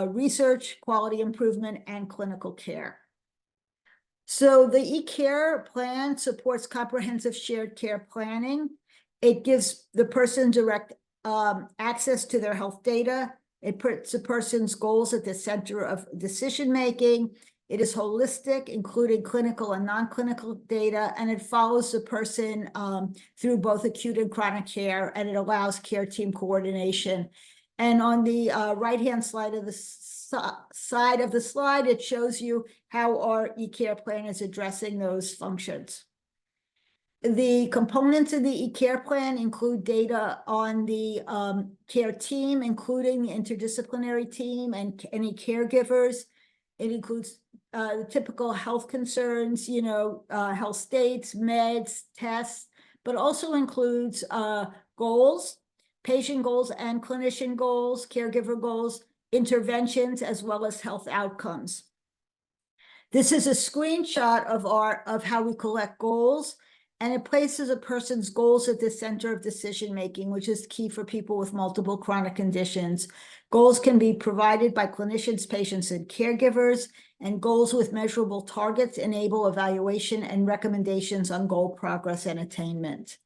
research, quality improvement, and clinical care. So the eCare plan supports comprehensive shared care planning. It gives the person direct access to their health data. It puts a person's goals at the center of decision-making. It is holistic, including clinical and non-clinical data, and it follows the person through both acute and chronic care, and it allows care team coordination. And on the right-hand side of the slide, it shows you how our eCare plan is addressing those functions. The components of the eCare plan include data on the care team, including the interdisciplinary team and any caregivers. It includes the typical health concerns, health states, meds, tests, but also includes goals, patient goals and clinician goals, caregiver goals, interventions, as well as health outcomes. This is a screenshot of how we collect goals, and it places a person's goals at the center of decision-making, which is key for people with multiple chronic conditions. Goals can be provided by clinicians, patients, and caregivers, and goals with measurable targets enable evaluation and recommendations on goal progress and attainment.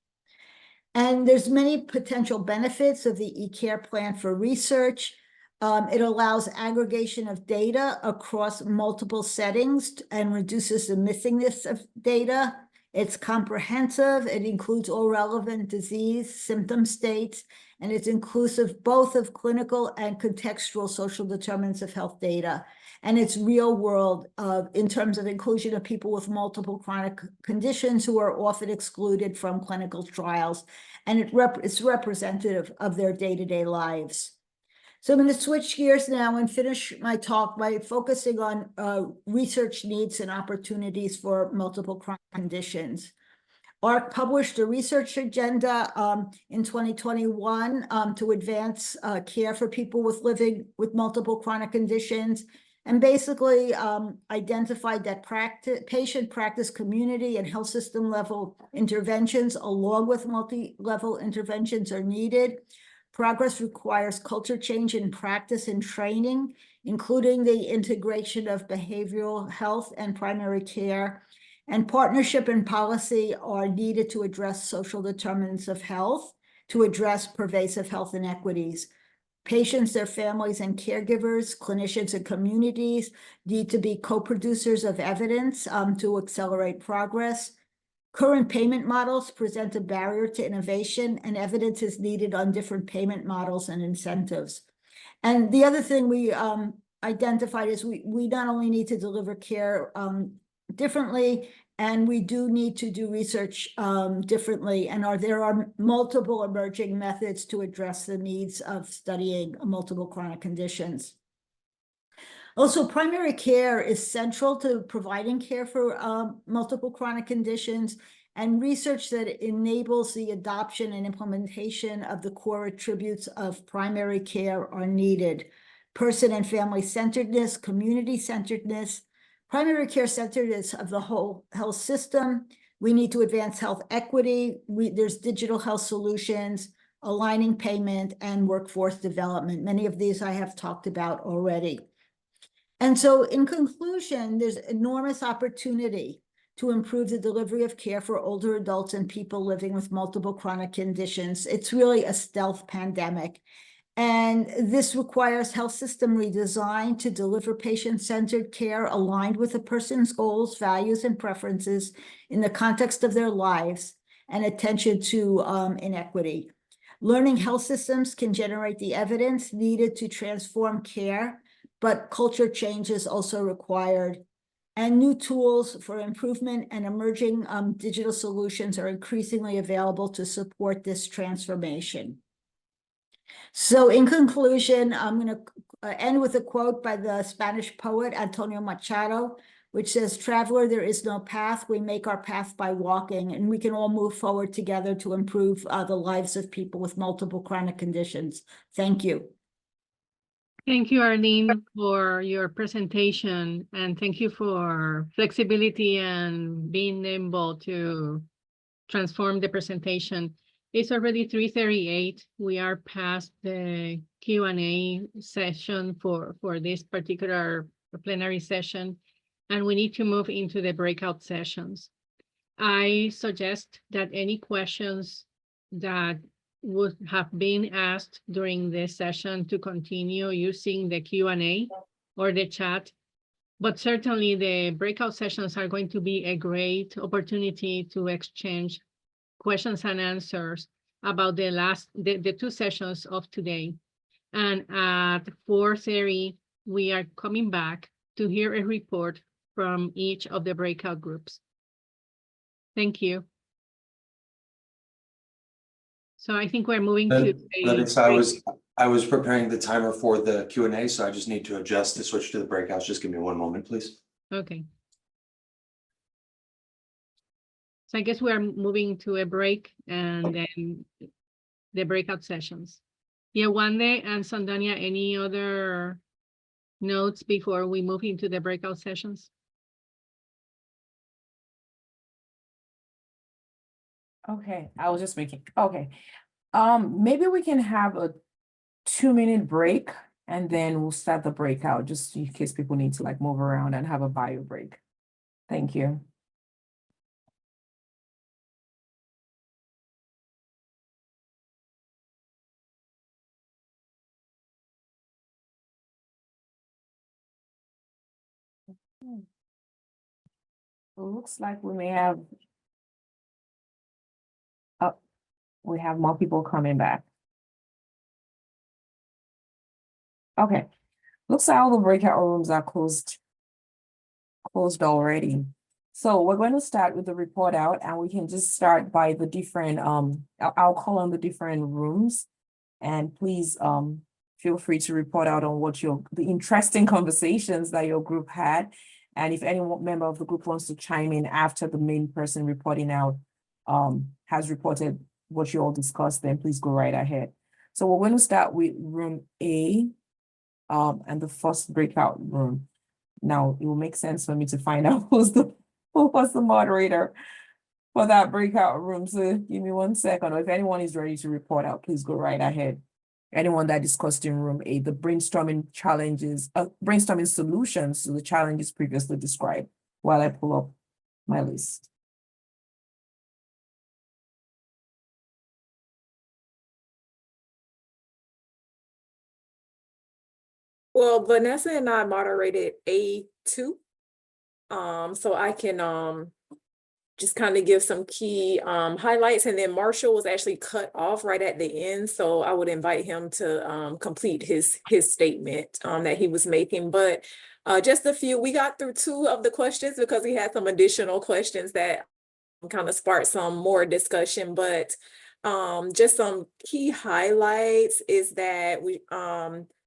And there's many potential benefits of the eCare plan for research. It allows aggregation of data across multiple settings and reduces the missingness of data. It's comprehensive. It includes all relevant disease symptom states, and it's inclusive both of clinical and contextual social determinants of health data. And it's real world in terms of inclusion of people with multiple chronic conditions who are often excluded from clinical trials. And it's representative of their day-to-day lives. So I'm going to switch gears now and finish my talk by focusing on research needs and opportunities for multiple chronic conditions. ARC published a research agenda in 2021 to advance care for people living with multiple chronic conditions, and basically identified that patient practice community and health system level interventions along with multi-level interventions are needed. Progress requires culture change in practice and training, including the integration of behavioral health and primary care. And partnership and policy are needed to address social determinants of health, to address pervasive health inequities. Patients, their families and caregivers, clinicians and communities need to be co-producers of evidence to accelerate progress. Current payment models present a barrier to innovation, and evidence is needed on different payment models and incentives. And the other thing we identified is we not only need to deliver care differently, and we do need to do research differently, and there are multiple emerging methods to address the needs of studying multiple chronic conditions. Also, primary care is central to providing care for multiple chronic conditions, and research that enables the adoption and implementation of the core attributes of primary care are needed. Person and family centeredness, community centeredness, primary care centeredness of the whole health system. We need to advance health equity. There's digital health solutions, aligning payment, and workforce development. Many of these I have talked about already. And so in conclusion, there's enormous opportunity to improve the delivery of care for older adults and people living with multiple chronic conditions. It's really a stealth pandemic. And this requires health system redesign to deliver patient-centered care aligned with a person's goals, values, and preferences in the context of their lives, and attention to inequity. Learning health systems can generate the evidence needed to transform care, but culture change is also required. And new tools for improvement and emerging digital solutions are increasingly available to support this transformation. So in conclusion, I'm going to end with a quote by the Spanish poet Antonio Machado, which says, "Traveler, there is no path. We make our path by walking," and we can all move forward together to improve the lives of people with multiple chronic conditions. Thank you. Thank you, Arlene, for your presentation, and thank you for flexibility and being nimble to transform the presentation. It's already 3:38. We are past the Q&A session for this particular plenary session, and we need to move into the breakout sessions. I suggest that any questions that would have been asked during this session to continue using the Q&A or the chat, but certainly the breakout sessions are going to be a great opportunity to exchange questions and answers about the two sessions of today. And at 4:30, we are coming back to hear a report from each of the breakout groups. Thank you. So I think we're moving to. I was preparing the timer for the Q&A, so I just need to adjust to switch to the breakouts. Just give me one moment, please. Okay. So I guess we are moving to a break and then the breakout sessions. Yewande and Sandania, any other notes before we move into the breakout sessions? Okay, I was just making, okay. Maybe we can have a 2-minute break and then we'll start the breakout just in case people need to like move around and have a bio break. Thank you. Looks like we may have, we have more people coming back. Okay, looks like all the breakout rooms are closed already. So we're going to start with the report out, and we can just start by the different, I'll call on the different rooms, and please feel free to report out on what the interesting conversations that your group had. And if any member of the group wants to chime in after the main person reporting out has reported what you all discussed, then please go right ahead. So we're going to start with room A and the first breakout room. Now it will make sense for me to find out who was the moderator for that breakout room. So give me 1 second, or if anyone is ready to report out, please go right ahead. Anyone that discussed in room A, the brainstorming challenges, brainstorming solutions to the challenges previously described, while I pull up my list. Well, Vanessa and I moderated A2, so I can just kind of give some key highlights, and then Marshall was actually cut off right at the end, so I would invite him to complete his statement that he was making. But just a few, we got through 2 of the questions because we had some additional questions that kind of sparked some more discussion. But just some key highlights is that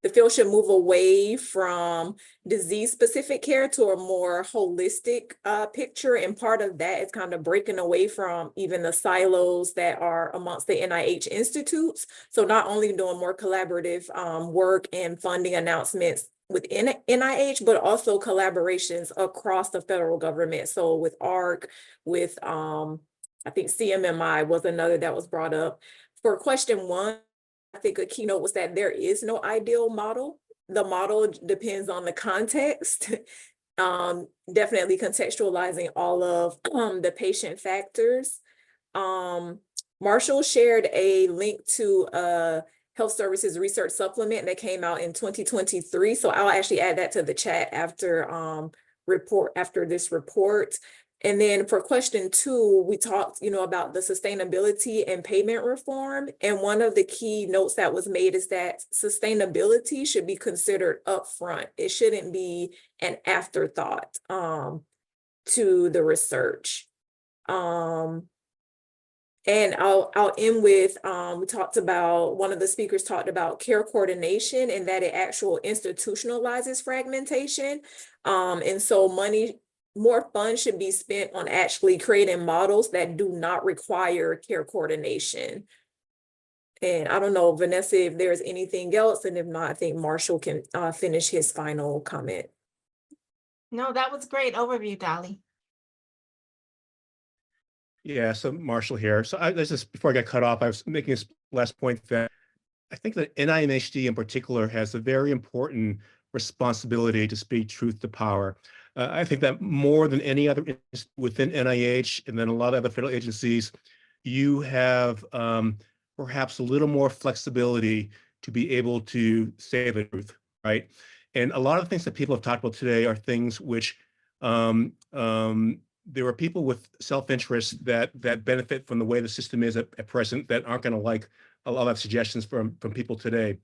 the field should move away from disease-specific care to a more holistic picture. And part of that is kind of breaking away from even the silos that are amongst the NIH institutes. So not only doing more collaborative work and funding announcements within NIH, but also collaborations across the federal government. So with ARC, with I think CMMI was another that was brought up. For question 1, I think a keynote was that there is no ideal model. The model depends on the context, definitely contextualizing all of the patient factors. Marshall shared a link to a health services research supplement that came out in 2023. So I'll actually add that to the chat after this report. And then for question 2, we talked, about the sustainability and payment reform. And one of the key notes that was made is that sustainability should be considered upfront. It shouldn't be an afterthought to the research. And I'll end with, one of the speakers talked about care coordination and that it actually institutionalizes fragmentation. And so money more funds should be spent on actually creating models that do not require care coordination. And I don't know, Vanessa, if there's anything else, and if not, I think Marshall can finish his final comment. No, that was great overview, Dolly. Yeah, so Marshall here. So this is before I got cut off, I was making this last point that I think that NIMHD in particular has a very important responsibility to speak truth to power. I think that more than any other within NIH and then a lot of other federal agencies, you have perhaps a little more flexibility to be able to say the truth, right? And a lot of things that people have talked about today are things which there are people with self-interest that benefit from the way the system is at present that aren't going to like a lot of suggestions from people today.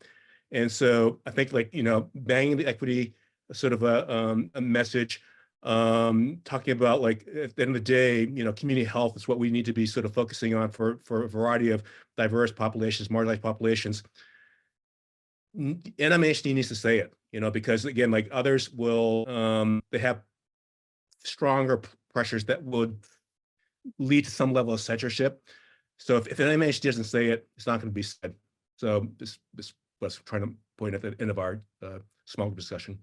And so I think, like, banging the equity sort of a message, talking about, like, at the end of the day, community health is what we need to be sort of focusing on for a variety of diverse populations, marginalized populations. NIMHD needs to say it, because again, like others will, they have stronger pressures that would lead to some level of censorship. So if NIMHD doesn't say it, it's not going to be said. So this was trying to point at the end of our small group discussion.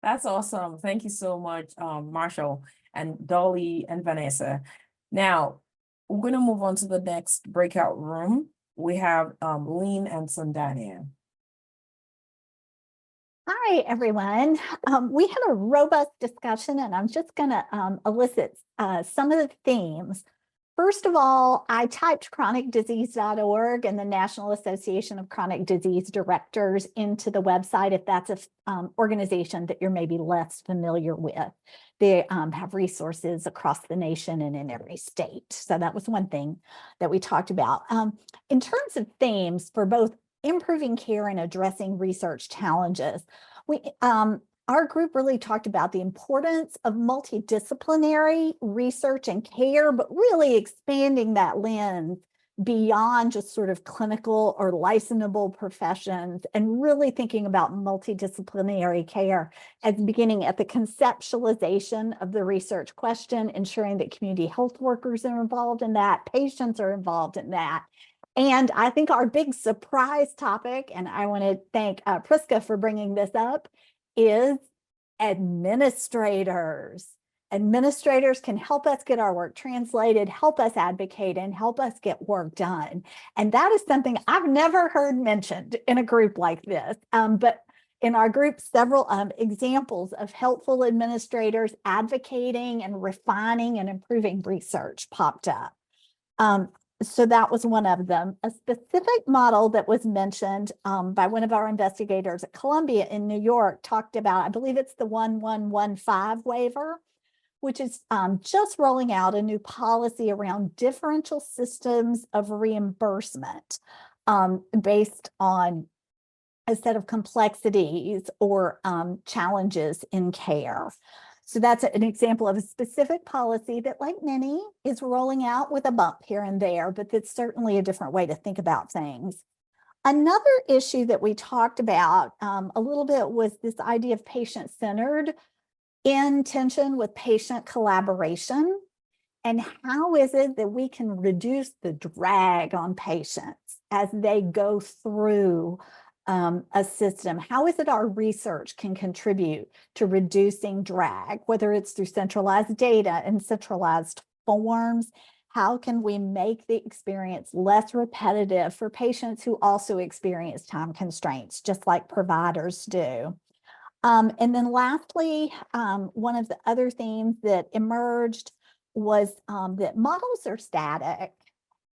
That's awesome. Thank you so much, Marshall and Dolly and Vanessa. Now, we're going to move on to the next breakout room. We have Lean and Sundania. Hi, everyone. We had a robust discussion, and I'm just going to elicit some of the themes. First of all, I typed chronicdisease.org and the National Association of Chronic Disease Directors into the website if that's an organization that you're maybe less familiar with. They have resources across the nation and in every state. So that was one thing that we talked about. In terms of themes for both improving care and addressing research challenges, our group really talked about the importance of multidisciplinary research and care, but really expanding that lens beyond just sort of clinical or licensable professions, and really thinking about multidisciplinary care as beginning at the conceptualization of the research question, ensuring that community health workers are involved in that, patients are involved in that. And I think our big surprise topic, and I want to thank Priska for bringing this up, is administrators. Administrators can help us get our work translated, help us advocate, and help us get work done. And that is something I've never heard mentioned in a group like this. But in our group, several examples of helpful administrators advocating and refining and improving research popped up. So that was one of them. A specific model that was mentioned by one of our investigators at Columbia in New York talked about, I believe it's the 1115 waiver, which is just rolling out a new policy around differential systems of reimbursement based on a set of complexities or challenges in care. So that's an example of a specific policy that, like many, is rolling out with a bump here and there, but that's certainly a different way to think about things. Another issue that we talked about a little bit was this idea of patient-centered in tension with patient collaboration. And how is it that we can reduce the drag on patients as they go through a system? How is it our research can contribute to reducing drag, whether it's through centralized data and centralized forms? How can we make the experience less repetitive for patients who also experience time constraints, just like providers do? And then lastly, one of the other themes that emerged was that models are static,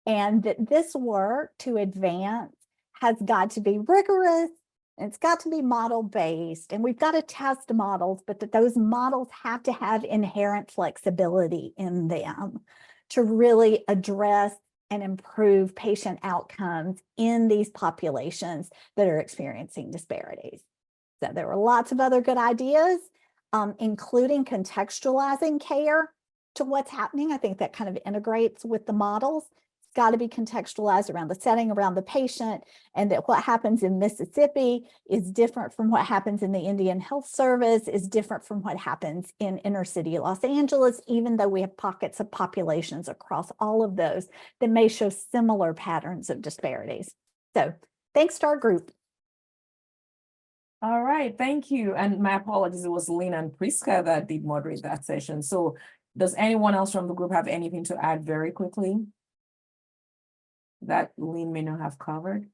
and that this work to advance has got to be rigorous, and it's got to be model-based, and we've got to test models, but that those models have to have inherent flexibility in them to really address and improve patient outcomes in these populations that are experiencing disparities. So there were lots of other good ideas, including contextualizing care to what's happening. I think that kind of integrates with the models. got to be contextualized around the setting, around the patient, and that what happens in Mississippi is different from what happens in the Indian Health Service, is different from what happens in inner city Los Angeles, even though we have pockets of populations across all of those that may show similar patterns of disparities. So thanks to our group. All right, thank you. And my apologies, it was Lynn and Priska that did moderate that session. So does anyone else from the group have anything to add very quickly that Lynn may not have covered?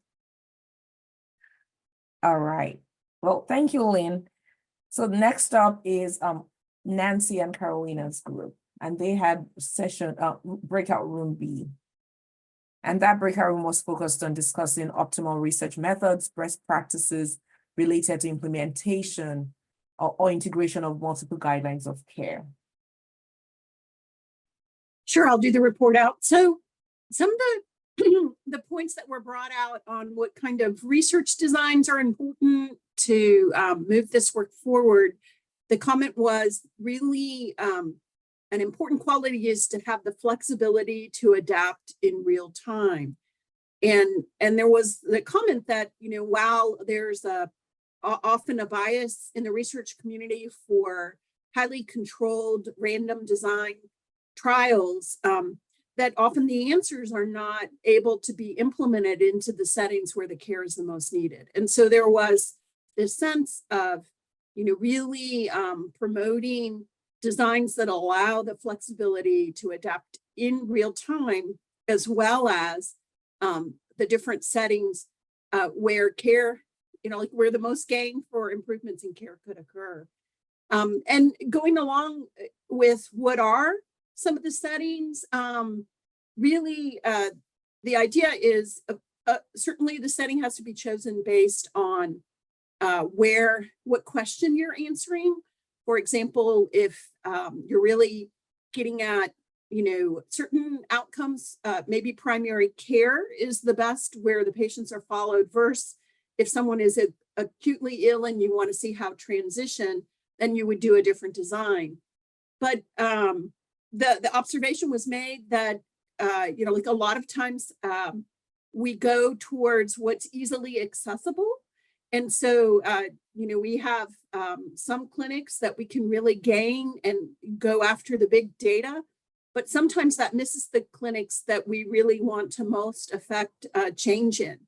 All right. Well, thank you, Lynn. So next up is Nancy and Carolina's group, and they had session breakout room B. And that breakout room was focused on discussing optimal research methods, best practices related to implementation or integration of multiple guidelines of care. Sure, I'll do the report out. So some of the points that were brought out on what kind of research designs are important to move this work forward, the comment was really an important quality is to have the flexibility to adapt in real time. And there was the comment that, while there's often a bias in the research community for highly controlled random design trials, that often the answers are not able to be implemented into the settings where the care is the most needed. And so there was this sense of, really promoting designs that allow the flexibility to adapt in real time, as well as the different settings where care, like where the most gain for improvements in care could occur. And going along with what are some of the settings, really the idea is certainly the setting has to be chosen based on what question you're answering. For example, if you're really getting at, certain outcomes, maybe primary care is the best where the patients are followed, versus if someone is acutely ill and you want to see how transition, then you would do a different design. But the observation was made that, like a lot of times we go towards what's easily accessible. And so, we have some clinics that we can really gain and go after the big data, but sometimes that misses the clinics that we really want to most affect change in.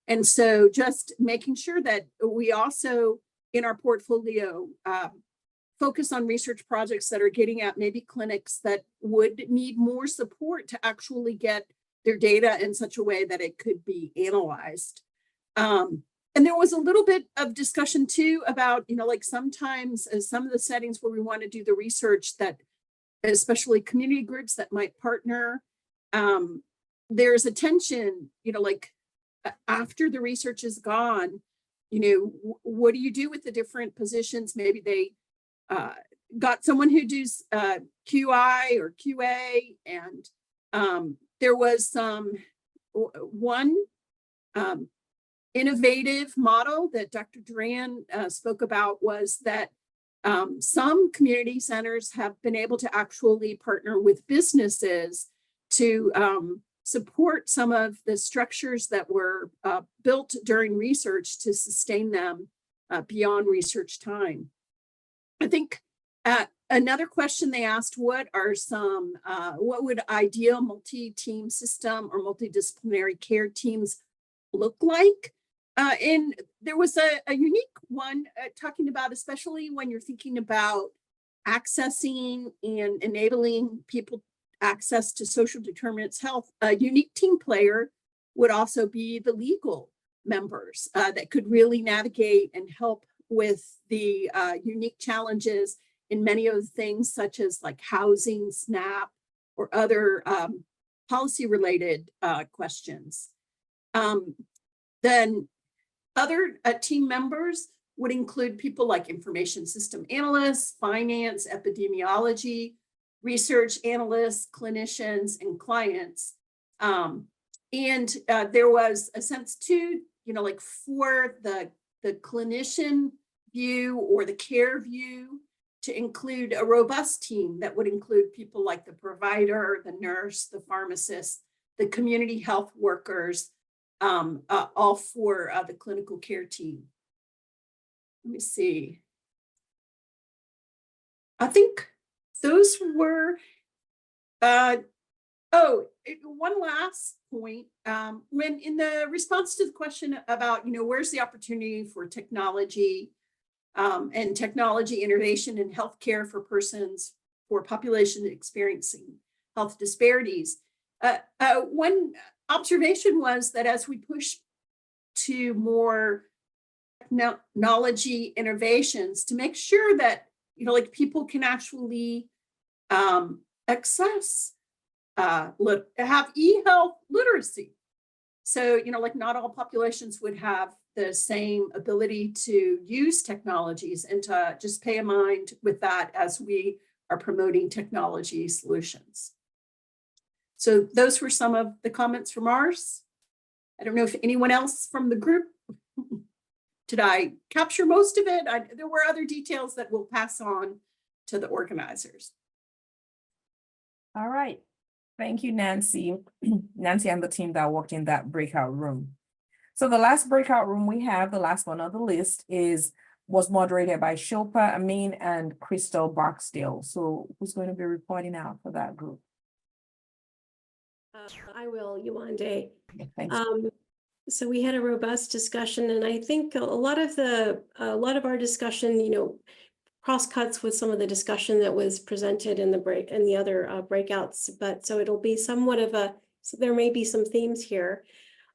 And so just making sure that we also in our portfolio focus on research projects that are getting at maybe clinics that would need more support to actually get their data in such a way that it could be analyzed. And there was a little bit of discussion too about, like sometimes some of the settings where we want to do the research that, especially community groups that might partner, there's a tension, like after the research is gone, what do you do with the different positions? Maybe they got someone who does QI or QA, and there was one innovative model that Dr. Duran spoke about, was that some community centers have been able to actually partner with businesses to support some of the structures that were built during research to sustain them beyond research time. I think another question they asked, what would ideal multi-team system or multidisciplinary care teams look like? And there was a unique one talking about, especially when you're thinking about accessing and enabling people access to social determinants of health, a unique team player would also be the legal members that could really navigate and help with the unique challenges in many of the things such as like housing, SNAP, or other policy related questions. Then other team members would include people like information system analysts, finance, epidemiology, research analysts, clinicians, and clients. And there was a sense too, like for the clinician view or the care view, to include a robust team that would include people like the provider, the nurse, the pharmacist, the community health workers, all for the clinical care team. Let me see. I think those were, one last point. When in the response to the question about, where's the opportunity for technology and technology innovation in healthcare for persons for population experiencing health disparities, one observation was that as we push to more technology innovations to make sure that, like people can actually access, have e-health literacy. So, like not all populations would have the same ability to use technologies, and to just pay a mind with that as we are promoting technology solutions. So those were some of the comments from ours. I don't know if anyone else from the group, did I capture most of it? There were other details that we'll pass on to the organizers. All right. Thank you, Nancy. Nancy and the team that worked in that breakout room. So the last breakout room we have, the last one on the list, was moderated by Shilpa Amin and Crystal Barksdale. So who's going to be reporting out for that group? I will, Yewande. Thanks. So we had a robust discussion, and I think a lot of our discussion, cross-cuts with some of the discussion that was presented in the other breakouts. But so it'll be somewhat of so there may be some themes here.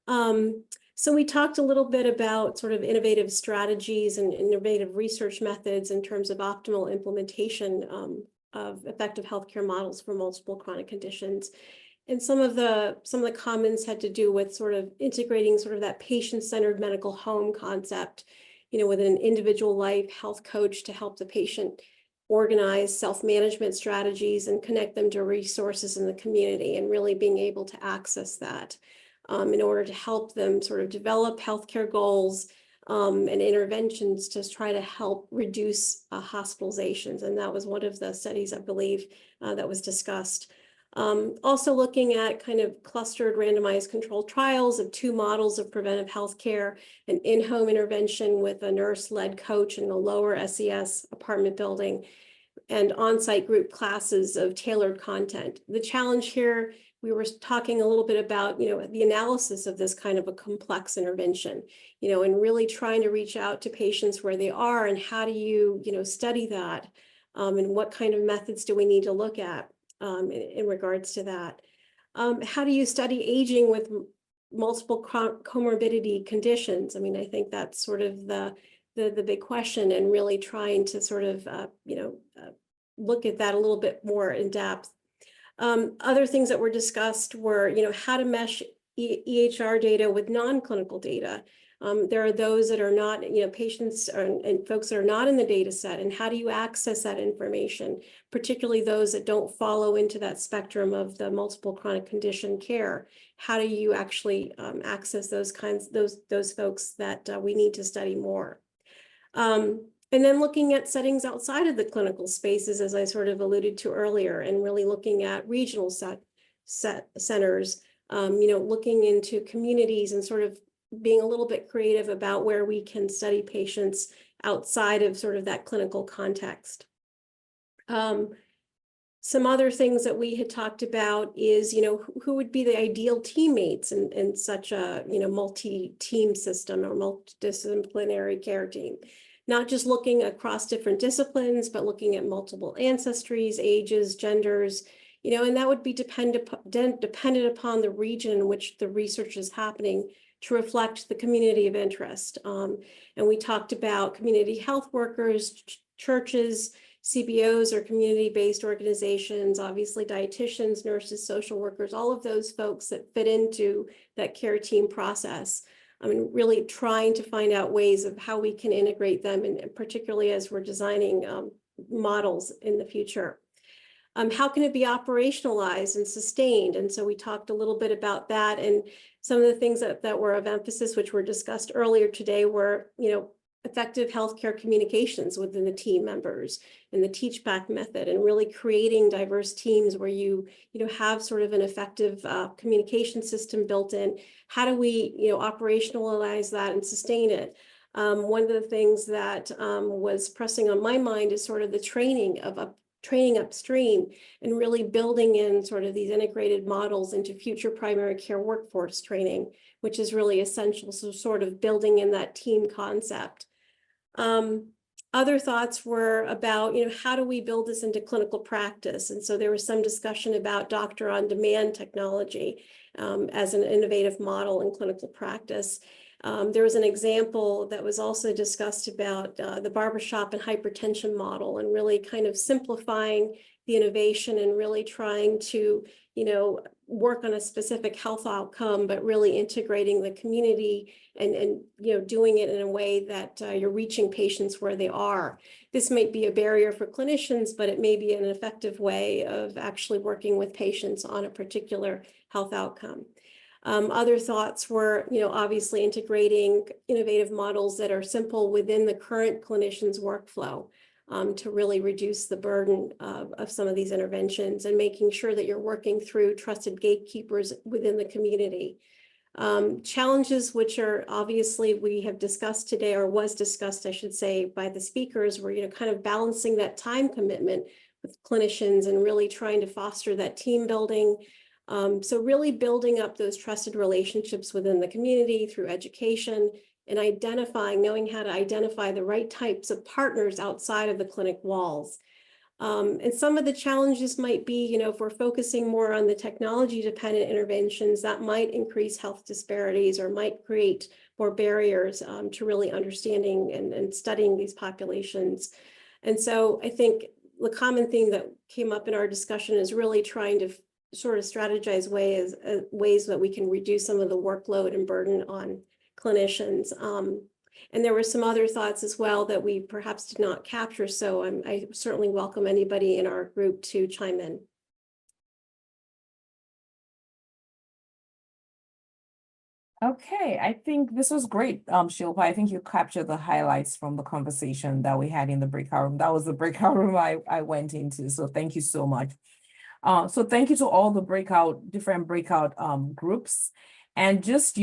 So we talked a little bit about sort of innovative strategies and innovative research methods in terms of optimal implementation of effective healthcare models for multiple chronic conditions. And some of the comments had to do with sort of integrating sort of that patient-centered medical home concept, with an individual life health coach to help the patient organize self-management strategies and connect them to resources in the community, and really being able to access that in order to help them sort of develop healthcare goals and interventions to try to help reduce hospitalizations. And that was one of the studies, I believe, that was discussed. Also looking at kind of clustered randomized controlled trials of 2 models of preventive healthcare, an in-home intervention with a nurse-led coach in a lower SES apartment building, and on-site group classes of tailored content. The challenge here, we were talking a little bit about, the analysis of this kind of a complex intervention, and really trying to reach out to patients where they are, and how do you, study that, and what kind of methods do we need to look at in regards to that. How do you study aging with multiple comorbidity conditions? I mean, I think that's sort of the big question, and really trying to sort of, look at that a little bit more in depth. Other things that were discussed were, how to mesh EHR data with non-clinical data. There are those that are not, patients and folks that are not in the data set, and how do you access that information, particularly those that don't follow into that spectrum of the multiple chronic condition care? How do you actually access those folks that we need to study more? And then looking at settings outside of the clinical spaces, as I sort of alluded to earlier, and really looking at regional centers, looking into communities and sort of being a little bit creative about where we can study patients outside of sort of that clinical context. Some other things that we had talked about is, who would be the ideal teammates in such a, multi-team system or multidisciplinary care team. Not just looking across different disciplines, but looking at multiple ancestries, ages, genders, and that would be dependent upon the region in which the research is happening to reflect the community of interest. And we talked about community health workers, churches, CBOs or community-based organizations, obviously dietitians, nurses, social workers, all of those folks that fit into that care team process. I mean, really trying to find out ways of how we can integrate them, and particularly as we're designing models in the future. How can it be operationalized and sustained? And so we talked a little bit about that, and some of the things that were of emphasis, which were discussed earlier today, were, effective healthcare communications within the team members and the teach back method, and really creating diverse teams where you have sort of an effective communication system built in. How do we operationalize that and sustain it? One of the things that was pressing on my mind is sort of the training upstream, and really building in sort of these integrated models into future primary care workforce training, which is really essential. So sort of building in that team concept. Other thoughts were about, how do we build this into clinical practice? And so there was some discussion about doctor on demand technology as an innovative model in clinical practice. There was an example that was also discussed about the barbershop and hypertension model, and really kind of simplifying the innovation and really trying to, work on a specific health outcome, but really integrating the community and doing it in a way that you're reaching patients where they are. This might be a barrier for clinicians, but it may be an effective way of actually working with patients on a particular health outcome. Other thoughts were, obviously integrating innovative models that are simple within the current clinician's workflow to really reduce the burden of some of these interventions, and making sure that you're working through trusted gatekeepers within the community. Challenges which are obviously we have discussed today, or was discussed, I should say, by the speakers, were, kind of balancing that time commitment with clinicians and really trying to foster that team building. So really building up those trusted relationships within the community through education, and knowing how to identify the right types of partners outside of the clinic walls. And some of the challenges might be, if we're focusing more on the technology-dependent interventions, that might increase health disparities or might create more barriers to really understanding and studying these populations. And so I think the common theme that came up in our discussion is really trying to sort of strategize ways that we can reduce some of the workload and burden on clinicians. And there were some other thoughts as well that we perhaps did not capture. So I certainly welcome anybody in our group to chime in. Okay, I think this was great, Shilpa. I think you captured the highlights from the conversation that we had in the breakout room. That was the breakout room I went into. So thank you so much. So thank you to all the different breakout groups. And just,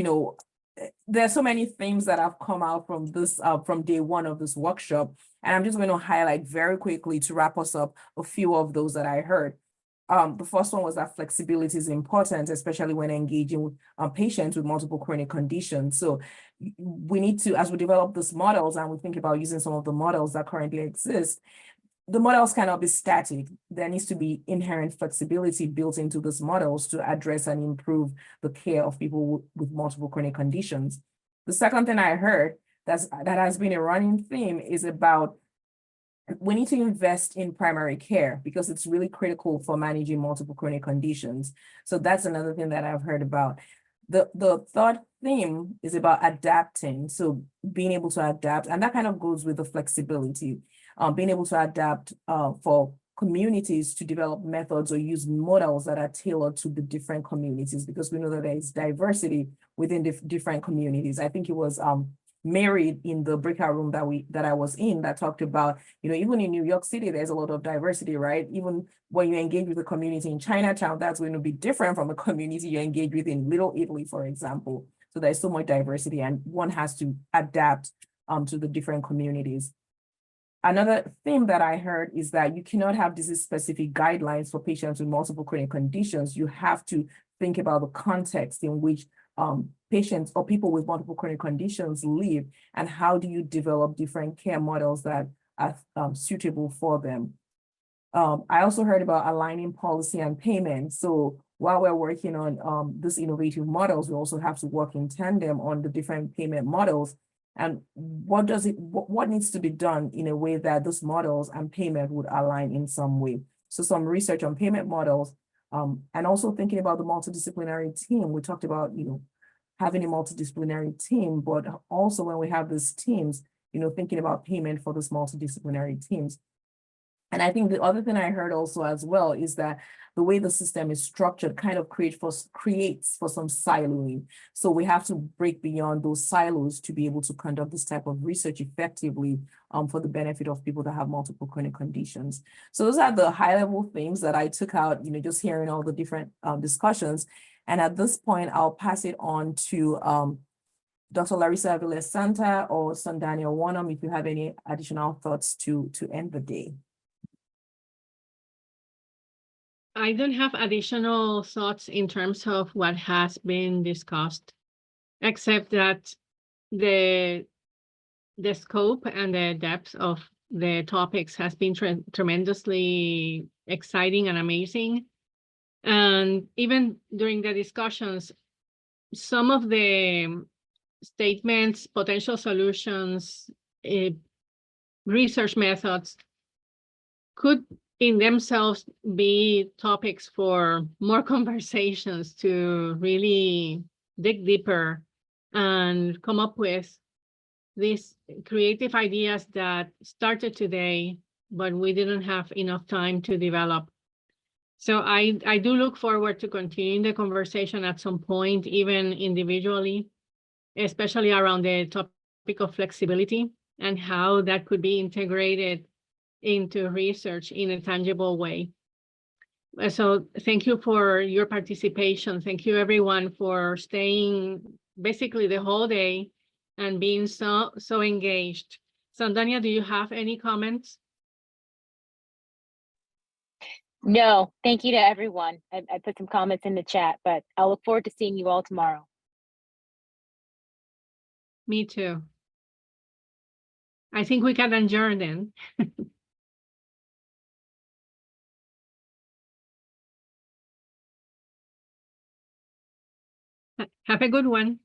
there's so many themes that have come out from this, from day one of this workshop. And I'm just going to highlight very quickly to wrap us up a few of those that I heard. The first one was that flexibility is important, especially when engaging with patients with multiple chronic conditions. So we need to, as we develop these models and we think about using some of the models that currently exist, the models cannot be static. There needs to be inherent flexibility built into these models to address and improve the care of people with multiple chronic conditions. The second thing I heard that has been a running theme is about we need to invest in primary care because it's really critical for managing multiple chronic conditions. So that's another thing that I've heard about. The third theme is about adapting. So being able to adapt, and that kind of goes with the flexibility. Being able to adapt for communities to develop methods or use models that are tailored to the different communities, because we know that there is diversity within the different communities. I think it was Mary in the breakout room that I was in that talked about, even in New York City, there's a lot of diversity, right? Even when you engage with the community in Chinatown, that's going to be different from the community you engage with in Little Italy, for example. So there's so much diversity and one has to adapt to the different communities. Another thing that I heard is that you cannot have disease-specific guidelines for patients with multiple chronic conditions. You have to think about the context in which patients or people with multiple chronic conditions live, and how do you develop different care models that are suitable for them. I also heard about aligning policy and payment. So while we're working on these innovative models, we also have to work in tandem on the different payment models. And what needs to be done in a way that those models and payment would align in some way. So some research on payment models, and also thinking about the multidisciplinary team. We talked about, having a multidisciplinary team, but also when we have these teams, thinking about payment for those multidisciplinary teams. And I think the other thing I heard also as well is that the way the system is structured kind of creates for some siloing. So we have to break beyond those silos to be able to conduct this type of research effectively for the benefit of people that have multiple chronic conditions. So those are the high level things that I took out, just hearing all the different discussions. And at this point, I'll pass it on to Dr. Larissa Aviles-Santa or Son Daniel Wanham, if you have any additional thoughts to end the day. I don't have additional thoughts in terms of what has been discussed, except that the scope and the depth of the topics has been tremendously exciting and amazing. And even during the discussions, some of the statements, potential solutions, research methods could in themselves be topics for more conversations to really dig deeper and come up with these creative ideas that started today, but we didn't have enough time to develop. So I do look forward to continuing the conversation at some point, even individually, especially around the topic of flexibility and how that could be integrated into research in a tangible way. So thank you for your participation. Thank you everyone for staying basically the whole day and being so engaged. Sandania, do you have any comments? No, thank you to everyone. I put some comments in the chat, but I'll look forward to seeing you all tomorrow. Me too. I think we can adjourn then. Have a good one.